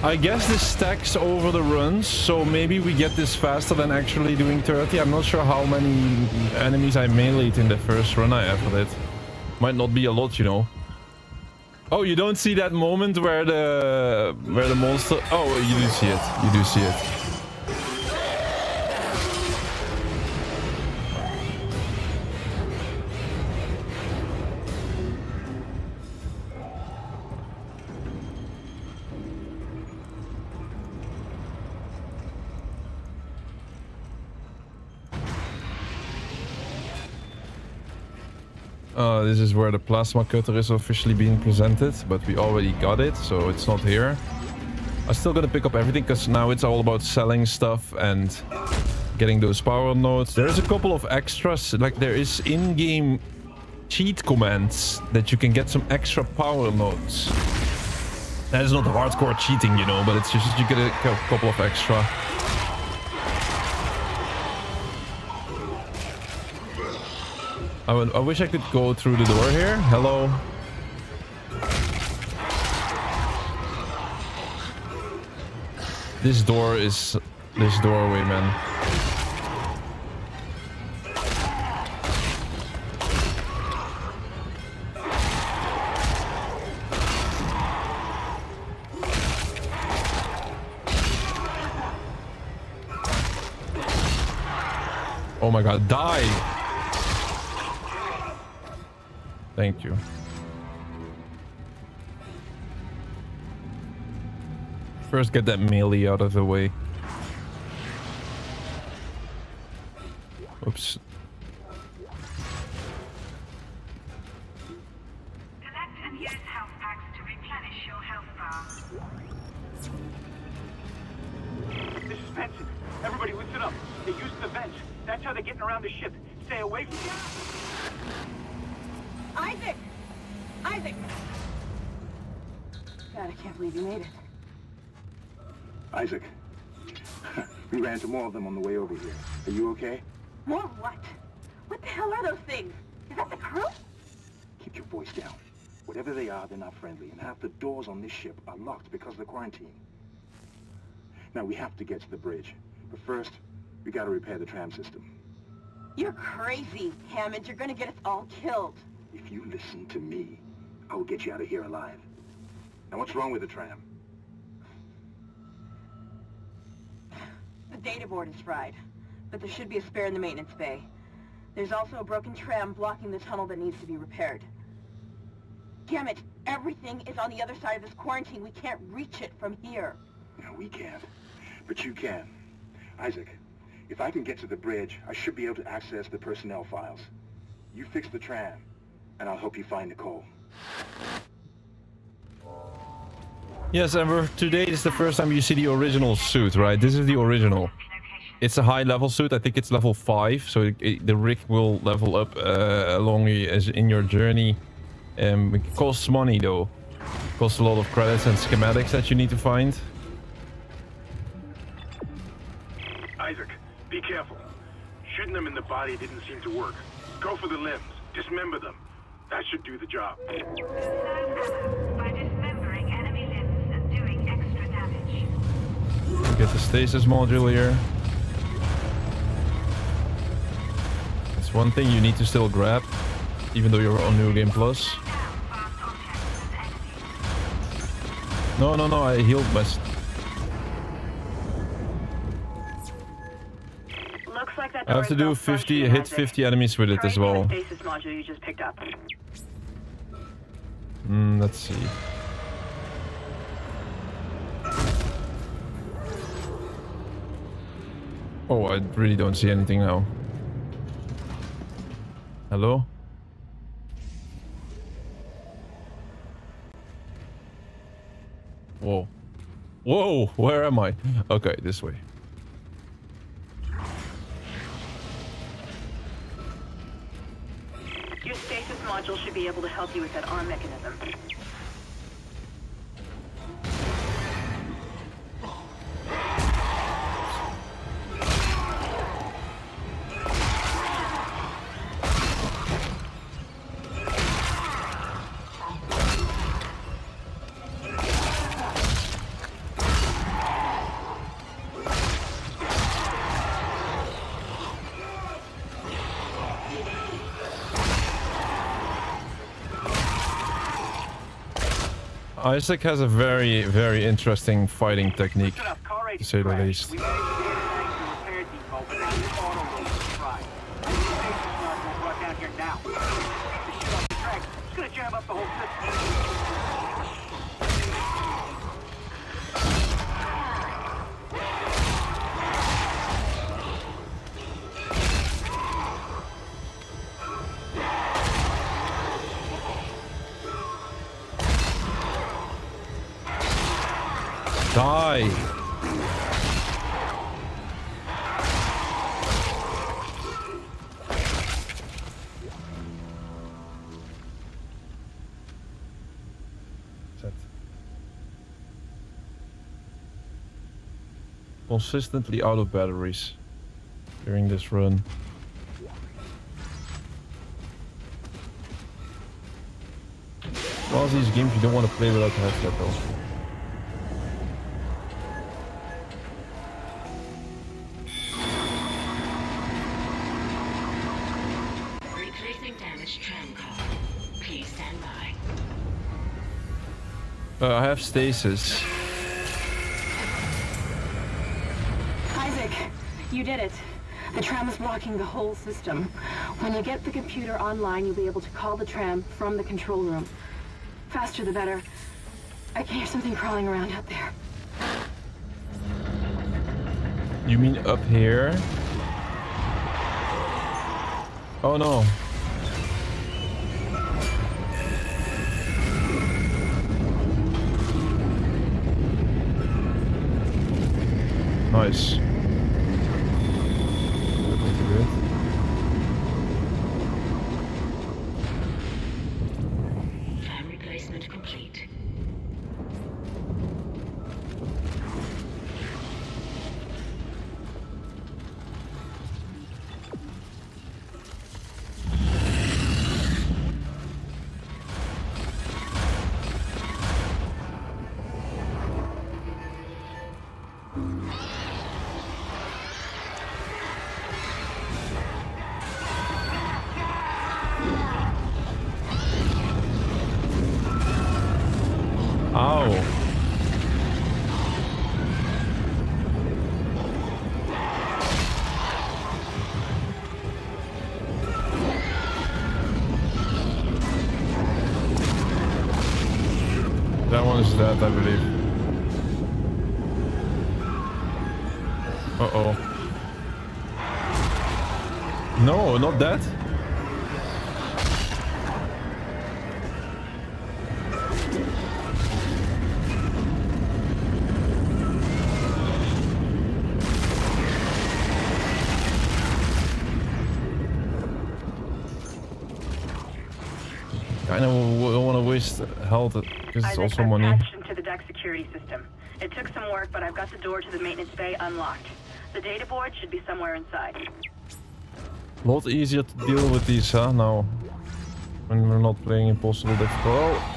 I guess this stacks over the runs, so maybe we get this faster than actually doing 30. I'm not sure how many enemies I meleeed in the first run I have with it. Might not be a lot, you know. Oh, you don't see that moment where the monster... Oh, you do see it. You do see it. This is where the plasma cutter is officially being presented, but we already got it, so it's not here. I'm still gonna pick up everything because now it's all about selling stuff and getting those power nodes. There's a couple of extras, like there is in-game cheat commands that you can get some extra power nodes. That is not hardcore cheating, you know, but it's just you get a couple of extra. I wish I could go through the door here. Hello. This door is... this doorway, man. Oh my god, die! Thank you. First get that melee out of the way. Oops. Collect and use health packs to replenish your health bar. This is Benson. Everybody listen up. They use the vents. That's how they're getting around the ship. Stay away from them. Isaac! Isaac! God, I can't believe you made it. Isaac, we ran into more of them on the way over here. Are you okay? More what? What the hell are those things? Is that the crew? Keep your voice down. Whatever they are, they're not friendly, and half the doors on this ship are locked because of the quarantine. Now, we have to get to the bridge, but first, we gotta repair the tram system. You're crazy, Hammond. You're gonna get us all killed. If you listen to me, I will get you out of here alive. Now, what's wrong with the tram? The data board is fried, but there should be a spare in the maintenance bay. There's also a broken tram blocking the tunnel that needs to be repaired. Damn it, everything is on the other side of this quarantine. We can't reach it from here. No, we can't. But you can. Isaac, if I can get to the bridge, I should be able to access the personnel files. You fix the tram, and I'll help you find Nicole. Yes, Amber, today is the first time you see the original suit, right? This is the original. It's a high level suit. I think it's level 5, so the rig will level up along as in your journey. It costs money though. It costs a lot of credits and schematics that you need to find. Isaac, be careful. Shooting them in the body didn't seem to work. Go for the limbs. Dismember them. That should do the job. By dismembering enemy limbs and doing extra damage. Get the stasis module here. It's one thing you need to still grab, even though you're on New Game Plus. No, I healed myself. Looks like that I have to do 50, hit 50 enemies with it as well. Stasis module you just picked up. Let's see. Oh, I really don't see anything now. Hello? Whoa. Whoa, where am I? Okay, this way. Your stasis module should be able to help you with that arm mechanism. Isaac has a very, very interesting fighting technique, to say the least. We managed to get a tank to repair depot, but now the auto load is fried. I need a safety guard to brought down here now. Take the shit off the track. It's gonna jam up the whole system. Die! Set. Consistently out of batteries during this run. Well, these games you don't want to play without the headset though. I have stasis. Isaac, you did it. The tram is blocking the whole system. When you get the computer online, you'll be able to call the tram from the control room. Faster the better. I can hear something crawling around out there. You mean up here? Oh no. Nice. Good. Fan replacement complete. Ow. That one is dead, I believe. Uh-oh. No, not that. I don't want to waste health because it's also money. I've patched into the deck security system. It took some work, but I've got the door to the maintenance bay unlocked. The data board should be somewhere inside. A lot easier to deal with these, huh? Now, when we're not playing impossible difficult. Oh.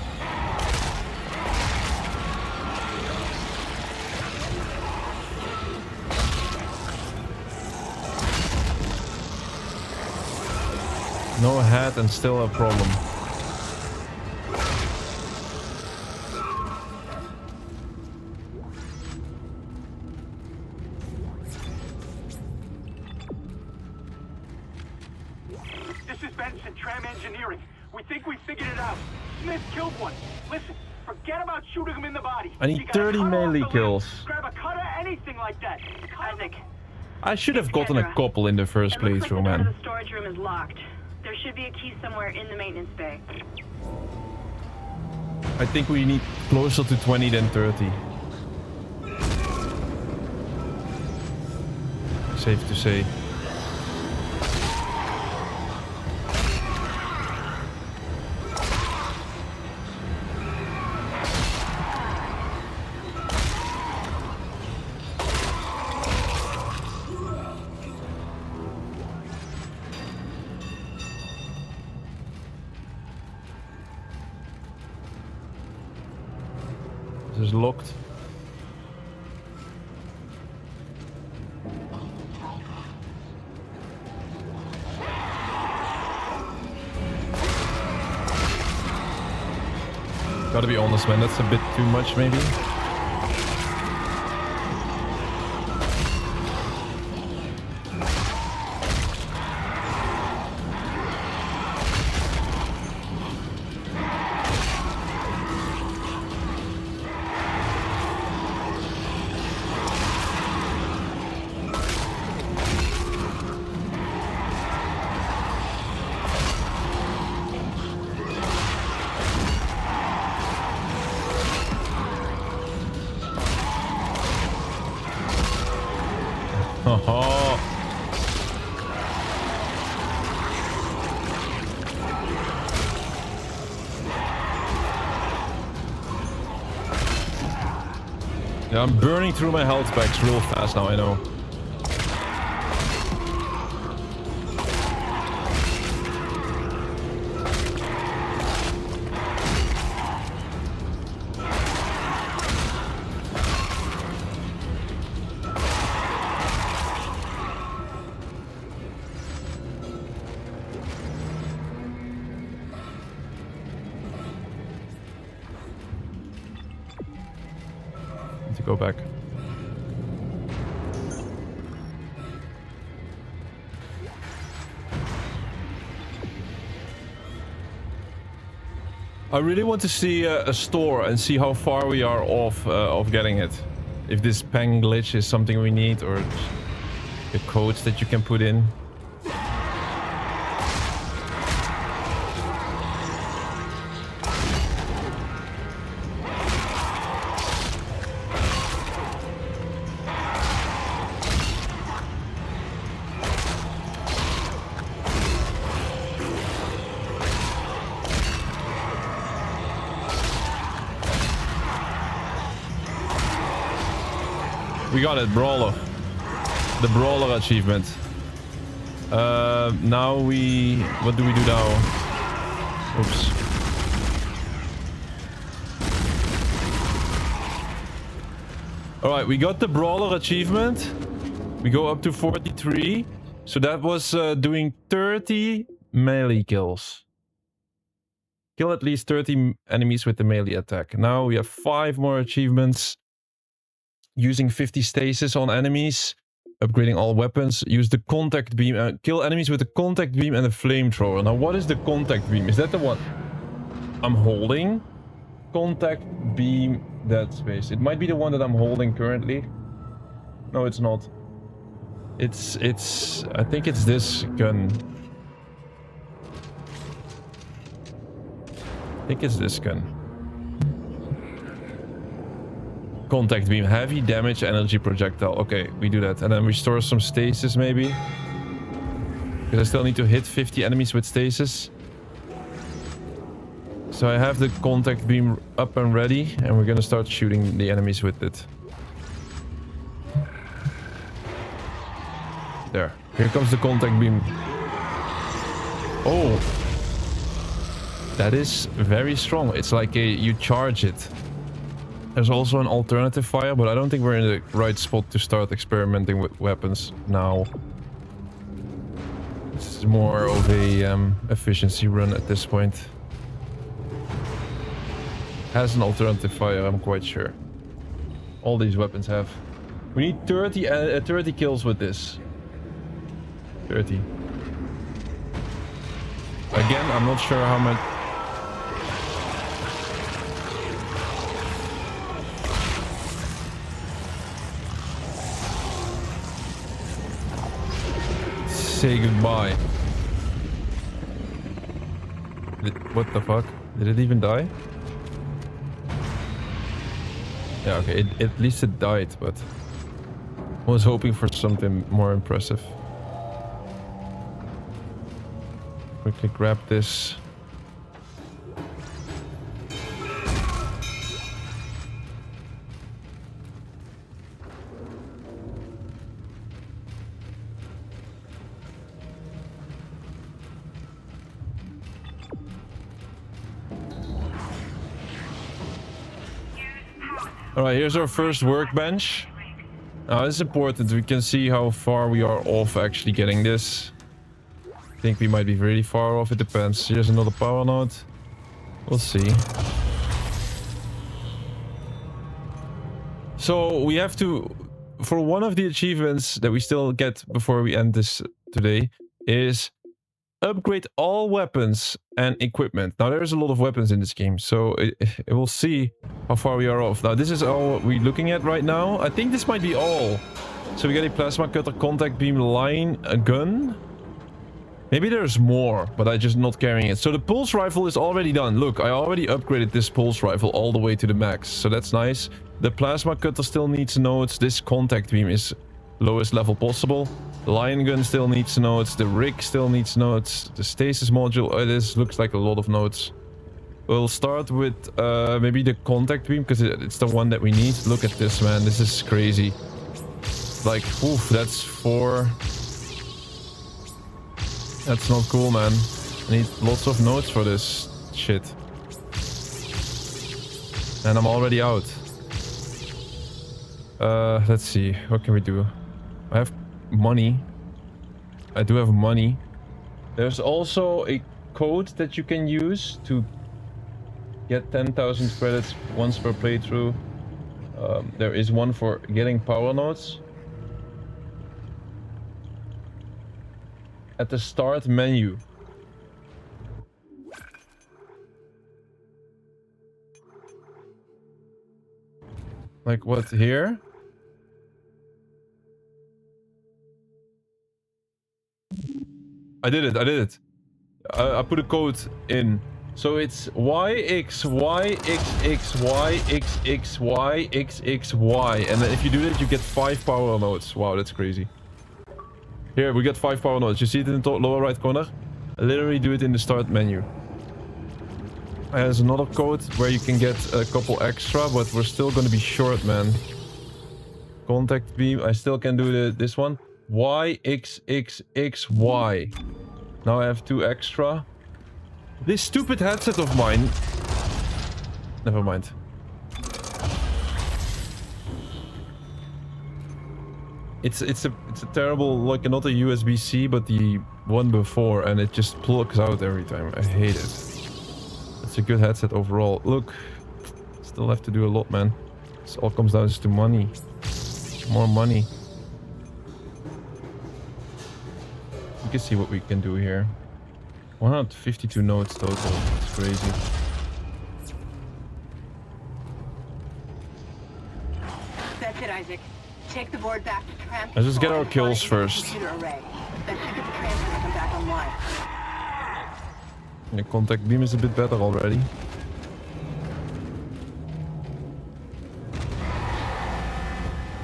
No head and still a problem. This is Benson, Tram Engineering. We think we figured it out. Smith killed one. Listen, forget about shooting him in the body. I need 30 melee kills. Grab a cutter, anything like that. Isaac, I should have gotten a couple in the first playthrough, man. the storage room is locked. There should be a key somewhere in the maintenance bay. I think we need closer to 20 than 30. Safe to say. This is locked. Gotta be honest, man, that's a bit too much, maybe. Yeah, I'm burning through my health packs real fast now, I know. To go back. I really want to see a store and see how far we are off of getting it. If this peng glitch is something we need, or the codes that you can put in. We got it, Brawler. The Brawler achievement. Now we... What do we do now? Oops. Alright, we got the Brawler achievement. We go up to 43. So that was doing 30 melee kills. Kill at least 30 enemies with the melee attack. Now we have 5 more achievements. Using 50 stasis on enemies, upgrading all weapons, use the contact beam, kill enemies with the contact beam and a flamethrower. Now what is the contact beam? Is that the one I'm holding? Contact beam, dead space. It might be the one that I'm holding currently. No, it's not. It's I think it's this gun. I think it's this gun. Contact beam, heavy damage, energy projectile. Okay, we do that. And then restore some stasis maybe. Because I still need to hit 50 enemies with stasis. So I have the contact beam up and ready. And we're gonna start shooting the enemies with it. There. Here comes the contact beam. Oh. That is very strong. It's like you charge it. There's also an alternative fire, but I don't think we're in the right spot to start experimenting with weapons now. This is more of a efficiency run at this point. Has an alternative fire, I'm quite sure. All these weapons have. We need 30 kills with this. 30. Again, I'm not sure how much... Say goodbye. What the fuck? Did it even die? Yeah, okay, at least it died, but I was hoping for something more impressive. Quickly grab this. Alright, here's our first workbench. Now, this is important. We can see how far we are off actually getting this. I think we might be really far off. It depends. Here's another power node. We'll see. So we have to, for one of the achievements that we still get before we end this today, is upgrade all weapons and equipment. Now there's a lot of weapons in this game, so it will see how far we are off. Now this is all we're looking at right now. I think this might be all. So we get a plasma cutter, contact beam, line, a gun. Maybe there's more, but I'm just not carrying it. So the pulse rifle is already done. Look, I already upgraded this pulse rifle all the way to the max. So that's nice. The plasma cutter still needs nodes. This contact beam is lowest level possible. The line gun still needs nodes. The rig still needs nodes. The stasis module, this looks like a lot of nodes. We'll start with maybe the contact beam, because it's the one that we need. Look at this, man. This is crazy. Like, oof, that's 4... That's not cool, man. I need lots of nodes for this shit. And I'm already out. Let's see. What can we do? I have money. I do have money. There's also a code that you can use to get 10,000 credits once per playthrough. There is one for getting power nodes. At the start menu. Like what, here? I did it. I put a code in. So it's YXYXXYXXYXXY. And then if you do that, you get 5 power nodes. Wow, that's crazy. Here, we got 5 power nodes. You see it in the lower right corner? I literally do it in the start menu. There's another code where you can get a couple extra, but we're still gonna be short, man. Contact beam. I still can do this one. YXXXY. Now I have 2 extra. This stupid headset of mine. Never mind. It's a terrible, like, not a USB-C, but the one before, and it just plugs out every time. I hate it. It's a good headset overall. Look, still have to do a lot, man. This all comes down to money. More money. You can see what we can do here. 152 nodes total. It's crazy. That's it, Isaac. Take the board back to tram. Let's just get our kills first. Then pick up the transfer and come back online. The contact beam is a bit better already.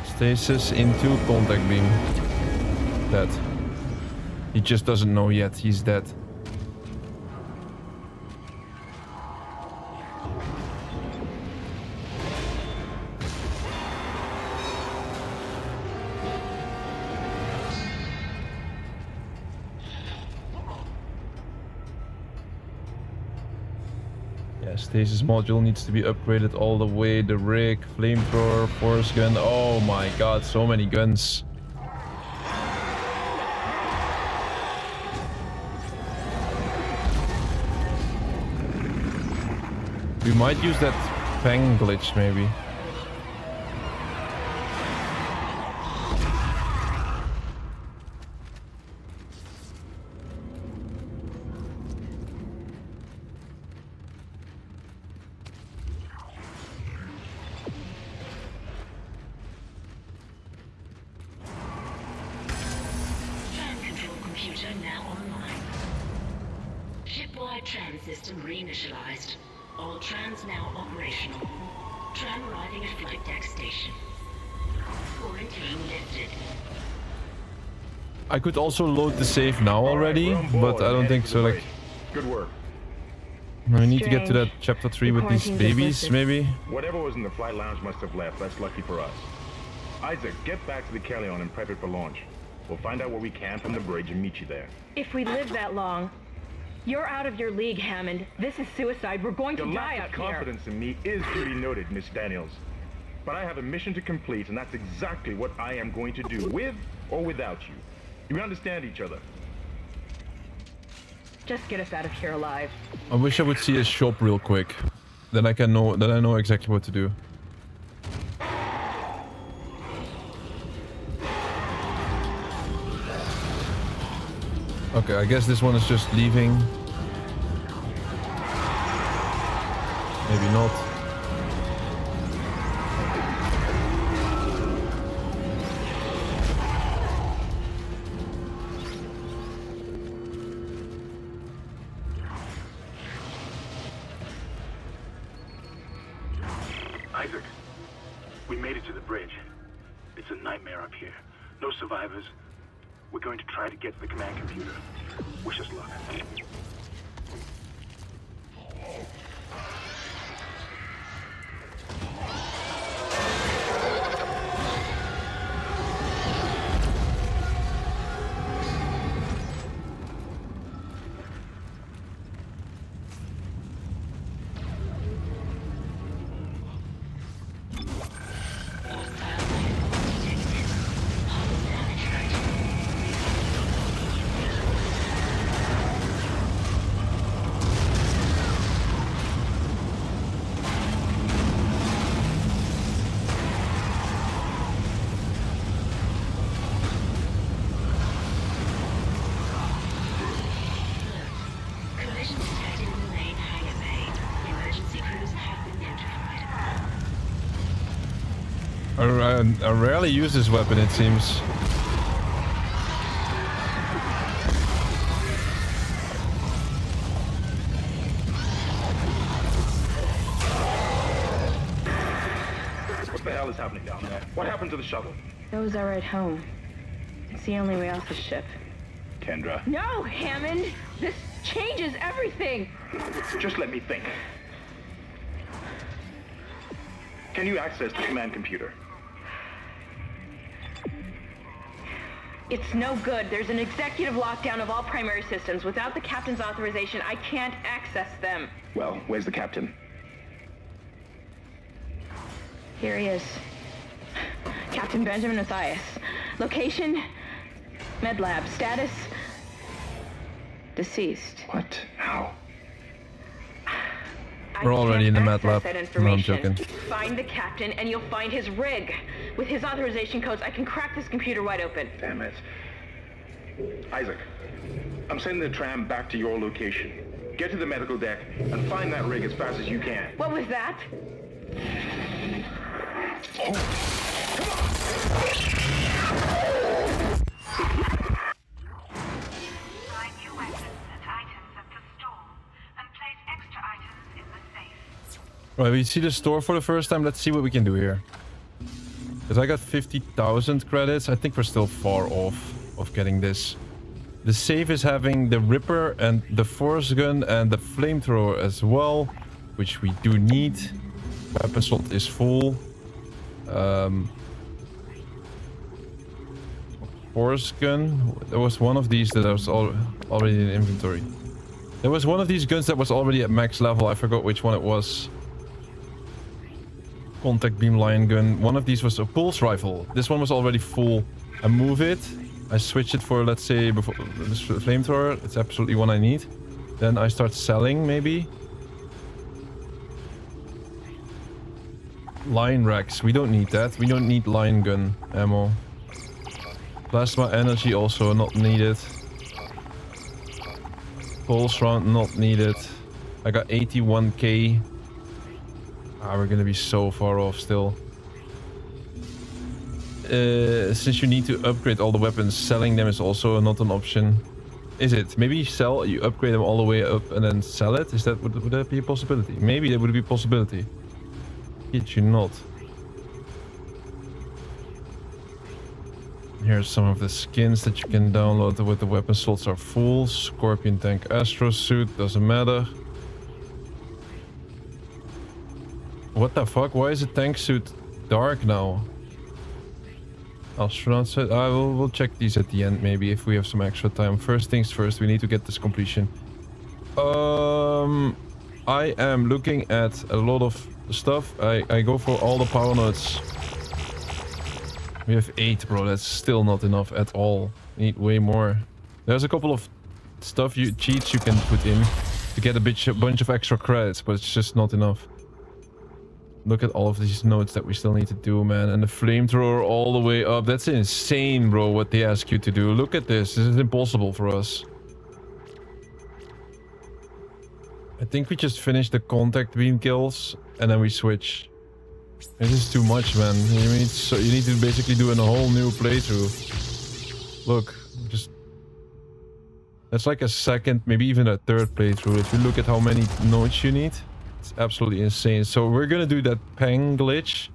Stasis into contact beam. Dead. He just doesn't know yet. He's dead. Stasis module needs to be upgraded all the way. The rig, flamethrower, force gun. Oh my god, so many guns. We might use that pang glitch maybe. I could also load the save now already, but I don't think so. Like, good work. We need to get to that chapter 3 with these babies, maybe. Whatever was in the flight lounge must have left. That's lucky for us. Isaac, get back to the Kellion and prep it for launch. We'll find out what we can from the bridge and meet you there. If we live that long, you're out of your league, Hammond. This is suicide. We're going to die out here. Your confidence in me is to be noted, Miss Daniels. But I have a mission to complete, and that's exactly what I am going to do, with or without you. You understand each other. Just get us out of here alive. I wish I would see a shop real quick. Then I know exactly what to do. Okay, I guess this one is just leaving. Maybe not. Isaac, we made it to the bridge. It's a nightmare up here. No survivors. We're going to try to get to the command computer. Wish us luck. Collision detected in the main hangar bay. Emergency crews have been notified. I rarely use this weapon, it seems. What the hell is happening down there? What happened to the shuttle? That was our ride home. It's the only way off the ship. Kendra, No, Hammond! This changes everything! just let me think. Can you access the command computer? It's no good. There's an executive lockdown of all primary systems. Without the captain's authorization, I can't access them. Well, where's the captain? Here he is. Captain Benjamin Mathias. Location? Med lab. Status? Deceased. What? How? We're already in the med lab. That No, I'm information. joking. Find the captain and you'll find his rig. With his authorization codes, I can crack this computer wide open. Damn it. Isaac, I'm sending the tram back to your location. Get to the medical deck and find that rig as fast as you can. What was that? Find new weapons and items at the store, and place extra items in the safe. Right, we see the store for the first time. Let's see what we can do here. Because I got 50,000 credits. I think we're still far off of getting this. The safe is having the Ripper and the Force Gun and the Flamethrower as well, which we do need. Weapon slot is full. Force Gun. There was one of these that was already in inventory. There was one of these guns that was already at max level. I forgot which one it was. Contact beam line gun. One of these was a pulse rifle. This one was already full. I move it. I switch it for, let's say, before this flamethrower. It's absolutely one I need. Then I start selling, maybe. Line racks. We don't need that. We don't need line gun ammo. Plasma energy also not needed. Pulse round not needed. I got 81k. Ah, we're gonna be so far off still. Since you need to upgrade all the weapons, selling them is also not an option. Is it? Maybe you upgrade them all the way up and then sell it? Is that, would that be a possibility? Maybe that would be a possibility. Kid you not. Here's some of the skins that you can download with the weapon slots are full. Scorpion tank Astro suit, doesn't matter. What the fuck? Why is the tank suit dark now? Astronaut set. We'll check these at the end maybe if we have some extra time. First things first, we need to get this completion. I am looking at a lot of stuff. I go for all the power nodes. We have 8, bro. That's still not enough at all. We need way more. There's a couple of cheats you can put in to get a bunch of extra credits, but it's just not enough. Look at all of these nodes that we still need to do, man. And the flamethrower all the way up. That's insane, bro, what they ask you to do. Look at this. This is impossible for us. think we just finish the contact beam kills and then we switch. This is too much, man. You need to basically do a whole new playthrough. Look, just... That's like a second, maybe even a third playthrough. If you look at how many nodes you need, it's absolutely insane. So we're gonna do that Peng glitch.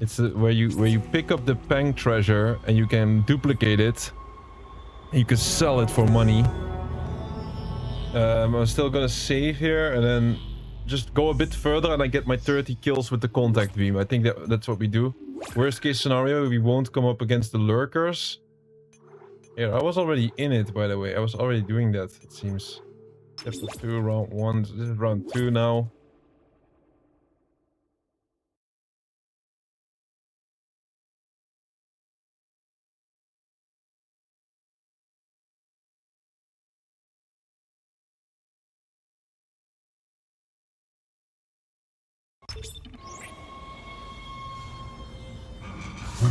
It's where you pick up the Peng treasure and you can duplicate it. And you can sell it for money. I'm still gonna save here and then just go a bit further and I get my 30 kills with the contact beam. I think that's what we do. Worst case scenario, we won't come up against the lurkers. Here, I was already in it, by the way. I was already doing that, it seems. Chapter 2, round 1. This is round 2 now.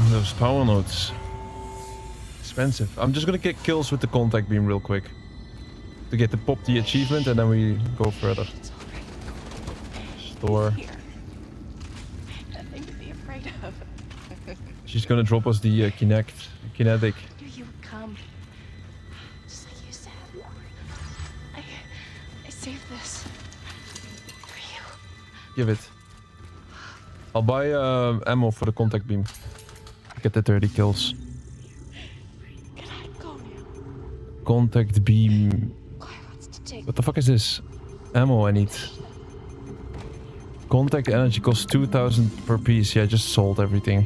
Those power nodes. Expensive. I'm just gonna get kills with the contact beam real quick. To get the achievement and then we go further. Store. Nothing to be afraid of. She's gonna drop us the kinetic. I knew you would come. Just like you said. I saved this. For you. Give it. I'll buy ammo for the contact beam. Get the 30 kills. Can I go now? Contact beam. What the fuck is this? Ammo I need. Contact energy costs 2,000 per piece. Yeah, I just sold everything.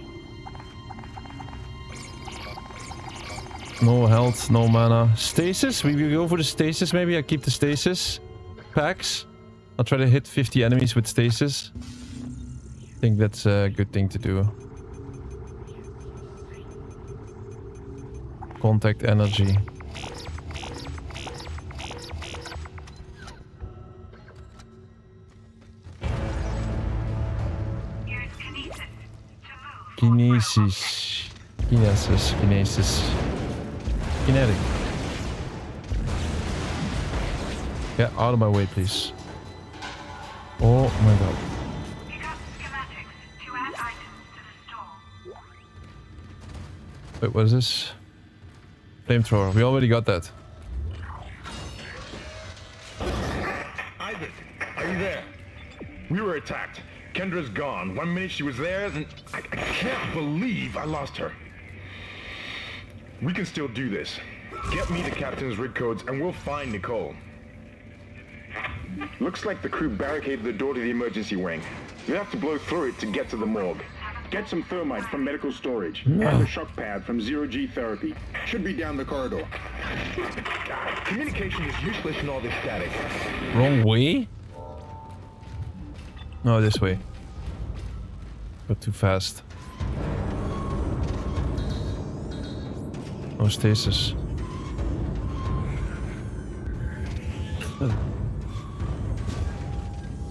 No health, no mana. Stasis? We go for the stasis maybe? I keep the stasis. Packs. I'll try to hit 50 enemies with stasis. I think that's a good thing to do. Contact energy. Kinesis. Kinetic. Yeah, out of my way, please. Oh my god. Wait, what is this? Flamethrower. We already got that. Isaac, are you there? We were attacked. Kendra's gone. 1 minute she was there, and I can't believe I lost her. We can still do this. Get me the captain's rig codes, and we'll find Nicole. Looks like the crew barricaded the door to the emergency wing. We have to blow through it to get to the morgue. Get some thermite from medical storage. And a shock pad from zero-G therapy. Should be down the corridor. Communication is useless in all this static. Wrong way? No, this way. Got too fast. No stasis.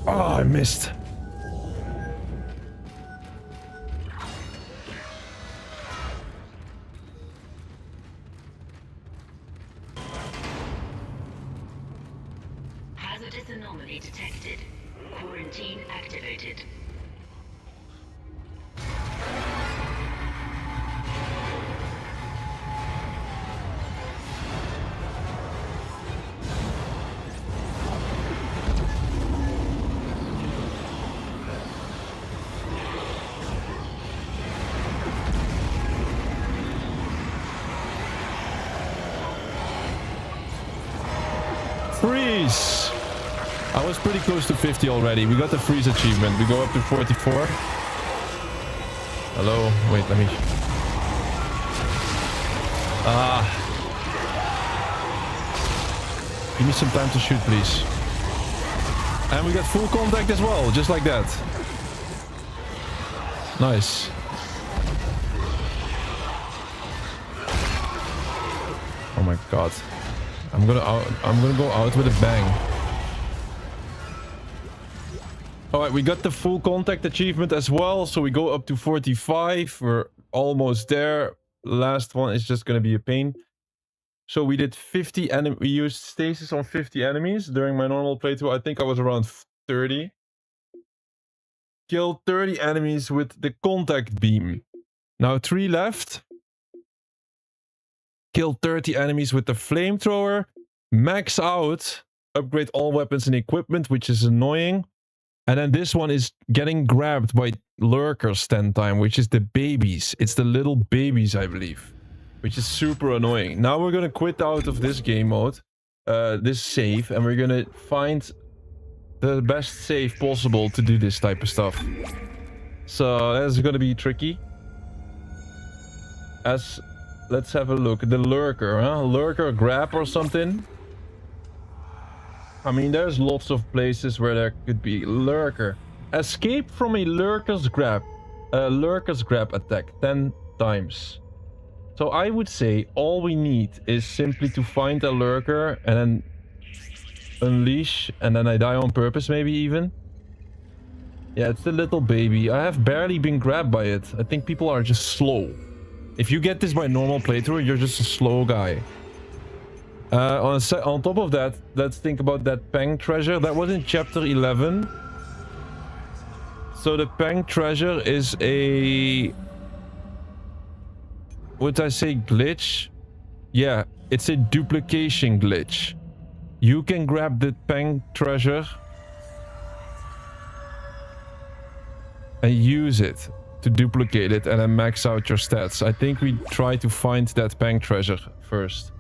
Oh, I missed. Hazardous anomaly detected. Quarantine activated. Freeze! I was pretty close to 50 already. We got the freeze achievement. We go up to 44. Hello? Wait, let me... Give me some time to shoot, please. And we got full contact as well, just like that. Nice. Oh my god. I'm gonna go out with a bang. Alright, we got the full contact achievement as well, so we go up to 45. We're almost there. Last one is just gonna be a pain. So we did 50 we used stasis on 50 enemies during my normal playthrough. I think I was around 30. Killed 30 enemies with the contact beam. Now 3 left. Killed 30 enemies with the flamethrower. Max out. Upgrade all weapons and equipment, which is annoying. And then this one is getting grabbed by lurkers 10 times, which is the babies. It's the little babies, I believe. Which is super annoying. Now we're gonna quit out of this game mode. This save. And we're gonna find the best save possible to do this type of stuff. So that's gonna be tricky. Let's have a look. The lurker, huh? Lurker grab or something. I mean, there's lots of places where there could be lurker. Escape from a lurker's grab. Lurker's grab attack 10 times. So I would say all we need is simply to find a lurker and then unleash, and then I die on purpose maybe even. Yeah, it's the little baby. I have barely been grabbed by it. I think people are just slow. If you get this by normal playthrough, you're just a slow guy. On top of that, let's think about that Peng treasure. That was in chapter 11. So the Peng treasure is a... would I say glitch? Yeah, it's a duplication glitch. You can grab the Peng treasure and use it to duplicate it and then max out your stats. I think we try to find that Peng treasure first.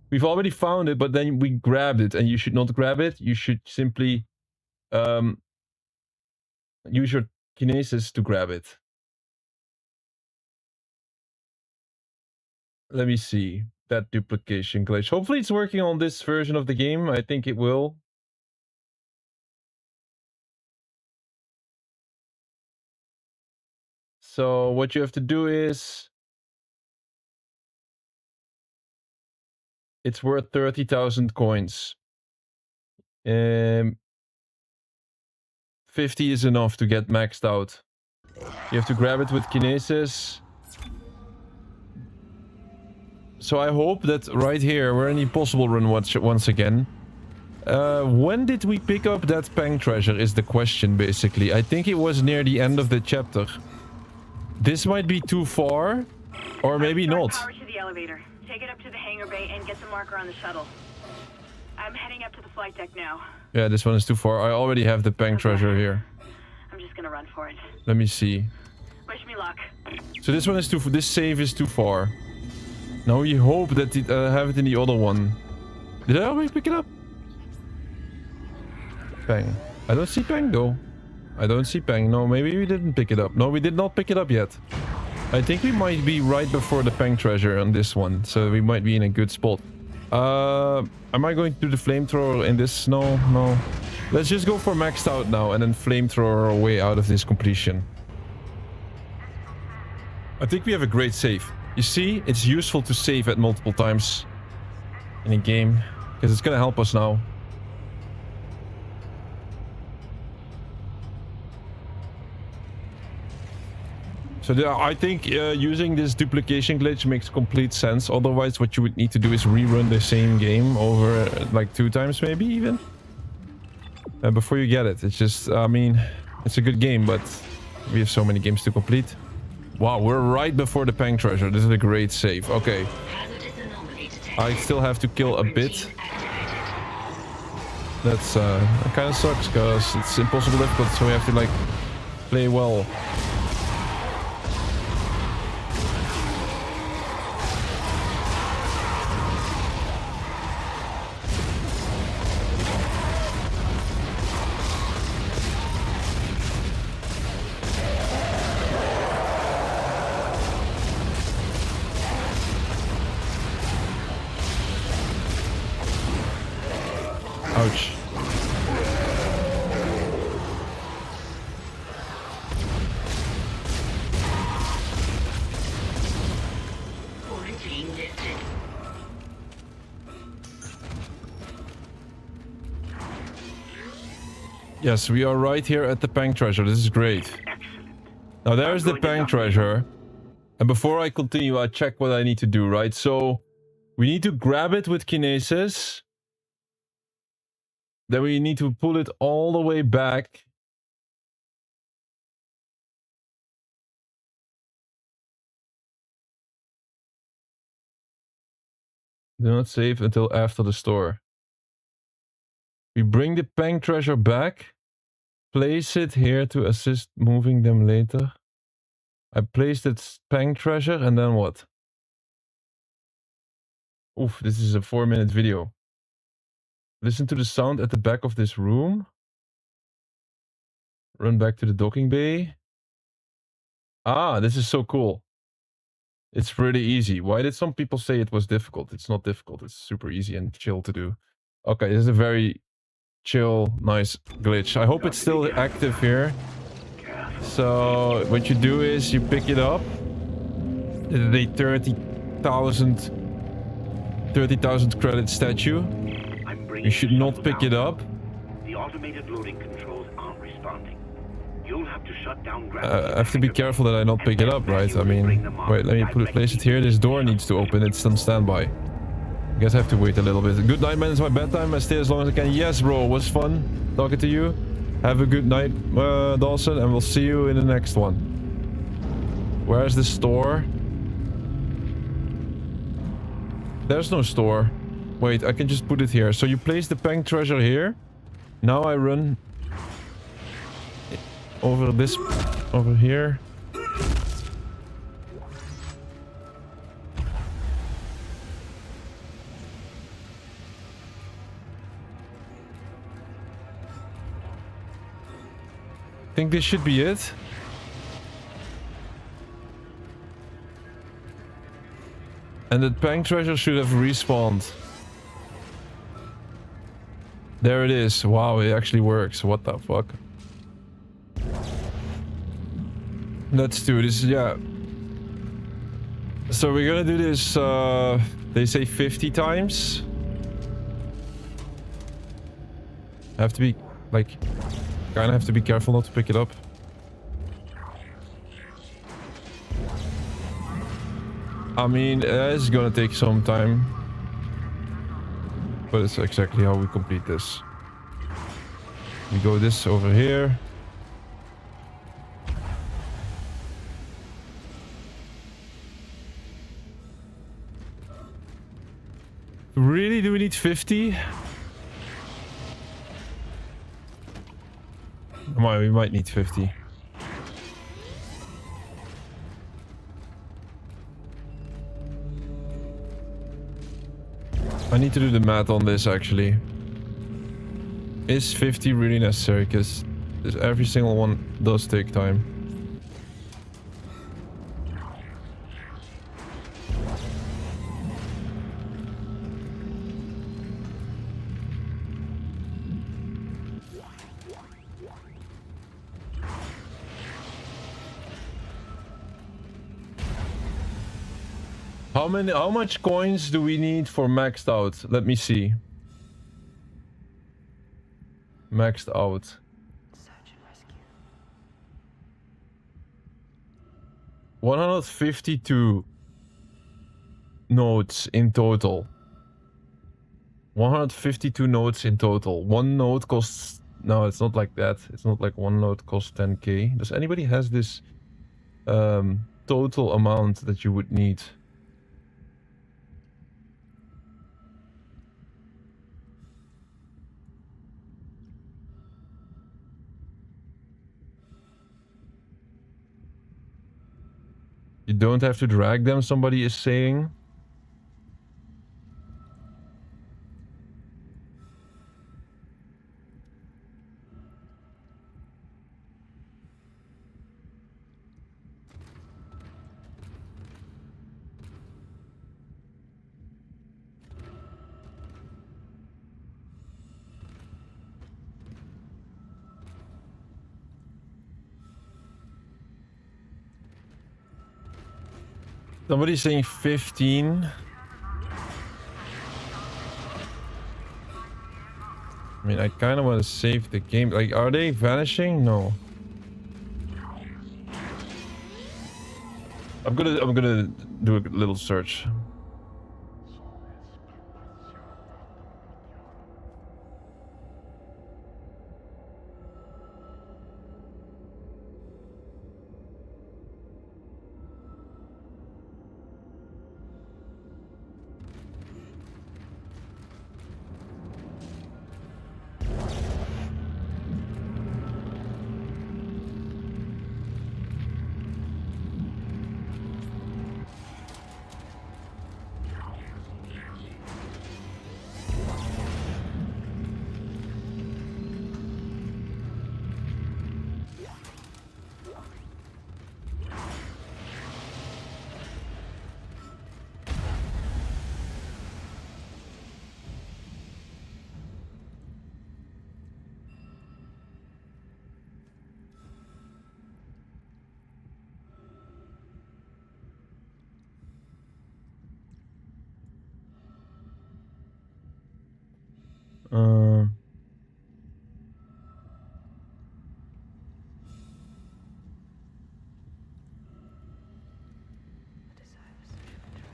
We've already found it, but then we grabbed it, and you should not grab it. You should simply use your kinesis to grab it. Let me see that duplication glitch. Hopefully it's working on this version of the game. I think it will. So what you have to do is... it's worth 30,000 coins. 50 is enough to get maxed out. You have to grab it with kinesis. So I hope that right here, we're in the impossible run once again. When did we pick up that Peng treasure is the question, basically. I think it was near the end of the chapter. This might be too far, or maybe not. Power to the elevator. Take it up to the hangar bay and get the marker on the shuttle. I'm heading up to the flight deck now. Yeah, this one is too far. I already have the Peng treasure here. I'm just gonna run for it. Let me see. Wish me luck. So this one is too... this save is too far. Now we hope that it have it in the other one. Did I already pick it up? Peng. I don't see Peng though. I don't see Peng. No, maybe we didn't pick it up. No, we did not pick it up yet. I think we might be right before the Peng treasure on this one. So we might be in a good spot. Am I going to do the flamethrower in this? No, no. Let's just go for maxed out now and then flamethrower our way out of this completion. I think we have a great save. You see, it's useful to save at multiple times in a game, because it's gonna help us now. So I think using this duplication glitch makes complete sense. Otherwise, what you would need to do is rerun the same game over like 2 times maybe even. Before you get it. It's just, I mean, it's a good game, but we have so many games to complete. Wow, we're right before the Peng treasure. This is a great save. Okay. I still have to kill a bit. That's that kind of sucks because it's impossible difficult, so we have to like play well. Ouch. Yes, we are right here at the Peng treasure. This is great. Now there's the Peng treasure. And before I continue, I check what I need to do, right? So We need to grab it with kinesis. Then we need to pull it all the way back. Do not save until after the store. We bring the Pang treasure back. Place it here to assist moving them later. I placed its Pang treasure and then what? Oof, this is a 4-minute video. Listen to the sound at the back of this room. Run back to the docking bay. Ah, this is so cool. It's pretty easy. Why did some people say it was difficult? It's not difficult. It's super easy and chill to do. Okay, this is a very chill, nice glitch. I hope it's still active here. So what you do is you pick it up. The 30,000 credit statue. You should not pick it up. The automated loading controls aren't responding. You'll have to shut down I have to be careful that I don't pick it up, right? I mean, wait, let me place it here. This door needs to open. It's on standby. I guess I have to wait a little bit. Good night, man. It's my bedtime. I stay as long as I can. Yes, bro. It was fun talking to you. Have a good night, Dawson, and we'll see you in the next one. Where's the store? There's no store. Wait, I can just put it here. So you place the Pang treasure here. Now I run over this, over here. I think this should be it. And the Pang treasure should have respawned. There it is. Wow, it actually works. What the fuck? Let's do this. Yeah. So we're gonna do this, they say 50 times. I have to be, like, kind of have to be careful not to pick it up. I mean, it's gonna take some time. But it's exactly how we complete this. We go this over here. Really? Do we need 50? Come on, we might need 50. I need to do the math on this actually. Is 50 really necessary? Because every single one does take time. How much coins do we need for maxed out? Let me see. Maxed out. Search and rescue. 152 nodes in total. 152 nodes in total. One node costs... No, it's not like that. It's not like one node costs 10k. Does anybody has this total amount that you would need? You don't have to drag them, somebody is saying. Somebody's saying 15. I mean, I kind of want to save the game. Like, are they vanishing? No. I'm gonna do a little search.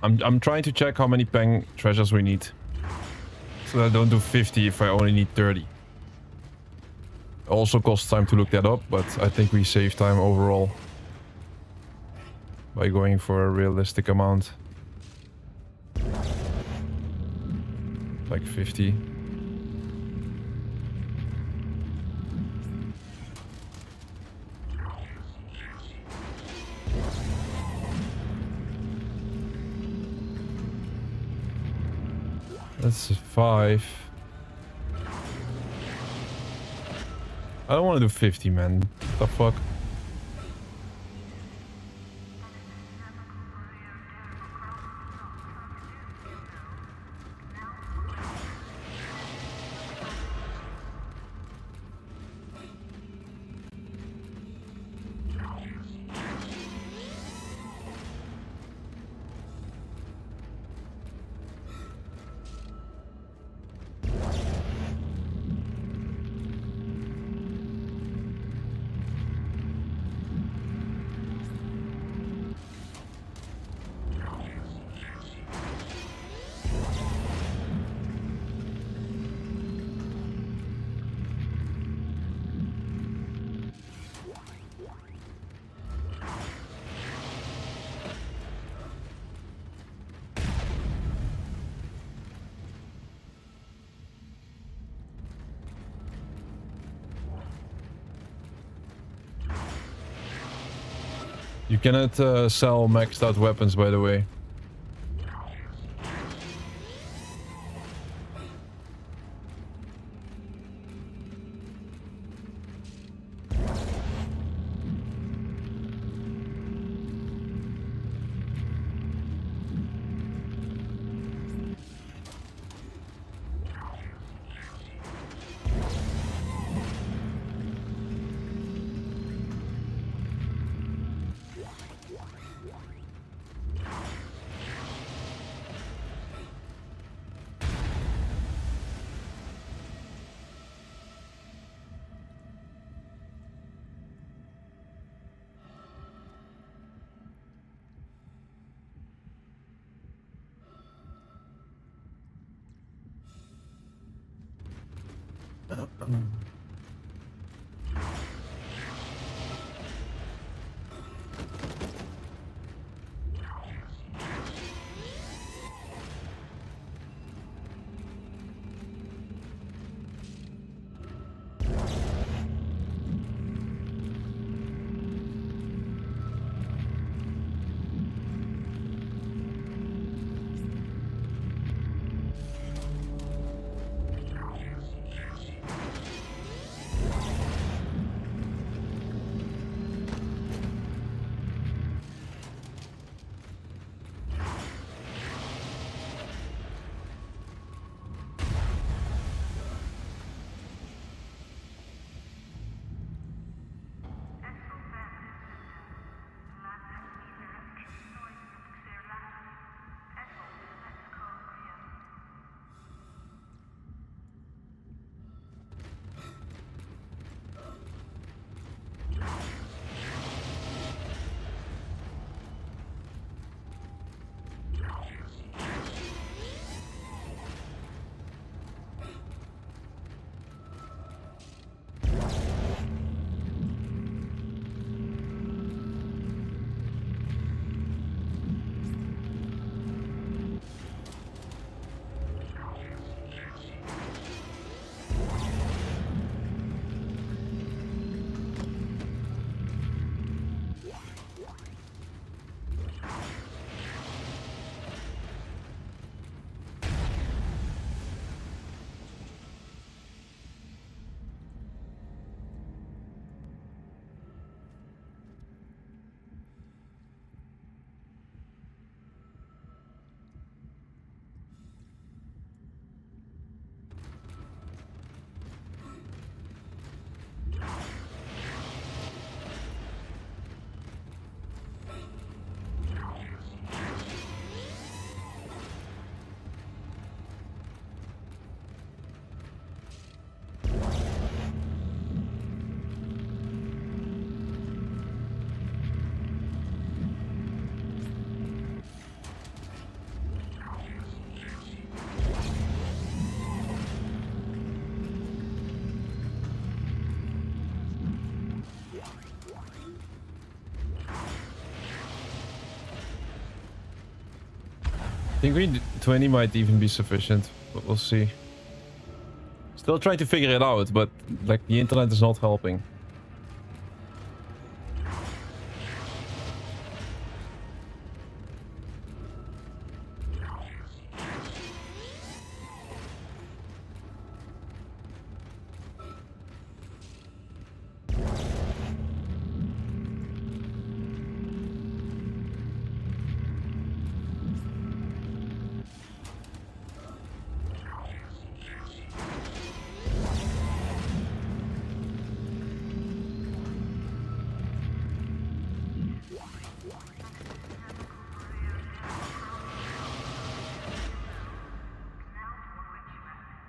I'm trying to check how many Peng treasures we need. So I don't do 50 if I only need 30. Also costs time to look that up, but I think we save time overall by going for a realistic amount. Like 50. That's 5. I don't want to do 50, man. What the fuck? You cannot sell maxed out weapons, by the way. think 20 might even be sufficient, but we'll see. Still trying to figure it out, but like the internet is not helping.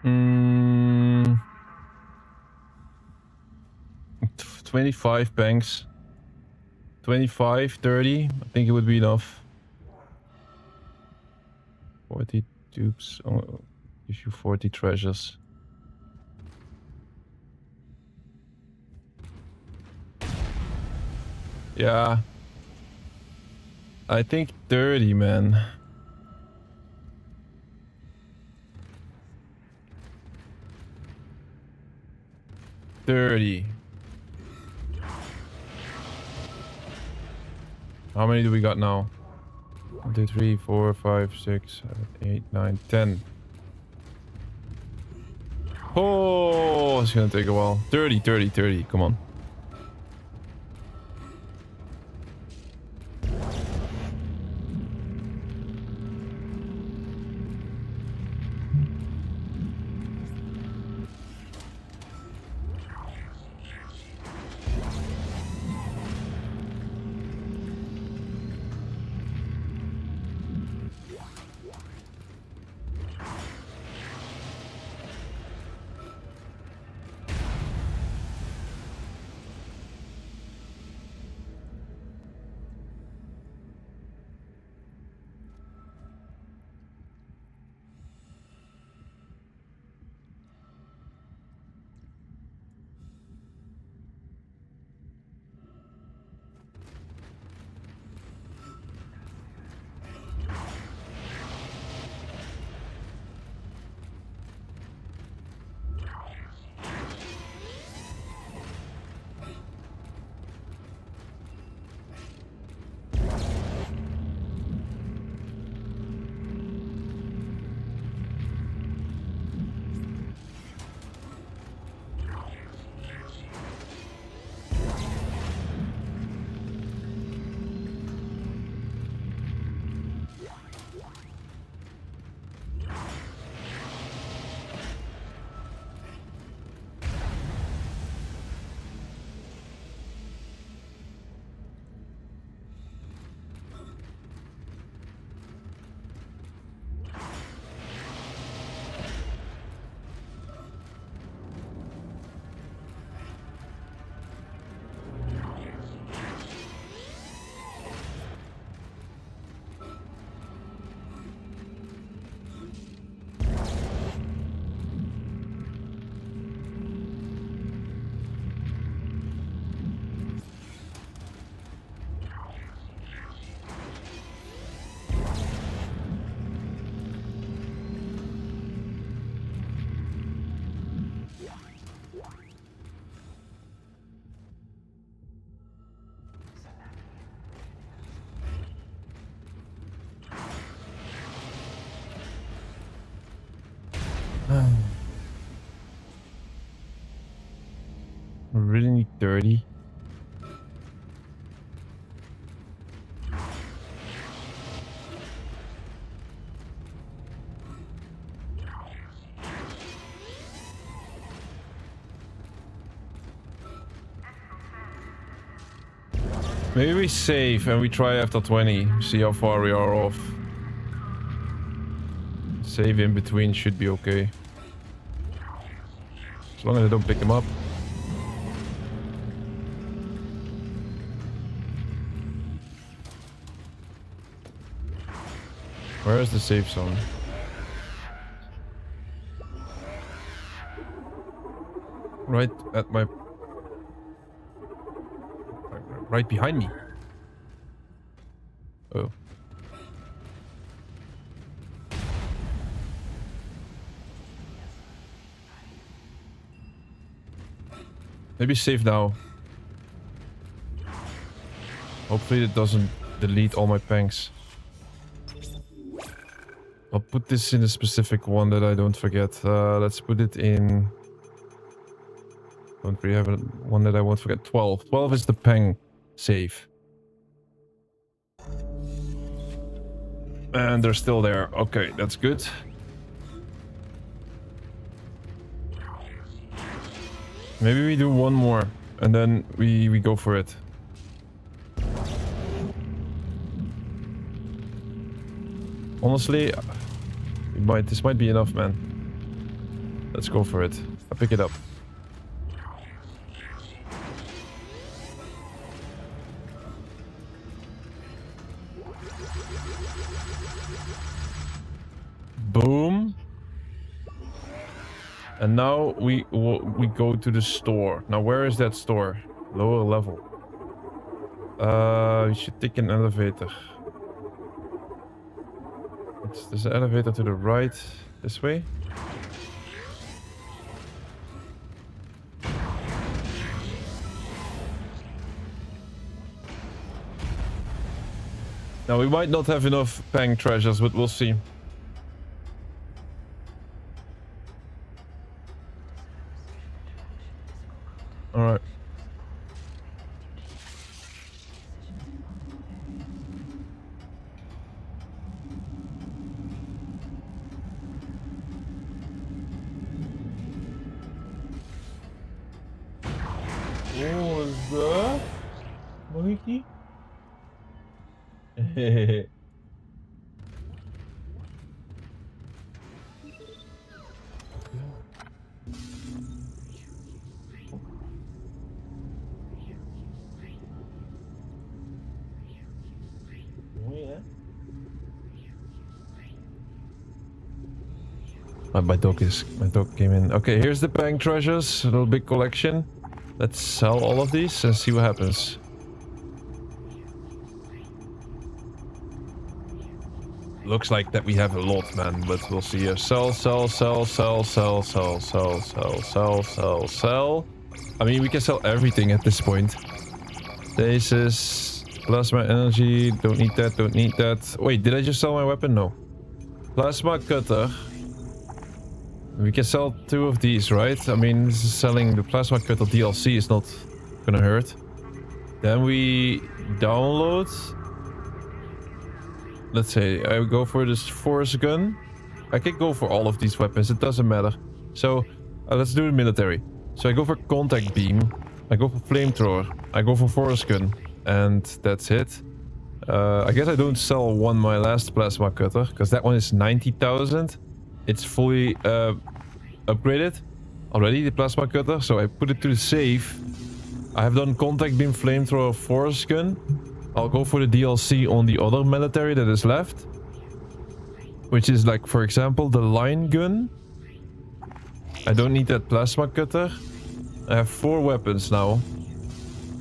Mm, 25 banks. 25, 30. I think it would be enough. 40 tubes. Oh, gives you 40 treasures. Yeah. I think 30, man. How many do we got now? 1, 2, 3, 4, 5, 6, 7, 8, 9, 10. Oh, it's gonna take a while. 30, 30, 30. Come on. I really need 30. Maybe we save and we try after 20. See how far we are off. Save in between should be okay. As long as I don't pick them up. Where is the safe zone? Right at my... Right behind me. Oh. Maybe save now. Hopefully it doesn't delete all my pangs. I'll put this in a specific one that I don't forget. Let's put it in... Don't we have one that I won't forget? 12. 12 is the pang save. And they're still there. Okay, that's good. Maybe we do one more and then we go for it. Honestly, this might be enough, man. Let's go for it. I'll pick it up. Boom. And now we go to the store. Now where is that store? Lower level. We should take an elevator. There's an elevator to the right. This way. Now we might not have enough pang treasures, but we'll see. Alright. What was that? Mikey? My dog came in. Okay, here's the pang treasures, a little big collection. Let's sell all of these and see what happens. Looks like that we have a lot, man, but we'll see here. Sell. I mean, we can sell everything at this point. Stasis, plasma energy, don't need that. Wait, did I just sell my weapon? No. Plasma cutter. We can sell 2 of these, right? I mean, selling the plasma cutter DLC is not gonna hurt. Then we download. Let's say I go for this force gun. I can go for all of these weapons, it doesn't matter. So let's do the military. So I go for contact beam, I go for flamethrower, I go for force gun, and that's it. I guess I don't sell my last plasma cutter, because that one is 90,000. It's fully upgraded already, the plasma cutter, so I put it to the safe. I have done contact beam, flamethrower, force gun. I'll go for the DLC on the other military that is left, which is like, for example, the line gun. I don't need that plasma cutter. I have 4 weapons now.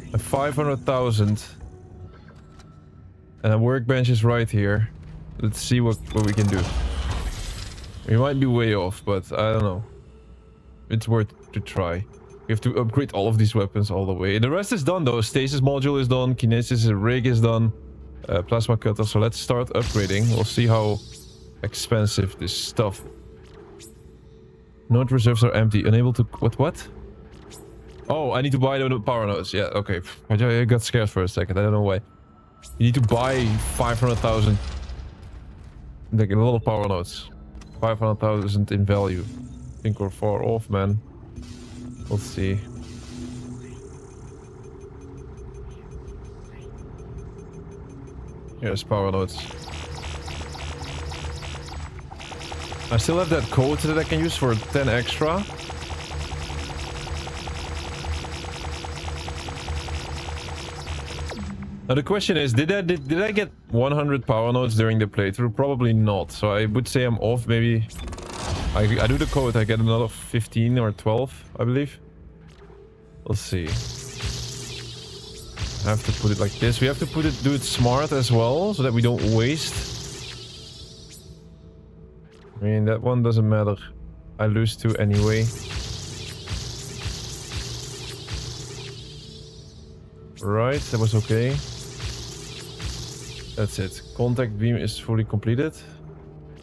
I have 500,000. And a workbench is right here. Let's see what we can do. We might be way off, but I don't know. It's worth to try. We have to upgrade all of these weapons all the way. The rest is done though. Stasis module is done. Kinesis rig is done. Plasma cutter. So let's start upgrading. We'll see how expensive this stuff. Node reserves are empty. Unable to... What? Oh, I need to buy the power nodes. Yeah, okay. I got scared for a second. I don't know why. You need to buy 500,000. Like a lot of power nodes. 500,000 in value. I think we're far off, man. Let's see. Here's power nodes. I still have that code that I can use for 10 extra. Now the question is, did I get 100 power nodes during the playthrough? Probably not. So I would say I'm off. Maybe I do the code, I get another 15 or 12, I believe. Let's see. I have to put it like this. We have to do it smart as well, so that we don't waste. I mean, that one doesn't matter. I lose 2 anyway. Right, that was okay. That's it. Contact beam is fully completed.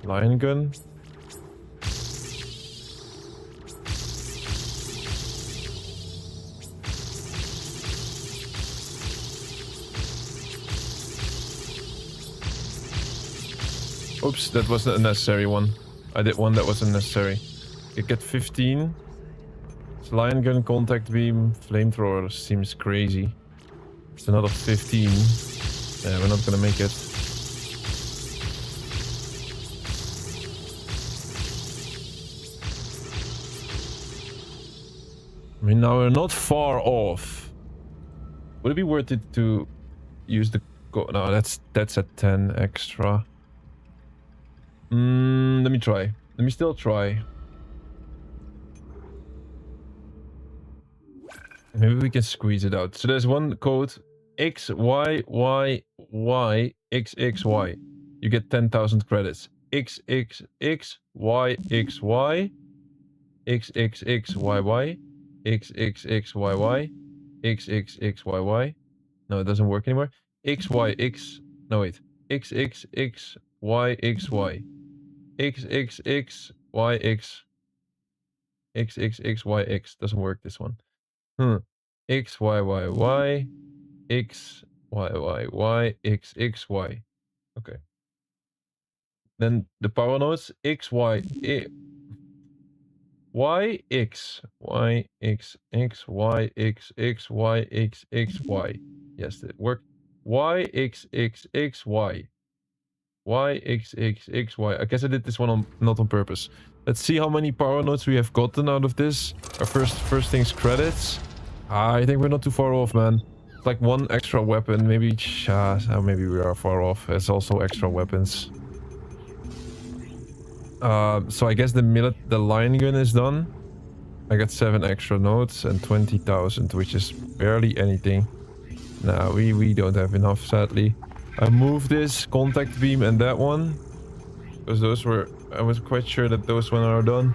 Lion gun. Oops, that was a necessary one. I did one that wasn't necessary. You get 15. It's lion gun, contact beam, flamethrower seems crazy. It's another 15. Yeah, we're not gonna make it. I mean, now we're not far off. Would it be worth it to use the... No, that's at 10 extra. Let me try. Let me still try. Maybe we can squeeze it out. So there's one code. X, Y, Y, Y, X, X, Y. You get 10,000 credits. X, X, X, Y, X, Y. X, X, X, Y, Y. X, X, X, Y, Y. X, X, X, Y, Y. No, it doesn't work anymore. X, Y, X. No, wait. X, X, X, Y, X, Y. X, X, X, Y, X. X, X, X, Y, X. Doesn't work, this one. X, Y, Y, Y. X, Y, Y, Y. X, X, Y. Okay. Then the power nodes. X, Y, Y, X. Y, X, X, Y, X, X, Y, X, X, Y. Yes, it worked. Y, X, X, X, Y. Y, X, X, X, Y. I guess I did this one not on purpose. Let's see how many power nodes we have gotten out of this. Our first things credits. I think we're not too far off, man. It's like one extra weapon. Maybe maybe we are far off. It's also extra weapons. So I guess the lion gun is done. I got 7 extra nodes and 20,000, which is barely anything. Nah, we don't have enough, sadly. I moved this contact beam and that one because those were... I was quite sure that those one are done.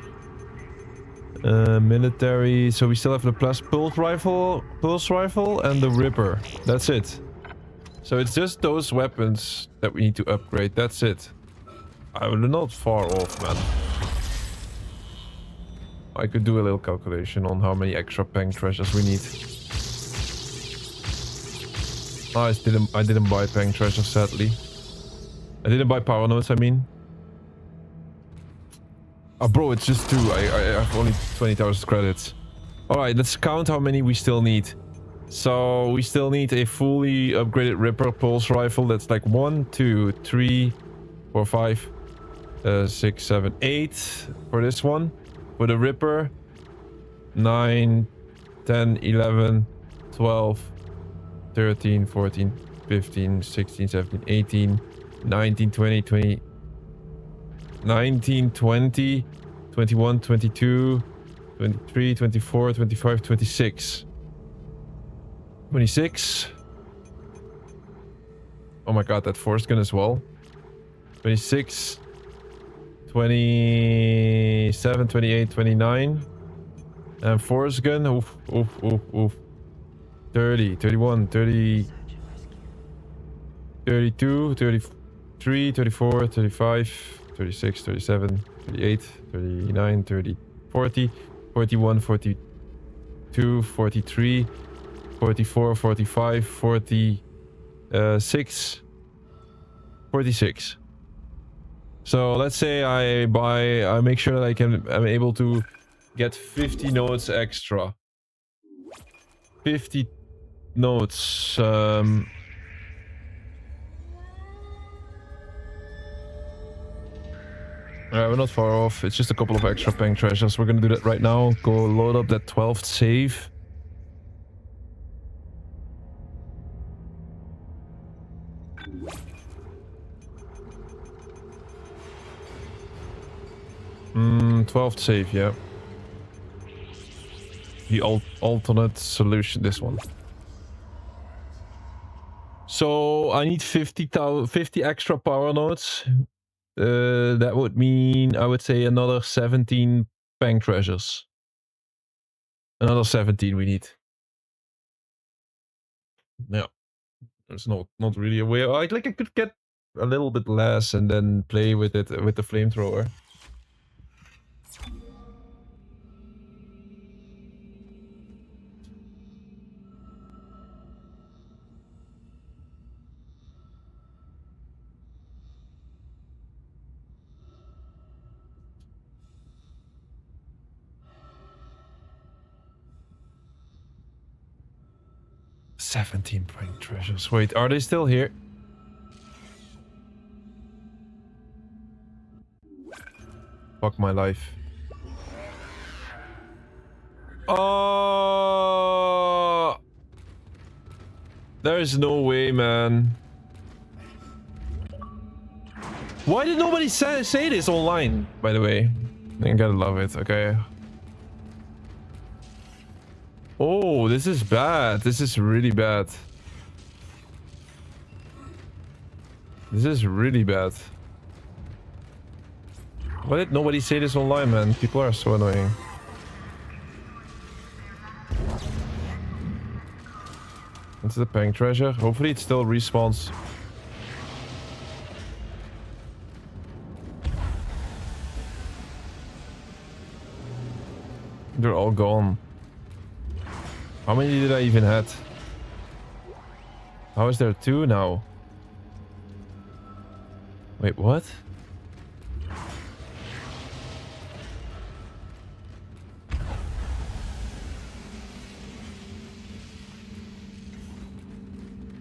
Military. So we still have the pulse rifle, and the Ripper. That's it. So it's just those weapons that we need to upgrade. That's it. I'm not far off, man. I could do a little calculation on how many extra peng treasures we need. Oh, I didn't buy peng treasures, sadly. I didn't buy power nodes, I mean. Oh, bro, it's just 2. I have only 20,000 credits. Alright, let's count how many we still need. So, we still need a fully upgraded Ripper pulse rifle. That's like 1, 2, 3, 4, 5, 6, 7, 8 for this one. For the Ripper, 9, 10, 11, 12, 13, 14, 15, 16, 17, 18, 19, 20, 20, 19, 20, 21, 22, 23, 24, 25, 26. 26. Oh my god, that force gun as well. 26. 27, 28, 29. And force gun. Oof, oof, oof, oof. 30, 31, 30. 32, 33, 34, 35. 36, 37, 38, 39, 30, 40, 41, 42, 43, 44, 45, 46, 46. So let's say I make sure that I'm able to get 50 nodes extra. 50 nodes. We're not far off. It's just a couple of extra peng treasures. We're gonna do that right now. Go load up that 12th save. Hmm, 12th save, yeah. The alternate solution, this one. So I need 50 extra power nodes. That would mean, I would say, another 17 peng treasures. Another 17 we need. Yeah. There's not really a way. I could get a little bit less and then play with it with the flamethrower. $17 point treasures. Wait, are they still here? Fuck my life. Oh, there's no way, man. Why did nobody say this online, by the way? I gotta love it, okay. Oh, this is bad. This is really bad. This is really bad. Why did nobody say this online, man? People are so annoying. Into the pink treasure. Hopefully it still respawns. They're all gone. How many did I even had? How is there 2 now? Wait, what?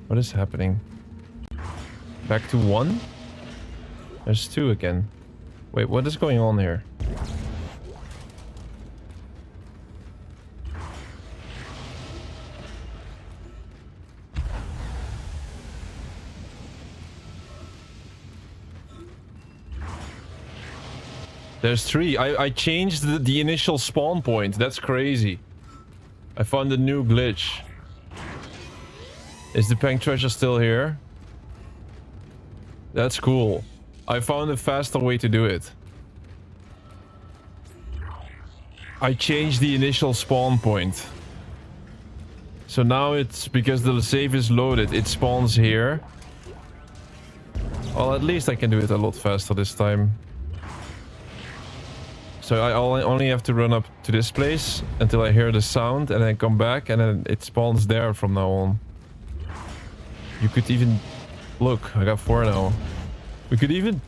What is happening? Back to 1? There's 2 again. Wait, what is going on here? There's 3. I changed the initial spawn point. That's crazy. I found a new glitch. Is the pink treasure still here? That's cool. I found a faster way to do it. I changed the initial spawn point. So now it's because the save is loaded, it spawns here. Well, at least I can do it a lot faster this time. So I only have to run up to this place until I hear the sound and then come back and then it spawns there from now on. You could even... Look, I got 4 now. We could even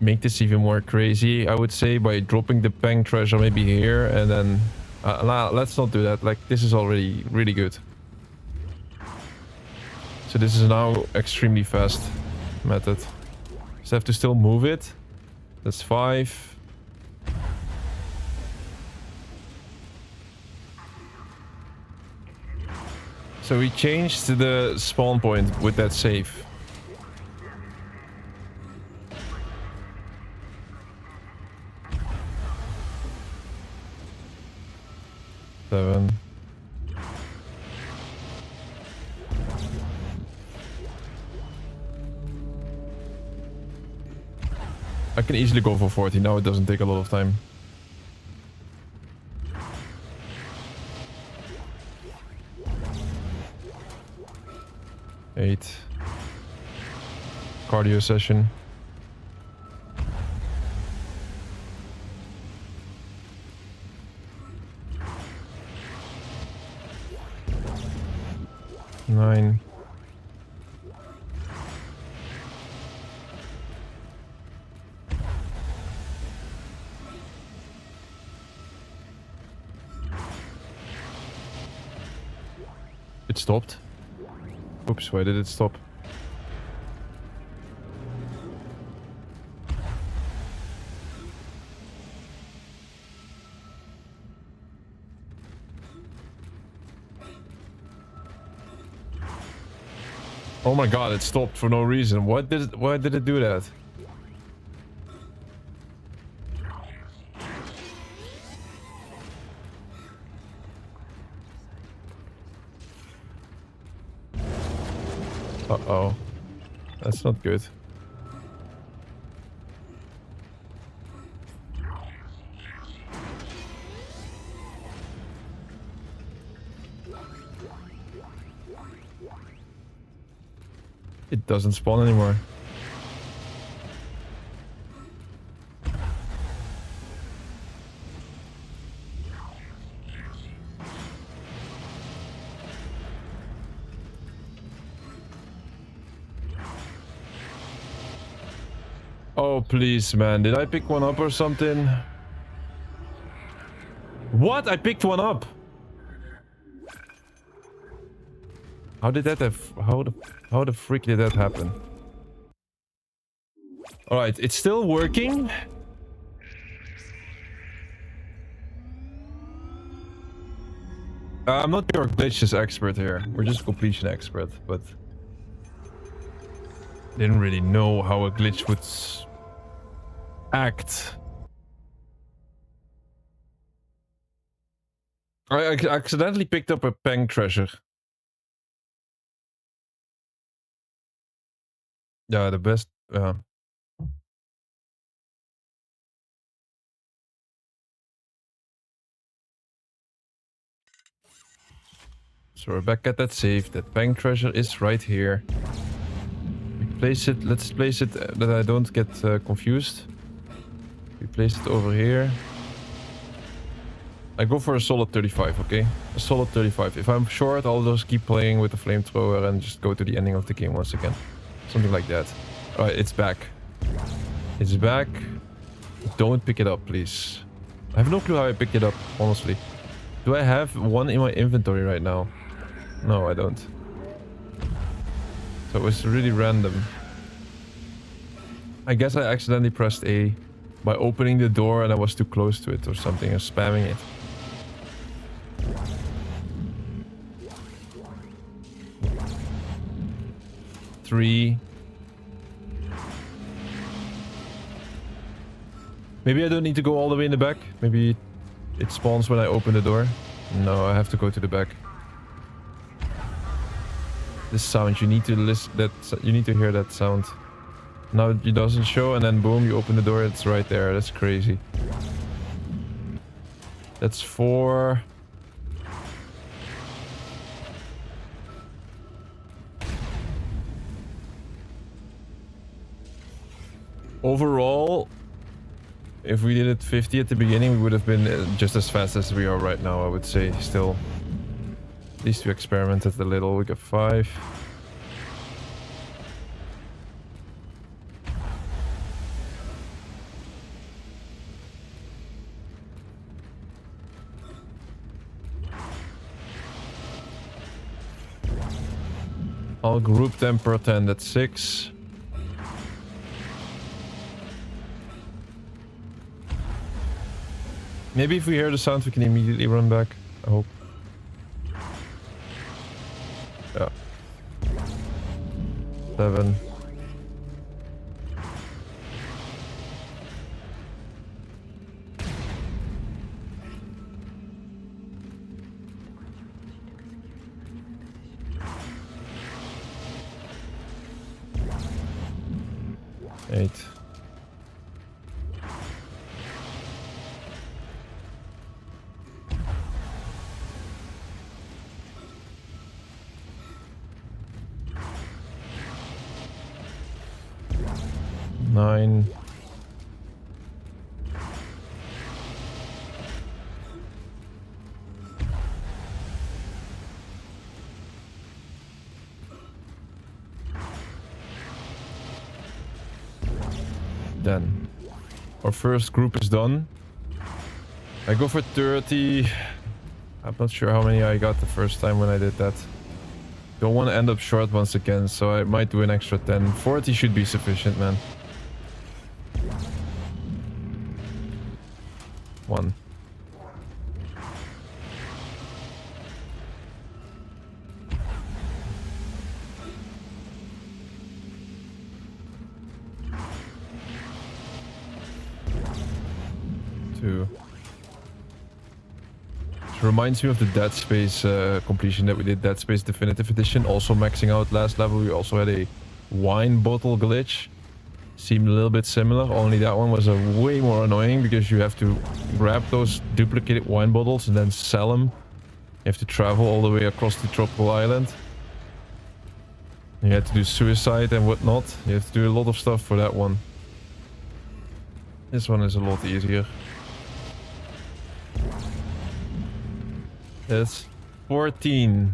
make this even more crazy, I would say, by dropping the pink treasure maybe here and then... nah, let's not do that. Like, this is already really good. So this is now extremely fast method. Just have to still move it. That's 5. So we changed the spawn point with that save. Seven. I can easily go for 40 now. It doesn't take a lot of time. Eight. Cardio session. Nine. It stopped. Oops, why did it stop? Oh my god, it stopped for no reason. Why did it do that? Uh-oh. That's not good. It doesn't spawn anymore. Oh, please, man. Did I pick one up or something? What? I picked one up. How did that have... How the freak did that happen? Alright, it's still working. I'm not your glitches expert here. We're just completion expert, but... Didn't really know how a glitch would act. I accidentally picked up a Peng treasure. Yeah, the best... So we're back at that safe. That Peng treasure is right here. We place it... Let's place it that I don't get confused. We place it over here. I go for a solid 35, okay? A solid 35. If I'm short, I'll just keep playing with the flamethrower and just go to the ending of the game once again. Something like that. Alright, it's back. It's back. Don't pick it up, please. I have no clue how I picked it up, honestly. Do I have one in my inventory right now? No, I don't. So it was really random. I guess I accidentally pressed A by opening the door and I was too close to it or something, or spamming it. Three. Maybe I don't need to go all the way in the back. Maybe it spawns when I open the door. No, I have to go to the back. This sound, you need to listen. You need to hear that sound. Now it doesn't show, and then boom, you open the door. It's right there. That's crazy. That's 4. Overall, if we did it 50 at the beginning, we would have been just as fast as we are right now, I would say. Still, at least we experimented a little. We got 5. I'll group them per 10. That's 6. Maybe if we hear the sound, we can immediately run back. I hope. Yeah. 7. Eight. Nine. Then our first group is done. I go for 30. I'm not sure how many I got the first time when I did that. Don't want to end up short once again, so I might do an extra 10. 40 should be sufficient, man. 1. Two. It reminds me of the Dead Space completion that we did, Dead Space Definitive Edition. Also maxing out last level, we also had a wine bottle glitch. Seemed a little bit similar, only that one was way more annoying because you have to grab those duplicated wine bottles and then sell them. You have to travel all the way across the tropical island. You had to do suicide and whatnot. You have to do a lot of stuff for that one. This one is a lot easier. It's 14.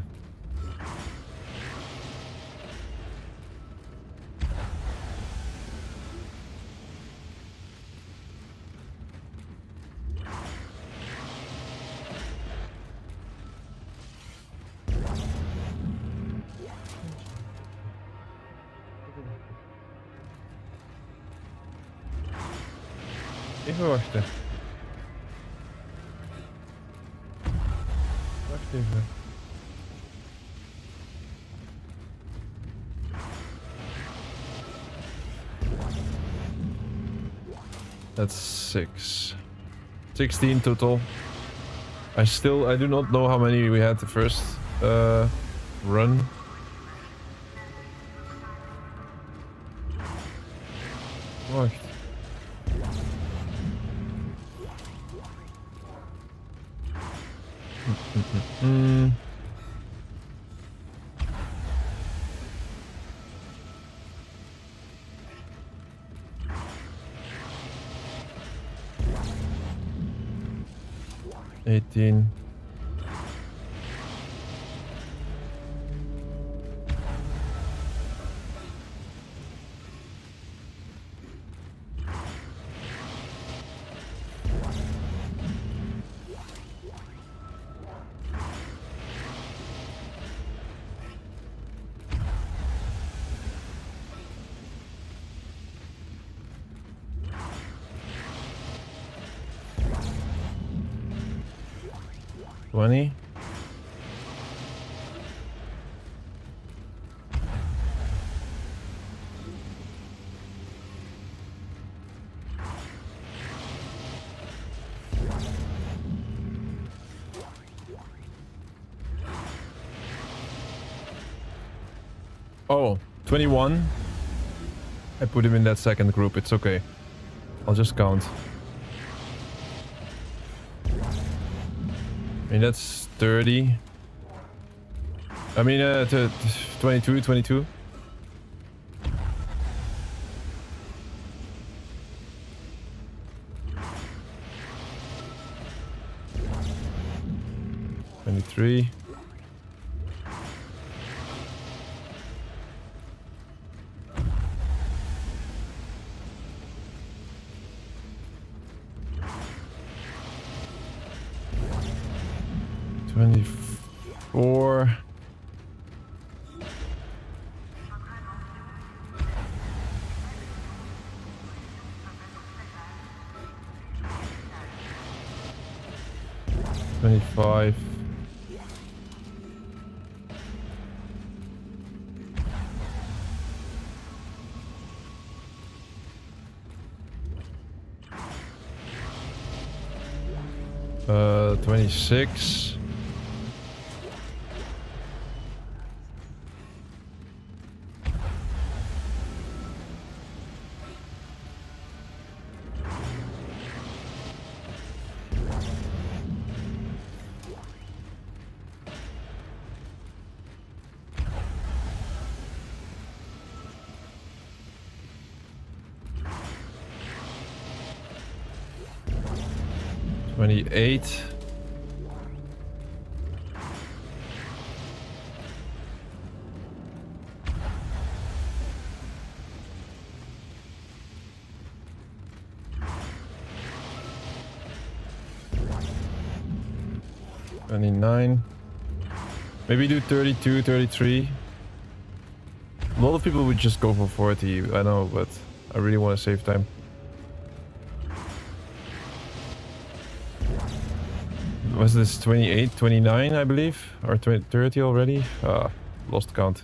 Even wachten. Wacht even. That's 6. 16 total. I do not know how many we had the first run. Wacht. Mm. 18. $20. Oh, 21. I put him in that second group. It's okay. I'll just count. I mean, that's 30. I mean, 22. $23. $24. $25. $26. $28. $29. Maybe do 32, 33. A lot of people would just go for 40, I know, but I really want to save time. Was this 28, 29, I believe? Or 20, 30 already? Lost count.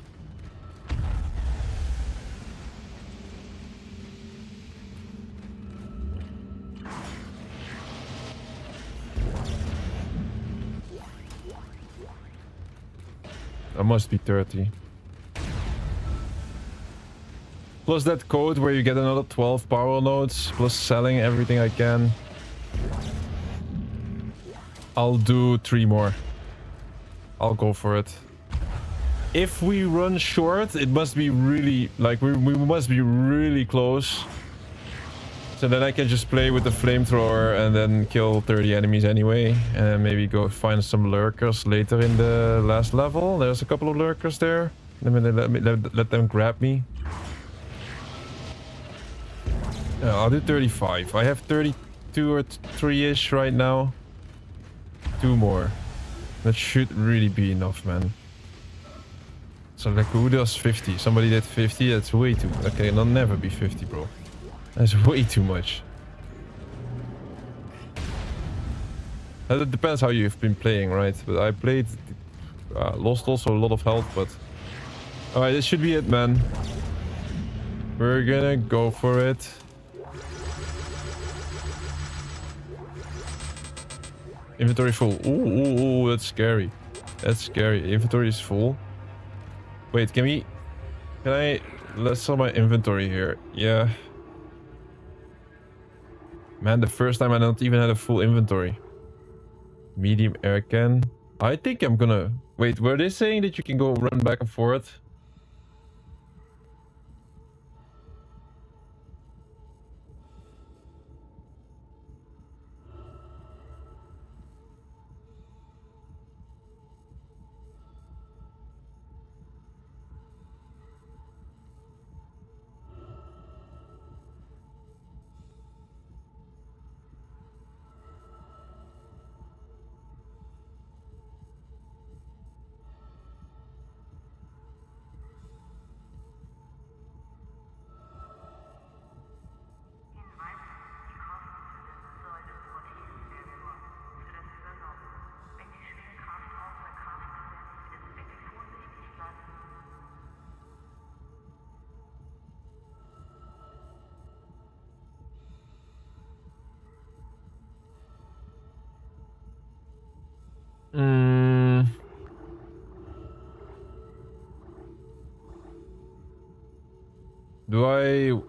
That must be 30. Plus that code where you get another 12 power nodes, plus selling everything I can. I'll do 3 more. I'll go for it. If we run short, it must be really, like, we must be really close. So then I can just play with the flamethrower and then kill 30 enemies anyway. And maybe go find some lurkers later in the last level. There's a couple of lurkers there. Let them grab me. I'll do 35. I have 32 or 3-ish right now. 2 more. That should really be enough, man. So like, who does 50? Somebody did 50? That's way too much. Okay, it'll never be 50, bro. That's way too much. It depends how you've been playing, right? But I played... lost also a lot of health, but... Alright, this should be it, man. We're gonna go for it. Inventory full. Ooh, that's scary. That's scary. Inventory is full. Wait, can I... Let's sell my inventory here. Yeah. Man, the first time I not even had a full inventory. Medium air can. I think I'm gonna... Wait, were they saying that you can go run back and forth?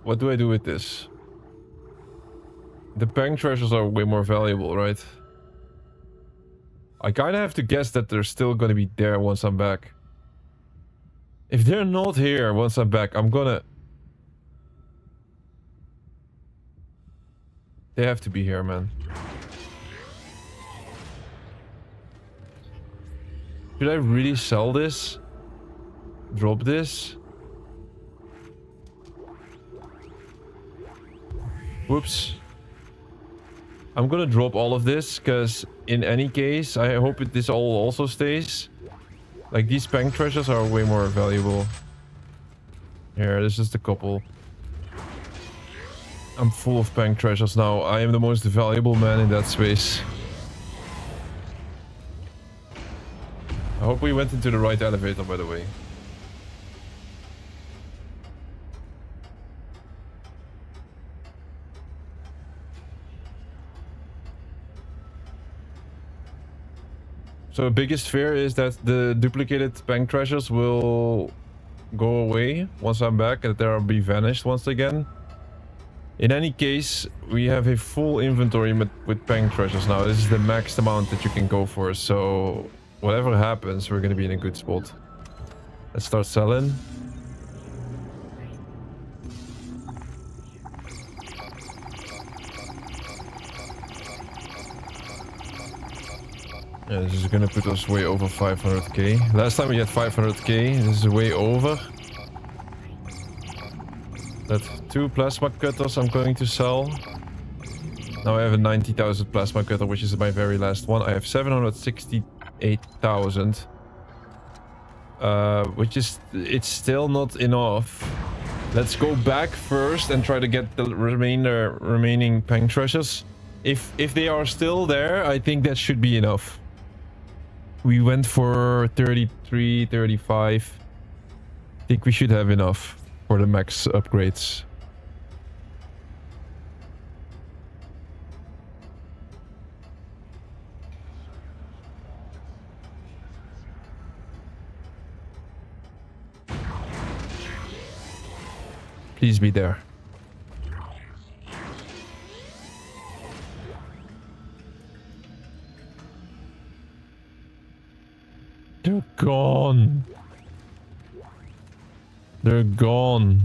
What do I do with this? The bank treasures are way more valuable, right? I kinda have to guess that they're still gonna be there once I'm back. If they're not here once I'm back, I'm gonna... They have to be here, man. Should I really sell this? Drop this? Whoops. I'm gonna drop all of this, because in any case, I hope this all also stays. Like, these bank treasures are way more valuable. Here, this is just a couple. I'm full of bank treasures now. I am the most valuable man in that space. I hope we went into the right elevator, by the way. So biggest fear is that the duplicated bank treasures will go away once I'm back and they'll be vanished once again. In any case, we have a full inventory with bank treasures now. This is the max amount that you can go for, so whatever happens, we're gonna be in a good spot. Let's start selling. Yeah, this is gonna put us way over 500k. Last time we had 500k, this is way over. That's 2 plasma cutters I'm going to sell. Now I have a 90,000 plasma cutter, which is my very last one. I have 768,000. Which is... it's still not enough. Let's go back first and try to get the remaining bank treasures. If they are still there, I think that should be enough. We went for 33, 35. I think we should have enough for the max upgrades. Please be there. They're gone. They're gone.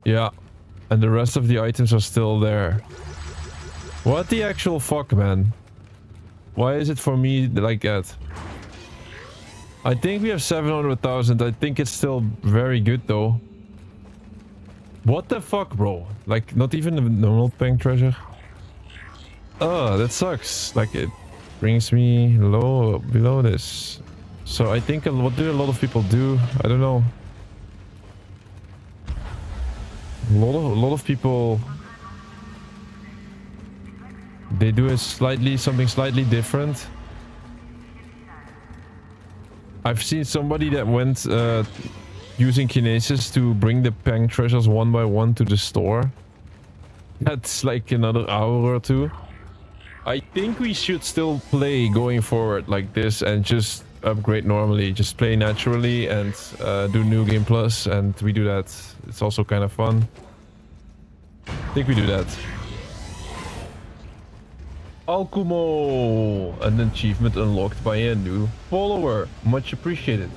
Yeah. And the rest of the items are still there. What the actual fuck, man? Why is it for me like that? I think we have 700,000. I think it's still very good though. What the fuck, bro? Like, not even a normal pink treasure? Oh, that sucks. Like, it brings me low below this. So I think what do a lot of people do? I don't know. A lot of people, they do something slightly different. I've seen somebody that went using kinesis to bring the pang treasures one by one to the store. That's like another hour or two. I think we should still play going forward like this and just upgrade normally. Just play naturally and do New Game Plus, and we do that. It's also kind of fun. I think we do that. Alcumo! An achievement unlocked by a new follower. Much appreciated.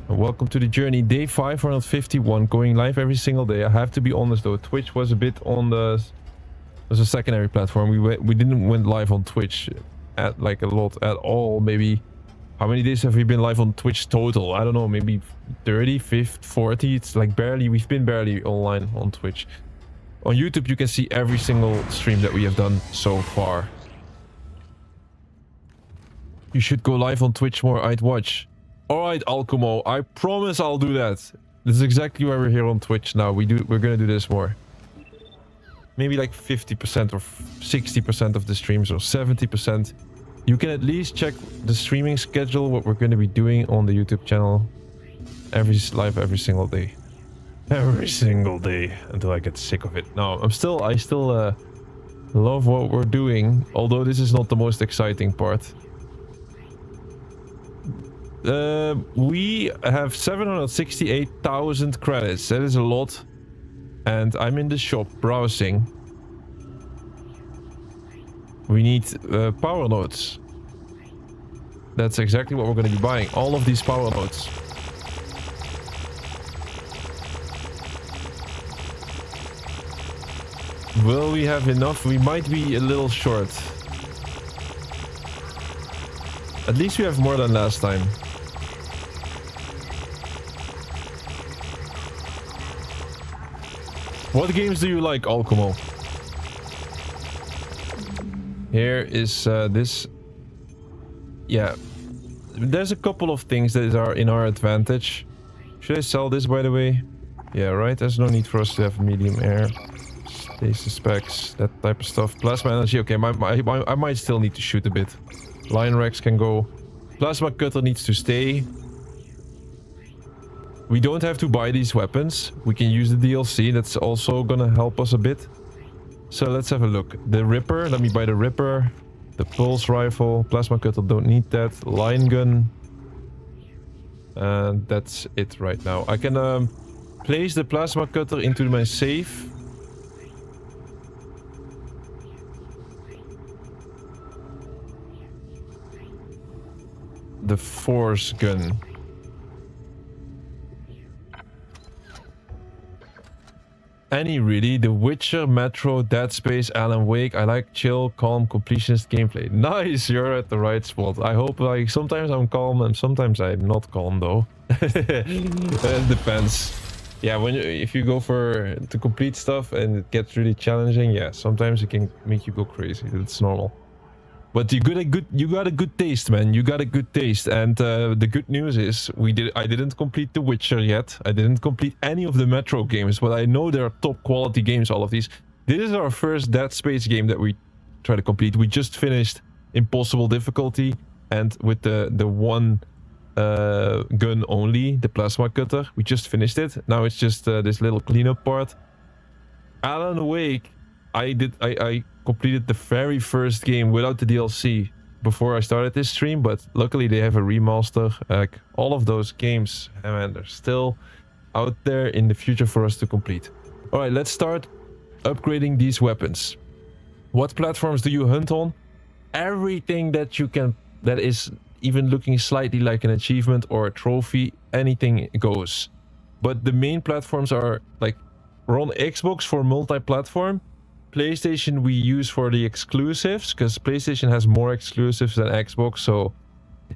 And welcome to the journey. Day 551, going live every single day. I have to be honest though, Twitch was a bit on the... As a secondary platform. We didn't went live on Twitch at like a lot at all. Maybe how many days have we been live on Twitch total? I don't know, maybe 30, 50, 40. It's like barely, we've been barely online on Twitch. On YouTube you can see every single stream that we have done so far. You should go live on Twitch more, I'd watch. Alright, Alcumo, I promise I'll do that. This is exactly why we're here on Twitch now. We're gonna do this more. Maybe like 50% or 60% of the streams, or 70%. You can at least check the streaming schedule, what we're going to be doing on the YouTube channel. Every single day. Every single day until I get sick of it. No, I still love what we're doing, although this is not the most exciting part. We have 768,000 credits. That is a lot. And I'm in the shop browsing. We need power nodes. That's exactly what we're going to be buying. All of these power nodes. Will we have enough? We might be a little short. At least we have more than last time. What games do you like, Alcumo? Here is this. Yeah, there's a couple of things that are in our advantage. Should I sell this, by the way? Yeah, right. There's no need for us to have medium air. Stasis specs, that type of stuff. Plasma energy. Okay, I might still need to shoot a bit. Lion Rex can go. Plasma cutter needs to stay. We don't have to buy these weapons. We can use the DLC. That's also gonna help us a bit. So let's have a look. The Ripper. Let me buy the Ripper. The Pulse Rifle. Plasma Cutter. Don't need that. Line Gun. And that's it right now. I can place the Plasma Cutter into my safe. The Force Gun. Any really, The Witcher, Metro, Dead Space, Alan Wake. I like chill, calm, completionist gameplay. Nice, you're at the right spot. I hope, like, sometimes I'm calm and sometimes I'm not calm though. It depends. Yeah, if you go to complete stuff and it gets really challenging, yeah, sometimes it can make you go crazy. It's normal. But you got a good taste, man. You got a good taste. And the good news is I didn't complete The Witcher yet. I didn't complete any of the Metro games, but I know they're top quality games, all of these. This is our first Dead Space game that we try to complete. We just finished Impossible Difficulty, and with the one gun only, the Plasma Cutter. We just finished it. Now it's just this little cleanup part. Alan Wake, I completed the very first game without the DLC before I started this stream, but luckily they have a remaster. Like, all of those games, man, they're still out there in the future for us to complete. All right, let's start upgrading these weapons. What platforms do you hunt on? Everything that you can, that is even looking slightly like an achievement or a trophy, anything goes. But the main platforms are like, we're on Xbox for multi-platform. PlayStation we use for the exclusives, because PlayStation has more exclusives than Xbox, so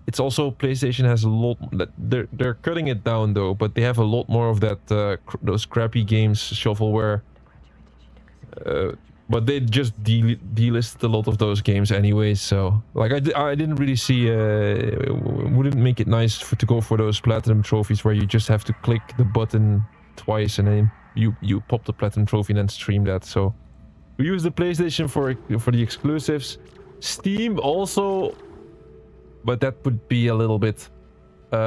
it's also PlayStation has a lot. They're cutting it down though, but they have a lot more of that those crappy games, shovelware. But they just delisted a lot of those games anyways, so like I didn't really see wouldn't make it nice to go for those platinum trophies where you just have to click the button twice and then you pop the platinum trophy and then stream that. So we use the PlayStation for the exclusives. Steam also, but that would be a little bit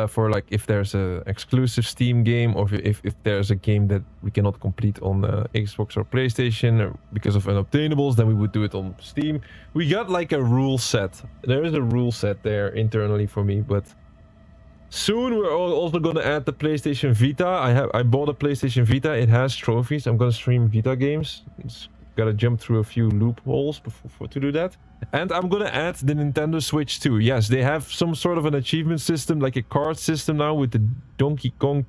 for like if there's a exclusive Steam game, or if there's a game that we cannot complete on Xbox or PlayStation or because of unobtainables, then we would do it on Steam. We got like a rule set. There is a rule set there internally for me, but soon we're also gonna add the PlayStation Vita. I bought a PlayStation Vita. It has trophies. I'm gonna stream Vita games. It's gotta jump through a few loopholes to do that. And I'm gonna add the Nintendo Switch too. Yes, they have some sort of an achievement system, like a card system now with the Donkey Kong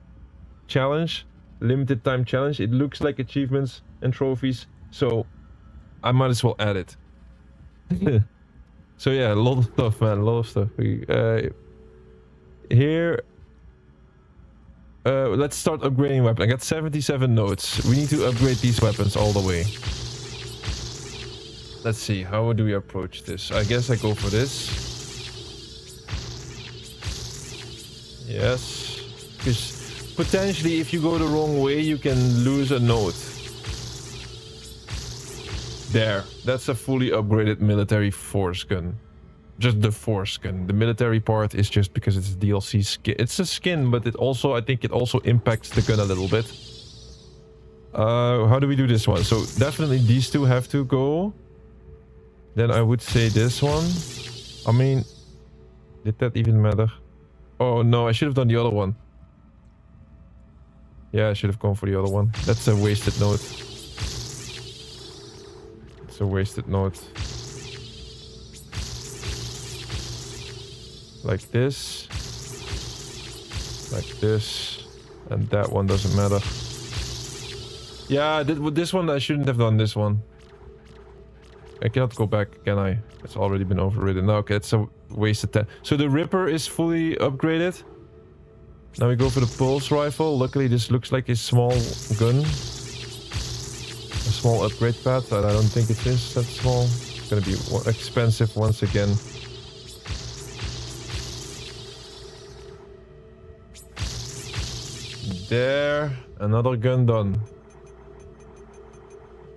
challenge, limited time challenge. It looks like achievements and trophies, so I might as well add it. So yeah, a lot of stuff, man, a lot of stuff. Here, let's start upgrading weapon. I got 77 notes. We need to upgrade these weapons all the way. Let's see, how do we approach this? I guess I go for this. Yes. Because potentially if you go the wrong way, you can lose a note. There. That's a fully upgraded military force gun. Just the force gun. The military part is just because it's a DLC skin. It's a skin, but it also, I think it also impacts the gun a little bit. How do we do this one? So definitely these two have to go. Then I would say this one. I mean, did that even matter? Oh no, I should have done the other one. Yeah, I should have gone for the other one. That's a wasted note. It's a wasted note. Like this. Like this. And that one doesn't matter. Yeah, with this one I shouldn't have done this one. I cannot go back, can I? It's already been overridden. No, okay, it's a wasted time. So the Ripper is fully upgraded. Now we go for the pulse rifle. Luckily, this looks like a small gun. A small upgrade pad, but I don't think it is that small. It's gonna be expensive once again. There, another gun done.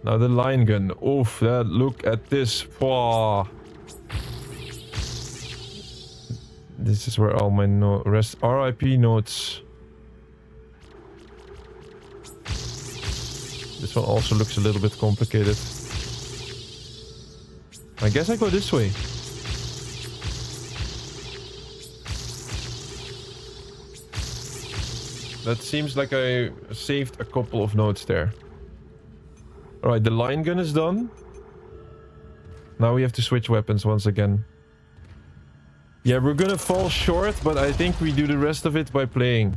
Now the line gun. Oof, look at this. Wow. This is where all my RIP notes. This one also looks a little bit complicated. I guess I go this way. That seems like I saved a couple of notes there. Alright, the line gun is done. Now we have to switch weapons once again. Yeah, we're gonna fall short, but I think we do the rest of it by playing.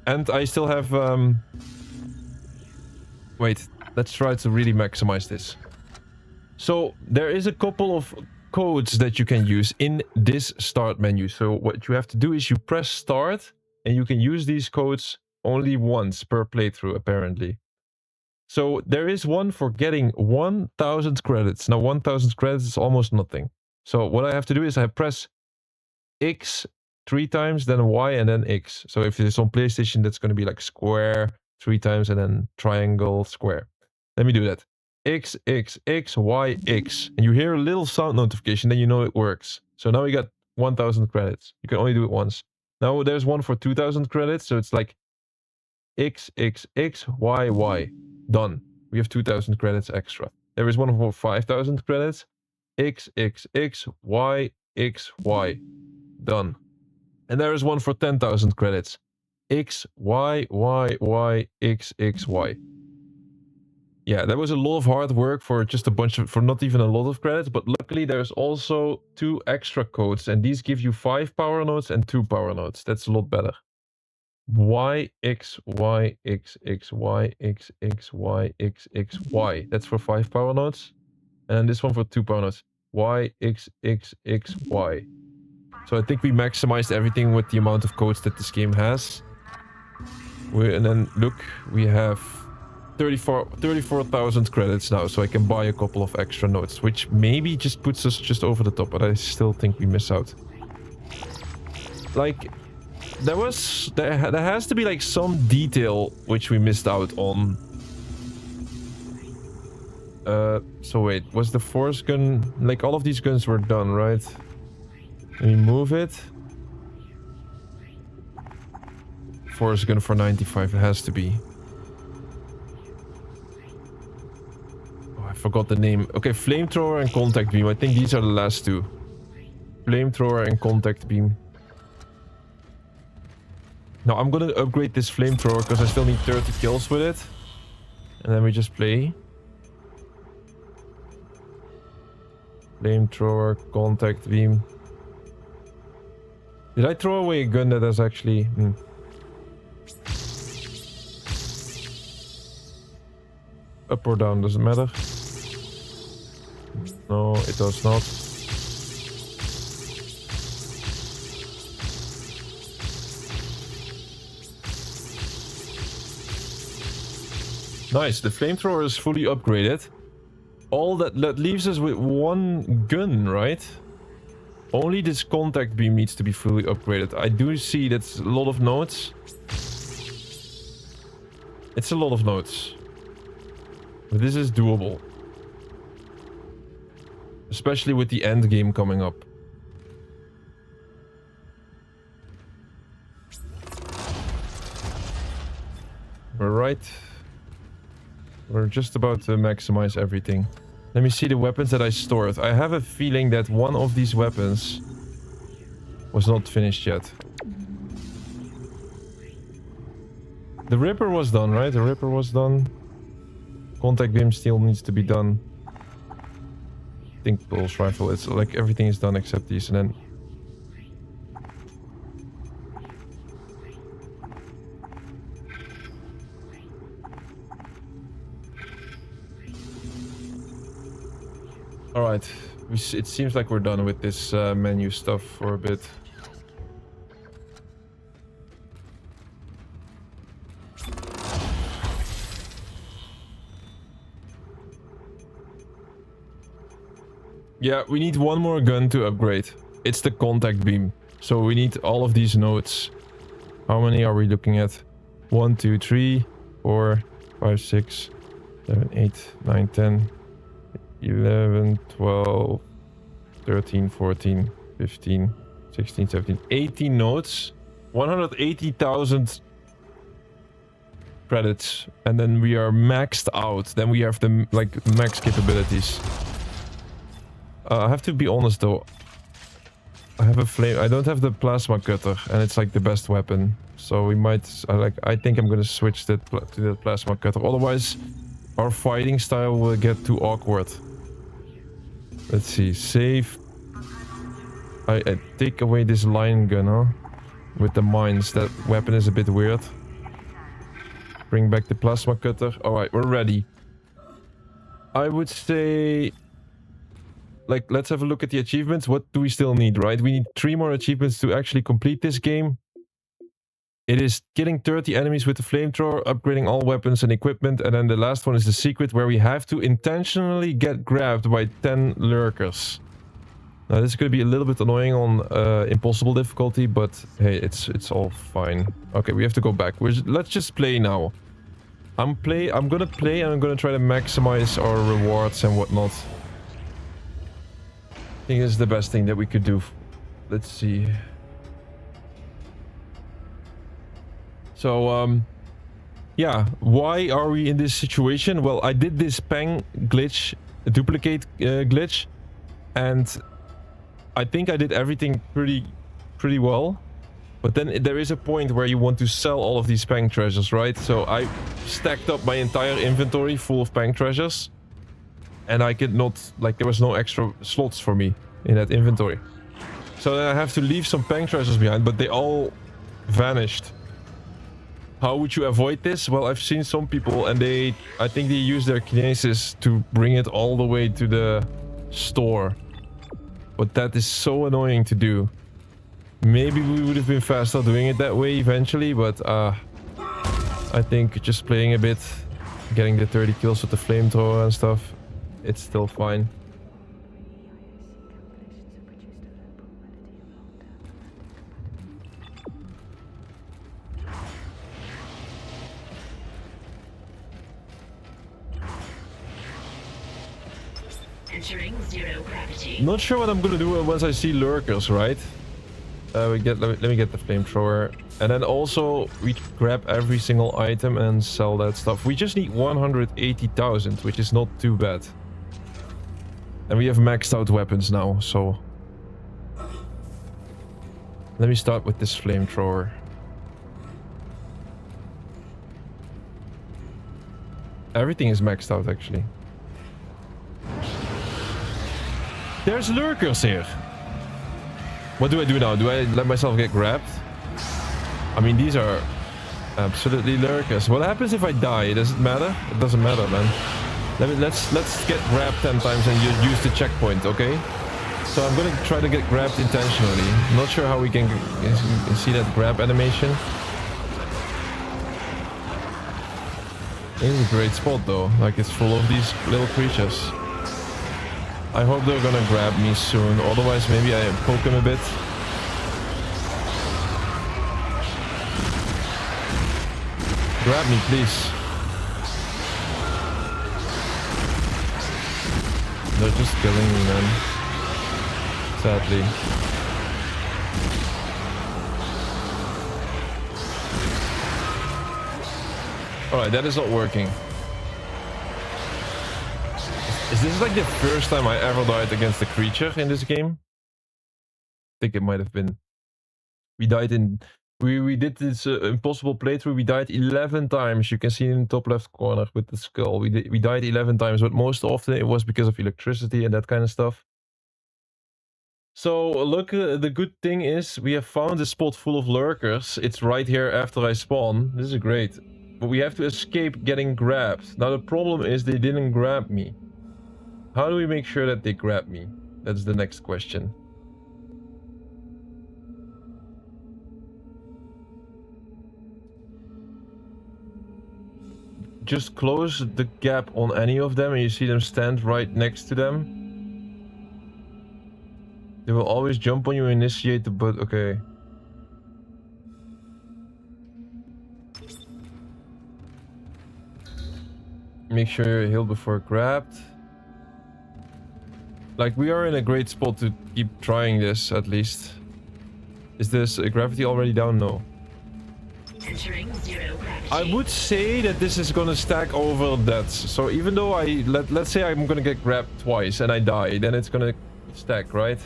And I still have... Wait, let's try to really maximize this. So, there is a couple of codes that you can use in this start menu. So, what you have to do is you press start, and you can use these codes only once per playthrough, apparently. So there is one for getting 1,000 credits. Now 1,000 credits is almost nothing. So what I have to do is I press X 3 times, then Y, and then X. So if it's on PlayStation, that's going to be like square 3 times, and then triangle, square. Let me do that. X, X, X, Y, X. And you hear a little sound notification, then you know it works. So now we got 1,000 credits. You can only do it once. Now there's one for 2,000 credits. So it's like X, X, X, Y, Y. Done. We have 2,000 credits extra. There is one for 5,000 credits. X, X, X, Y, X, Y. Done. And there is one for 10,000 credits. X, Y, Y, Y, X, X, Y. Yeah, that was a lot of hard work for just a bunch of, for not even a lot of credits, but luckily there's also 2 extra codes, and these give you 5 power nodes and 2 power nodes. That's a lot better. Y, X, Y, X, X, Y, X, X, Y, X, X, Y. That's for 5 power nodes. And this one for 2 power nodes. Y, X, X, X, Y. So I think we maximized everything with the amount of codes that this game has. And then look, we have 34,000 credits now, so I can buy a couple of extra nodes, which maybe just puts us just over the top, but I still think we miss out. Like, there has to be like some detail which we missed out on. So wait, was the force gun, like all of these guns were done, right? Let me move it. Force gun for 95, it has to be. I forgot the name. Okay, flamethrower and contact beam. I think these are the last 2. Flamethrower and contact beam. Now I'm gonna upgrade this flamethrower because I still need 30 kills with it. And then we just play. Flamethrower, contact beam. Did I throw away a gun that is actually... Up or down, doesn't matter. No, it does not. Nice, the flamethrower is fully upgraded. All that leaves us with 1 gun, right? Only this contact beam needs to be fully upgraded. I do see that's a lot of nodes. It's a lot of nodes. But this is doable. Especially with the end game coming up. Alright. We're just about to maximize everything. Let me see the weapons that I stored. I have a feeling that one of these weapons was not finished yet. The Ripper was done, right? The Ripper was done. Contact beam still needs to be done. I think pulse rifle, it's like everything is done except these, and then... Alright, it seems like we're done with this menu stuff for a bit. Yeah, we need 1 more gun to upgrade. It's the contact beam. So we need all of these nodes. How many are we looking at? 1, 2, 3, 4, 5, 6, 7, 8, 9, 10, 11, 12, 13, 14, 15, 16, 17, 18 nodes. 180,000 credits. And then we are maxed out. Then we have the like max capabilities. I have to be honest though. I have a flame. I don't have the plasma cutter, and it's like the best weapon. So we might. I think I'm gonna switch that to the plasma cutter. Otherwise, our fighting style will get too awkward. Let's see. Save. I take away this line gun, huh? With the mines. That weapon is a bit weird. Bring back the plasma cutter. All right, we're ready. I would say. Like, let's have a look at the achievements. What do we still need, right? We need 3 more achievements to actually complete this game. It is killing 30 enemies with the flamethrower, upgrading all weapons and equipment, and then the last one is the secret, where we have to intentionally get grabbed by 10 lurkers. Now, this is going to be a little bit annoying on impossible difficulty, but hey, it's all fine. Okay, we have to go back. Let's just play now. I'm gonna play, and I'm gonna try to maximize our rewards and whatnot. I think this is the best thing that we could do. Let's see. So, yeah, why are we in this situation? Well, I did this pang glitch, duplicate glitch, and I think I did everything pretty well. But then there is a point where you want to sell all of these Pang treasures, right? So I stacked up my entire inventory full of Pang treasures. And I could not, like, there was no extra slots for me in that inventory. So then I have to leave some Pang treasures behind, but they all vanished. How would you avoid this? Well, I've seen some people and I think they use their kinesis to bring it all the way to the store. But that is so annoying to do. Maybe we would have been faster doing it that way eventually, but I think just playing a bit, getting the 30 kills with the flamethrower and stuff, it's still fine. Entering zero gravity. Not sure what I'm gonna do once I see lurkers, right? Let me get the flamethrower. And then also, we grab every single item and sell that stuff. We just need 180,000, which is not too bad. And we have maxed out weapons now, so... Let me start with this flamethrower. Everything is maxed out, actually. There's lurkers here. What do I do now? Do I let myself get grabbed? I mean, these are absolutely lurkers. What happens if I die? Does it matter? It doesn't matter, man. Let's get grabbed 10 times and use the checkpoint, okay? So I'm gonna try to get grabbed intentionally. I'm not sure how we can see that grab animation. This is a great spot though. Like, it's full of these little creatures. I hope they're gonna grab me soon, otherwise maybe I poke them a bit. Grab me, please. They're just killing me, man. Sadly. Alright, that is not working. Is this like the first time I ever died against a creature in this game? I think it might have been. We died in... We did this impossible playthrough. We died 11 times. You can see in the top left corner with the skull. We died 11 times, but most often it was because of electricity and that kind of stuff. So look, the good thing is we have found a spot full of lurkers. It's right here after I spawn. This is great. But we have to escape getting grabbed. Now the problem is they didn't grab me. How do we make sure that they grab me? That's the next question. Just close the gap on any of them and you see them stand right next to them. They will always jump on you and initiate the butt. Okay. Make sure you're healed before grabbed. Like, we are in a great spot to keep trying this, at least. Is this gravity already down? No. Entering zero gravity. I would say that this is gonna stack over deaths. So even though let's say I'm gonna get grabbed twice and I die, then it's gonna stack, right?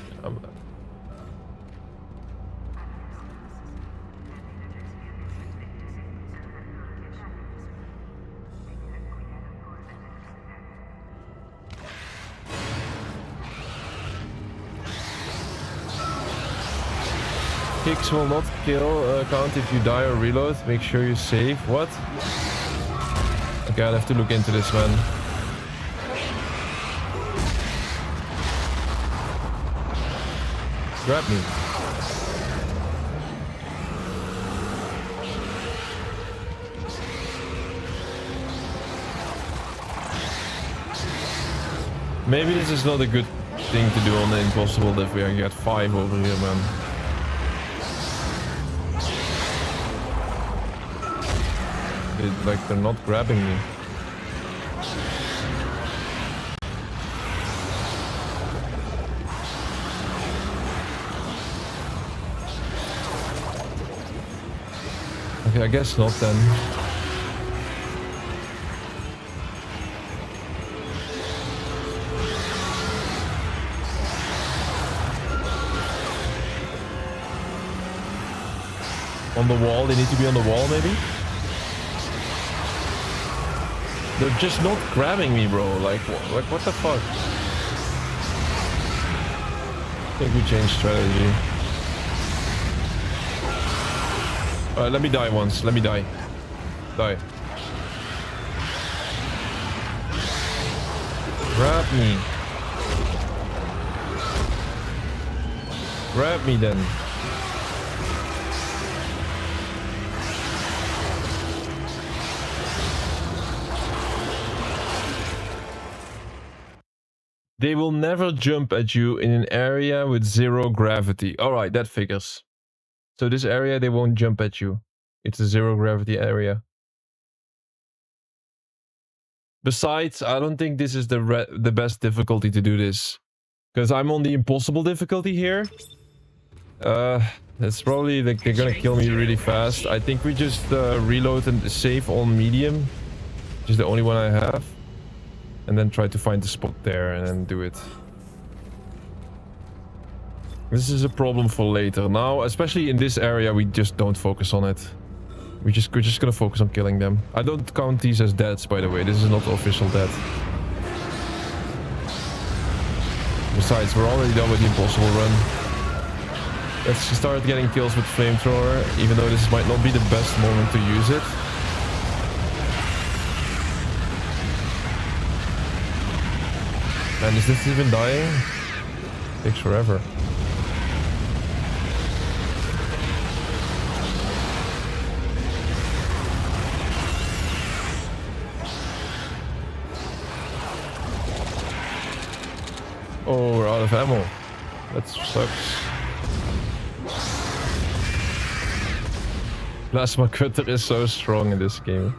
Kicks will not kill count if you die or reload. Make sure you save. What? Okay, I'll have to look into this, man. Grab me. Maybe this is not a good thing to do on the impossible if we get 5 over here, man. Like, they're not grabbing me. Okay, I guess not then. On the wall. They need to be on the wall, maybe? They're just not grabbing me, bro. Like what the fuck? I think we changed strategy. Alright, let me die once. Let me die. Die. Grab me. Grab me then. They will never jump at you in an area with 0 gravity. Alright, that figures. So this area, they won't jump at you. It's a 0 gravity area. Besides, I don't think this is the best difficulty to do this. Because I'm on the impossible difficulty here. It's probably like they're gonna kill me really fast. I think we just reload and save on medium. Which is the only one I have. And then try to find the spot there and then do it. This is a problem for later. Now, especially in this area, we just don't focus on it. We're just gonna focus on killing them. I don't count these as deaths, by the way. This is not official death. Besides, we're already done with the impossible run. Let's start getting kills with flamethrower, even though this might not be the best moment to use it. And is this even dying? Takes forever. Oh, we're out of ammo. That sucks. Plasma cutter is so strong in this game.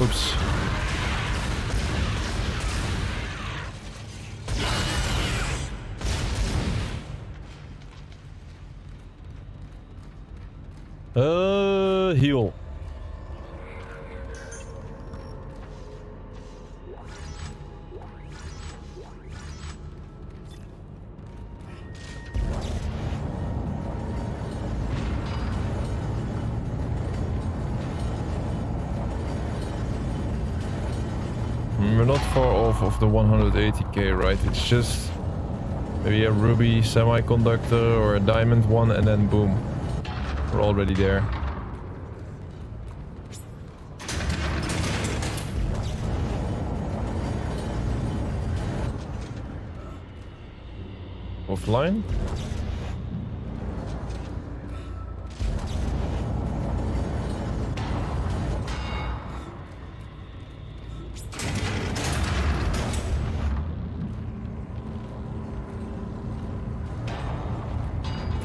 Oops. Heal. We're not far off of the 180k, right? It's just maybe a ruby semiconductor or a diamond one, and then boom, we're already there. Offline?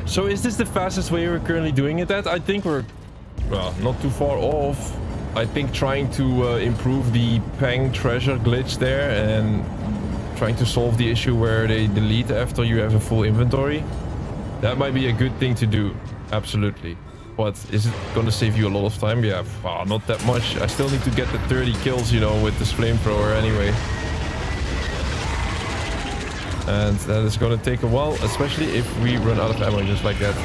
So is this the fastest way we're currently doing it at? I think we're, well, not too far off. I think trying to improve the Pang treasure glitch there and trying to solve the issue where they delete after you have a full inventory. That might be a good thing to do. Absolutely. But is it going to save you a lot of time? Yeah, not that much. I still need to get the 30 kills, you know, with this flamethrower anyway. And that is going to take a while, especially if we run out of ammo just like that.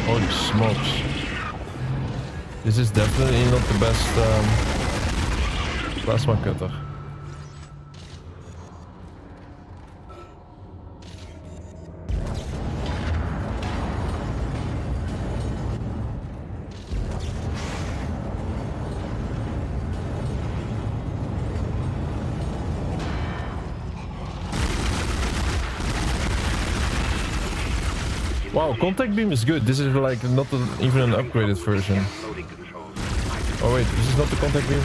Holy smokes. This is definitely not the best plasma cutter. Wow, contact beam is good. This is like not even an upgraded version. Oh wait, this is not the contact beam.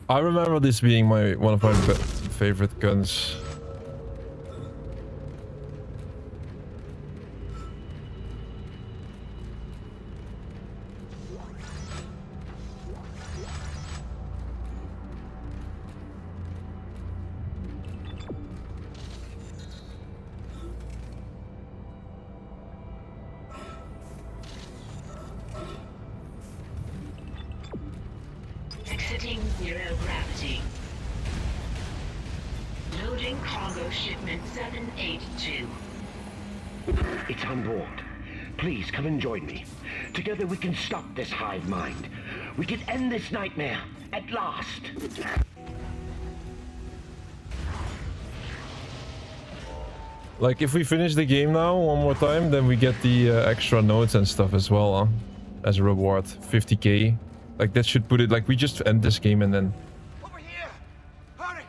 I remember this being one of my favorite guns. Exiting zero gravity. Loading cargo shipment 782. It's on board. Please come and join me. Together we can stop this hive mind. We can end this nightmare at last. Like, if we finish the game now one more time, then we get the extra notes and stuff as well, huh? As a reward. 50k. Like, that should put it... Like, we just end this game and then... Over here! Hurry!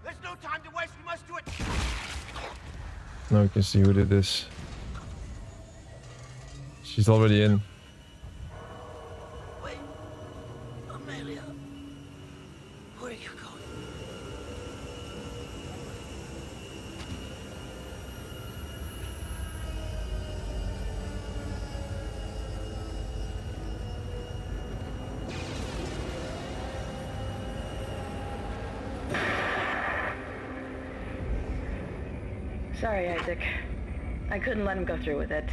There's no time to waste. We must do it. Now we can see who did this. She's already in. Wait. Amelia. Where are you going? Sorry, Isaac. I couldn't let him go through with it.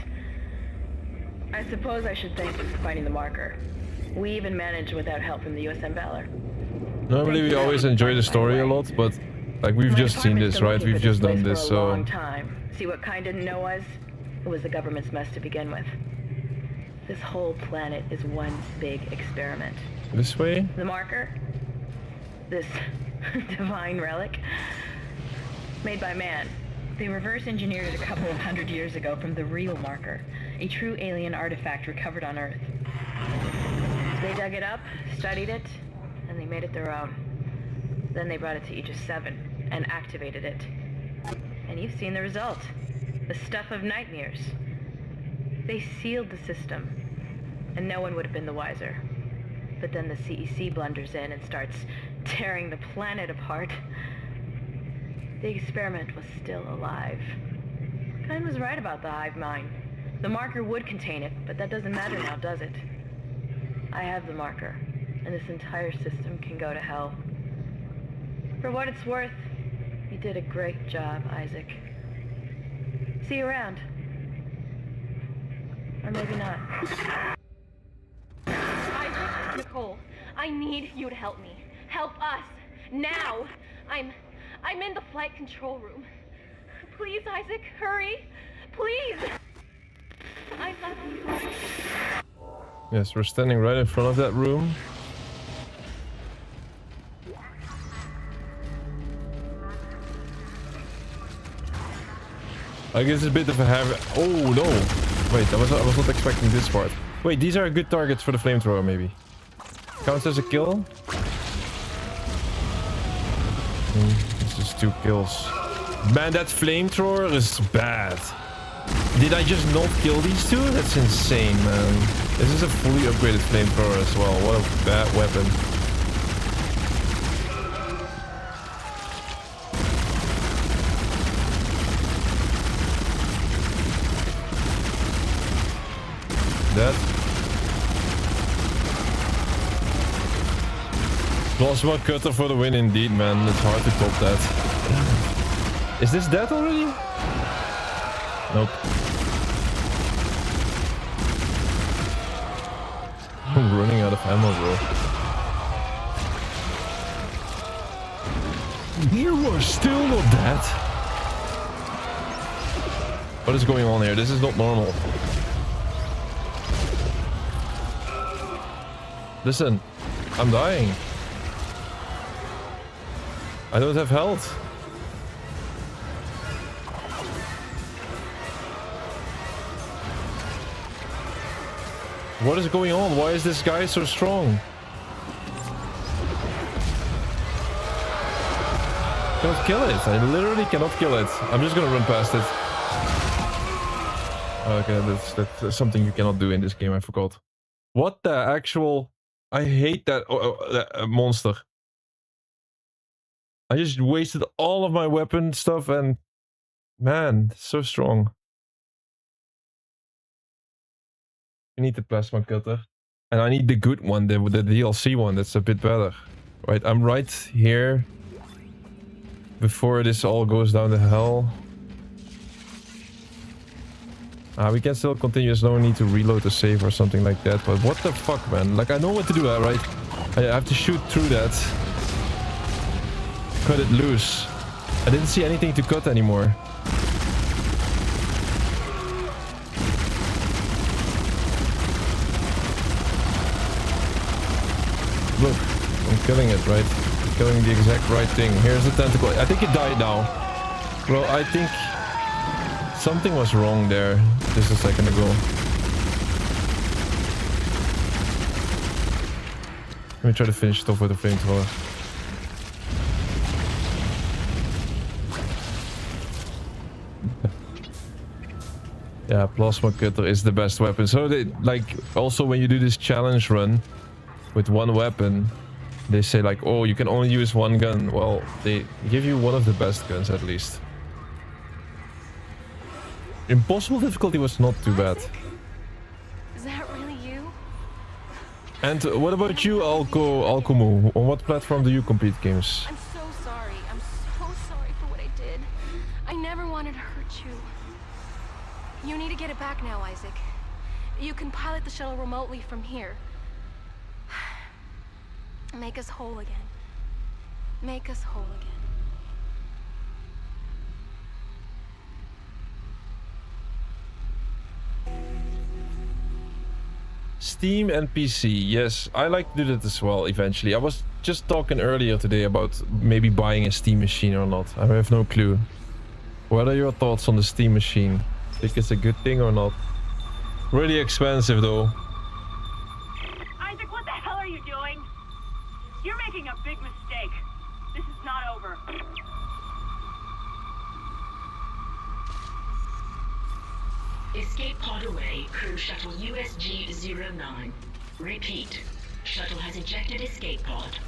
I suppose I should thank you for finding the marker. We even managed without help from the USM Valor. Normally we always enjoy the story a lot, but... Like, we've just seen this, right? We've just done this, for a so... long time. See what kind didn't know us? It was the government's mess to begin with. This whole planet is one big experiment. This way? The marker? This divine relic? Made by man. They reverse engineered it a couple of hundred years ago from the real marker, a true alien artifact recovered on Earth. They dug it up, studied it, and they made it their own. Then they brought it to Aegis 7 and activated it. And you've seen the result. The stuff of nightmares. They sealed the system, and no one would have been the wiser. But then the CEC blunders in and starts tearing the planet apart. The experiment was still alive. Kine was right about the hive mind. The marker would contain it, but that doesn't matter now, does it? I have the marker, and this entire system can go to hell. For what it's worth, you did a great job, Isaac. See you around. Or maybe not. Isaac, Nicole, I need you to help me. Help us. Now. I'm in the flight control room. Please, Isaac, hurry. Please. I love you. Yes, we're standing right in front of that room. I guess it's a bit of a heavy... Oh, no. Wait, I was not expecting this part. Wait, these are good targets for the flamethrower, maybe. Counts as a kill? This is 2 kills. Man, that flamethrower is bad. Did I just not kill these two? That's insane, man. This is a fully upgraded flamethrower as well. What a bad weapon. That. Plasma cutter for the win indeed, man. It's hard to top that. Is this dead already? Nope. I'm running out of ammo, bro. You are still not dead. What is going on here? This is not normal. Listen, I'm dying. I don't have health. What is going on? Why is this guy so strong? Cannot kill it. I literally cannot kill it. I'm just gonna run past it. Okay, that's something you cannot do in this game. I forgot. What the actual... I hate that, that monster. I just wasted all of my weapon stuff and... Man, so strong. I need the plasma cutter. And I need the good one, the DLC one, that's a bit better. Right, I'm right here. Before this all goes down to hell. We can still continue, there's no need to reload the save or something like that. But what the fuck, man? Like, I know what to do, right? I have to shoot through that. Cut it loose. I didn't see anything to cut anymore. Look, I'm killing it, right? I'm killing the exact right thing. Here's the tentacle. I think it died now. Well, I think something was wrong there just a second ago. Let me try to finish it off with a flamethrower. Yeah, plasma cutter is the best weapon. So they, like, also when you do this challenge run with one weapon, they say like, oh, you can only use one gun. Well, they give you one of the best guns at least. Impossible difficulty was not too bad. Is that really you? And what about you, Alkumu? On what platform do you compete games? I'm so sorry. I'm so sorry for what I did. I never wanted to hurt you. You need to get it back now, Isaac. You can pilot the shuttle remotely from here. Make us whole again. Make us whole again. Steam and PC, yes, I like to do that as well eventually. I was just talking earlier today about maybe buying a Steam machine or not. I have no clue. What are your thoughts on the Steam machine? Think it's a good thing or not? Really expensive though. Isaac, what the hell are you doing? You're making a big mistake. This is not over. Escape pod away, crew shuttle USG 09. Repeat. Shuttle has ejected escape pod.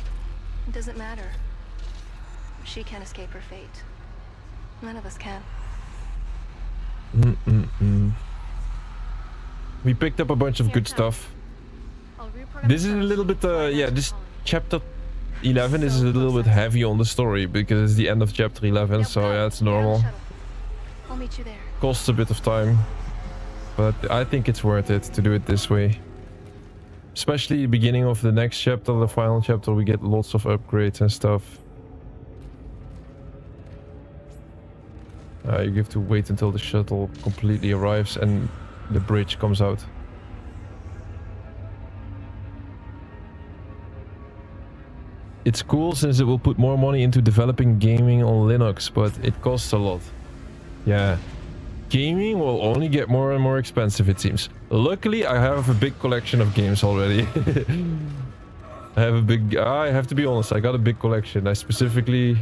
It doesn't matter. She can't escape her fate. None of us can. We picked up a bunch of good stuff. This is a little bit, yeah, this chapter 11 is a little bit heavy on the story because it's the end of chapter 11, so yeah, it's normal. I'll meet you there. Costs a bit of time, but I think it's worth it to do it this way. Especially the beginning of the next chapter, the final chapter, we get lots of upgrades and stuff. You have to wait until the shuttle completely arrives and the bridge comes out. It's cool since it will put more money into developing gaming on Linux, but it costs a lot. Yeah. Gaming will only get more and more expensive, it seems. Luckily, I have a big collection of games already. I have to be honest, I got a big collection. I specifically...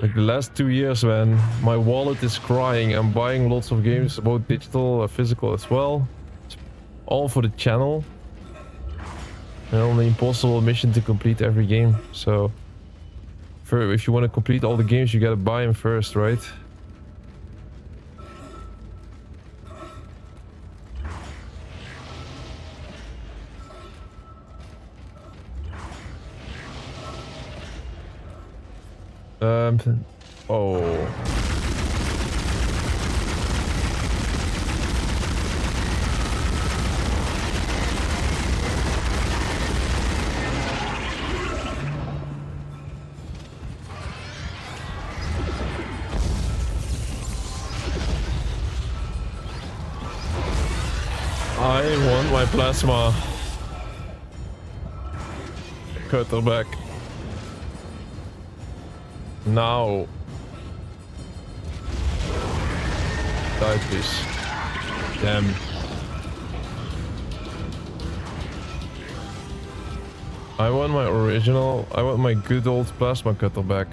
Like the last 2 years, man, my wallet is crying. I'm buying lots of games, both digital and physical as well. It's all for the channel. And only impossible mission to complete every game. So, if you want to complete all the games, you gotta buy them first, right? Oh. I want my plasma cutter back. Now. Die, please. Damn. I want my original, I want my good old plasma cutter back.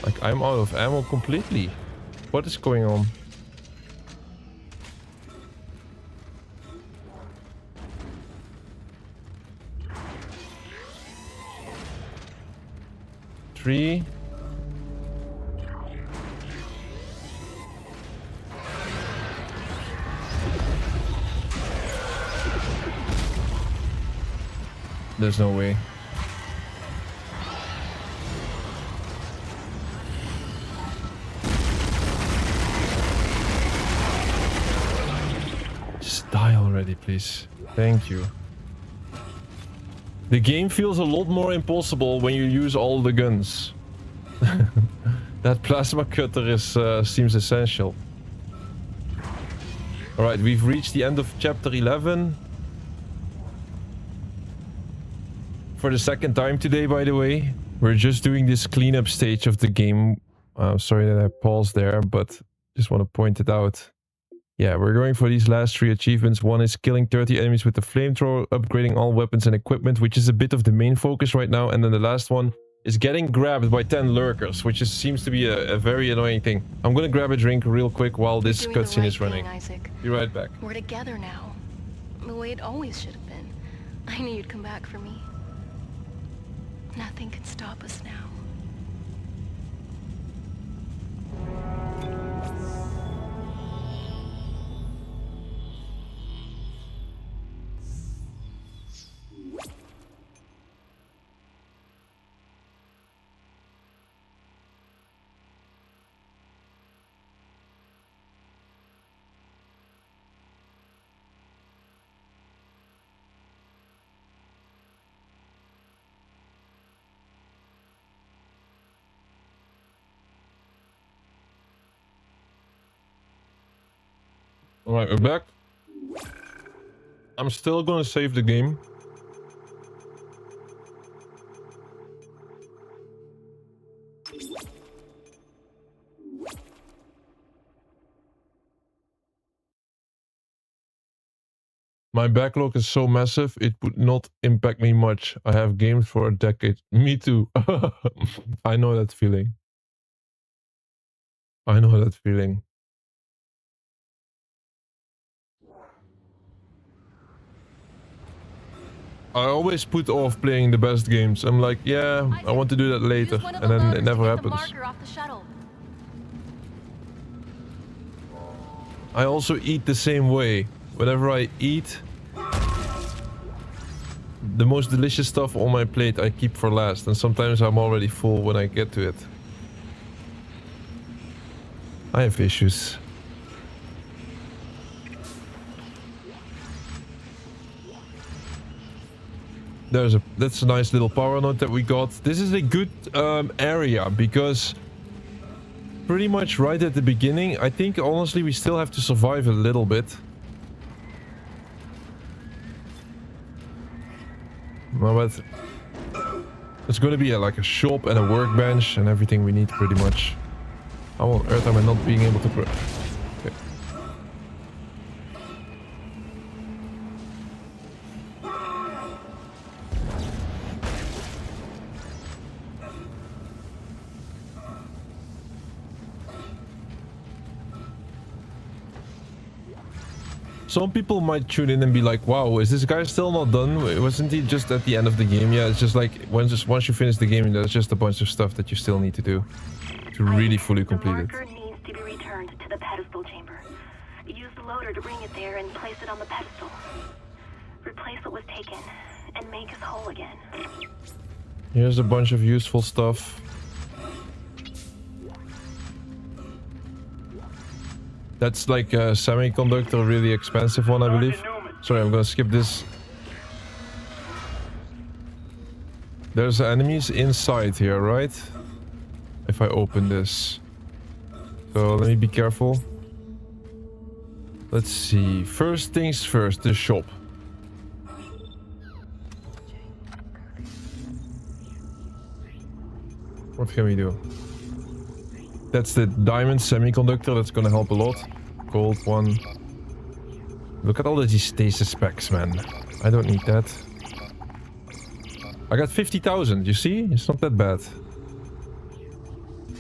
Like, I'm out of ammo completely. What is going on? Three. There's no way. Just die already, please. Thank you. The game feels a lot more impossible when you use all the guns. That plasma cutter is seems essential. Alright, we've reached the end of chapter 11. For the second time today, by the way. We're just doing this cleanup stage of the game. Sorry that I paused there, but just want to point it out. Yeah, we're going for these last 3 achievements. One is killing 30 enemies with the flamethrower, upgrading all weapons and equipment, which is a bit of the main focus right now. And then the last one is getting grabbed by 10 lurkers, which seems to be a very annoying thing. I'm gonna grab a drink real quick while this cutscene is running. Isaac. Be right back. We're together now. The way it always should have been. I knew you'd come back for me. Nothing can stop us now. Alright, we're back. I'm still gonna save the game. My backlog is so massive, it would not impact me much. I have games for a decade. Me too. I know that feeling. I know that feeling. I always put off playing the best games. I'm like, yeah, I want to do that later, and then it never happens. I also eat the same way. Whenever I eat, the most delicious stuff on my plate I keep for last, and sometimes I'm already full when I get to it. I have issues. That's a nice little power node that we got. This is a good area because pretty much right at the beginning, I think honestly we still have to survive a little bit. No, but it's gonna be like a shop and a workbench and everything we need pretty much. How on earth am I not being able to okay. Some people might tune in and be like, wow, is this guy still not done? Wasn't he just at the end of the game? Yeah, it's just like once you finish the game, there's just a bunch of stuff that you still need to do to really fully complete it. The marker needs to be returned to the pedestal chamber. Use the loader to bring it there and place it on the pedestal. Replace what was taken and make us whole again. Here's a bunch of useful stuff. That's like a semiconductor, really expensive one, I believe. Sorry, I'm gonna skip this. There's enemies inside here, right? If I open this. So let me be careful. Let's see. First things first, the shop. What can we do? That's the diamond semiconductor, that's gonna help a lot. Gold one. Look at all of these stasis specs, man. I don't need that. I got 50,000, you see? It's not that bad.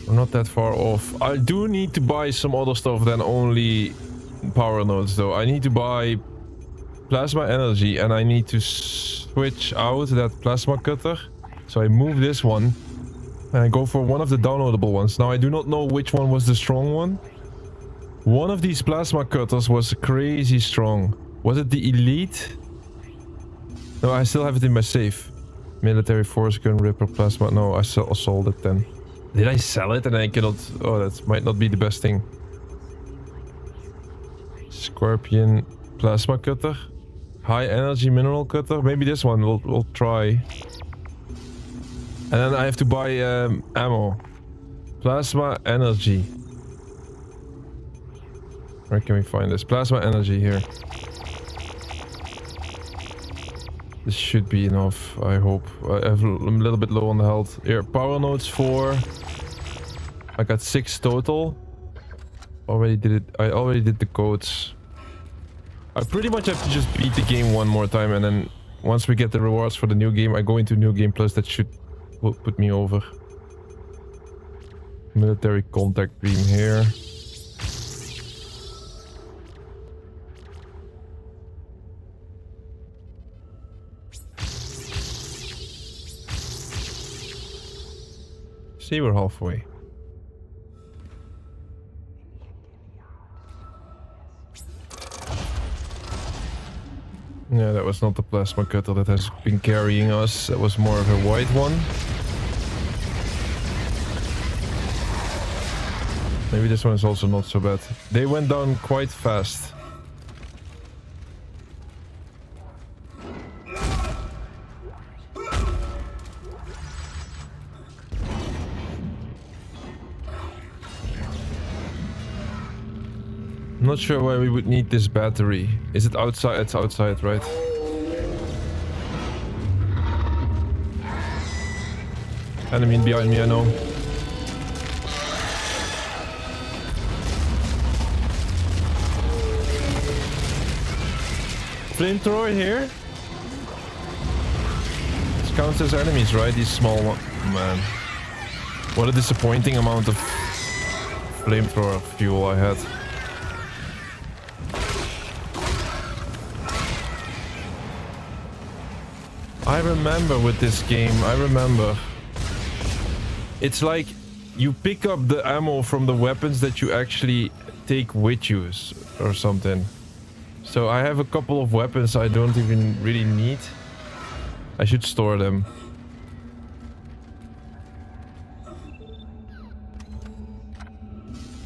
We're not that far off. I do need to buy some other stuff than only power nodes, though. I need to buy plasma energy, and I need to switch out that plasma cutter. So I move this one. And I go for one of the downloadable ones. Now I do not know which one was the strong one. One of these plasma cutters was crazy strong. Was it the elite? No, I still have it in my safe. Military force gun ripper plasma. No, I sold it then. Did I sell it and I cannot... Oh, that might not be the best thing. Scorpion plasma cutter. High energy mineral cutter. Maybe this one we'll try. And then I have to buy ammo. Plasma energy. Where can we find this? Plasma energy here. This should be enough, I hope. I'm a little bit low on the health. Here, power nodes 4. I got 6 total. I already did the codes. I pretty much have to just beat the game one more time, and then once we get the rewards for the new game, I go into New Game Plus. That should put me over. Military contact beam here. See, we're halfway. Yeah, that was not the plasma cutter that has been carrying us. That was more of a white one. Maybe this one is also not so bad. They went down quite fast. I'm not sure why we would need this battery. Is it outside? It's outside, right? Enemy behind me, I know. Flamethrower here? This counts as enemies, right? These small ones. Man. What a disappointing amount of flamethrower fuel I had. I remember with this game, I remember. It's like you pick up the ammo from the weapons that you actually take with you or something. So I have a couple of weapons I don't even really need. I should store them.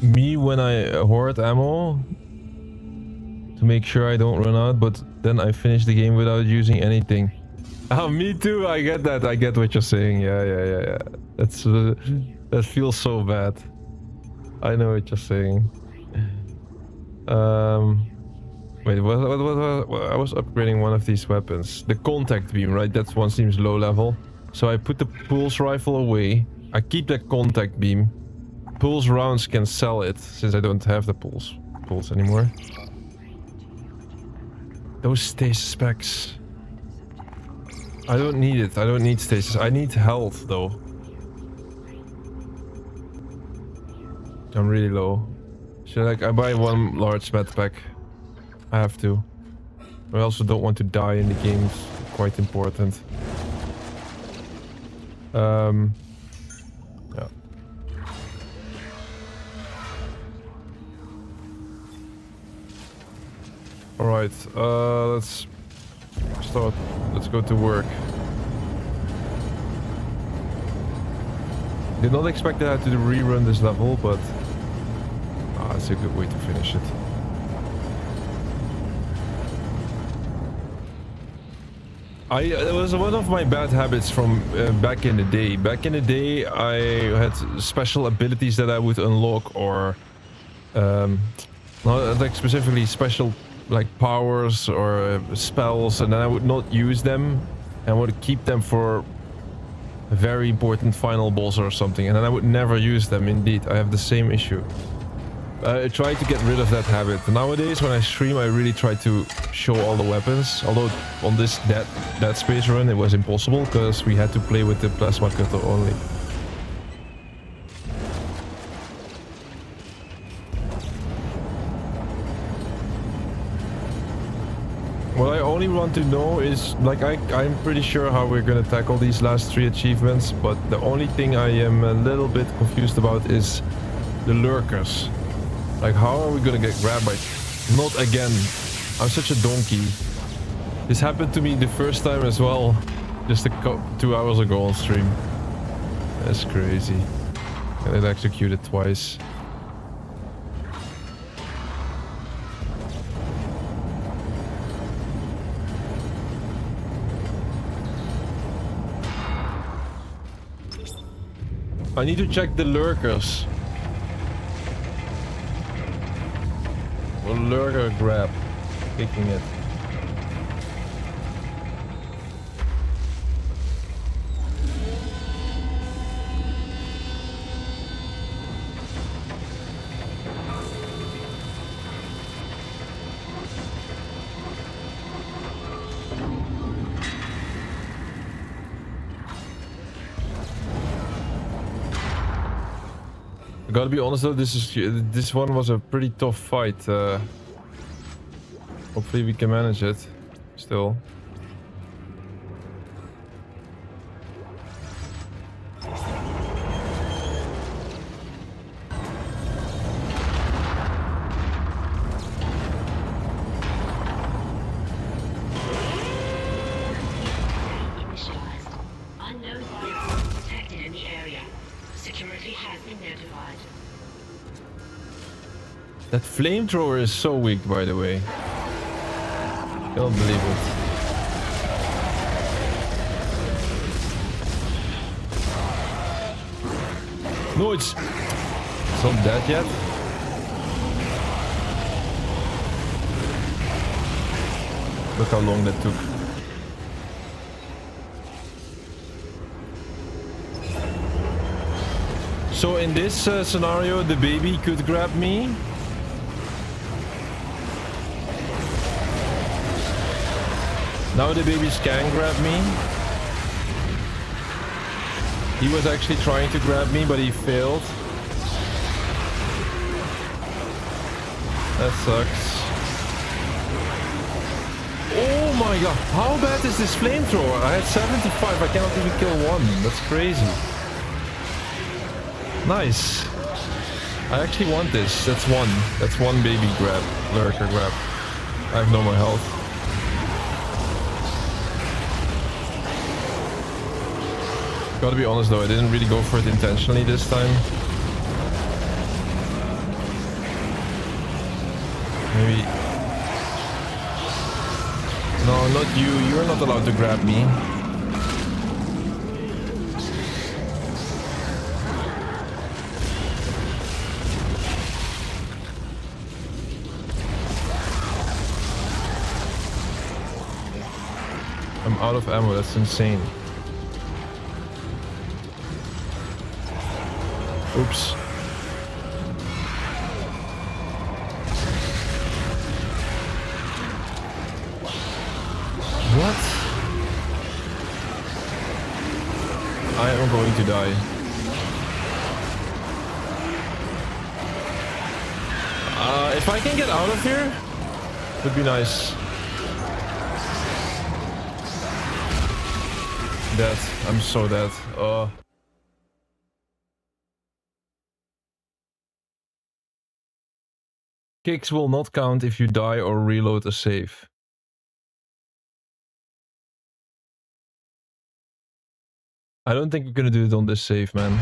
Me when I hoard ammo to make sure I don't run out, but then I finish the game without using anything. Oh, me too. I get that. I get what you're saying. Yeah. That's that feels so bad. I know what you're saying. Wait, what, I was upgrading one of these weapons. The contact beam, right? That one seems low level. So I put the pulse rifle away. I keep that contact beam. Pulse rounds can sell it since I don't have the pulse anymore. Those stasis specs. I don't need it. I don't need stasis. I need health though. I'm really low. Should I buy one large med pack? I have to. I also don't want to die in the game. It's quite important. Yeah. All right. Let's start. Let's go to work. Did not expect that I had to rerun this level, but it's a good way to finish it. It was one of my bad habits from back in the day. Back in the day, I had special abilities that I would unlock, or not like specifically special like powers or spells, and then I would not use them and would keep them for a very important final boss or something, and then I would never use them. Indeed, I have the same issue. I try to get rid of that habit. Nowadays, when I stream, I really try to show all the weapons. Although on this Dead Space run, it was impossible because we had to play with the plasma cutter only. What I only want to know is, like, I'm pretty sure how we're gonna tackle these last 3 achievements, but the only thing I am a little bit confused about is the lurkers. Like, how are we gonna get grabbed by... Not again. I'm such a donkey. This happened to me the first time as well, just 2 hours ago on stream. That's crazy. And it executed twice. I need to check the lurkers. A lurker grab. Kicking it. I gotta be honest though, this one was a pretty tough fight. Hopefully we can manage it. Still. Initialized. Unknown bioform detected in the area. Security has been notified. That flamethrower is so weak, by the way. Can't believe it. No, it's not dead yet. Look how long that took. So in this scenario, the baby could grab me. Now the babies can grab me. He was actually trying to grab me, but he failed. That sucks. Oh my god, how bad is this flamethrower? I had 75, I cannot even kill one. That's crazy. Nice. I actually want this. That's one baby grab. Lurker grab. I have no more health. Gotta be honest though, I didn't really go for it intentionally this time. Maybe... No, not you. You're not allowed to grab me. I'm out of ammo, that's insane. Oops. What? I am going to die. If I can get out of here, would be nice. Dead. I'm so dead. Kicks will not count if you die or reload a save. I don't think we're gonna do it on this save, man.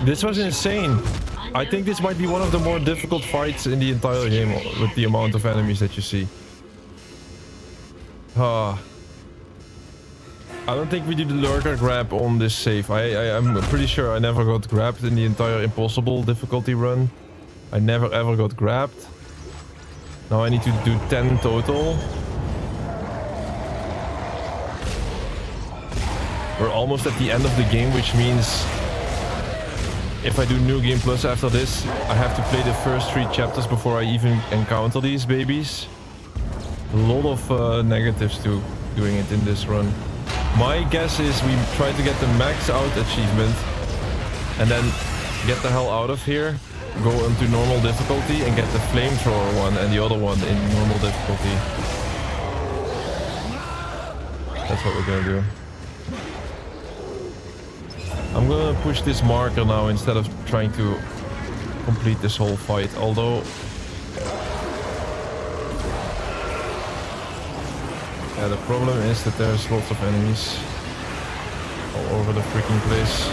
This was insane. I think this might be one of the more difficult fights in the entire game with the amount of enemies that you see. I don't think we did the lurker grab on this save. I'm pretty sure I never got grabbed in the entire impossible difficulty run. I never ever got grabbed. Now I need to do 10 total. We're almost at the end of the game, which means if I do New Game Plus after this, I have to play the first 3 chapters before I even encounter these babies. A lot of negatives to doing it in this run. My guess is we try to get the max out achievement and then get the hell out of here, go into normal difficulty and get the flamethrower one and the other one in normal difficulty. That's what we're gonna do. I'm gonna push this marker now instead of trying to complete this whole fight, although... Yeah, the problem is that there's lots of enemies all over the freaking place.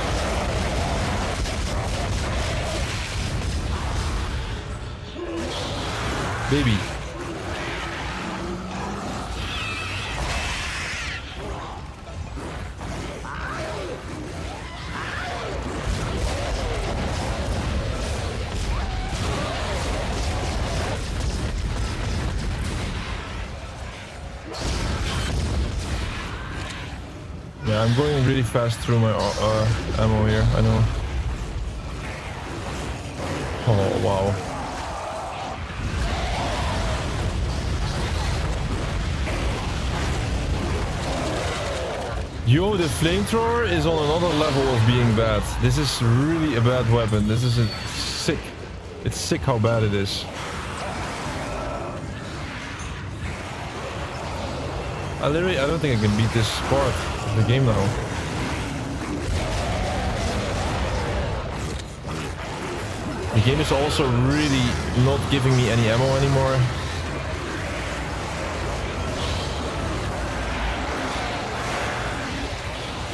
Baby. I'm going really fast through my ammo here, I know. Oh, wow. Yo, the flamethrower is on another level of being bad. This is really a bad weapon. This is sick. It's sick how bad it is. I don't think I can beat this part of the game now. The game is also really not giving me any ammo anymore.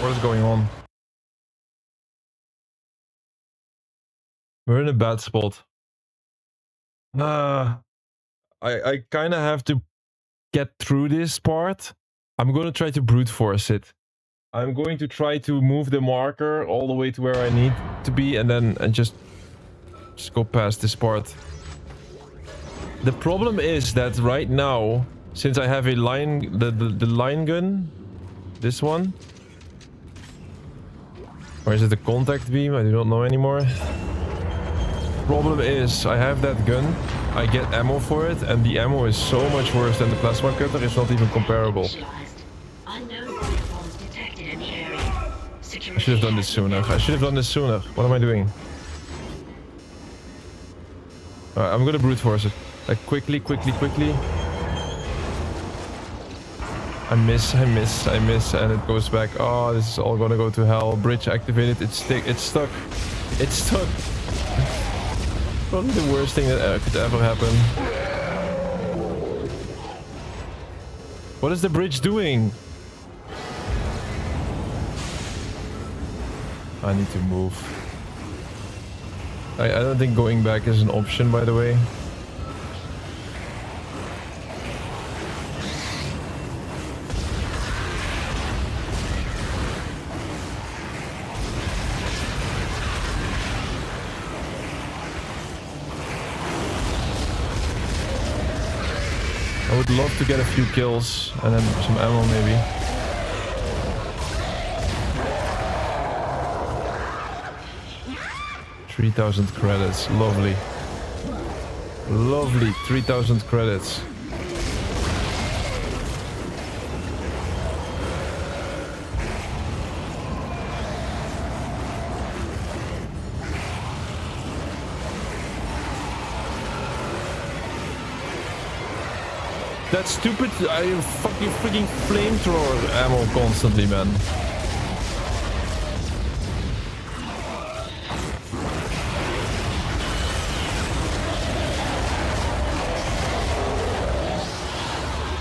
What is going on? We're in a bad spot. I kind of have to get through this part. I'm going to try to brute force it. I'm going to try to move the marker all the way to where I need to be and just go past this part. The problem is that right now, since I have a line, the line gun, this one, or is it a contact beam? I don't know anymore. Problem is, I have that gun, I get ammo for it, and the ammo is so much worse than the plasma cutter, it's not even comparable. I should have done this sooner. What am I doing? Alright, I'm gonna brute force it. Like, quickly. I miss, and it goes back. Oh, this is all gonna go to hell. Bridge activated, it's stuck. It's stuck. Probably the worst thing that could ever happen. What is the bridge doing? I need to move. I don't think going back is an option, by the way. I would love to get a few kills and then some ammo maybe. $3,000 credits, lovely. Lovely, 3,000 credits. That stupid fucking freaking flamethrower ammo constantly, man.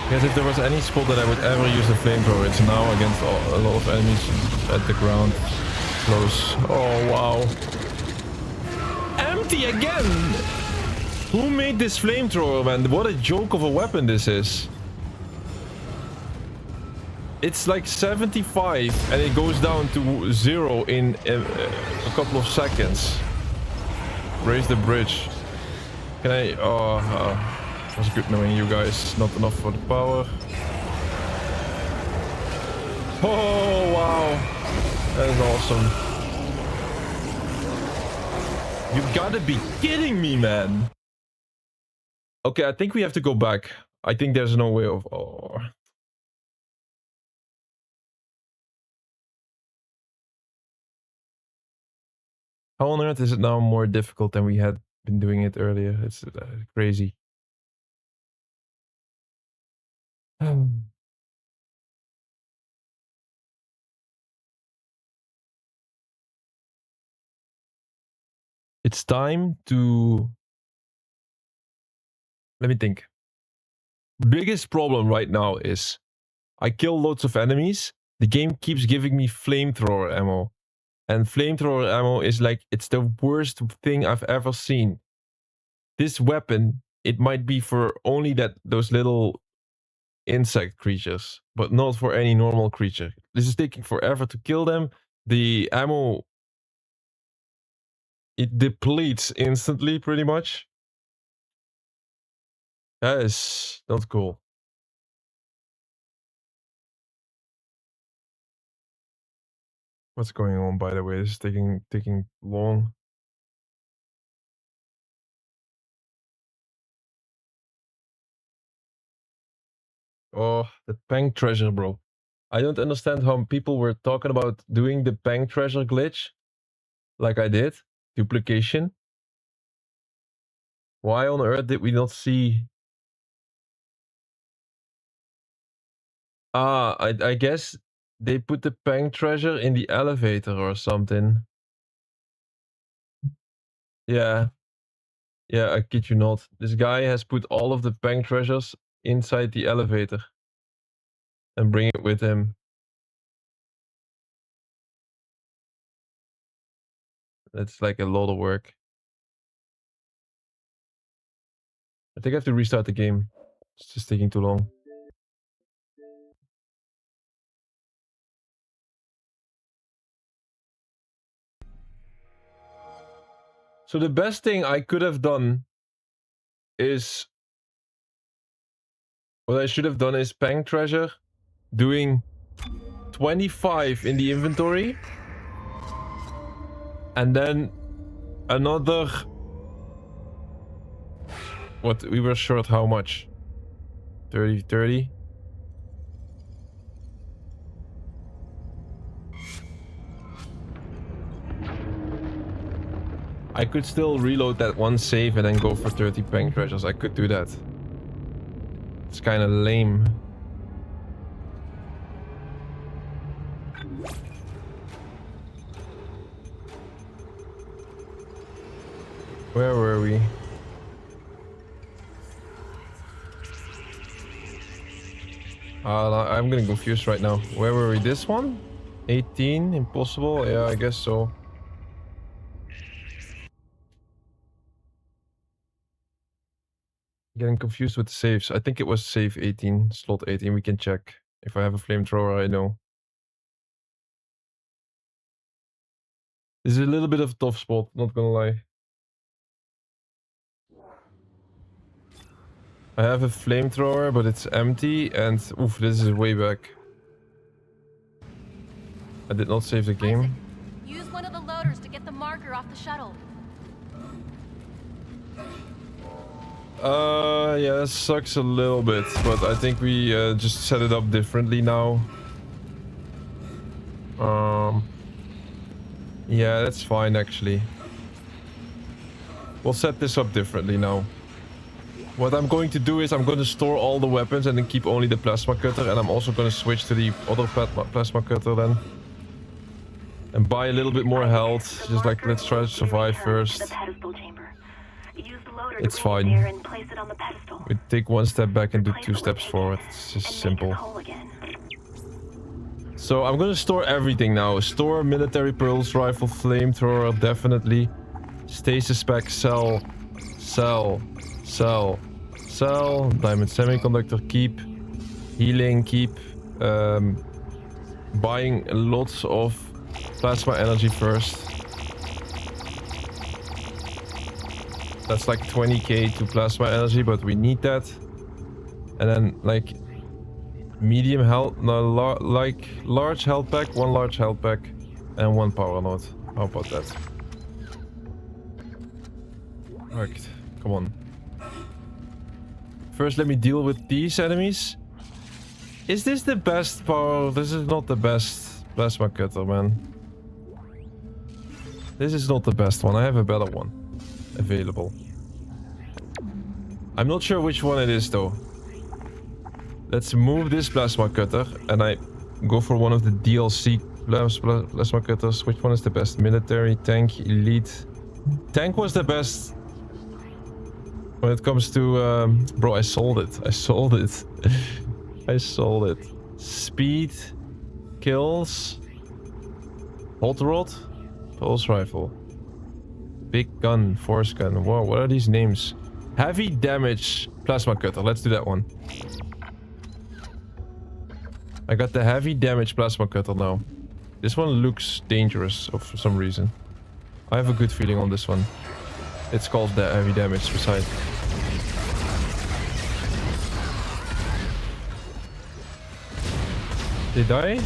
Because if there was any spot that I would ever use a flamethrower, it's now against a lot of enemies at the ground. Close. Oh, wow. Empty again! Who made this flamethrower, man? What a joke of a weapon this is. It's like 75 and it goes down to 0 in a couple of seconds. Raise the bridge. Can I... it was good knowing you guys. Not enough for the power. Oh, wow. That is awesome. You gotta be kidding me, man. Okay, I think we have to go back. I think there's no way of... Oh. How on earth is it now more difficult than we had been doing it earlier? It's crazy. It's time to... Let me think. Biggest problem right now is I kill loads of enemies. The game keeps giving me flamethrower ammo. And flamethrower ammo is like, it's the worst thing I've ever seen. This weapon, it might be for only those little insect creatures, but not for any normal creature. This is taking forever to kill them. The ammo, it depletes instantly pretty much. That is not cool. What's going on, by the way? This is taking long. Oh, the bank treasure, bro. I don't understand how people were talking about doing the bank treasure glitch like I did. Duplication. Why on earth did we not see... I guess they put the bank treasure in the elevator or something. Yeah. Yeah, I kid you not. This guy has put all of the bank treasures inside the elevator. And bring it with him. That's like a lot of work. I think I have to restart the game. It's just taking too long. So the best thing I could have done is... What I should have done is bank treasure, doing 25 in the inventory, and then another... What, we were short how much? 30. I could still reload that one save and then go for 30 bank treasures. I could do that. It's kind of lame. Where were we? I'm getting confused right now. Where were we? This one? 18? Impossible? Yeah, I guess so. Getting confused with the saves. I think it was save 18, slot 18. We can check. If I have a flamethrower, I know. This is a little bit of a tough spot, not gonna lie. I have a flamethrower, but it's empty, and oof, this is way back. I did not save the game. Use one of the loaders to get the marker off the shuttle. Yeah, that sucks a little bit, but I think we just set it up differently now. Yeah, that's fine actually. We'll set this up differently now. What I'm going to do is I'm going to store all the weapons and then keep only the plasma cutter, and I'm also going to switch to the other plasma cutter then. And buy a little bit more health, just like let's try to survive first. It's fine. We take one step back and do 2 steps forward. It's just simple. So I'm gonna store everything now. Store military pulse rifle, flamethrower, definitely. Stasis pack, sell. Diamond semiconductor, keep. Healing, keep. Buying lots of plasma energy first. That's like 20k to plasma energy, but we need that. And then like medium health, no, like large health pack, 1 large health pack, and 1 power node. How about that? Right, come on. First, let me deal with these enemies. Is this the best power? This is not the best plasma cutter, man. This is not the best one. I have a better one available. I'm not sure which one it is though. Let's move this plasma cutter and I go for one of the DLC plasma cutters. Which one is the best? Military, tank, elite. Tank was the best when it comes to... bro, I sold it. I sold it. I sold it. Speed, kills, hot rod, pulse rifle, big gun, force gun. Whoa, what are these names? Heavy damage plasma cutter. Let's do that one. I got the heavy damage plasma cutter now. This one looks dangerous for some reason. I have a good feeling on this one. It's called the heavy damage beside. Did I? I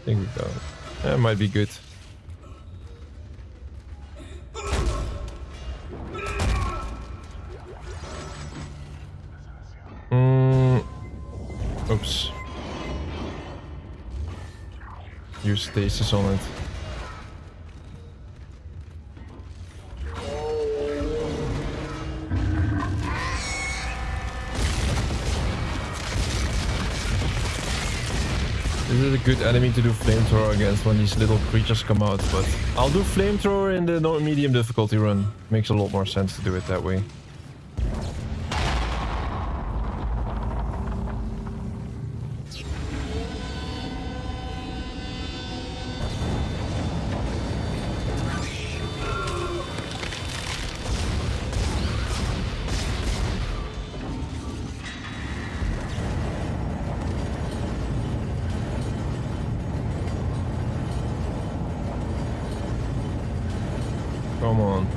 think we got it. That might be good. Oops. Use stasis on it. This is a good enemy to do flamethrower against when these little creatures come out, but I'll do flamethrower in the medium difficulty run. Makes a lot more sense to do it that way. Come on.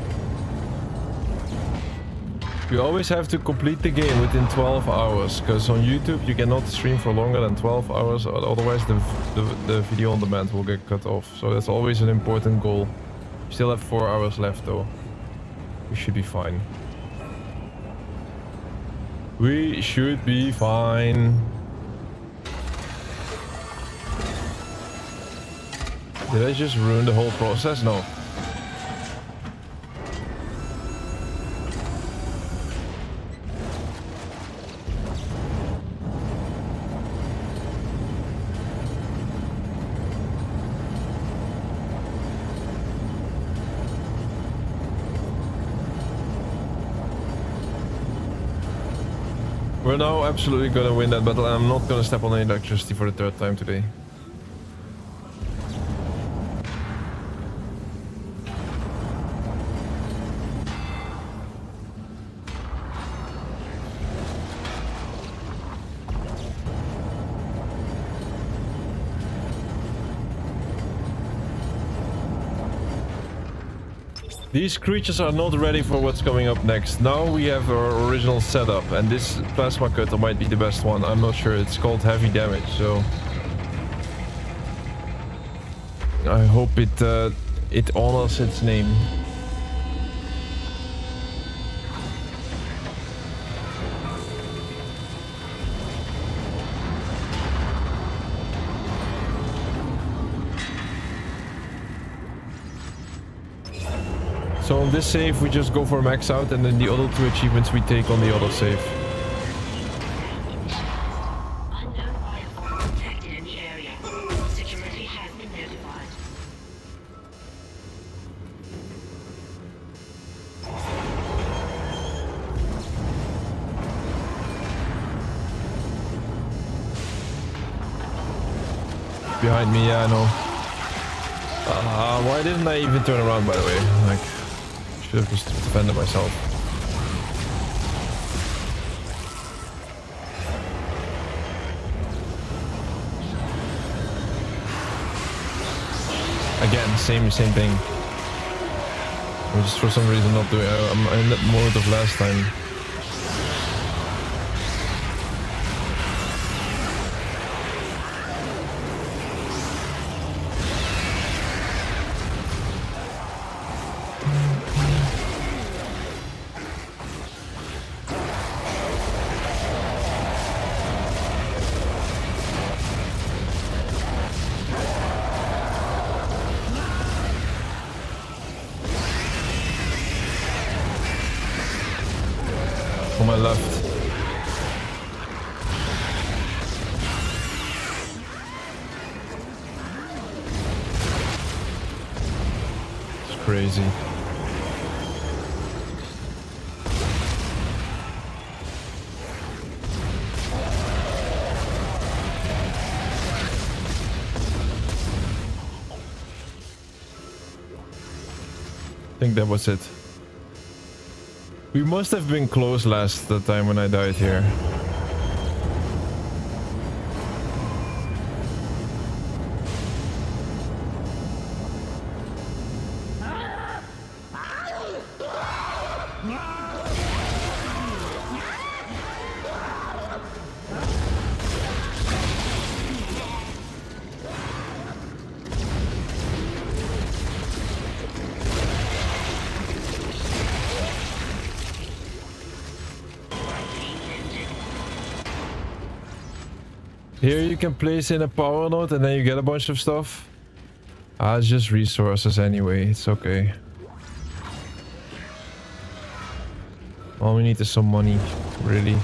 You always have to complete the game within 12 hours, because on YouTube you cannot stream for longer than 12 hours, otherwise the video on demand will get cut off. So that's always an important goal. You still have 4 hours left though. We should be fine. We should be fine. Did I just ruin the whole process? No. We're now absolutely gonna win that battle, and I'm not gonna step on any electricity for the third time today. These creatures are not ready for what's coming up next. Now we have our original setup, and this plasma cutter might be the best one. I'm not sure. It's called heavy damage, so I hope it honors its name. So on this save we just go for max out, and then the other two achievements we take on the other save. Behind me, yeah, I know. Why didn't I even turn around, by the way? Like, should have just defended myself. Again, same thing. I'm just for some reason not doing. I'm in that mode of last time. On my left. It's crazy. I think that was it. We must have been close last time when I died here. Here you can place in a power node and then you get a bunch of stuff. Ah, it's just resources anyway. It's okay. All we need is some money, really.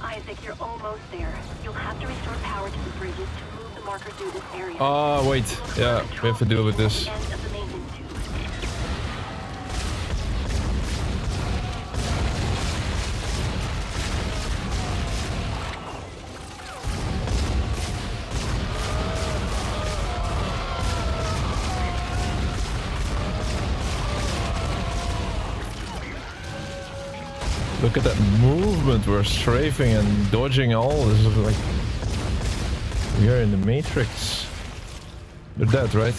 Isaac, you're almost there. You'll have to restore power to the bridges to move the marker through this area. Ah, wait. Yeah, we have to deal with this. End of the maintenance tube. Look at that movement. We're strafing and dodging all. This is like... We are in the Matrix. They're dead, right?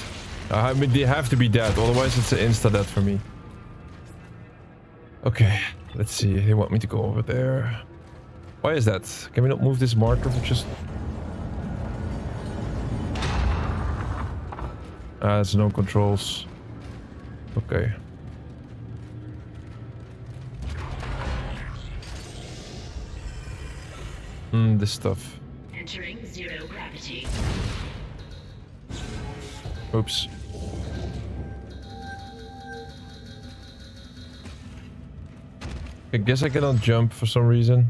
I mean, they have to be dead. Otherwise, it's an insta-death for me. Okay, let's see. They want me to go over there. Why is that? Can we not move this marker for just... there's no controls. Okay. This stuff. Entering zero gravity. Oops. I guess I cannot jump for some reason.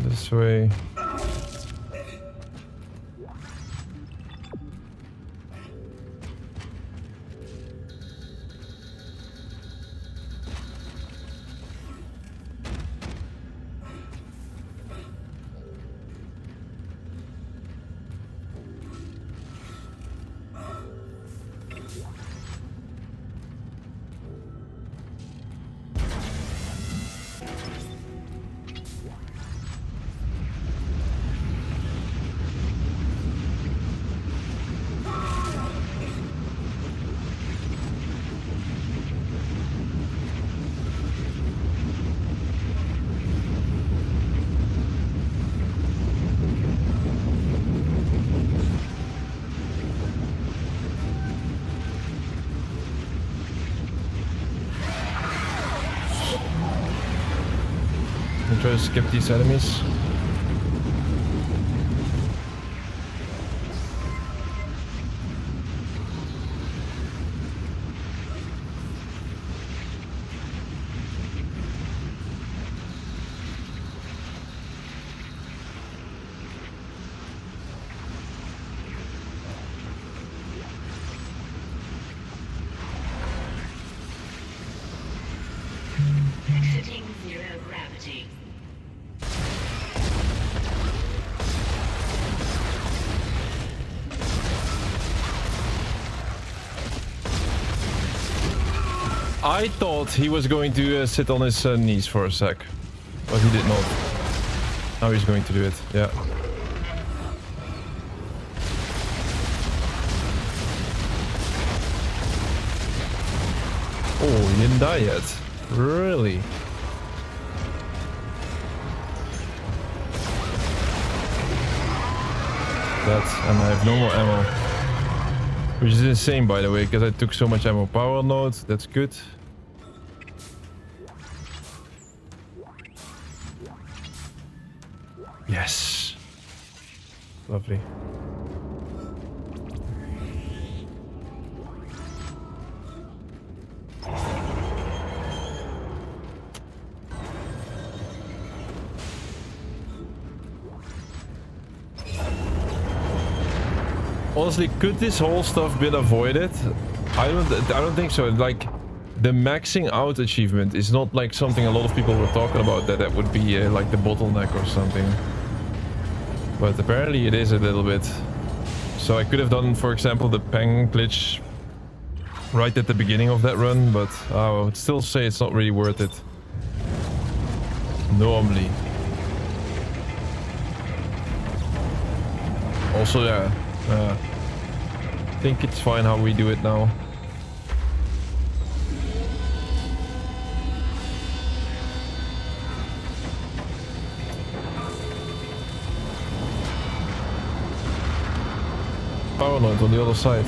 This way. Try to skip these enemies. Exiting zero gravity. I thought he was going to sit on his knees for a sec, but he did not. Now he's going to do it, yeah. Oh, he didn't die yet. Really? And I have no more ammo. Which is insane, by the way, because I took so much ammo. Power node, that's good. Yes. Lovely. Honestly, could this whole stuff been avoided? I don't think so. Like, the maxing out achievement is not like something a lot of people were talking about, that would be like the bottleneck or something. But apparently it is a little bit. So I could have done, for example, the peng glitch right at the beginning of that run, but I would still say it's not really worth it. Normally. Also, yeah, I think it's fine how we do it now. Power node on the other side.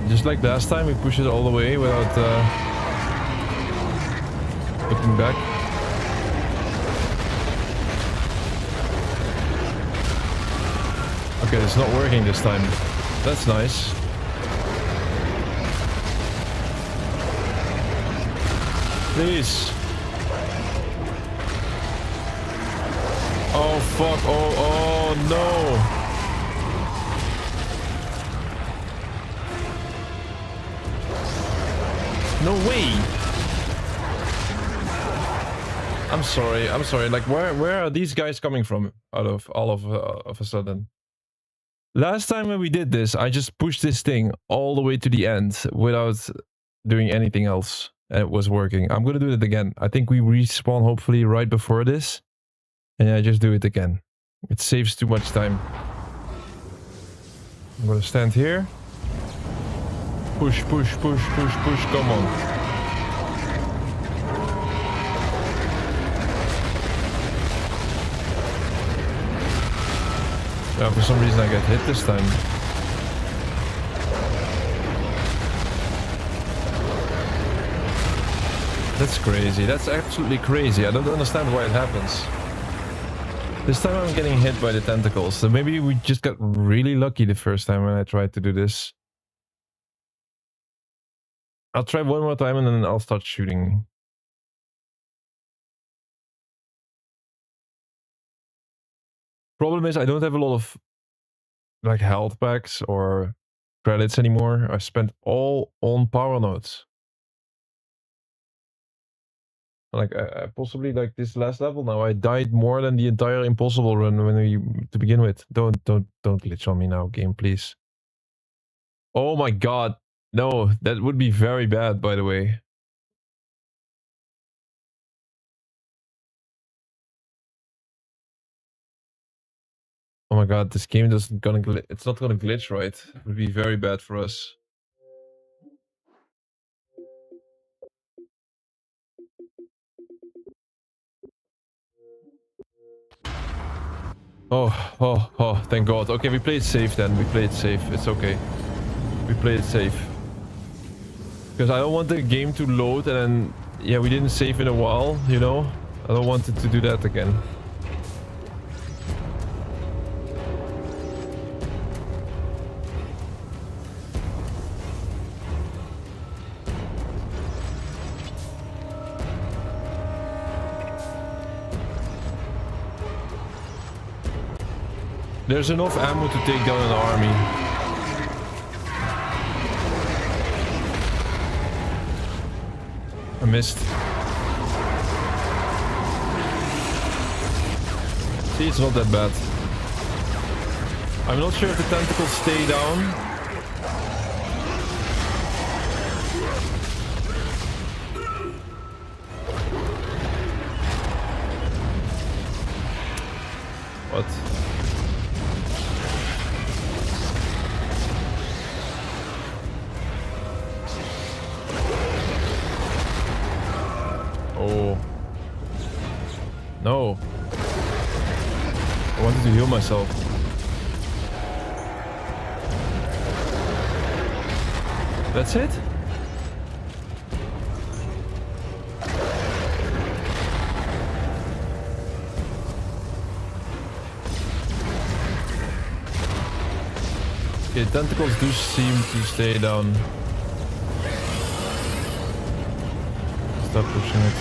Just like last time, we push it all the way without looking back. Okay, it's not working this time. That's nice. Please. Oh fuck, oh no. No way! I'm sorry, like where are these guys coming from out of all of a sudden? Last time when we did this, I just pushed this thing all the way to the end without doing anything else, and it was working. I'm gonna do it again. I think we respawn hopefully right before this, and I just do it again. It saves too much time. I'm gonna stand here. Push, push, push, push, push, come on. Yeah, for some reason I get hit this time. That's crazy. That's absolutely crazy. I don't understand why it happens. This time I'm getting hit by the tentacles. So maybe we just got really lucky the first time when I tried to do this. I'll try one more time and then I'll start shooting. Problem is I don't have a lot of like health packs or credits anymore. I spent all on power nodes. Like possibly like this last level now, I died more than the entire impossible run when we to begin with. Don't glitch on me now, game, please. Oh my god. No, that would be very bad, by the way. Oh my god, this game doesn't gonna glitch. It's not gonna glitch, right? It would be very bad for us. Oh, thank god. Okay, we played safe then. We played safe. It's okay. We played safe. Because I don't want the game to load and then... Yeah, we didn't save in a while, you know? I don't want it to do that again. There's enough ammo to take down an army. I missed. See, it's not that bad. I'm not sure if the tentacles stay down. What? Oh. No. I wanted to heal myself. That's it? Okay, tentacles do seem to stay down. Stop pushing it.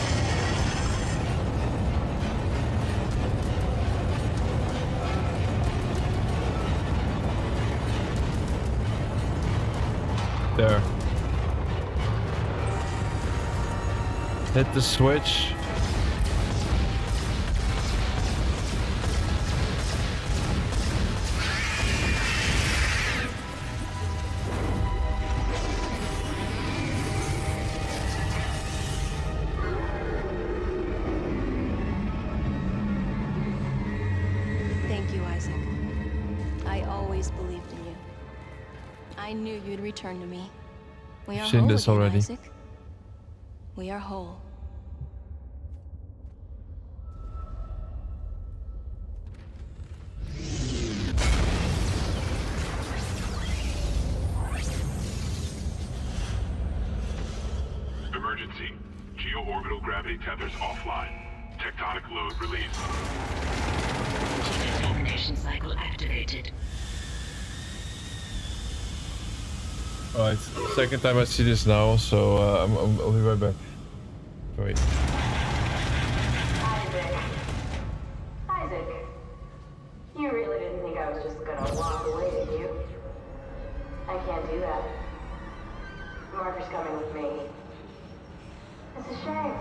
There. Hit the switch. Thank you, Isaac. I always believed in you. I knew you'd return to me. We are Seen whole this again, already. Isaac. We are whole. Emergency. Geo-orbital gravity tethers offline. Tectonic load released. Decontamination cycle activated. Alright, second time I see this now, so I'll be right back. Wait. Isaac, you really didn't think I was just gonna walk away, did you? I can't do that. Marker's coming with me. It's a shame.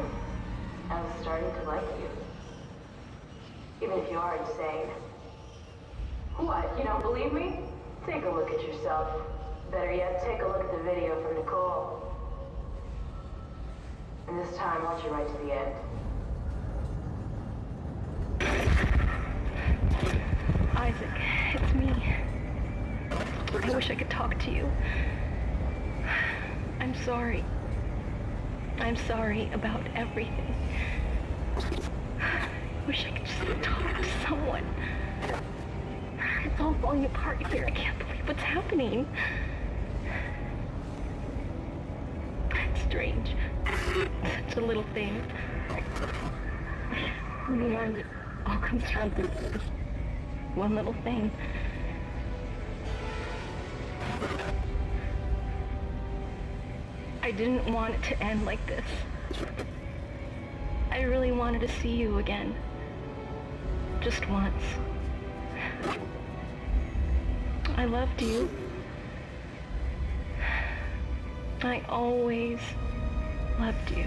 I was starting to like you. Even if you are insane. What, you don't believe me? Take a look at yourself. Better yet, take a look at the video from Nicole. And this time, watch it right to the end. Isaac, it's me. I wish I could talk to you. I'm sorry. I'm sorry about everything. I wish I could just talk to someone. It's all falling apart here. I can't believe what's happening. Strange. Such a little thing. In the end, it all comes down to this one little thing. I didn't want it to end like this. I really wanted to see you again. Just once. I loved you. I always loved you.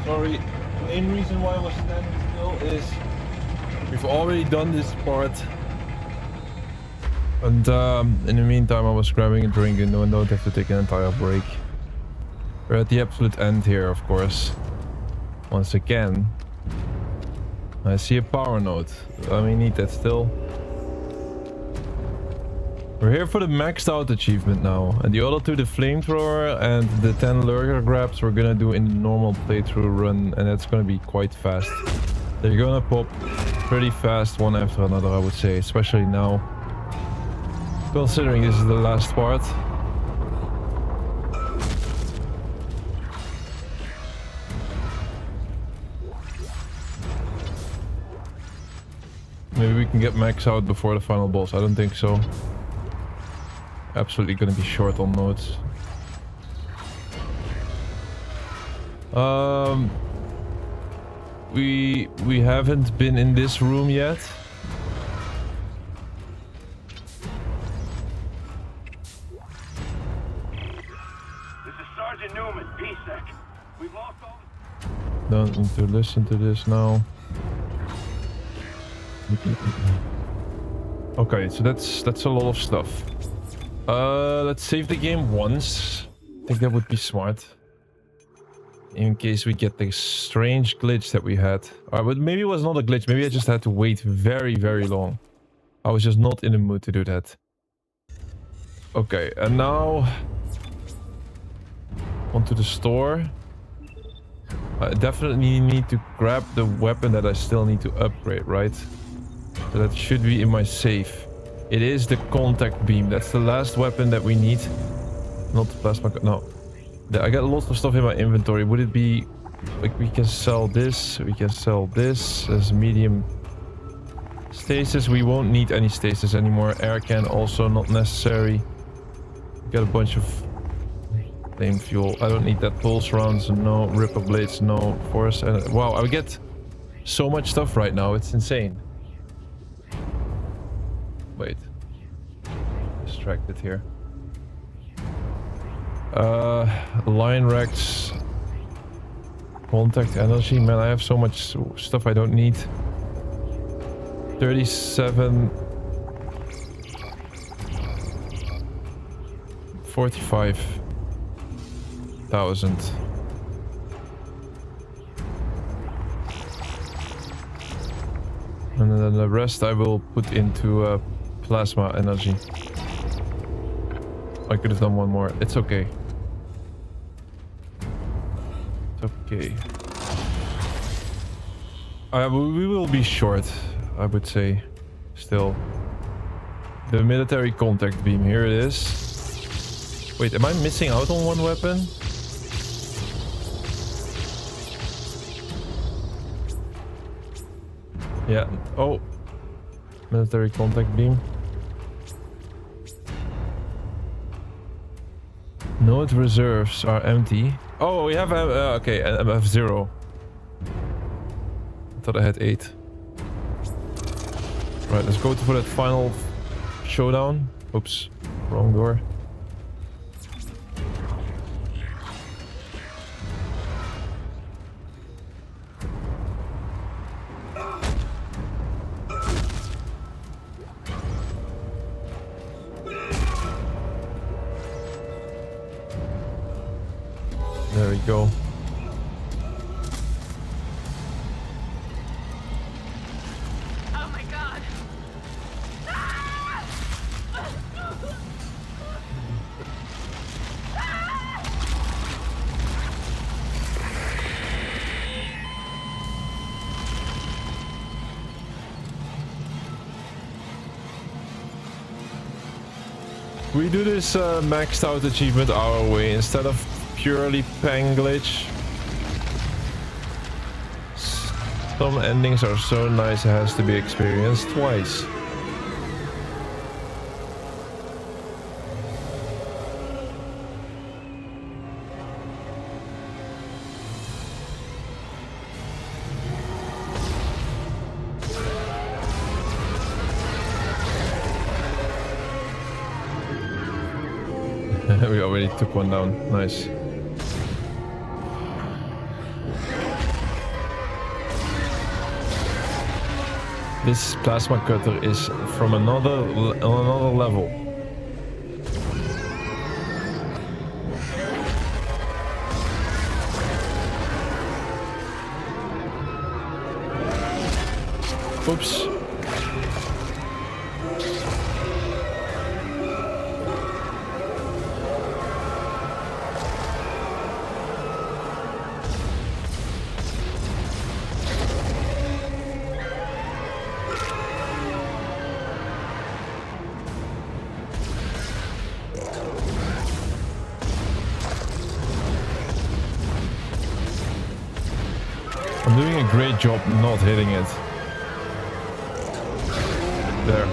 Sorry, the main reason why I was standing still is we've already done this part. And in the meantime I was grabbing a drink and no, don't have to take an entire break. We're at the absolute end here, of course. Once again. I see a power node. I may need that still. We're here for the maxed out achievement now. And the other two, the flamethrower and the 10 lurker grabs, we're gonna do in the normal playthrough run. And that's gonna be quite fast. They're gonna pop pretty fast one after another, I would say. Especially now. Considering this is the last part. Maybe we can get max out before the final boss. I don't think so. Absolutely gonna be short on nodes. We haven't been in this room yet. This is Sergeant Newman, PSEC. We've lost all... Don't need to listen to this now. Okay, so that's a lot of stuff. Let's save the game once. I think that would be smart. In case we get the strange glitch that we had. Alright, but maybe it was not a glitch. Maybe I just had to wait very, very long. I was just not in the mood to do that. Okay, and now... onto the store. I definitely need to grab the weapon that I still need to upgrade, right? So that should be in my safe. It is the contact beam. That's the last weapon that we need. Not the plasma... no. I got lots of stuff in my inventory. Would it be... like we can sell this. We can sell this as medium stasis. We won't need any stasis anymore. Air can also not necessary. Got a bunch of flame fuel. I don't need that. Pulse rounds, no. Ripper blades, no. Force. Wow, I get so much stuff right now. It's insane. Wait. Distracted here. Line racks. Contact energy. Man, I have so much stuff I don't need. 37. 45,000. And then the rest I will put into plasma energy. I could have done one more. It's okay. It's okay. We will be short, I would say. Still. The military contact beam. Here it is. Wait, am I missing out on one weapon? Yeah. Oh. Military contact beam. Node reserves are empty. Oh, we have... okay, I have 0. I thought I had 8. Right, let's go for that final showdown. Oops, wrong door. There we go. Oh my god. We do this maxed out achievement our way instead of purely pang glitch. Some endings are so nice it has to be experienced twice. We already took one down. Nice. This plasma cutter is from another level. Oops. I'm doing a great job not hitting it. There.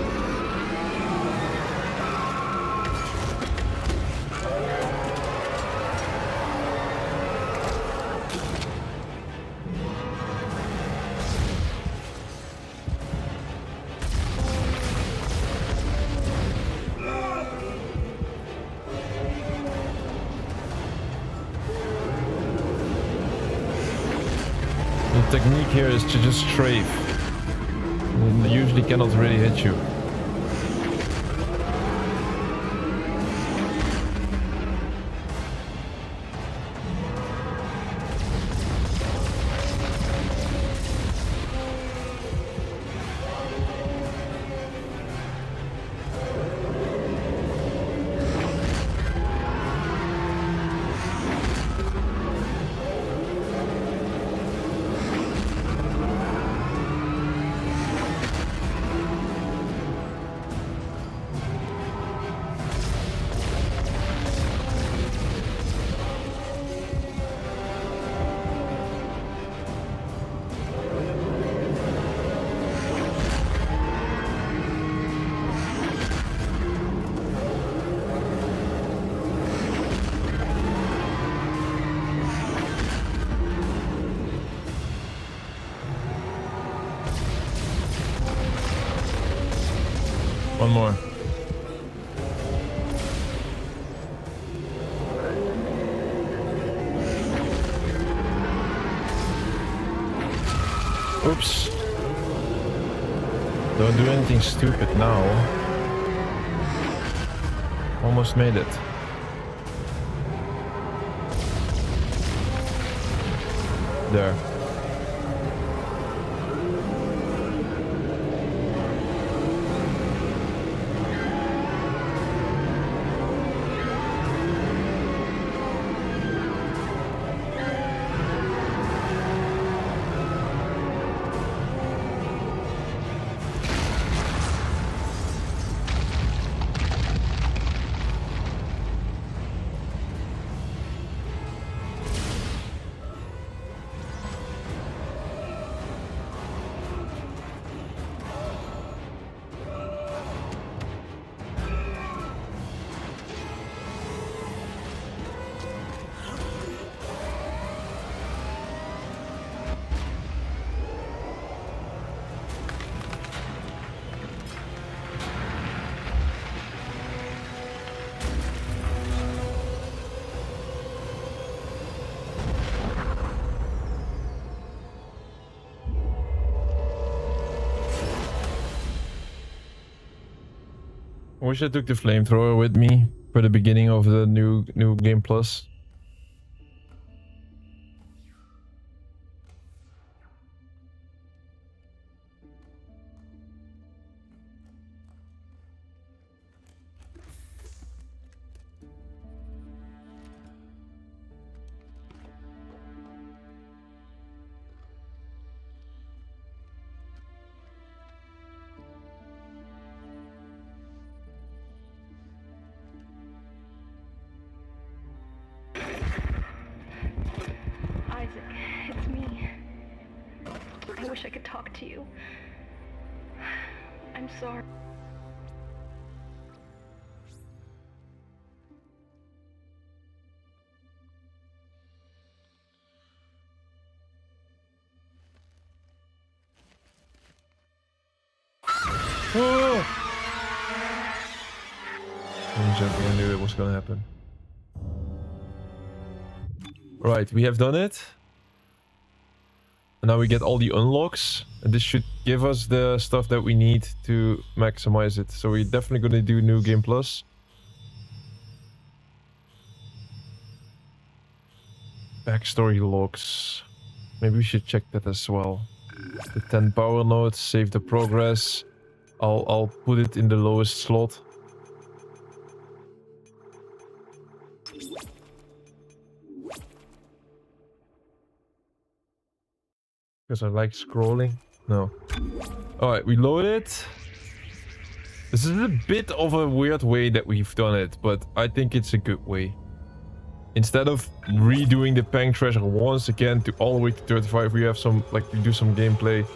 The technique here is to just strafe. They usually cannot really hit you. One more. Oops. Don't do anything stupid now. Almost made it. There. I wish I took the flamethrower with me for the beginning of the new game plus. It's me. I wish I could talk to you. I'm sorry. Oh! I'm joking, I knew it was gonna happen. Right, we have done it. And now we get all the unlocks. And this should give us the stuff that we need to maximize it. So we're definitely going to do New Game Plus. Backstory logs. Maybe we should check that as well. The 10 power nodes, save the progress. I'll put it in the lowest slot. Because I like scrolling. No. Alright, we load it. This is a bit of a weird way that we've done it, but I think it's a good way. Instead of redoing the Pang Treasure once again to all the way to 35, we have some, like, we do some gameplay.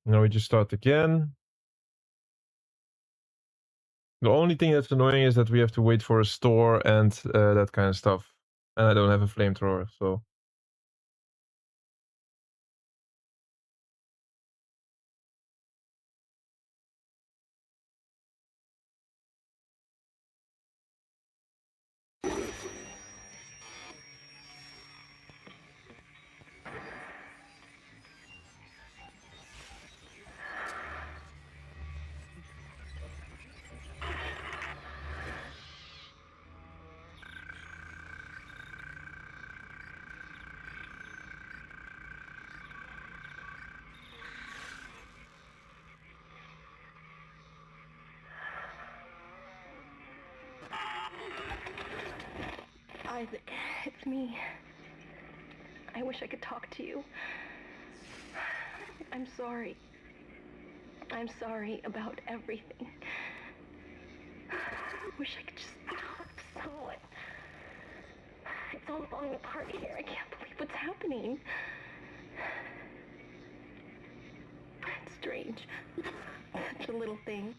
Now we just start again. The only thing that's annoying is that we have to wait for a store and that kind of stuff. And I don't have a flamethrower, so... Isaac, it's me. I wish I could talk to you. I'm sorry. I'm sorry about everything. I wish I could just talk to someone. It's all falling apart here. I can't believe what's happening. It's strange. Such a little thing.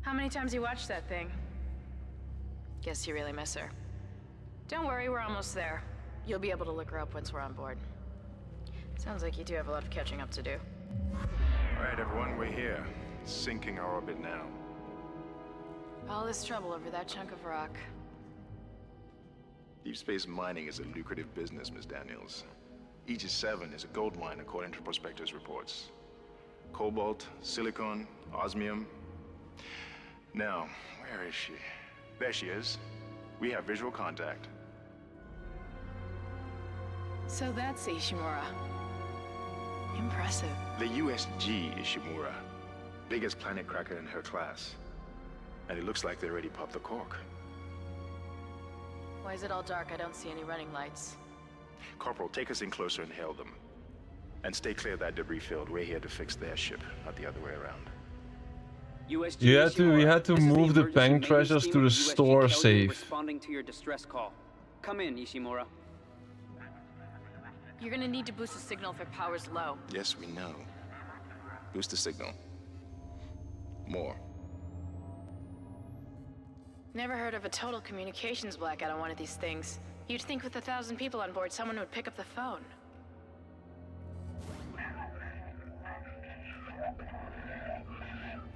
How many times you watched that thing? Guess you really miss her. Don't worry, we're almost there. You'll be able to look her up once we're on board. Sounds like you do have a lot of catching up to do. All right, everyone, we're here. Sinking our orbit now. All this trouble over that chunk of rock. Deep space mining is a lucrative business, Ms. Daniels. Aegis 7 is a gold mine according to prospectors' reports. Cobalt, silicon, osmium. Now, where is she? There she is. We have visual contact. So that's Ishimura. Impressive. The USG Ishimura. Biggest planet cracker in her class. And it looks like they already popped the cork. Why is it all dark? I don't see any running lights. Corporal, take us in closer and hail them. And stay clear of that debris field. We're here to fix their ship, not the other way around. We had to move the Pang treasures to the store safe. Responding to your distress call. Come in, Ishimura. You're gonna need to boost the signal if it power's low. Yes, we know. Boost the signal. More. Never heard of a total communications blackout on one of these things. You'd think with 1,000 people on board, someone would pick up the phone.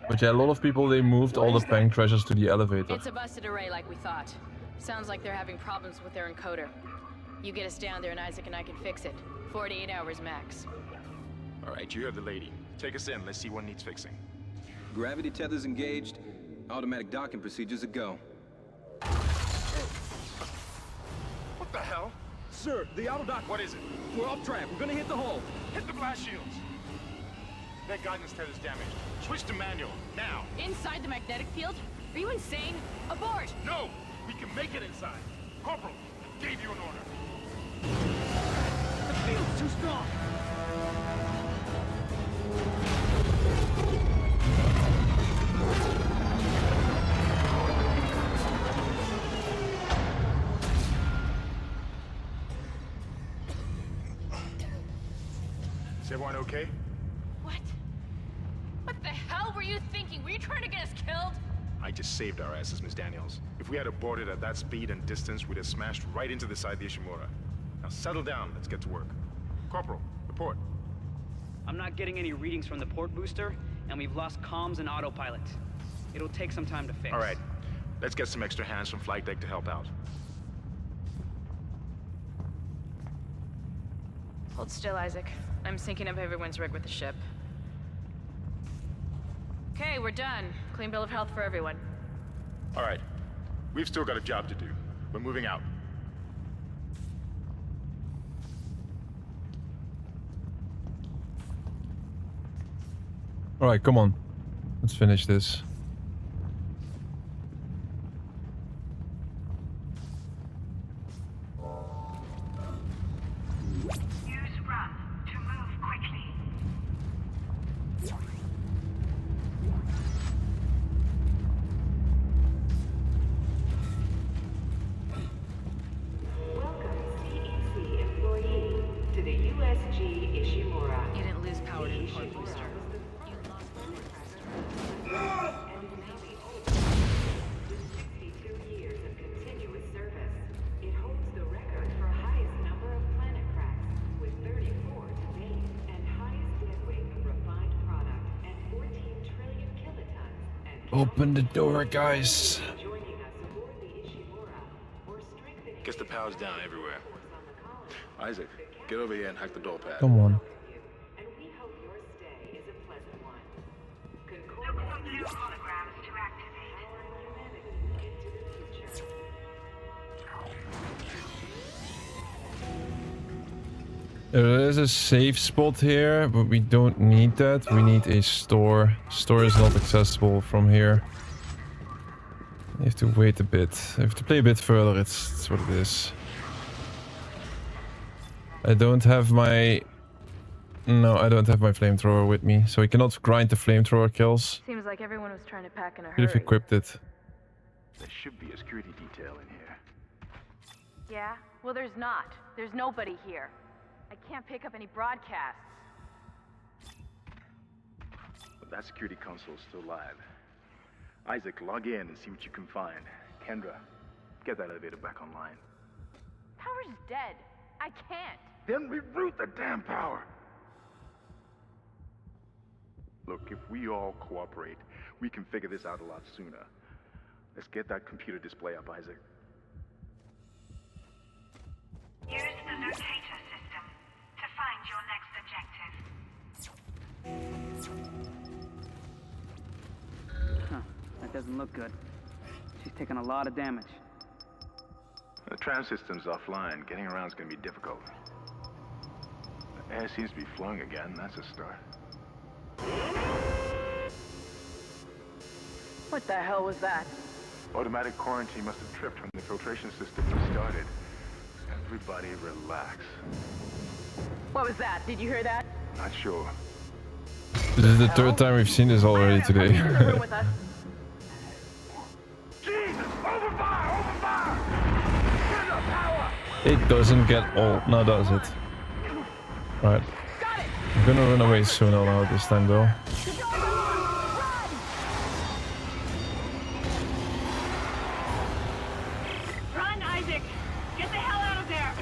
But yeah, a lot of people, they moved all the Pang treasures to the elevator. It's a busted array like we thought. Sounds like they're having problems with their encoder. You get us down there and Isaac and I can fix it. 48 hours max. All right, you heard the lady. Take us in. Let's see what needs fixing. Gravity tethers engaged. Automatic docking procedures a go. What the hell? Sir, the auto dock. What is it? We're off track. We're gonna hit the hull. Hit the blast shields. That guidance tether's damaged. Switch to manual, now. Inside the magnetic field? Are you insane? Abort! No! We can make it inside. Corporal, gave you an order. The field's too strong. Is everyone okay? What? What the hell were you thinking? Were you trying to get us killed? I just saved our asses, Miss Daniels. If we had aborted at that speed and distance, we'd have smashed right into the side of the Ishimura. Now settle down, let's get to work. Corporal, report. I'm not getting any readings from the port booster, and we've lost comms and autopilot. It'll take some time to fix. All right, let's get some extra hands from flight deck to help out. Hold still, Isaac. I'm syncing up everyone's rig with the ship. Okay, we're done. Clean bill of health for everyone. All right, we've still got a job to do. We're moving out. Alright, come on. Let's finish this. Use run to move quickly. Welcome, CEC employee, to the USG Ishimura. You didn't lose power to the port booster. With 62 years of continuous service, it holds the record for highest number of planet cracks, with 34 to date, and highest dead weight of refined product at 14 trillion kilotons. And Open the door, guys. joining us aboard the Ishimura, or strengthening Guess the power's down everywhere. Isaac, get over here and hack the door pad. Come on. and we hope your stay is a pleasant one. Look for blue holograms to activate. Humanity into the future. There is a safe spot here, but we don't need that. We need a store. Store is not accessible from here. You have to wait a bit. You have to play a bit further. It's what it is. I don't have my... No, I don't have my flamethrower with me, so I cannot grind the flamethrower kills. Seems like everyone was trying to pack in a Should have hurry. equipped it. There should be a security detail in here. Yeah? Well, there's not. There's nobody here. I can't pick up any broadcasts. But that security console's still live. Isaac, log in and see what you can find. Kendra, get that elevator back online. Power's dead. I can't. Then reroute the damn power! Look, if we all cooperate, we can figure this out a lot sooner. Let's get that computer display up, Isaac. Use the locator system to find your next objective. Huh, that doesn't look good. She's taken a lot of damage. The tram system's offline. Getting around's gonna be difficult. The air seems to be flowing again. That's a start. What the hell was that? Automatic quarantine must have tripped when the filtration system restarted. Everybody relax. What was that? Did you hear that? Not sure. This is the third time we've seen this already today. With us. Jesus! Open fire! Open fire! Turn the power! It doesn't get old, now does it? Right. I'm gonna run away sooner now this time though. Run, Isaac! Get the hell out of there!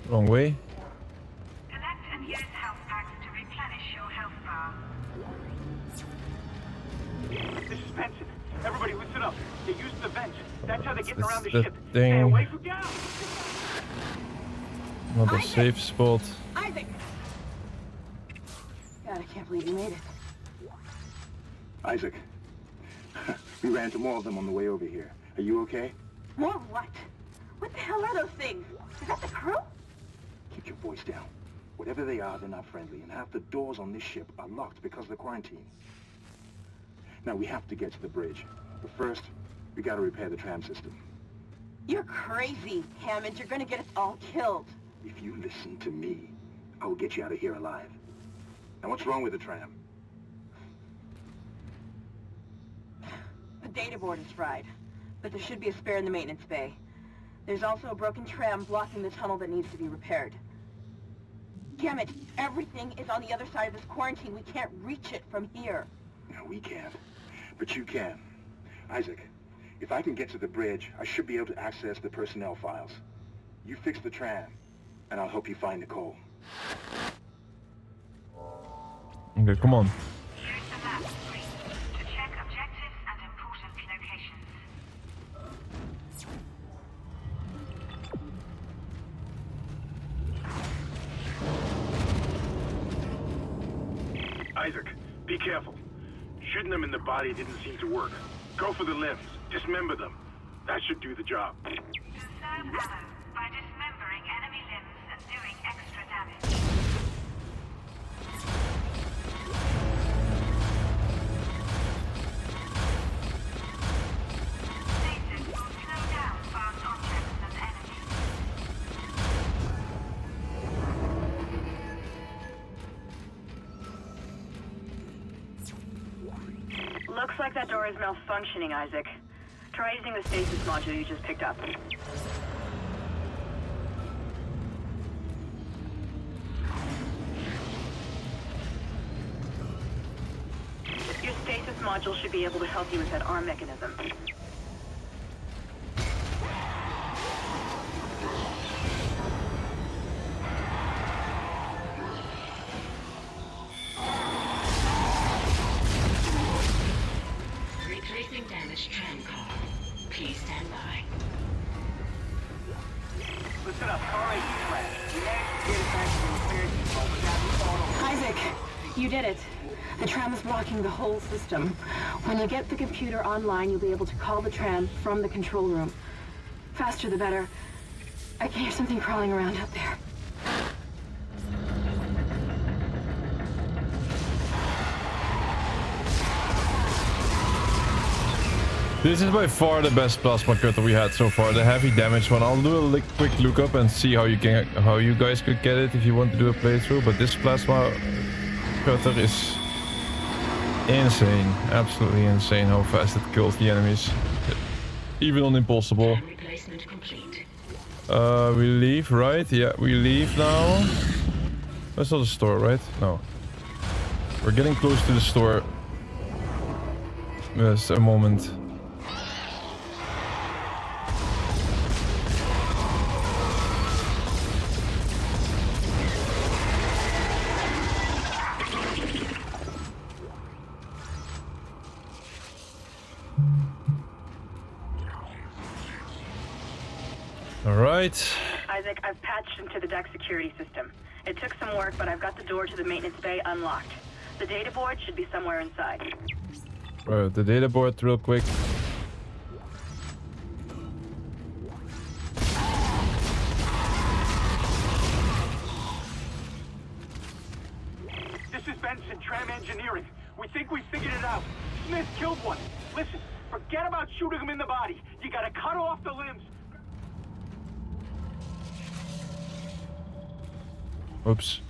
Wrong way. Collect and use health packs to replenish your health bar. This is Benson. Everybody listen up. They use the vents. That's how they get around the the ship. thing. Stay away from down. Not a safe spot. Isaac! God, I can't believe you made it. Isaac, we ran into more of them on the way over here. Are you okay? More what? What the hell are those things? Is that the crew? Keep your voice down. Whatever they are, they're not friendly, and half the doors on this ship are locked because of the quarantine. Now, we have to get to the bridge. But first, we gotta repair the tram system. You're crazy, Hammond. You're gonna get us all killed. If you listen to me, I will get you out of here alive. Now, what's wrong with the tram? The data board is fried, but there should be a spare in the maintenance bay. There's also a broken tram blocking the tunnel that needs to be repaired. Damn it, everything is on the other side of this quarantine. We can't reach it from here. No, we can't. But you can. Isaac, if I can get to the bridge, I should be able to access the personnel files. You fix the tram, and I'll help you find Nicole. Okay, come on. Use the map screen to check objectives and important locations. Isaac, be careful. Shooting them in the body didn't seem to work. Go for the limbs. Dismember them. That should do the job. Conserve ammo by dismembering enemy limbs and doing extra damage. Stasis will slow down fast objects and enemies. Looks like that door is malfunctioning, Isaac. Try using the stasis module you just picked up. Your stasis module should be able to help you with that arm mechanism. Replacing damaged tram car. Please stand by. Listen up, car 8 crashed. We managed to get it back to the clearance control, but now we fall over. Isaac, you did it. The tram is blocking the whole system. When you get the computer online, you'll be able to call the tram from the control room. Faster the better. I can hear something crawling around out there. This is by far the best plasma cutter we had so far, the heavy damage one. I'll do a quick lookup and see how you guys could get it if you want to do a playthrough, but this plasma cutter is insane, absolutely insane how fast it kills the enemies, even on impossible. Replacement complete. We leave, right? Yeah, we leave now. That's not the store, right? No. We're getting close to the store. Just a moment. Alright. Isaac, I've patched into the deck security system. It took some work, but I've got the door to the maintenance bay unlocked. The data board should be somewhere inside. Right, the data board real quick. This is Benson, Tram Engineering. We think we figured it out. Smith killed one. Listen, forget about shooting him in the body. You gotta cut off the limbs. Oops.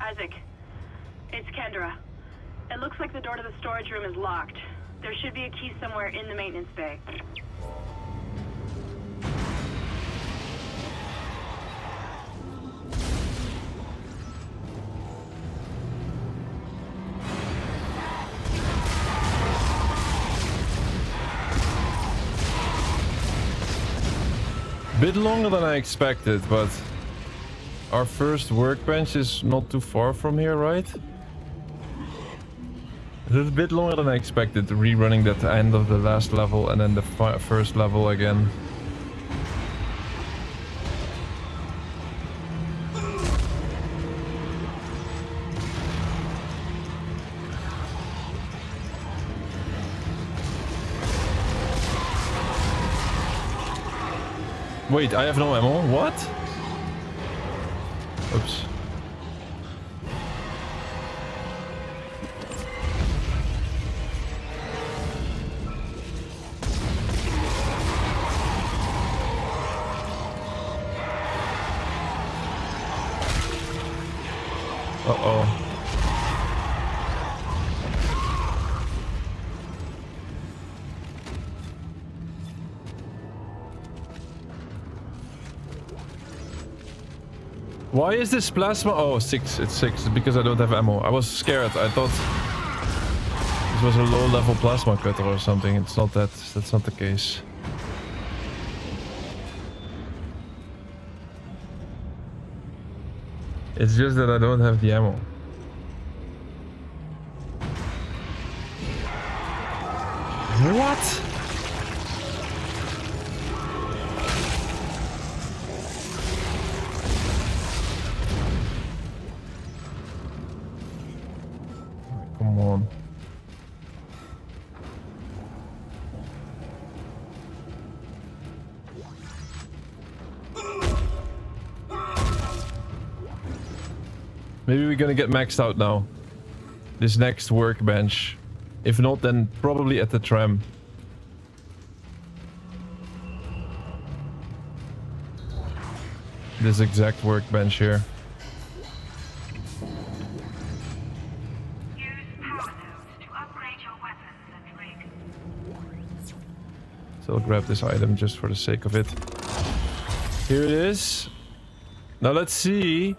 Isaac, it's Kendra. It looks like the door to the storage room is locked. There should be a key somewhere in the maintenance bay. Bit longer than I expected, but our first workbench is not too far from here, right? It's a bit longer than I expected, rerunning that end of the last level and then the first level again. Wait, I have no ammo? What? Oops. Uh-oh. Why is this plasma? Oh, 6. It's 6 because I don't have ammo. I was scared. I thought this was a low-level plasma cutter or something. It's not that. That's not the case. It's just that I don't have the ammo. What? Come on. Maybe we're gonna get maxed out now. This next workbench. If not, then probably at the tram. This exact workbench here. So I'll grab this item just for the sake of it. Here it is. Now let's see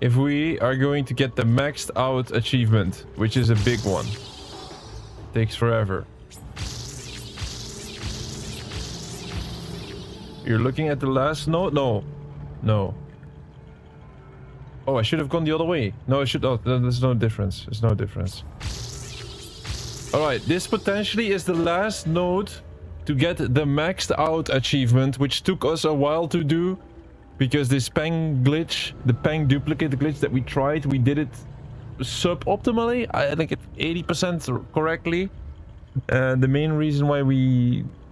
if we are going to get the maxed out achievement, which is a big one. Takes forever. You're looking at the last note? No. No. Oh, I should have gone the other way. No, I should... Oh, there's no difference. There's no difference. Alright, this potentially is the last node to get the maxed out achievement, which took us a while to do. Because this pang glitch, the pang duplicate glitch that we tried, we did it suboptimally. I think it's 80% correctly. The main reason why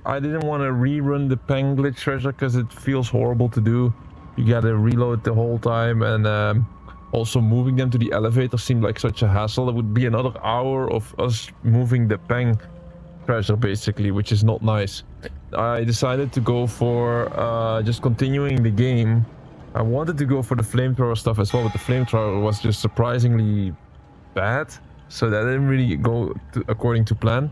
I didn't want to rerun the pang glitch treasure because it feels horrible to do. You gotta reload the whole time, and also moving them to the elevator seemed like such a hassle. It would be another hour of us moving the pang treasure basically, which is not nice. I decided to go for just continuing the game. I wanted to go for the flamethrower stuff as well, but the flamethrower was just surprisingly bad, so that didn't really go according to plan.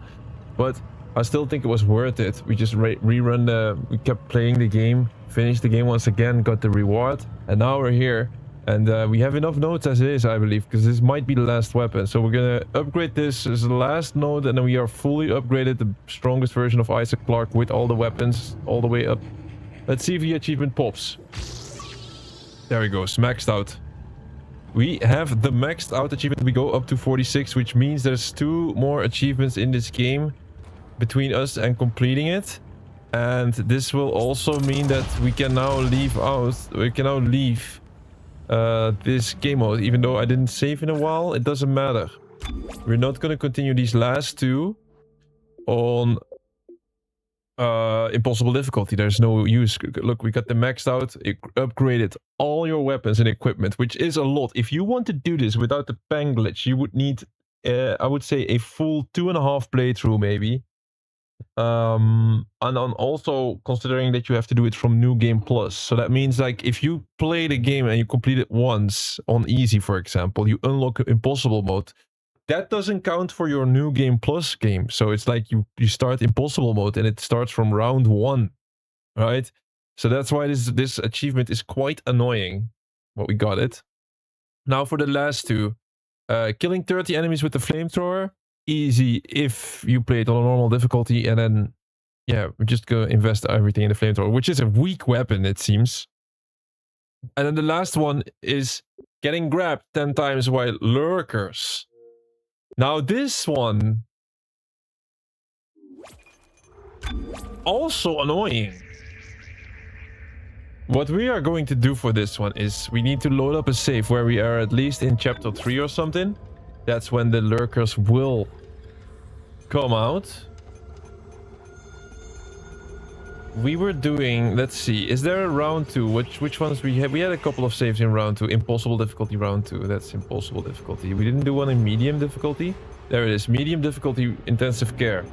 But I still think it was worth it. We just we kept playing the game, finished the game once again, got the reward, and now we're here. And we have enough nodes as is, I believe, because this might be the last weapon. So we're gonna upgrade this as the last node, and then we are fully upgraded, the strongest version of Isaac Clarke with all the weapons all the way up. Let's see if the achievement pops. There we go, maxed out. We have the maxed out achievement. We go up to 46, which means there's 2 more achievements in this game between us and completing it. And this will also mean that we can now leave this game mode. Even though I didn't save in a while, it doesn't matter. We're not going to continue these last 2 on impossible difficulty. There's no use. Look, we got the maxed out, upgraded all your weapons and equipment, which is a lot. If you want to do this without the pang glitch, you would need I would say a full 2.5 playthrough maybe. And also considering that you have to do it from New Game Plus. So that means, like, if you play the game and you complete it once on easy, for example, you unlock impossible mode. That doesn't count for your New Game Plus game. So it's like you start impossible mode and it starts from round 1, right? So that's why this achievement is quite annoying. But we got it. Now for the last 2. Killing 30 enemies with the flamethrower. Easy if you play it on a normal difficulty, and then yeah, we're just gonna invest everything in the flamethrower, which is a weak weapon, it seems. And then the last one is getting grabbed 10 times by lurkers. Now this one also annoying. What we are going to do for this one is we need to load up a save where we are at least in chapter 3 or something. That's when the lurkers will come out. we were doing, let's see, is there a round 2? Which ones we had? We had a couple of saves in round 2. Impossible difficulty round 2. That's impossible difficulty. We didn't do one in medium difficulty. There it is. Medium difficulty intensive care.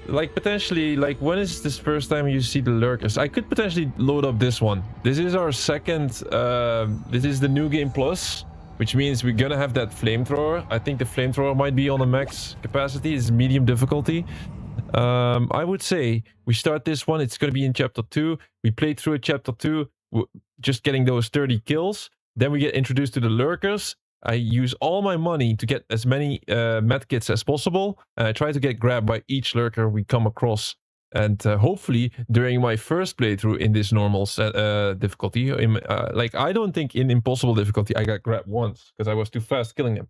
Like potentially, like when is this first time you see the lurkers? I could potentially load up this one. This is our second, this is the new game plus, which means we're gonna have that flamethrower. I think the flamethrower might be on a max capacity. It's medium difficulty. I would say we start this one. It's gonna be in chapter 2. We play through a chapter 2, just getting those 30 kills. Then we get introduced to the lurkers. I use all my money to get as many medkits as possible. And I try to get grabbed by each lurker we come across. And hopefully, during my first playthrough in this normal difficulty, like I don't think in impossible difficulty I got grabbed once because I was too fast killing them.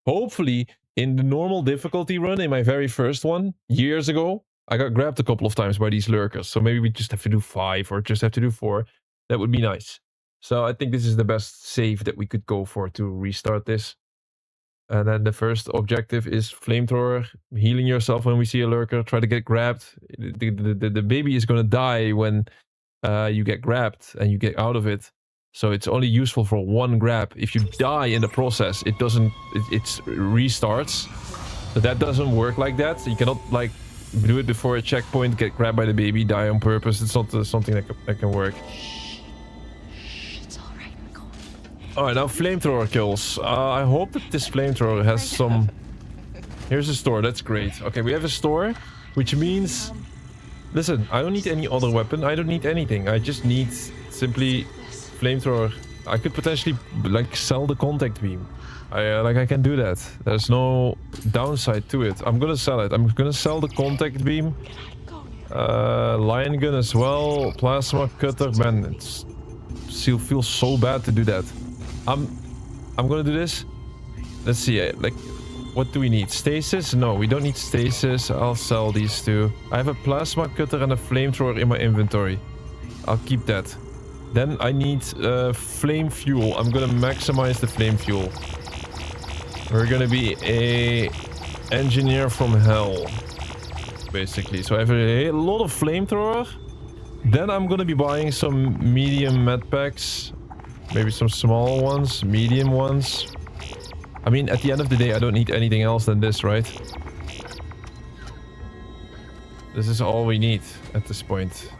Hopefully, in the normal difficulty run, in my very first one, years ago, I got grabbed a couple of times by these lurkers. So maybe we just have to do 5 or just have to do 4. That would be nice. So I think this is the best save that we could go for to restart this. And then the first objective is flamethrower, healing yourself when we see a lurker, try to get grabbed. The baby is going to die when you get grabbed and you get out of it. So it's only useful for 1 grab. If you die in the process, it doesn't, it restarts. So that doesn't work like that. So you cannot like do it before a checkpoint, get grabbed by the baby, die on purpose. It's not something that can work. Alright, now flamethrower kills. I hope that this flamethrower has some... Here's a store, that's great. Okay, we have a store, which means... Listen, I don't need any other weapon. I don't need anything. I just need simply flamethrower. I could potentially like sell the contact beam. I can do that. There's no downside to it. I'm gonna sell it. I'm gonna sell the contact beam. Lion gun as well. Plasma cutter. Man, it's feels so bad to do that. I'm gonna do this. Let's see, like, what do we need? Stasis? No, we don't need stasis. I'll sell these two. I have a plasma cutter and a flamethrower in my inventory. I'll keep that. Then I need flame fuel. I'm gonna maximize the flame fuel. We're gonna be a engineer from hell, basically. So I have a lot of flamethrower. Then I'm gonna be buying some medium med packs. Maybe some small ones, medium ones. I mean, at the end of the day, I don't need anything else than this, right? This is all we need at this point.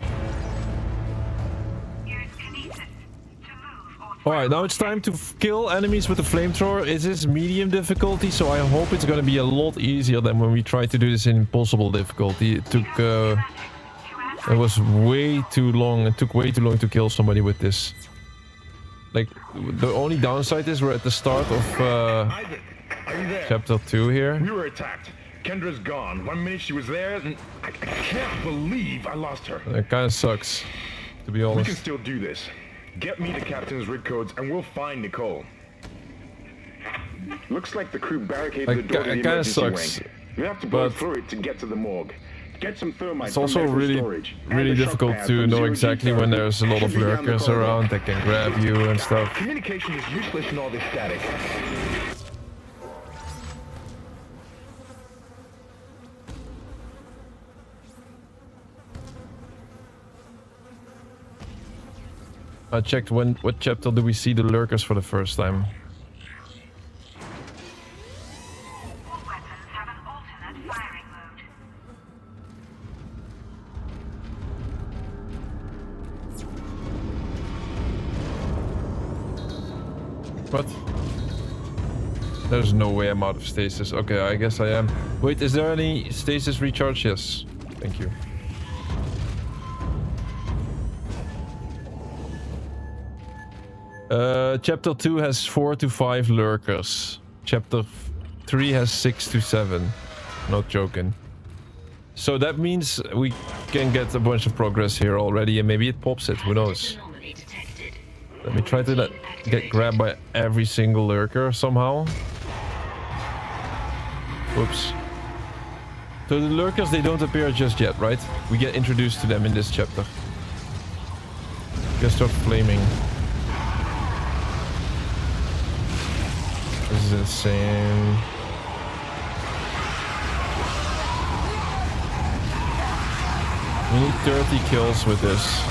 Alright, now it's time to kill enemies with the flamethrower. It is medium difficulty, so I hope it's gonna be a lot easier than when we tried to do this in impossible difficulty. It took... it was way too long. It took way too long to kill somebody with this. Like, the only downside is we're at the start of chapter 2 here. We were attacked. Kendra's gone. 1 minute she was there, and I can't believe I lost her. It kind of sucks, to be honest. We can still do this. Get me the captain's rig codes, and we'll find Nicole. Looks like the crew barricaded the door to the emergency wing. We have to blow through it to get to the morgue. Get some thermite. It's also really difficult to know exactly when there's a lot of lurkers around that can grab you and stuff. Communication is useless in all this static. I checked what chapter do we see the lurkers for the first time. What? There's no way I'm out of stasis. Okay, I guess I am. Wait, is there any stasis recharge? Yes. Thank you. Chapter 2 has 4 to 5 lurkers. Chapter 3 has 6 to 7. Not joking. So that means we can get a bunch of progress here already, and maybe it pops it. Who knows? Let me try to get grabbed by every single lurker somehow. Whoops. So the lurkers, they don't appear just yet, right? We get introduced to them in this chapter. Just start flaming. This is insane. We need 30 kills with this.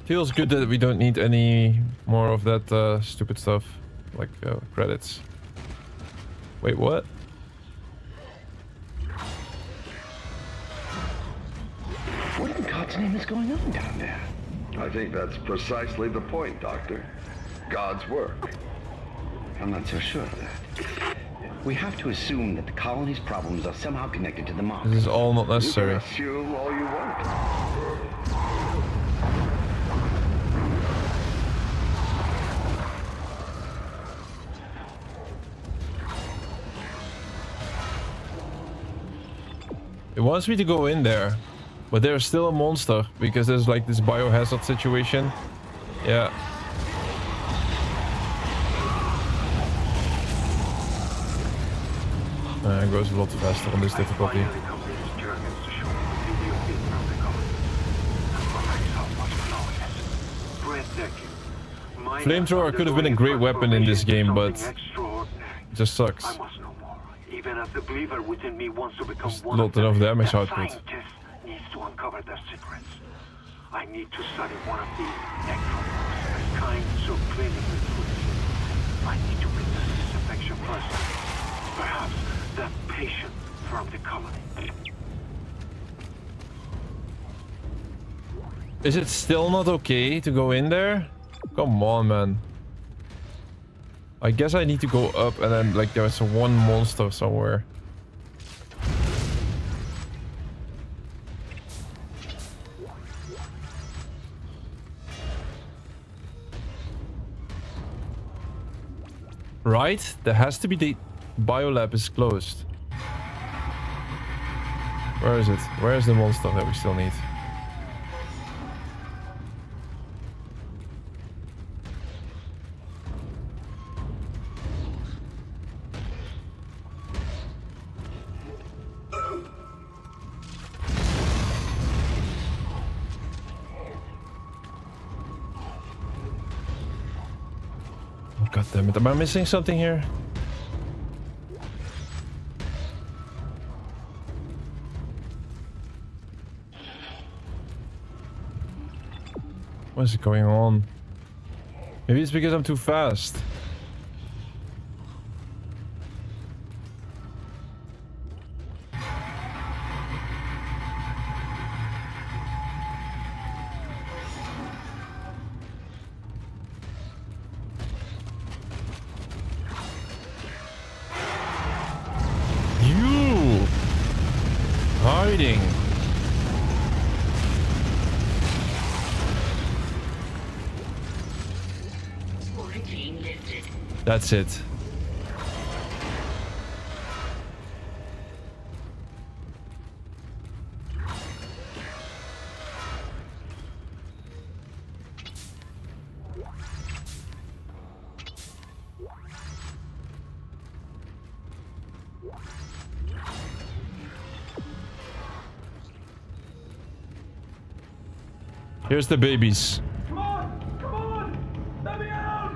Feels good that we don't need any more of that stupid stuff, like credits. Wait, what? What in God's name is going on down there? I think that's precisely the point, Doctor. God's work. I'm not so sure of that. We have to assume that the colony's problems are somehow connected to the mark. This is all not necessary. You can assume all you want. It wants me to go in there, but there's still a monster because there's like this biohazard situation. Yeah. It goes a lot faster on this difficulty. Flamethrower could have been a great weapon in this game, but it just sucks. Even as the believer within me wants to become Just one not of them, enough damage that output. scientist needs to uncover their secrets. I need to study one of these necromorphs, the kind so clinically twisted. I need to witness this affection first. Perhaps that patient from the colony. Is it still not okay to go in there? Come on, man. I guess I need to go up and then like there's one monster somewhere. Right? There has to be the biolab is closed. Where is it? Where is the monster that we still need? God damn it, am I missing something here? What is going on? Maybe it's because I'm too fast. Hiding. That's it. Here's the babies. Come on, let me out!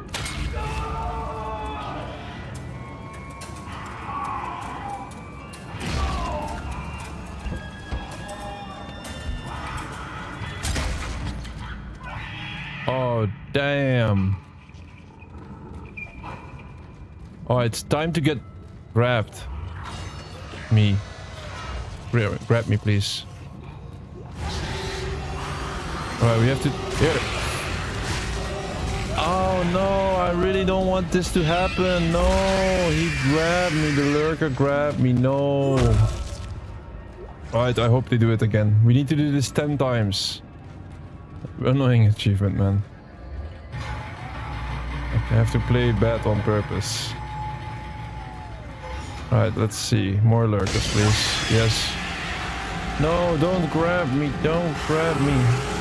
Oh, damn. Oh, it's time to get grabbed. Me. Grab me, please. Alright, we have to... Here. Oh no, I really don't want this to happen. No, he grabbed me. The lurker grabbed me. No. Alright, I hope they do it again. We need to do this 10 times. Annoying achievement, man. I have to play bad on purpose. Alright, let's see. More lurkers, please. Yes. No, don't grab me. Don't grab me.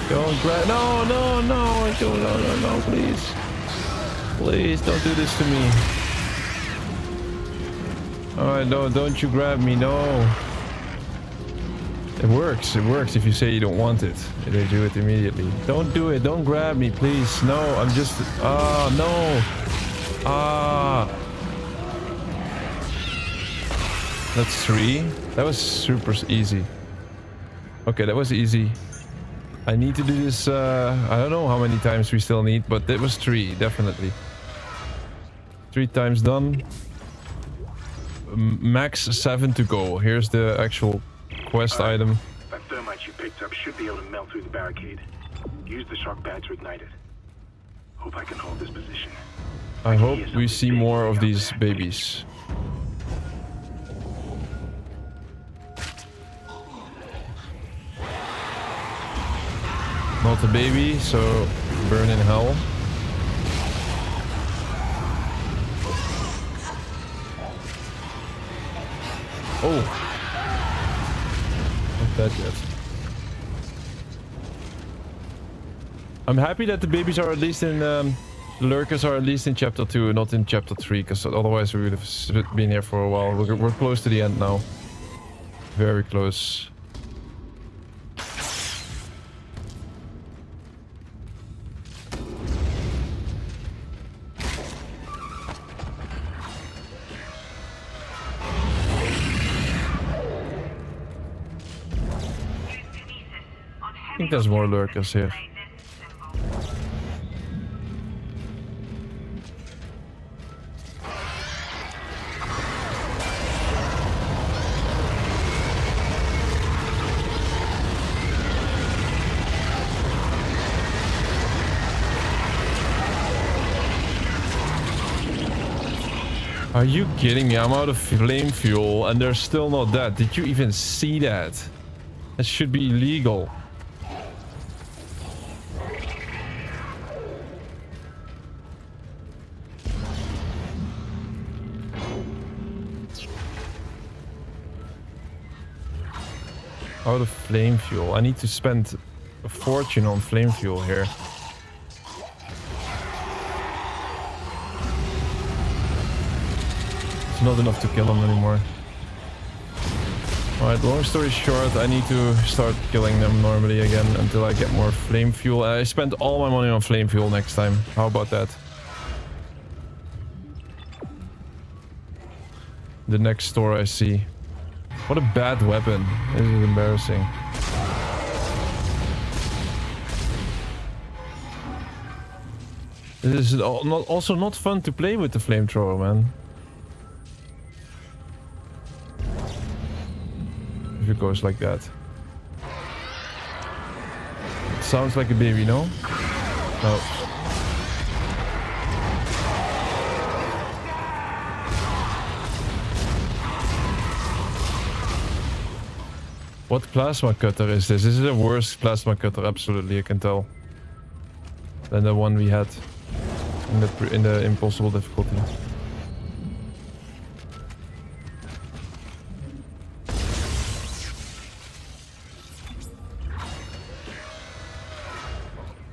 Don't grab. No, no, no. No, no, no, please. Please don't do this to me. Alright, no, don't you grab me, no. It works if you say you don't want it. They do it immediately. Don't do it, don't grab me, please. No, I'm just... Ah, no. Ah. That's 3. That was super easy. Okay, that was easy. I need to do this, I don't know how many times we still need, but it was 3, definitely. 3 times done. Max 7 to go. Here's the actual quest item. That thermite you picked up should be able to melt through the barricade. Use the shock pad to ignite it. Hope I can hold this position. I hope we see more of these babies. Not a baby, so burn in hell. Oh. Not that yet. I'm happy that the babies are at least in... the lurkers are at least in chapter 2, not in chapter 3, because otherwise we would have been here for a while. We're close to the end now. Very close. I think there's more lurkers here. Are you kidding me? I'm out of flame fuel and they're still not dead. Did you even see that? That should be illegal. Out of flame fuel. I need to spend a fortune on flame fuel here. It's not enough to kill them anymore. Alright, long story short, I need to start killing them normally again until I get more flame fuel. I spent all my money on flame fuel next time. How about that? The next store I see. What a bad weapon. This is embarrassing. This is also not fun to play with the flamethrower, man. If it goes like that. It sounds like a baby, no? No. What plasma cutter is this? This is a worse plasma cutter, absolutely, I can tell. Than the one we had in the impossible difficulty.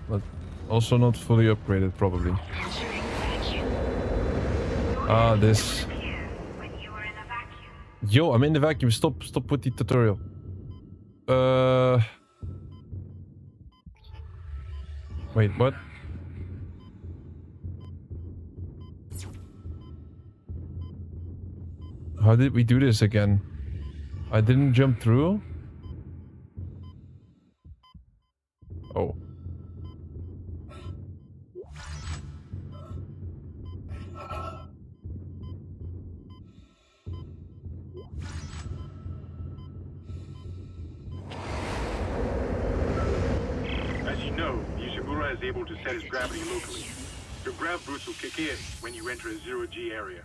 But also not fully upgraded, probably. Ah, this. Yo, I'm in the vacuum. Stop with the tutorial. Wait, what? How did we do this again? I didn't jump through? Oh. As you know, the Ishimura is able to set its gravity locally. Your grav boots will kick in when you enter a zero-G area.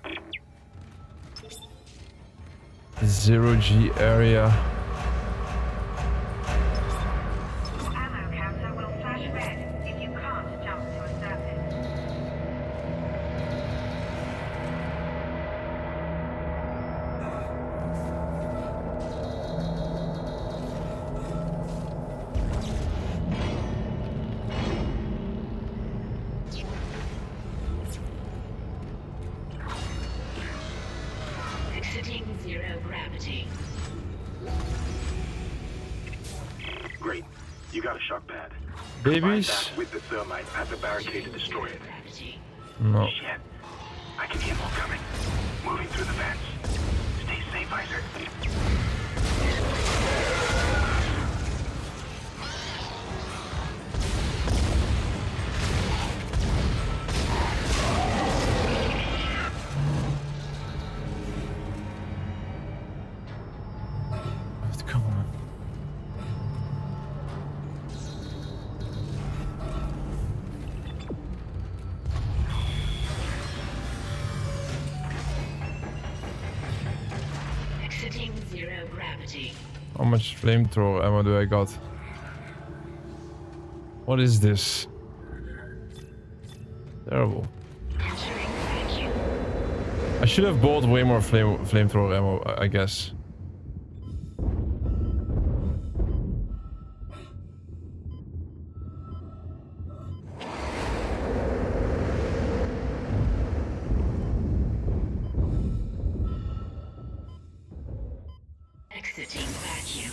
Zero-G area. Ammo counter will flash red if you can't jump to a surface. Exiting shock pad. Babies? Combine that with the thermite at the barricade to destroy it. No. Shit. I can hear more coming. Moving through the vents. Stay safe, Isaac. Come on. Exiting zero gravity. How much flamethrower ammo do I got? What is this? Terrible. I should have bought way more flamethrower ammo, I guess. Exiting vacuum.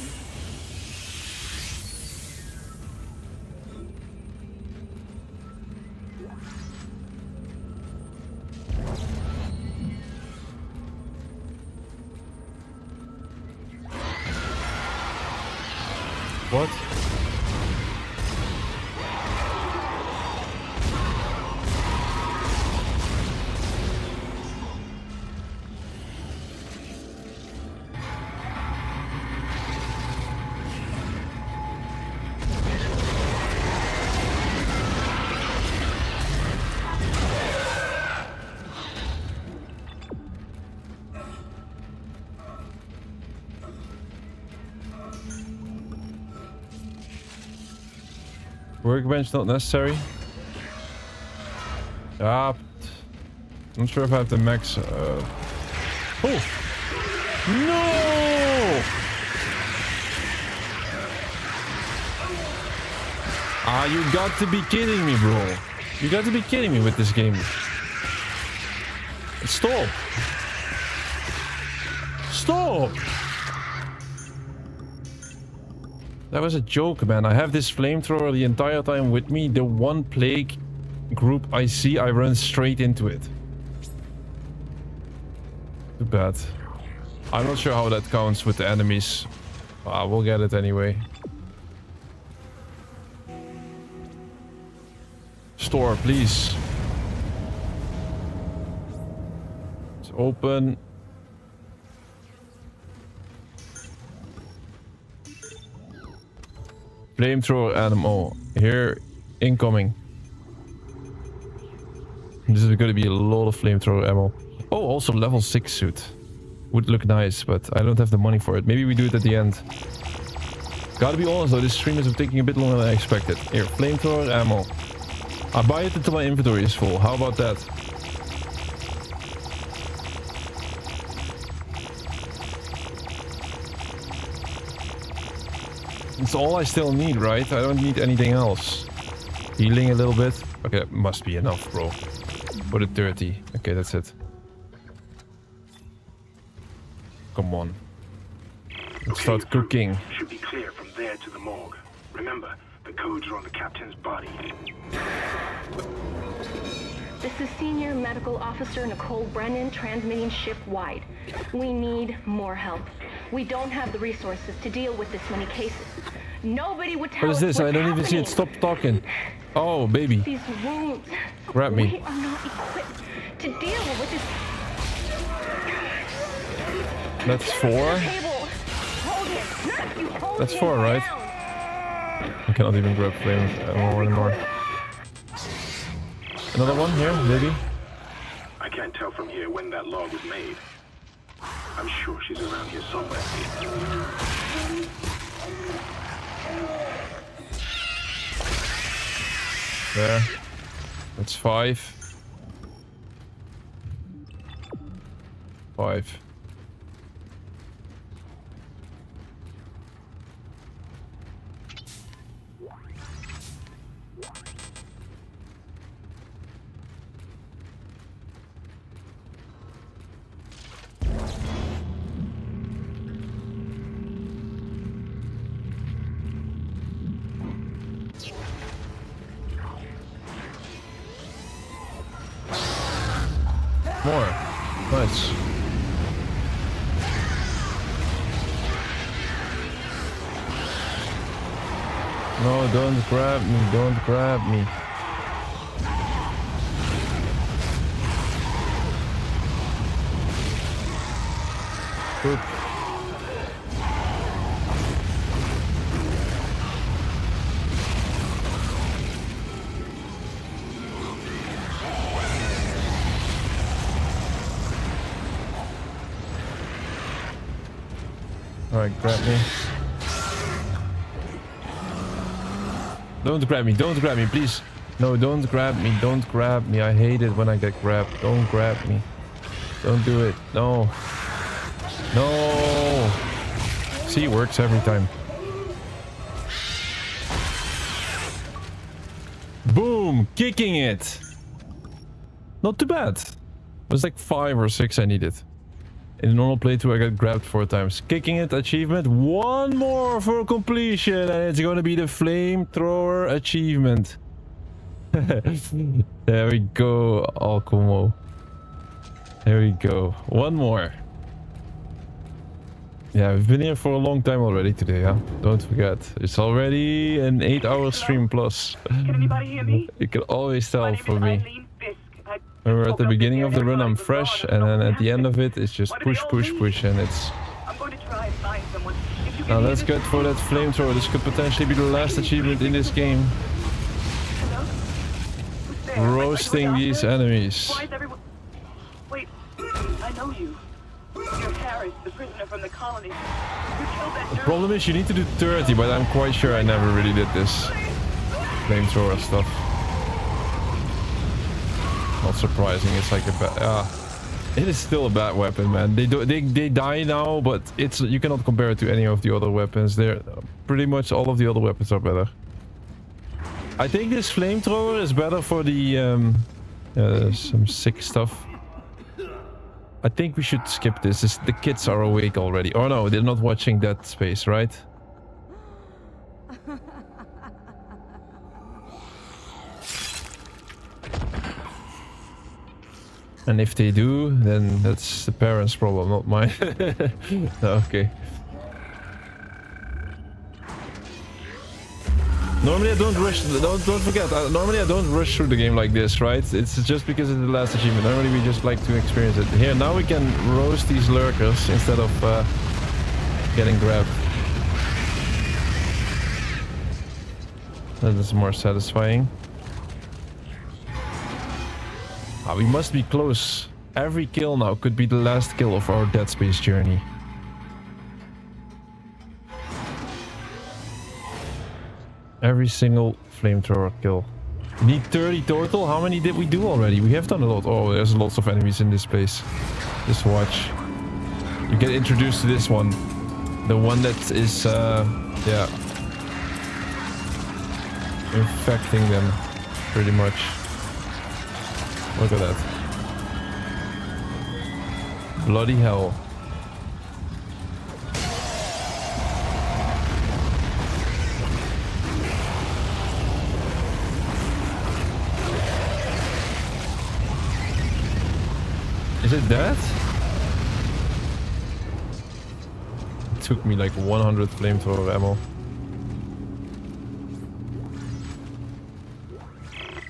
What? Workbench not necessary. Ah, not sure if I have the max. Oh no! Ah, you got to be kidding me, bro! You got to be kidding me with this game. Stop! Stop! That was a joke, man. I have this flamethrower the entire time with me. The one plague group I see, I run straight into it. Too bad. I'm not sure how that counts with the enemies. We'll get it anyway. Store, please. It's open. Flamethrower ammo. Here, incoming. This is going to be a lot of flamethrower ammo. Oh, also level 6 suit. Would look nice, but I don't have the money for it. Maybe we do it at the end. Gotta be honest though, this stream is taking a bit longer than I expected. Here, flamethrower ammo. I buy it until my inventory is full. How about that? It's all I still need, right? I don't need anything else. Healing a little bit. Okay, that must be enough, bro. Put it 30. Okay, that's it. Come on. Let's start cooking. Should be clear from there to the morgue. Remember, the codes are on the captain's body. This is Senior Medical Officer Nicole Brennan transmitting ship-wide. We need more help. We don't have the resources to deal with this many cases. Nobody would tell us What is this? I don't happening. even see it. Stop talking. Oh, baby. These wounds. Grab me. We are not equipped to deal with this. That's 4. That's 4, right? I cannot even grab flame ammo anymore. Another one here, maybe? I can't tell from here when that log was made. I'm sure she's around here somewhere. There. That's 5. 5. More. Nice. No, don't grab me. Don't grab me. Oop. Alright, grab me. Don't grab me, please. No, don't grab me, don't grab me. I hate it when I get grabbed. Don't grab me. Don't do it. No. No. See, it works every time. Boom! Kicking it! Not too bad. It was like 5 or 6 I needed. In a normal playthrough I got grabbed 4 times. Kicking it achievement. 1 more for completion and it's gonna be the flamethrower achievement. There we go, Alcumo. There we go. 1 more. Yeah, we've been here for a long time already today, huh? Don't forget. It's already an 8-hour stream plus. Can anybody hear me? You can always tell for me. Remember, at the beginning of the run I'm fresh, and then at the end of it it's just push, push, push, and it's... I'm going to try and find someone. Now let's get for that flamethrower. This could potentially be the last achievement in this game. Roasting these enemies. Why is everyone... Wait, I know you. You're Harris, the prisoner from the colony. You killed that The nurse. problem is you need to do 30, but I'm quite sure I never really did this flamethrower stuff. Not surprising, it's like a bad... it is still a bad weapon, man. They die now, but it's you cannot compare it to any of the other weapons. They're pretty much all of the other weapons are better. I think this flamethrower is better for the some sick stuff. I think we should skip this. The kids are awake already. Oh no, they're not watching Dead Space, right? And if they do, then that's the parents' problem, not mine. Okay. Normally I don't rush. Don't forget. Normally I don't rush through the game like this, right? It's just because it's the last achievement. Normally we just like to experience it. Here now we can roast these lurkers instead of getting grabbed. That is more satisfying. We must be close. Every kill now could be the last kill of our Dead Space journey. Every single flamethrower kill. We need 30 total. How many did we do already? We have done a lot. Oh, there's lots of enemies in this place. Just watch. You get introduced to this one. The one that is, yeah. Infecting them, pretty much. Look at that. Bloody hell. Is it that? It took me like 100 flamethrower ammo.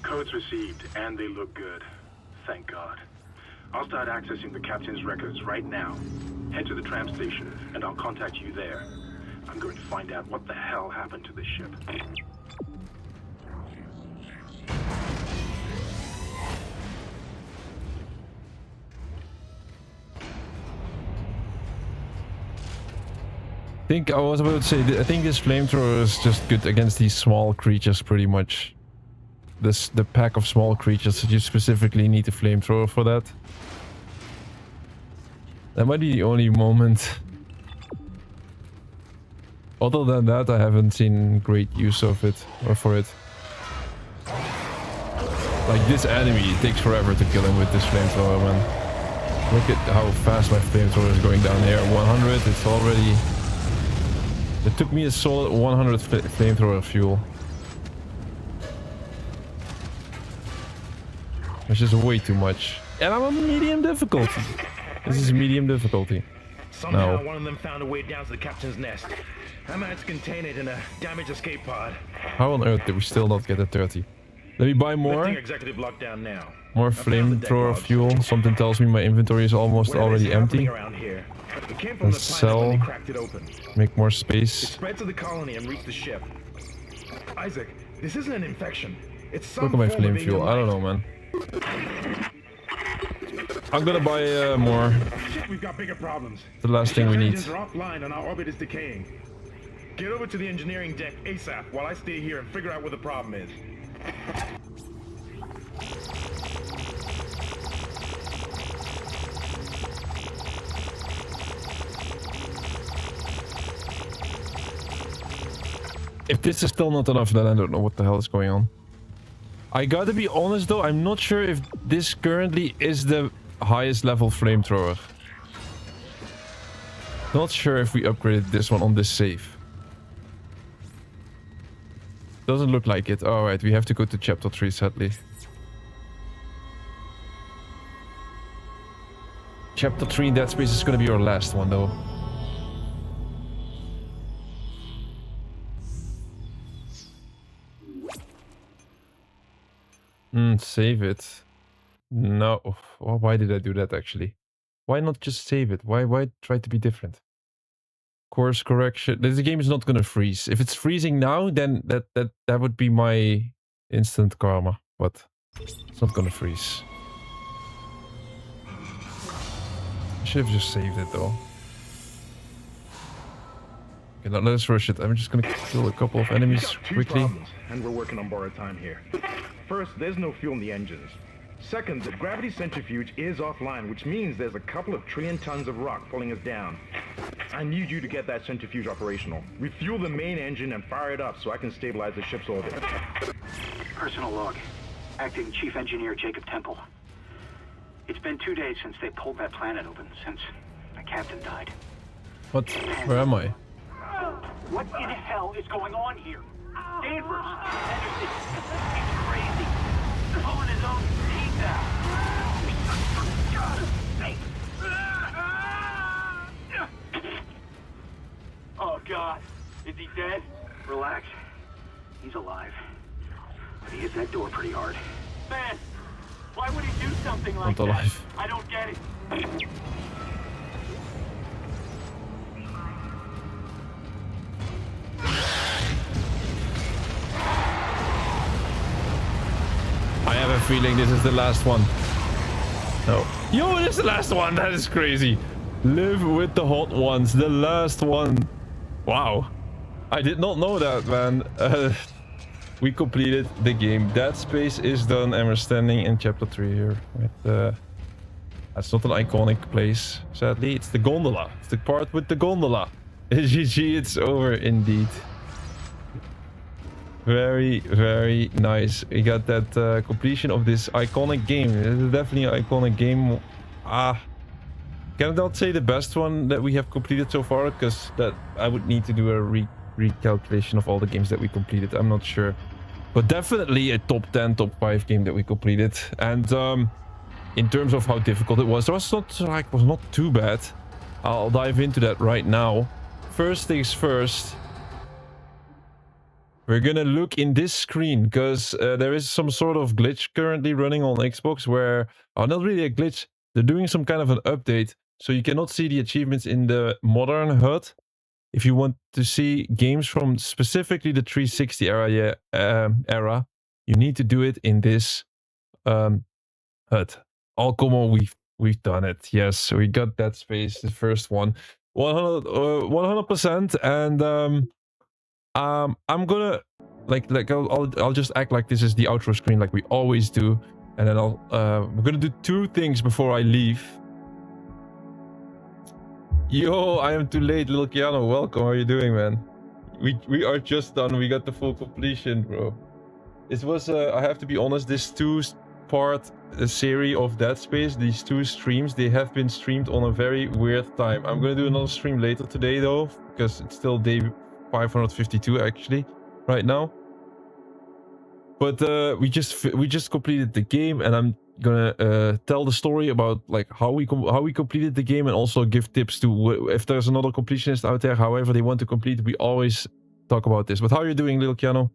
Codes received, and they look good. Thank God. I'll start accessing the captain's records right now. Head to the tram station, and I'll contact you there. I'm going to find out what the hell happened to this ship. I was about to say, I think this flamethrower is just good against these small creatures, pretty much. The pack of small creatures, you specifically need a flamethrower for that. That might be the only moment. Other than that, I haven't seen great use of it, or for it. Like this enemy, it takes forever to kill him with this flamethrower, man. Look at how fast my flamethrower is going down here. 100, it's already... It took me a solid 100 flamethrower fuel. Which is way too much. And I'm on medium difficulty. This is medium difficulty. Somehow No. one of them found a way down to the captain's nest. I managed to contain it in a damaged escape pod. How on earth did we still not get a 30? Let me buy more. Lifting executive lockdown now. More I found the deck flamethrower logs. fuel. Something tells me my inventory is almost Whatever already is empty. happening around here. It came from And the planet when sell. they cracked it open. Make more It space. spread to the colony and reached the ship. Isaac, this isn't an infection. It's some Look at my form of flame fuel. alien I don't know, man. I'm gonna buy more. Shit, we've got bigger problems. The last thing we need. Engines are offline and our orbit is decaying. Get over to the engineering deck ASAP while I stay here and figure out what the problem is. If this is still not enough, then I don't know what the hell is going on. I gotta be honest though, I'm not sure if this currently is the highest level flamethrower. Not sure if we upgraded this one on this save. Doesn't look like it. Alright, we have to go to chapter 3 sadly. Chapter 3 in Dead Space is gonna be our last one though. Save it. No. Oh, why did I do that actually? Why not just save it? Why try to be different? Course correction. The game is not gonna freeze. If it's freezing now, then that would be my instant karma. But it's not gonna freeze. I should have just saved it though. Okay, now let's rush it. I'm just gonna kill a couple of enemies Two quickly. problems, and we're working on borrowed time here. First, there's no fuel in the engines. Second, the gravity centrifuge is offline, which means there's a couple of trillion tons of rock pulling us down. I need you to get that centrifuge operational. Refuel the main engine and fire it up so I can stabilize the ship's orbit. Personal log. Acting Chief Engineer Jacob Temple. It's been 2 days since they pulled that planet open, since the captain died. What? Where am I? What in hell is going on here? Danvers! Anderson, he's crazy. Pulling his own teeth out. For God's sake! Oh, God. Is he dead? Relax. He's alive. But he hit that door pretty hard. Man, why would he do something like Not that? alive. I don't get it. I have a feeling this is the last one. No. Yo, this is the last one. That is crazy. Live with the hot ones. The last one. Wow. I did not know that, man. We completed the game. Dead Space is done and we're standing in chapter 3 here. That's not an iconic place, sadly. It's the gondola. It's the part with the gondola. GG, it's over indeed. Very, very nice. We got that completion of this iconic game. It is definitely an iconic game. Cannot say the best one that we have completed so far, because that I would need to do a recalculation of all the games that we completed. I'm not sure. But definitely a top 10, top 5 game that we completed. And in terms of how difficult it was not too bad. I'll dive into that right now. First things first. We're gonna look in this screen because there is some sort of glitch currently running on Xbox where, not really a glitch, they're doing some kind of an update. So you cannot see the achievements in the modern HUD. If you want to see games from specifically the 360 era, you need to do it in this HUD. Oh, come on, we've done it. Yes, we got Dead Space, the first one, 100%, and I'm gonna I'll just act like this is the outro screen like we always do, and then we're gonna do 2 things before I leave. Yo, I am too late, little Keanu. Welcome. How are you doing, man? We are just done. We got the full completion, bro. It was I have to be honest, this 2-part series of Dead Space, these 2 streams, they have been streamed on a very weird time. I'm gonna do another stream later today though, because it's still day 552 actually right now. But we just completed the game, and I'm gonna tell the story about like how we completed the game, and also give tips to if there's another completionist out there, however they want to complete. We always talk about this. But how are you doing, little Keanu?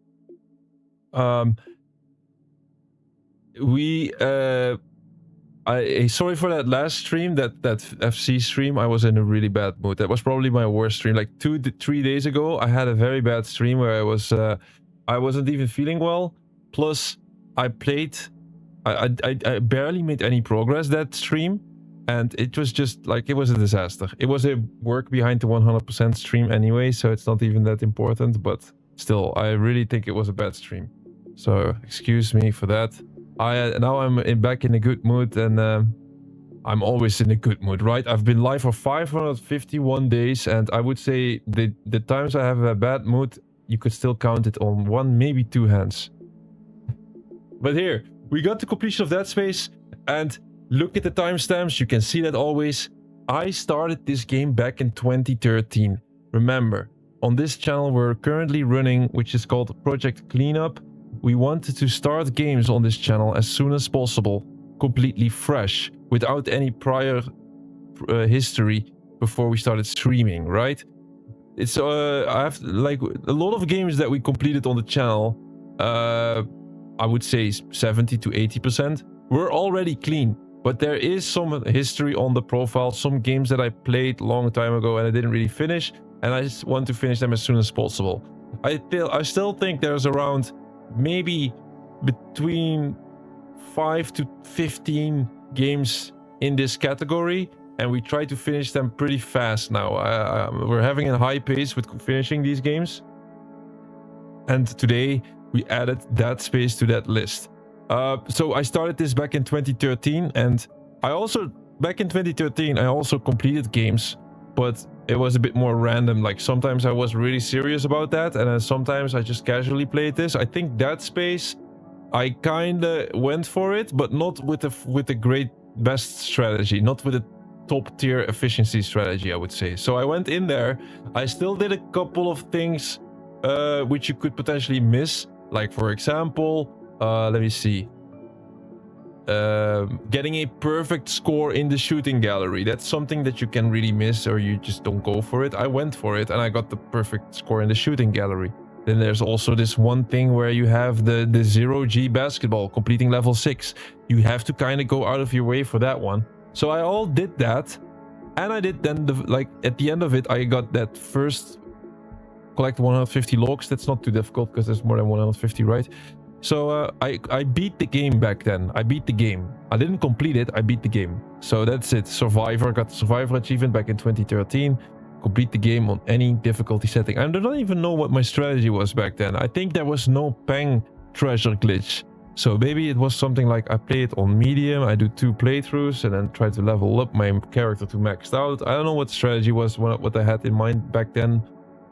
Sorry for that last stream, that FC stream. I was in a really bad mood. That was probably my worst stream. Like 2 to 3 days ago, I had a very bad stream where I wasn't even feeling well. Plus, I barely made any progress that stream, and it was just like, it was a disaster. It was a work behind the 100% stream anyway, so it's not even that important. But still, I really think it was a bad stream. So excuse me for that. Now I'm back in a good mood, and I'm always in a good mood, right? I've been live for 551 days, and I would say the times I have a bad mood, you could still count it on 1, maybe 2 hands. But here, we got the completion of Dead Space, and look at the timestamps, you can see that always. I started this game back in 2013. Remember, on this channel we're currently running, which is called Project Cleanup. We wanted to start games on this channel as soon as possible, completely fresh, without any prior history before we started streaming, right? It's I have like a lot of games that we completed on the channel. I would say 70 to 80% were already clean, but there is some history on the profile, some games that I played a long time ago and I didn't really finish, and I just want to finish them as soon as possible. I still think there's around maybe between 5 to 15 games in this category, and we try to finish them pretty fast now. We're having a high pace with finishing these games, and today we added Dead Space to that list. So I started this back in 2013, and back in 2013 I also completed games, but it was a bit more random. Like sometimes I was really serious about that, and then sometimes I just casually played this. I think Dead Space, I kinda went for it, but not with the great best strategy, not with a top tier efficiency strategy, I would say. So I went in there, I still did a couple of things which you could potentially miss. Like for example, let me see. Getting a perfect score in the shooting gallery. That's something that you can really miss, or you just don't go for it. I went for it and I got the perfect score in the shooting gallery. Then there's also this one thing where you have the 0G basketball, completing level 6. You have to kind of go out of your way for that one. So I all did that, and I did then at the end of it, I got that first collect 150 logs. That's not too difficult because there's more than 150, right? So I beat the game back then. I beat the game. I didn't complete it, I beat the game. So that's it. Survivor, got the Survivor achievement back in 2013. Complete the game on any difficulty setting. I don't even know what my strategy was back then. I think there was no Pang treasure glitch. So maybe it was something like I play it on medium, I do 2 playthroughs and then try to level up my character to maxed out. I don't know what strategy was, what I had in mind back then.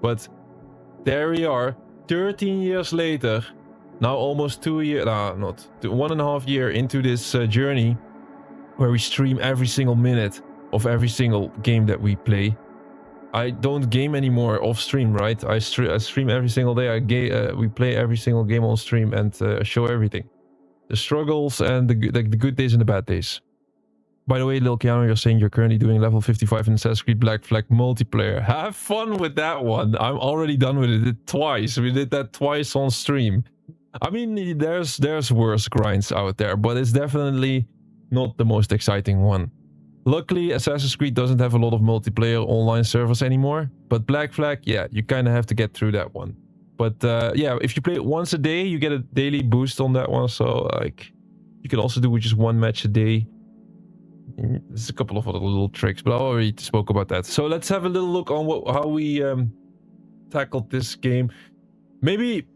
But there we are, 13 years later. Now almost 2 years, not 1.5 years into this journey, where we stream every single minute of every single game that we play. I don't game anymore off stream, right? I stream every single day. We play every single game on stream and show everything, the struggles and the good days and the bad days. By the way, Lil Keanu, you're saying you're currently doing level 55 in Assassin's Creed Black Flag multiplayer. Have fun with that one. I'm already done with it twice. We did that twice on stream. I mean, there's worse grinds out there, but it's definitely not the most exciting one. Luckily, Assassin's Creed doesn't have a lot of multiplayer online servers anymore, but Black Flag, yeah, you kind of have to get through that one. But yeah, if you play it once a day, you get a daily boost on that one, so like, you can also do with just 1 match a day. There's a couple of other little tricks, but I already spoke about that. So let's have a little look on how we tackled this game. Maybe,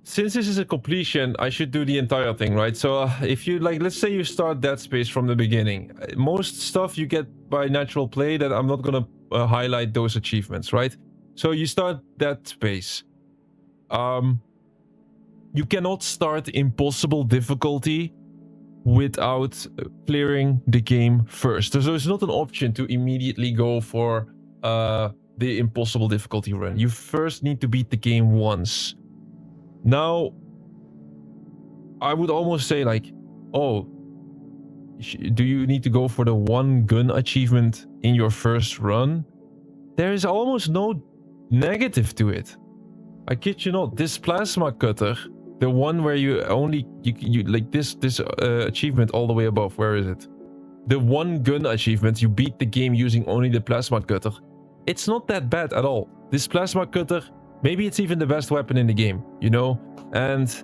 since this is a completion, I should do the entire thing, right? So if you like, let's say you start Dead Space from the beginning. Most stuff you get by natural play, that I'm not gonna highlight those achievements, right? So you start Dead Space. You cannot start impossible difficulty without clearing the game first. So it's not an option to immediately go for the impossible difficulty run. You first need to beat the game once. Now, I would almost say like, oh, do you need to go for the one gun achievement in your first run? There is almost no negative to it. I kid you not. This plasma cutter, the one where you only you like this achievement all the way above. Where is it? The one gun achievement. You beat the game using only the plasma cutter. It's not that bad at all. This plasma cutter, maybe it's even the best weapon in the game, you know? And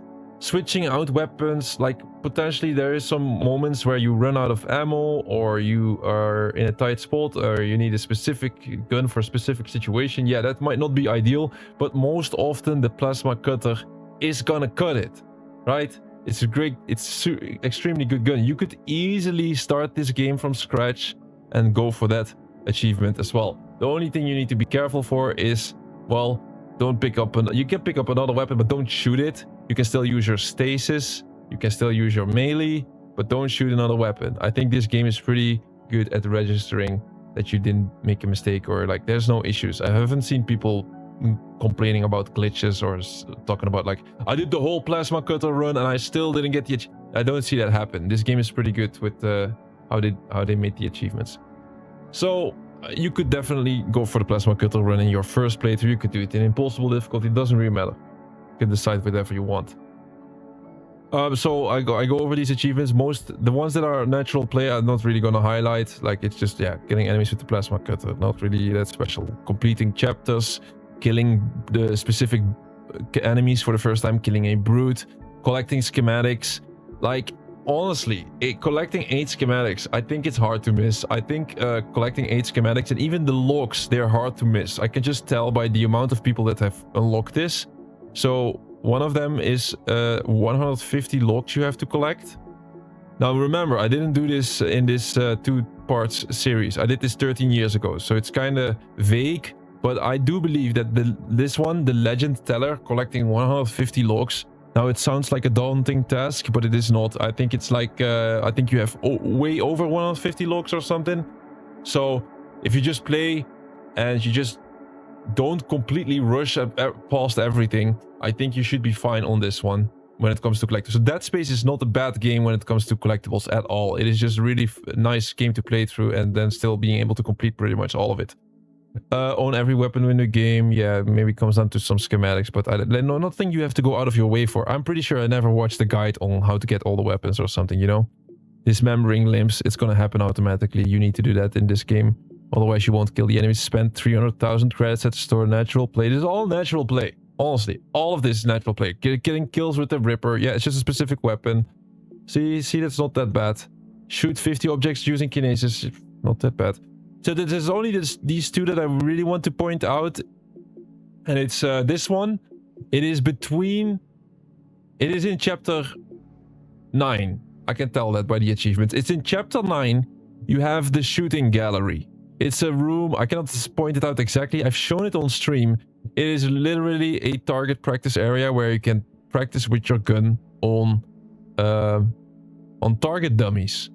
switching out weapons, like potentially there is some moments where you run out of ammo or you are in a tight spot or you need a specific gun for a specific situation. Yeah, that might not be ideal, but most often the plasma cutter is gonna cut it, right? It's a great, extremely good gun. You could easily start this game from scratch and go for that achievement as well. The only thing you need to be careful for is, well, don't pick up you can pick up another weapon, but don't shoot it. You can still use your stasis, you can still use your melee, but don't shoot another weapon. I think this game is pretty good at registering that you didn't make a mistake, or like there's no issues. I haven't seen people complaining about glitches or talking about like, I did the whole plasma cutter run and I still didn't get the I don't see that happen. This game is pretty good with how they made the achievements. So you could definitely go for the plasma cutter run in your first playthrough. You could do it in impossible difficulty. It doesn't really matter. You can decide whatever you want. So I go over these achievements. The ones that are natural play I'm not really gonna highlight. Like it's just, yeah, killing enemies with the plasma cutter. Not really that special. Completing chapters, killing the specific enemies for the first time, killing a brute, collecting schematics. Like honestly, collecting 8 schematics, I think it's hard to miss. I think collecting 8 schematics and even the logs, they're hard to miss. I can just tell by the amount of people that have unlocked this. So one of them is 150 logs you have to collect. Now remember, I didn't do this in this 2 parts series. I did this 13 years ago, so it's kind of vague. But I do believe that this one, the Legend Teller, collecting 150 logs. Now it sounds like a daunting task, but it is not. I think it's like, I think you have way over 150 logs or something. So if you just play and you just don't completely rush past everything, I think you should be fine on this one when it comes to collectibles. So Dead Space is not a bad game when it comes to collectibles at all. It is just really nice game to play through and then still being able to complete pretty much all of it. Own every weapon in the game. Yeah, maybe it comes down to some schematics, but nothing you have to go out of your way for. I'm pretty sure I never watched a guide on how to get all the weapons or something, you know? Dismembering limbs, it's gonna happen automatically. You need to do that in this game. Otherwise you won't kill the enemies. Spend 300,000 credits at the store. Natural play. This is all natural play. Honestly, all of this is natural play. Getting kills with the Ripper. Yeah, it's just a specific weapon. See, that's not that bad. Shoot 50 objects using kinesis. Not that bad. So there's only these 2 that I really want to point out. And it's this one. It is in chapter 9. I can tell that by the achievements. It's in chapter 9. You have the shooting gallery. It's a room. I cannot point it out exactly. I've shown it on stream. It is literally a target practice area where you can practice with your gun on target dummies.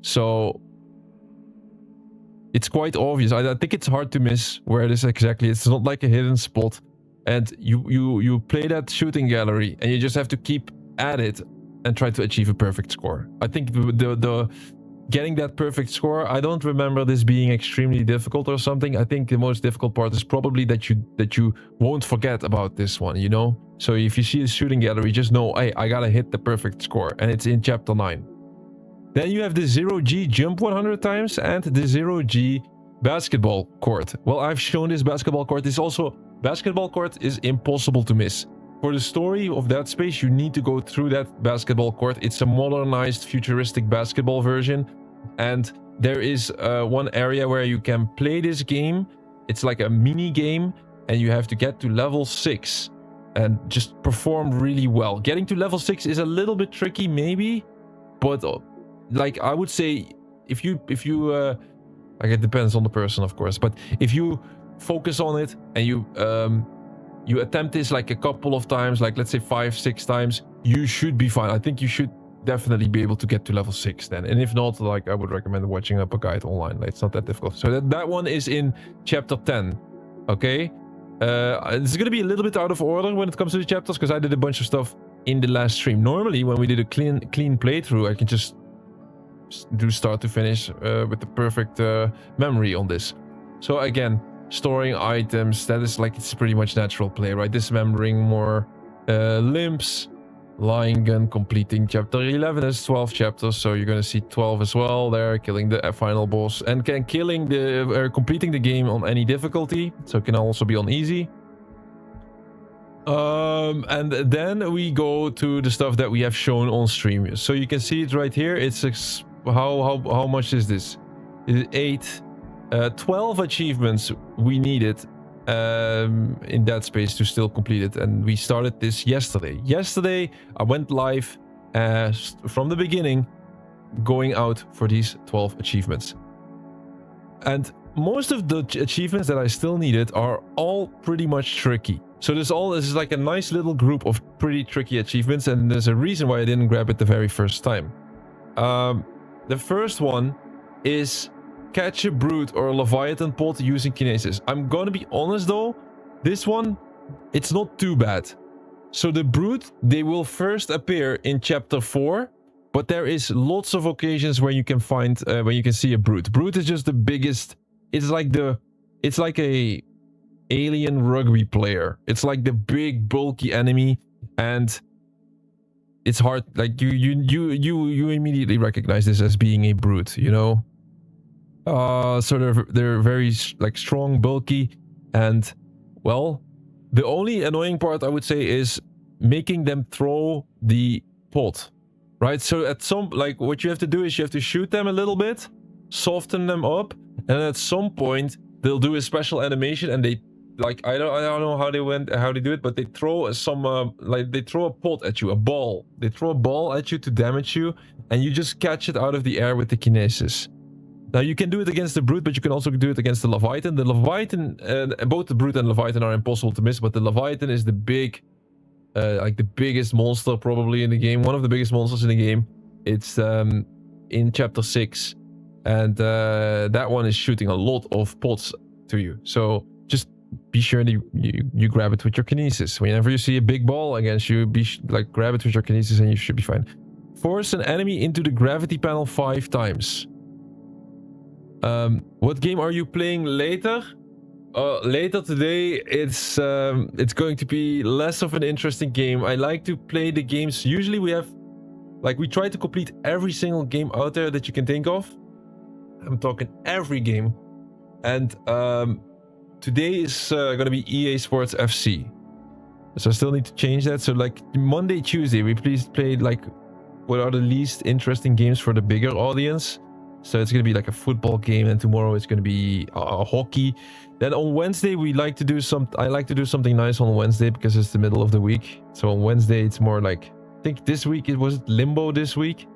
So it's quite obvious. I think it's hard to miss where it is exactly. It's not like a hidden spot. And you play that shooting gallery and you just have to keep at it and try to achieve a perfect score. I think the getting that perfect score, I don't remember this being extremely difficult or something. I think the most difficult part is probably that you won't forget about this one, you know? So if you see a shooting gallery, just know, hey, I gotta hit the perfect score. And it's in chapter 9. Then you have the 0G jump 100 times and the 0G basketball court. Well, I've shown this basketball court. Basketball court is impossible to miss. For the story of Dead Space, you need to go through that basketball court. It's a modernized, futuristic basketball version. And there is one area where you can play this game. It's like a mini game. And you have to get to level 6. And just perform really well. Getting to level 6 is a little bit tricky, maybe. But like, I would say, if you like, it depends on the person, of course. But if you focus on it and you attempt this like a couple of times, like let's say 5-6 times, you should be fine. I think you should definitely be able to get to level 6 then. And if not, like, I would recommend watching up a guide online. Like, it's not that difficult. So that one is in chapter 10. Okay. It's gonna be a little bit out of order when it comes to the chapters, because I did a bunch of stuff in the last stream. Normally, when we did a clean playthrough, I can just do start to finish with the perfect memory on this. So again, storing items, that is like, it's pretty much natural play, right? Dismembering more limbs, lying gun, completing chapter 11 is 12 chapters, so you're gonna see 12 as well there, killing the final boss, and killing the completing the game on any difficulty, so it can also be on easy. And then we go to the stuff that we have shown on stream. So you can see it right here. It's how much is this? 12 achievements we needed in that space to still complete it, and we started this yesterday. Yesterday I went live from the beginning, going out for these 12 achievements, and most of the achievements that I still needed are all pretty much tricky. So this is like a nice little group of pretty tricky achievements, and there's a reason why I didn't grab it the very first time. The first one is catch a brute or a leviathan pod using kinesis. I'm gonna be honest though, this one, it's not too bad. So the brute, they will first appear in chapter 4, but there is lots of occasions where you can find, where you can see a brute. Brute is just the biggest, it's like a alien rugby player. It's like the big bulky enemy, and it's hard, like you immediately recognize this as being a brute, you know? So they're very like strong, bulky, and well, the only annoying part I would say is making them throw the pot, right? So at some, like, what you have to do is you have to shoot them a little bit, soften them up, and at some point they'll do a special animation, and they, like, I don't know how they do it, but they throw they throw a pot at you, a ball. They throw a ball at you to damage you, and you just catch it out of the air with the kinesis. Now you can do it against the brute, but you can also do it against the leviathan. The leviathan, both the brute and leviathan are impossible to miss, but the leviathan is the big, like the biggest monster probably in the game, one of the biggest monsters in the game. It's in chapter 6, and that one is shooting a lot of pots to you. So just be sure that you grab it with your kinesis. Whenever you see a big ball against you, grab it with your kinesis and you should be fine. Force an enemy into the gravity panel 5 times. What game are you playing later? Later today, it's going to be less of an interesting game. I like to play the games. Usually we have, like, we try to complete every single game out there that you can think of. I'm talking every game. And today is gonna be EA Sports FC. So I still need to change that. So like Monday, Tuesday, we played like what are the least interesting games for the bigger audience. So it's gonna be like a football game, and tomorrow it's gonna be hockey. Then on Wednesday I like to do something nice on Wednesday because it's the middle of the week. So on Wednesday it's more like, I think this week it was Limbo this week.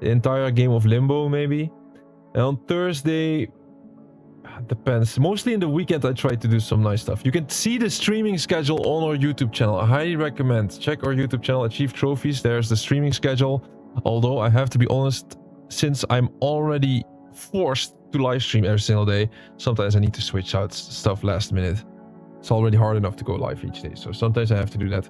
The entire game of Limbo maybe. And on Thursday, depends. Mostly in the weekend I try to do some nice stuff. You can see the streaming schedule on our YouTube channel. I highly recommend. Check our YouTube channel, Achieve Trophies. There's the streaming schedule. Although I have to be honest, since I'm already forced to live stream every single day, sometimes I need to switch out stuff last minute. It's already hard enough to go live each day, so sometimes I have to do that.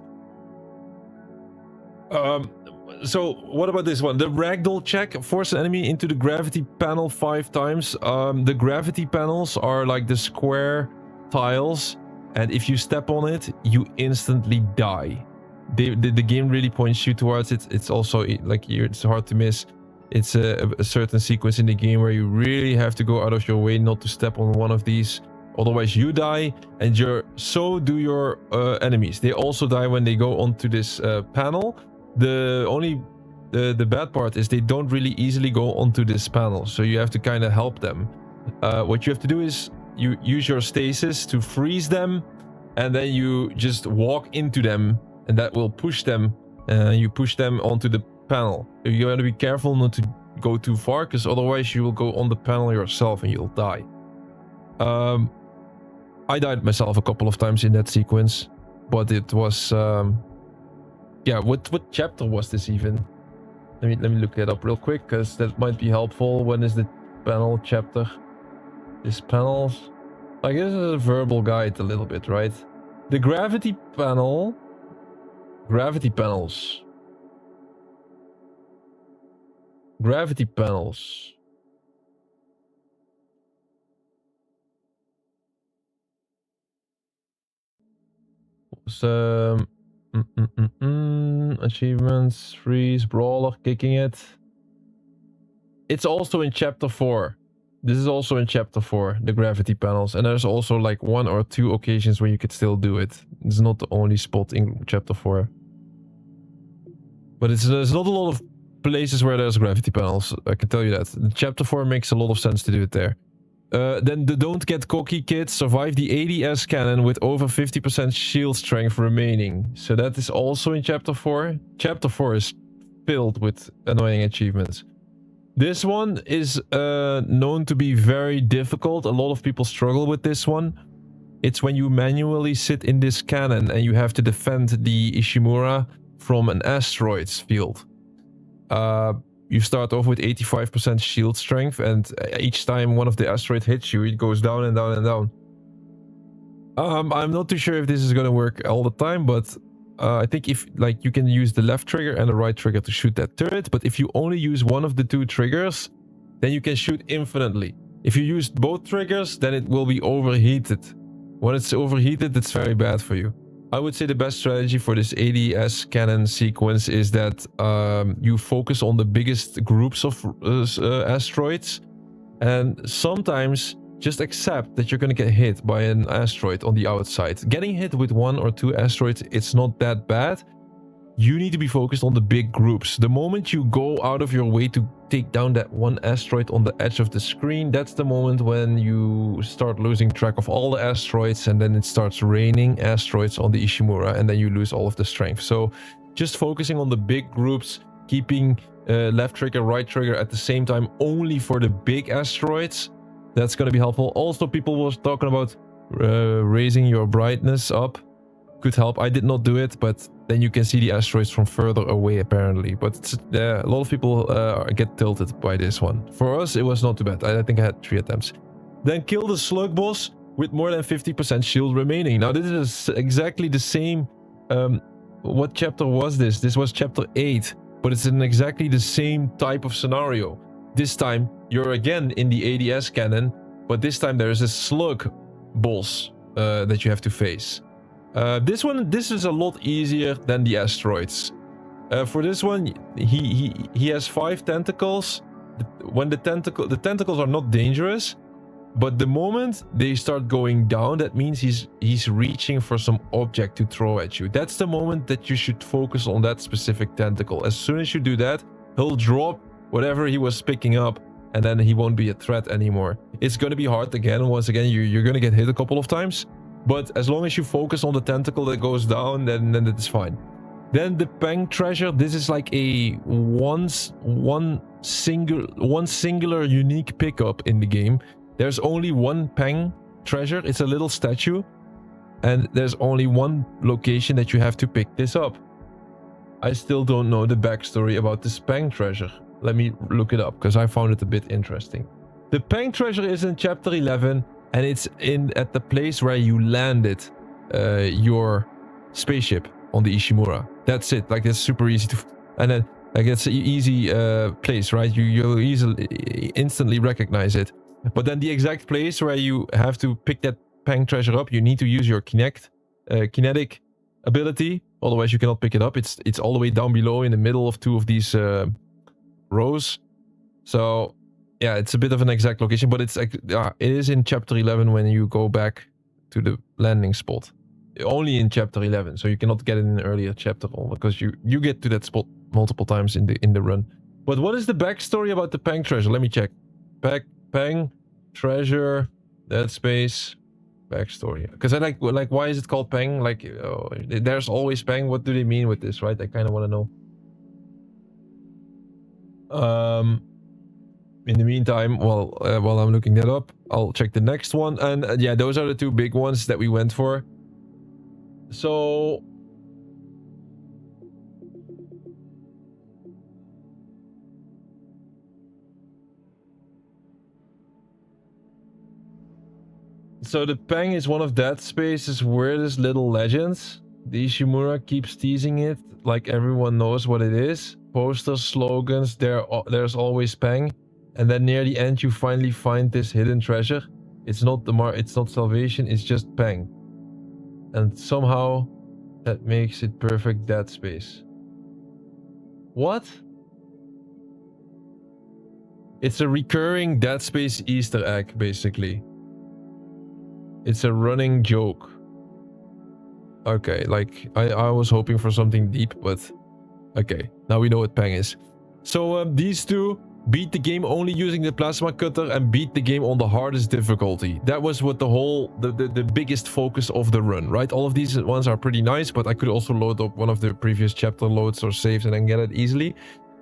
So what about this one? The ragdoll check. Force an enemy into the gravity panel 5 times. The gravity panels are like the square tiles, and if you step on it, you instantly die. The game really points you towards it. It's also like it's hard to miss. It's a certain sequence in the game where you really have to go out of your way not to step on one of these. Otherwise you die, and so do your enemies. They also die when they go onto this panel. The bad part is they don't really easily go onto this panel, so you have to kind of help them. What you have to do is you use your stasis to freeze them, and then you just walk into them, and that will push them. You push them onto the panel. You have to be careful not to go too far, because otherwise you will go on the panel yourself and you'll die. I died myself a couple of times in that sequence, but it was yeah, what chapter was this even? Let me look it up real quick, because that might be helpful. When is the panel chapter? This panels, I guess it's a verbal guide a little bit, right? The gravity panels. Gravity panels. So, achievements, freeze, brawler, kicking it. It's also in chapter 4. This is also in chapter 4, the gravity panels. And there's also like 1 or 2 occasions where you could still do it. It's not the only spot in chapter 4. But there's not a lot of places where there's gravity panels, I can tell you that. Chapter 4 makes a lot of sense to do it there. Then the Don't Get Cocky kids survive the ADS cannon with over 50% shield strength remaining. So that is also in chapter 4. Chapter 4 is filled with annoying achievements. This one is known to be very difficult. A lot of people struggle with this one. It's when you manually sit in this cannon and you have to defend the Ishimura from an asteroids field. You start off with 85% shield strength, and each time one of the asteroids hits you, it goes down and down and down. I'm not too sure if this is gonna work all the time, but I think if like you can use the left trigger and the right trigger to shoot that turret, but if you only use one of the 2 triggers, then you can shoot infinitely. If you use both triggers, then it will be overheated. When it's overheated, it's very bad for you. I would say the best strategy for this ADS cannon sequence is that you focus on the biggest groups of asteroids, and sometimes just accept that you're going to get hit by an asteroid on the outside. Getting hit with 1 or 2 asteroids, it's not that bad. You need to be focused on the big groups. The moment you go out of your way to take down that one asteroid on the edge of the screen, that's the moment when you start losing track of all the asteroids, and then it starts raining asteroids on the Ishimura, and then you lose all of the strength. So just focusing on the big groups, keeping left trigger, right trigger at the same time only for the big asteroids, that's going to be helpful. Also, people were talking about raising your brightness up. Could help. I did not do it, but then you can see the asteroids from further away apparently. But a lot of people get tilted by this one. For us, it was not too bad. I think I had 3 attempts. Then kill the slug boss with more than 50% shield remaining. Now this is exactly the same. What chapter was this? This was chapter 8, but it's in exactly the same type of scenario. This time you're again in the ADS cannon, but this time there is a slug boss that you have to face. This is a lot easier than the asteroids. For this one, he has 5 tentacles. When the tentacles are not dangerous, but the moment they start going down, that means he's reaching for some object to throw at you. That's the moment that you should focus on that specific tentacle. As soon as you do that, he'll drop whatever he was picking up, and then he won't be a threat anymore. It's gonna be hard again. Once again, you're gonna get hit a couple of times. But as long as you focus on the tentacle that goes down, then it's fine. Then the Peng treasure. This is like a one singular unique pickup in the game. There's only one Peng treasure. It's a little statue, and there's only one location that you have to pick this up. I still don't know the backstory about this Peng treasure. Let me look it up because I found it a bit interesting. The Peng treasure is in chapter 11. And it's at the place where you landed your spaceship on the Ishimura. That's it. Like, it's super easy to... And then, like, it's an easy place, right? You'll instantly recognize it. But then the exact place where you have to pick that Peng treasure up, you need to use your kinetic ability. Otherwise, you cannot pick it up. It's all the way down below in the middle of 2 of these rows. So... yeah, it's a bit of an exact location, but it is in chapter 11 when you go back to the landing spot. Only in chapter 11, so you cannot get it in an earlier chapter because you get to that spot multiple times in the run. But what is the backstory about the Peng treasure? Let me check. Peng treasure, Dead Space, backstory. Because I like why is it called Peng? Like, there's always Peng. What do they mean with this, right? I kind of want to know. In the meantime, while I'm looking that up, I'll check the next one. And yeah, those are the 2 big ones that we went for. So... so the Peng is one of Dead Space's weirdest little legends. The Ishimura keeps teasing it like everyone knows what it is. posters, slogans, there's always Pang. And then near the end, you finally find this hidden treasure. It's not it's not salvation, it's just Pang. And somehow that makes it perfect Dead Space. What? It's a recurring Dead Space Easter egg, basically. It's a running joke. Okay, like, I was hoping for something deep, but... Okay, now we know what Pang is. So, these two beat the game only using the plasma cutter and beat the game on the hardest difficulty. That was what the biggest focus of the run, right? All of these ones are pretty nice, but I could also load up one of the previous chapter loads or saves and then get it easily.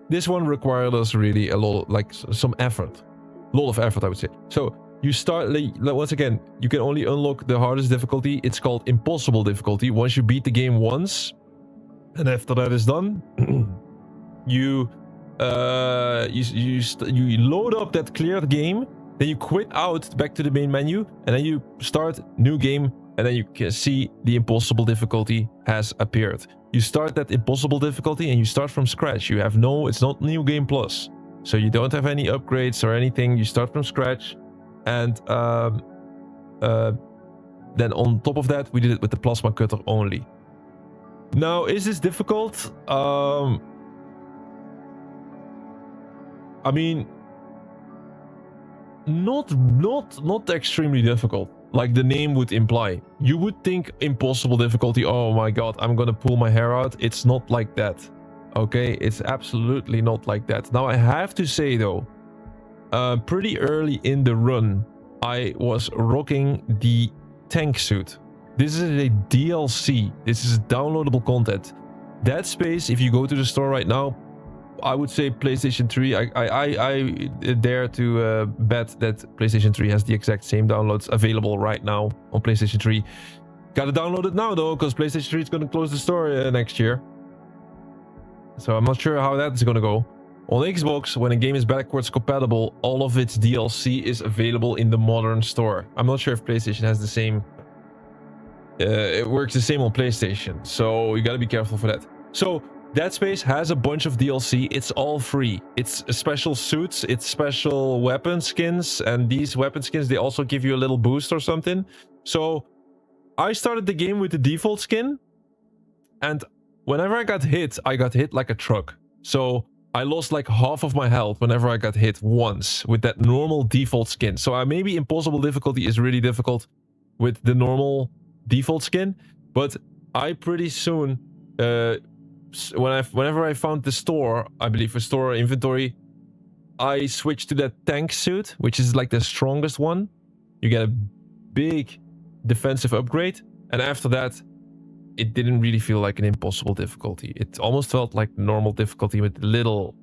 This one required us really a lot, like some effort. A lot of effort, I would say. So, you start, once again, you can only unlock the hardest difficulty. It's called impossible difficulty. Once you beat the game once, and after that is done, you load up that cleared game, then you quit out back to the main menu, and then you start new game, and then you can see the impossible difficulty has appeared. You start that impossible difficulty and you start from scratch. You have it's not New Game Plus, so you don't have any upgrades or anything. You start from scratch, and then on top of that, we did it with the plasma cutter only. Now, is this difficult? I mean, not extremely difficult, like the name would imply. You would think impossible difficulty, oh my god, I'm gonna pull my hair out. It's not like that. Okay, it's absolutely not like that. Now, I have to say though, pretty early in the run, I was rocking the tank suit. This is a DLC. This is downloadable content. Dead Space, if you go to the store right now, I would say PlayStation 3. I dare to bet that PlayStation 3 has the exact same downloads available right now on PlayStation 3. Gotta download it now though, because PlayStation 3 is gonna close the store next year. So I'm not sure how that's gonna go. On Xbox, when a game is backwards compatible, all of its DLC is available in the modern store. I'm not sure if PlayStation has the same... it works the same on PlayStation, so you gotta be careful for that. So, Dead Space has a bunch of DLC. It's all free. It's special suits, it's special weapon skins, and these weapon skins, they also give you a little boost or something. So, I started the game with the default skin, and whenever I got hit like a truck. So, I lost like half of my health whenever I got hit once with that normal default skin. So, maybe impossible difficulty is really difficult with the normal default skin, but I pretty soon, whenever I found the store, I believe a store inventory, I switched to that tank suit, which is like the strongest one. You get a big defensive upgrade, and after that, it didn't really feel like an impossible difficulty. It almost felt like normal difficulty with little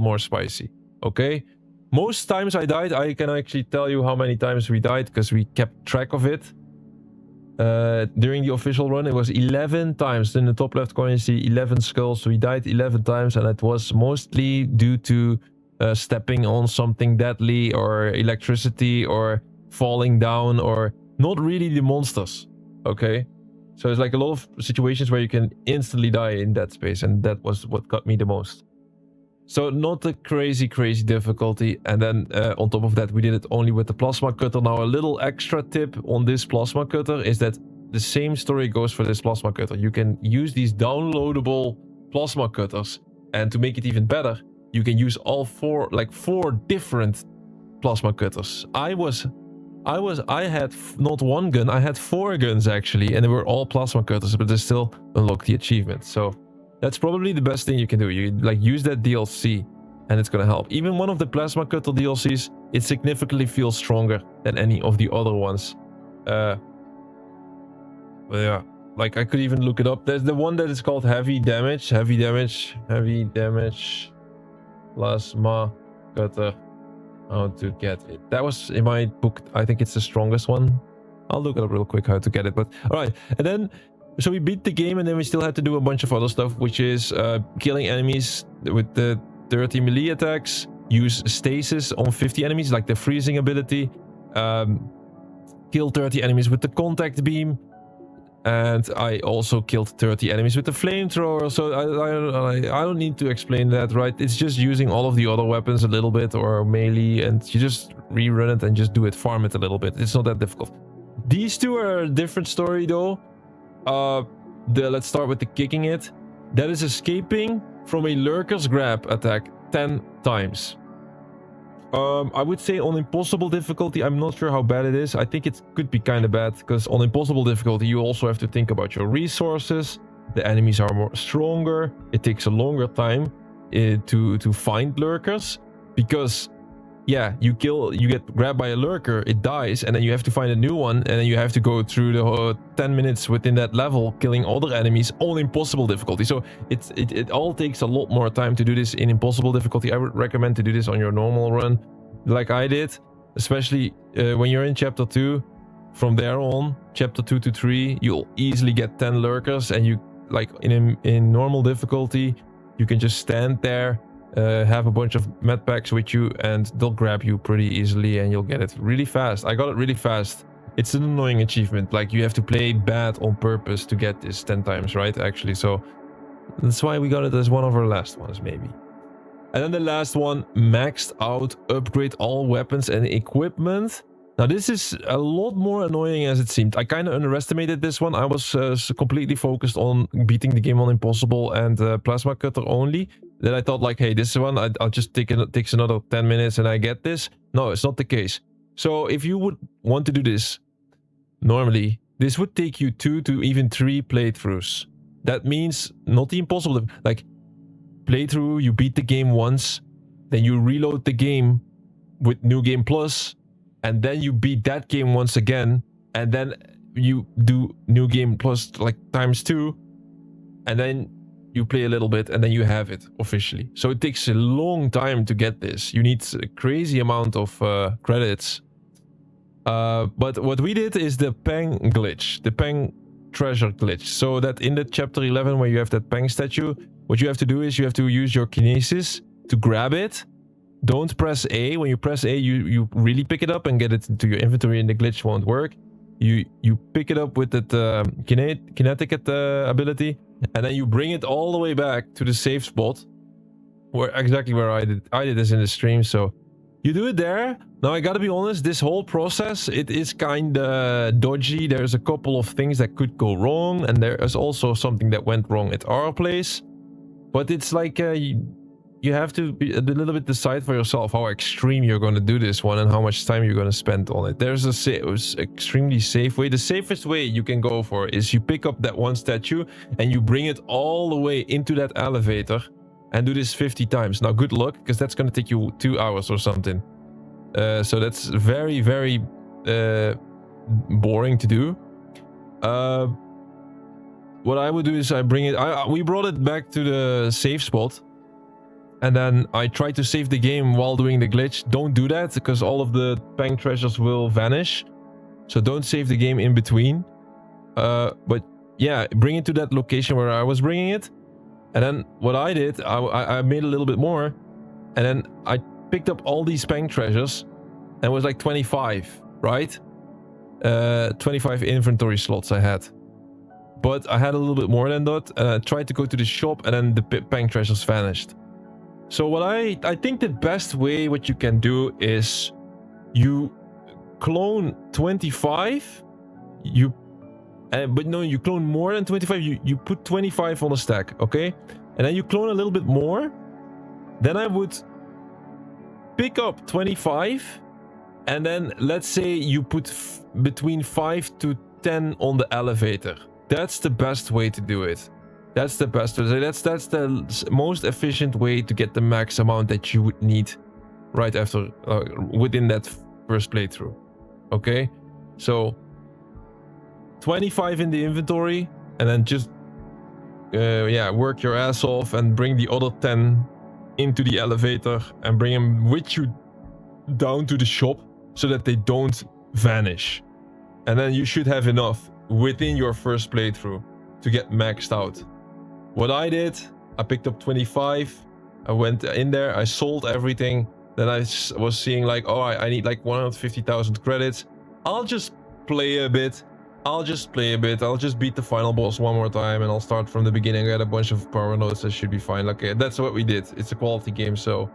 more spicy. Okay? Most times I died, I can actually tell you how many times we died, because we kept track of it. During the official run, it was 11 times. In the top left corner, you see 11 skulls. We died 11 times, and it was mostly due to stepping on something deadly, or electricity, or falling down, or not really the monsters. Okay? So it's like a lot of situations where you can instantly die in Dead Space, and that was what got me the most. So not a crazy difficulty, and then on top of that, we did it only with the plasma cutter. Now, a little extra tip on this plasma cutter is that the same story goes for this plasma cutter. You can use these downloadable plasma cutters, and to make it even better, you can use all four different plasma cutters. I had not one gun, I had 4 guns actually, and they were all plasma cutters, but they still unlock the achievement. So that's probably the best thing you can do. You like use that DLC, and it's gonna help. Even one of the plasma cutter DLCs, it significantly feels stronger than any of the other ones. But yeah, like I could even look it up. There's the one that is called heavy damage plasma cutter. How to get it. That was in my book. I think it's the strongest one. I'll look it up real quick how to get it. But all right, and then so we beat the game, and then we still had to do a bunch of other stuff, which is killing enemies with the 30 melee attacks, use stasis on 50 enemies, like the freezing ability, kill 30 enemies with the contact beam, And I also killed 30 enemies with the flamethrower, so I don't need to explain that, right? It's just using all of the other weapons a little bit, or melee, and you just rerun it and just do it, farm it a little bit. It's not that difficult. These two are a different story though. Let's start with the kicking it. That is escaping from a lurker's grab attack 10 times. I would say on impossible difficulty, I'm not sure how bad it is. I think it could be kind of bad, because on impossible difficulty, you also have to think about your resources. The enemies are more stronger. It takes a longer time to find lurkers, because yeah, you get grabbed by a lurker, it dies, and then you have to find a new one, and then you have to go through the whole 10 minutes within that level, killing other enemies on impossible difficulty. So it all takes a lot more time to do this in impossible difficulty. I would recommend to do this on your normal run, like I did, especially when you're in chapter 2. From there on, chapter 2 to 3, you'll easily get 10 lurkers, and you, like in normal difficulty, you can just stand there, have a bunch of med packs with you, and they'll grab you pretty easily, and you'll get it really fast. I got it really fast. It's an annoying achievement, like you have to play bad on purpose to get this 10 times, right? Actually, so that's why we got it as one of our last ones, maybe. And then the last one, maxed out, upgrade all weapons and equipment. Now this is a lot more annoying as it seemed. I kind of underestimated this one. I was completely focused on beating the game on impossible and plasma cutter only. Then I thought like, hey, this one, I'll just takes another 10 minutes and I get this. No, it's not the case. So if you would want to do this, normally, this would take you 2 to even 3 playthroughs. That means not the impossible, like playthrough, you beat the game once, then you reload the game with New Game Plus, and then you beat that game once again, and then you do New Game Plus like ×2, and then you play a little bit, and then you have it officially. So it takes a long time to get this. You need a crazy amount of credits. But what we did is the Peng glitch, the Peng treasure glitch. So that in the chapter 11 where you have that Peng statue, what you have to do is you have to use your kinesis to grab it. Don't press A. When you press A, you really pick it up and get it into your inventory, and the glitch won't work. You pick it up with that kinetic ability, and then you bring it all the way back to the safe spot, exactly where I did this in the stream. So you do it there. Now I gotta be honest, this whole process, it is kinda dodgy. There's a couple of things that could go wrong, and there is also something that went wrong at our place. But it's like you have to be a little bit decide for yourself how extreme you're going to do this one and how much time you're going to spend on it. There's a extremely safe way. The safest way you can go for is you pick up that one statue and you bring it all the way into that elevator and do this 50 times. Now good luck, because that's going to take you 2 hours or something. So that's very, very boring to do. What I would do is I bring it... we brought it back to the safe spot. And then I try to save the game while doing the glitch. Don't do that, because all of the Peng treasures will vanish. So don't save the game in between. But yeah, bring it to that location where I was bringing it. And then what I did, I made a little bit more. And then I picked up all these Peng treasures. And it was like 25, right? 25 inventory slots I had. But I had a little bit more than that. And I tried to go to the shop, and then the Peng treasures vanished. So what I think the best way what you can do is you clone 25, but no, you clone more than 25, you put 25 on a stack, okay? And then you clone a little bit more. Then I would pick up 25, and then let's say you put between 5 to 10 on the elevator. That's the best way to do it. That's the best. That's the most efficient way to get the max amount that you would need right after, within that first playthrough. Okay? So, 25 in the inventory, and then just, yeah, work your ass off and bring the other 10 into the elevator and bring them with you down to the shop so that they don't vanish. And then you should have enough within your first playthrough to get maxed out. What I did, I picked up 25, I went in there, I sold everything, then I was seeing like, oh, I need like 150,000 credits. I'll just play a bit, I'll just play a bit. I'll just beat the final boss one more time and I'll start from the beginning. I got a bunch of power notes. That should be fine. Okay, that's what we did. It's a quality game, so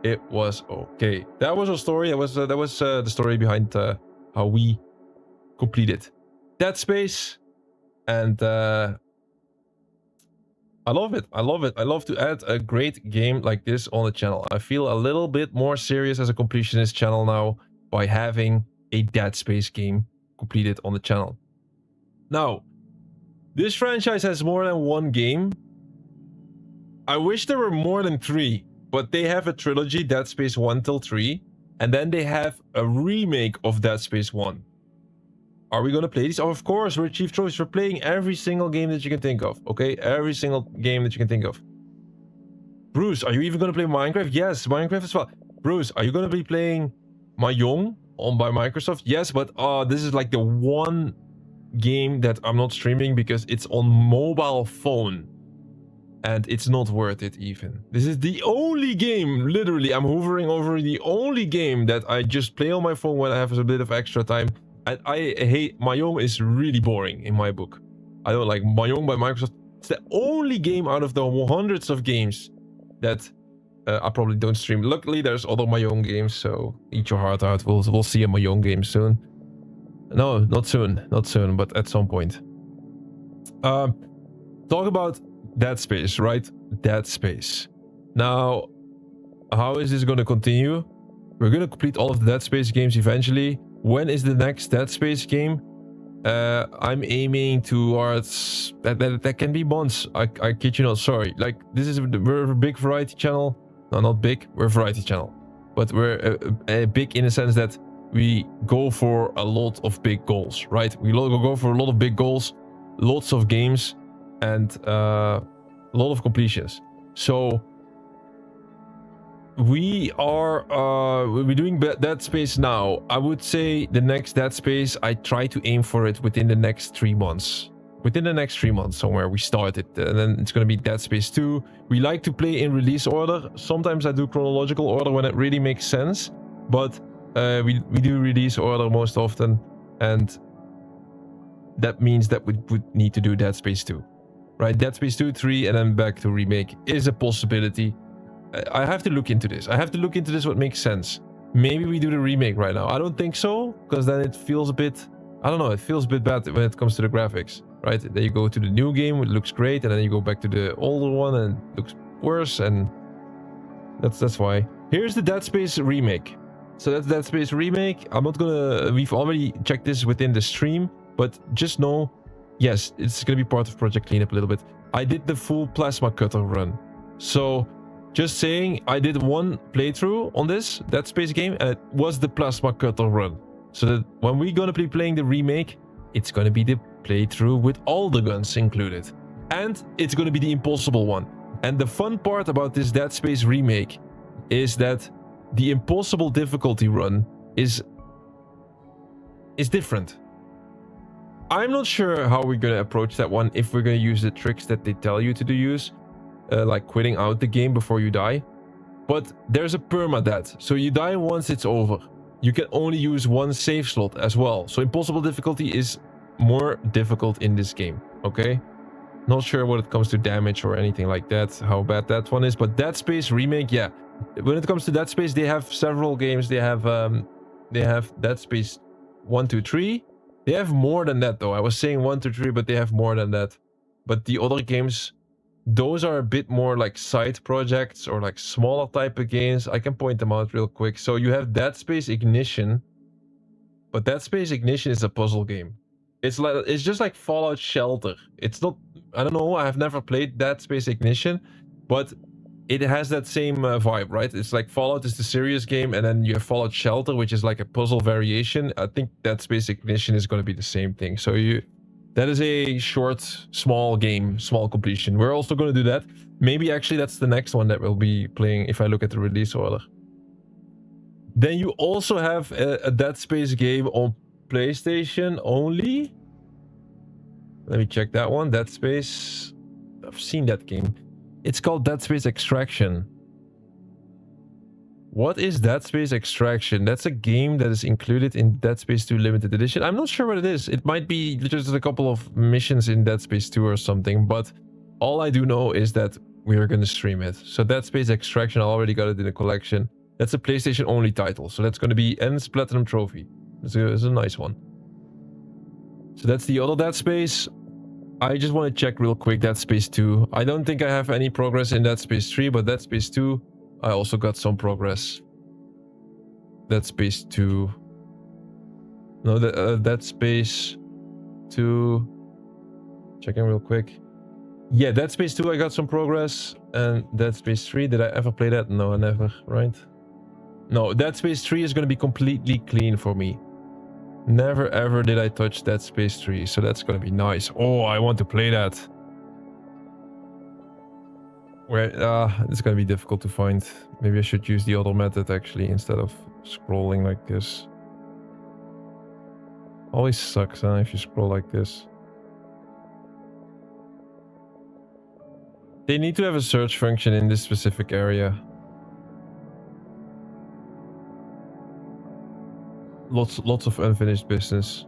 it was okay. That was our story. That was the story behind how we completed Dead Space, and I love it. I love it. I love to add a great game like this on the channel. I feel a little bit more serious as a completionist channel now by having a Dead Space game completed on the channel. Now, this franchise has more than one game. I wish there were more than 3, but they have a trilogy, Dead Space 1 till 3, and then they have a remake of Dead Space 1. Are we gonna play these? Oh, of course, we're Chief Choice. We're playing every single game that you can think of, okay? Every single game that you can think of. Bruce, are you even gonna play Minecraft? Yes, Minecraft as well. Bruce, are you gonna be playing Mahjong on by Microsoft? Yes, but this is like the one game that I'm not streaming because it's on mobile phone and it's not worth it even. This is the only game, literally, I'm hovering over the only game that I just play on my phone when I have a bit of extra time. And I hate Mahjong. Is really boring in my book. I don't like Mahjong by Microsoft. It's the only game out of the hundreds of games that I probably don't stream. Luckily, there's other Mahjong games, so eat your heart out. We'll see a Mahjong game soon. No, not soon. Not soon, but at some point. Talk about Dead Space, right? Dead Space. Now, how is this going to continue? We're going to complete all of the Dead Space games eventually. When is the next Dead Space game? I'm aiming towards... That can be months. I kid you not, sorry. Like, this is... We're a big variety channel. No, not big. We're a variety channel. But we're big in the sense that we go for a lot of big goals, right? We go for a lot of big goals, lots of games, and a lot of completions. So we're doing Dead Space now. I would say the next Dead Space, I try to aim for it within the next 3 months. Within the next 3 months somewhere we start it, and then it's going to be Dead Space 2. We like to play in release order. Sometimes I do chronological order when it really makes sense, but we do release order most often, and that means that we would need to do Dead Space 2, right? Dead Space 2, 3, and then back to remake is a possibility. I have to look into this. I have to look into this what makes sense. Maybe we do the remake right now. I don't think so, because then it feels a bit... I don't know, it feels a bit bad when it comes to the graphics, right? Then you go to the new game, it looks great, and then you go back to the older one and it looks worse, and that's why. Here's the Dead Space remake. So that's Dead Space remake. I'm not gonna... We've already checked this within the stream, but just know, yes, it's gonna be part of Project Cleanup a little bit. I did the full plasma cutter run. So, just saying, I did one playthrough on this Dead Space game, and it was the plasma cutter run. So that when we're gonna be playing the remake, it's gonna be the playthrough with all the guns included. And it's gonna be the impossible one. And the fun part about this Dead Space remake is that the impossible difficulty run is different. I'm not sure how we're gonna approach that one, if we're gonna use the tricks that they tell you to use, like quitting out the game before you die. But there's a permadeath, so you die once, it's over. You can only use one save slot as well. So impossible difficulty is more difficult in this game, okay? Not sure when it comes to damage or anything like that, how bad that one is. But Dead Space remake, yeah. When it comes to Dead Space, they have several games. They have Dead Space 1, 2, 3. They have more than that though. I was saying 1, 2, 3, but they have more than that. But the other games, those are a bit more like side projects or like smaller type of games. I can point them out real quick. So you have Dead Space Ignition, but Dead Space Ignition is a puzzle game. It's just like Fallout Shelter. It's not, I don't know, I have never played Dead Space Ignition, but it has that same vibe, right? It's like Fallout is the serious game, and then you have Fallout Shelter, which is like a puzzle variation. I think Dead Space Ignition is going to be the same thing. So that is a short, small game, small completion. We're also going to do that. Maybe actually that's the next one that we'll be playing if I look at the release order. Then you also have a Dead Space game on PlayStation only. Let me check that one. Dead Space. I've seen that game. It's called Dead Space Extraction. What is Dead Space Extraction? That's a game that is included in Dead Space 2 Limited Edition. I'm not sure what it is. It might be just a couple of missions in Dead Space 2 or something, but all I do know is that we are going to stream it. So Dead Space Extraction, I already got it in the collection. That's a PlayStation only title, so that's going to be Ends Platinum Trophy. It's a nice one. So that's the other Dead Space. I just want to check real quick Dead Space 2. I don't think I have any progress in Dead Space 3, but Dead Space 2, I also got some progress. Dead Space 2. No, Dead Space 2. Checking real quick. Yeah, Dead Space 2, I got some progress. And Dead Space 3, did I ever play that? No, I never, right? No, Dead Space 3 is going to be completely clean for me. Never ever did I touch Dead Space 3, so that's going to be nice. Oh, I want to play that. Where it's going to be difficult to find. Maybe I should use the other method actually instead of scrolling like this. Always sucks, huh, if you scroll like this. They need to have a search function in this specific area. Lots of unfinished business.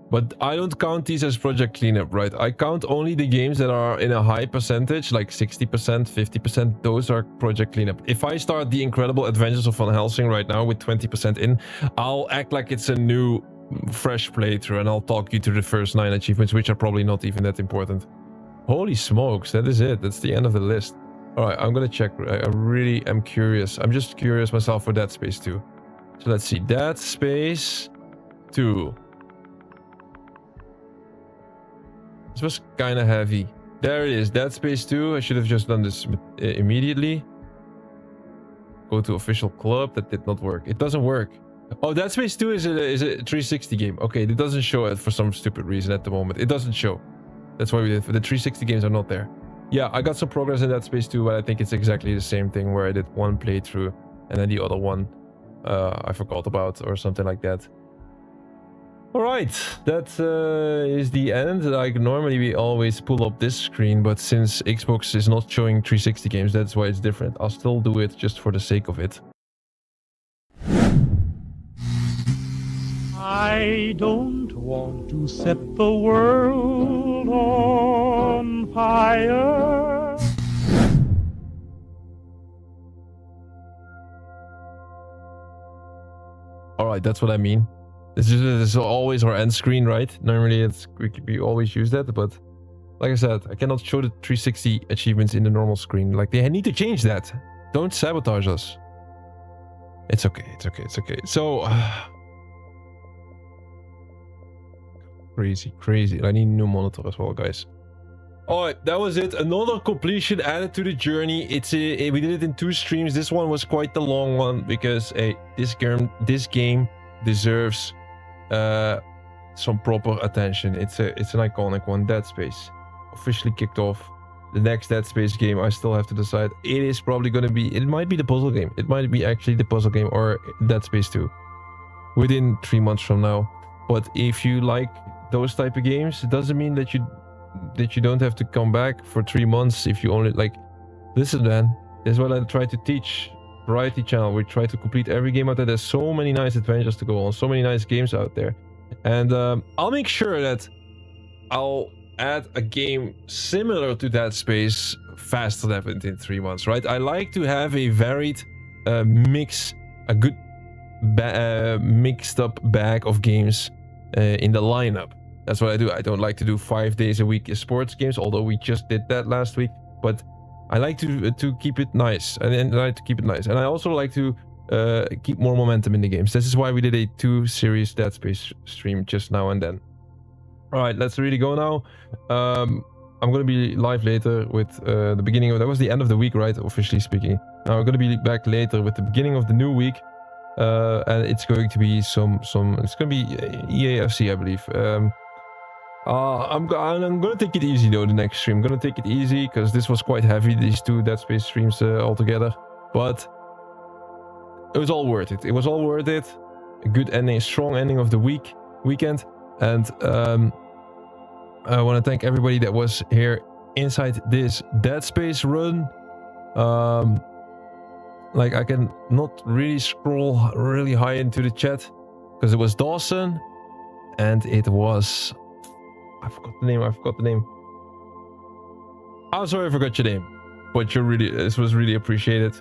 But I don't count these as project cleanup, right? I count only the games that are in a high percentage, like 60%, 50%. Those are project cleanup. If I start The Incredible Adventures of Van Helsing right now with 20% in, I'll act like it's a new, fresh playthrough and I'll talk you through the first 9 achievements, which are probably not even that important. Holy smokes, that is it. That's the end of the list. Alright, I'm gonna check. I really am curious. I'm just curious myself for Dead Space 2. So let's see. Dead Space 2. This was kind of heavy. There it is. Dead Space 2. I should have just done this immediately. Go to official club. That did not work. It doesn't work. Oh, Dead Space 2 is a 360 game. Okay, it doesn't show it for some stupid reason at the moment. It doesn't show. That's why we did. The 360 games are not there. Yeah, I got some progress in Dead Space 2, but I think it's exactly the same thing where I did one playthrough and then the other one I forgot about or something like that. Alright, that is the end. Like normally we always pull up this screen, but since Xbox is not showing 360 games, that's why it's different. I'll still do it just for the sake of it. I don't want to set the world on fire. Alright, that's what I mean. This is always our end screen, right? Normally we always use that, but like I said, I cannot show the 360 achievements in the normal screen. Like they need to change that. Don't sabotage us. It's okay, it's okay, it's okay. So crazy. I need a new monitor as well, guys. Alright, that was it. Another completion added to the journey. We did it in 2 streams. This one was quite the long one because this game deserves some proper attention. It's an iconic one. Dead Space officially kicked off. The next Dead Space game, I still have to decide. It is probably going to be, it might be the puzzle game. It might be actually the puzzle game or Dead Space 2 within 3 months from now. But if you like those type of games, it doesn't mean that you don't have to come back for 3 months if you only like. Listen, man, that's what I try to teach. Variety channel. We try to complete every game out there. There's so many nice adventures to go on, so many nice games out there, and I'll make sure that I'll add a game similar to Dead Space faster than within 3 months. Right? I like to have a varied mix, a good mixed up bag of games in the lineup. That's what I do. I don't like to do 5 days a week sports games, although we just did that last week. But I like to keep it nice, and I like to keep it nice. And I also like to keep more momentum in the games. This is why we did a 2-series Dead Space stream just now and then. All right, let's really go now. I'm going to be live later with the beginning of... That was the end of the week, right? Officially speaking. Now we're going to be back later with the beginning of the new week. And it's going to be it's going to be EAFC, I believe. I'm gonna take it easy though. The next stream, I'm gonna take it easy because this was quite heavy. These 2 Dead Space streams altogether, but it was all worth it. It was all worth it. A good ending, a strong ending of the weekend, and I want to thank everybody that was here inside this Dead Space run. like I can not really scroll really high into the chat because it was Dawson and it was, I forgot the name. I'm sorry I forgot your name, but this was really appreciated.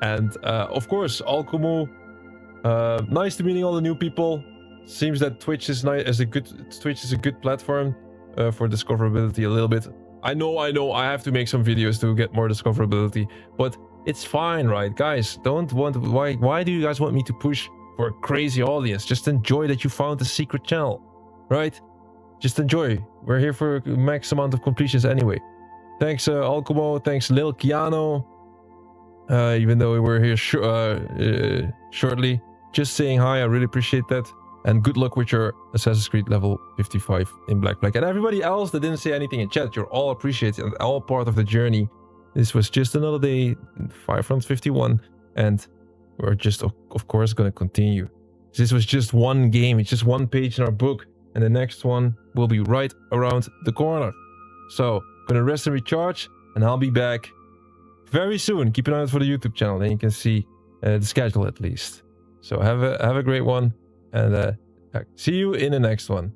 And of course, Alkumu, nice to meeting all the new people. Seems that Twitch is a good platform for discoverability a little bit. I know I have to make some videos to get more discoverability, but it's fine, right? Guys, why do you guys want me to push for a crazy audience? Just enjoy that you found the secret channel, right? Just enjoy. We're here for a max amount of completions anyway. Thanks, Alcumo. Thanks, Lil Kiano. Even though we were here shortly. Just saying hi. I really appreciate that. And good luck with your Assassin's Creed level 55 in Black Flag. And everybody else that didn't say anything in chat, you're all appreciated and all part of the journey. This was just another day, 5 rounds 51. And we're just, of course, going to continue. This was just one game. It's just one page in our book. And the next one will be right around the corner. So, gonna rest and recharge. And I'll be back very soon. Keep an eye out for the YouTube channel. Then you can see the schedule at least. So have a great one. And see you in the next one.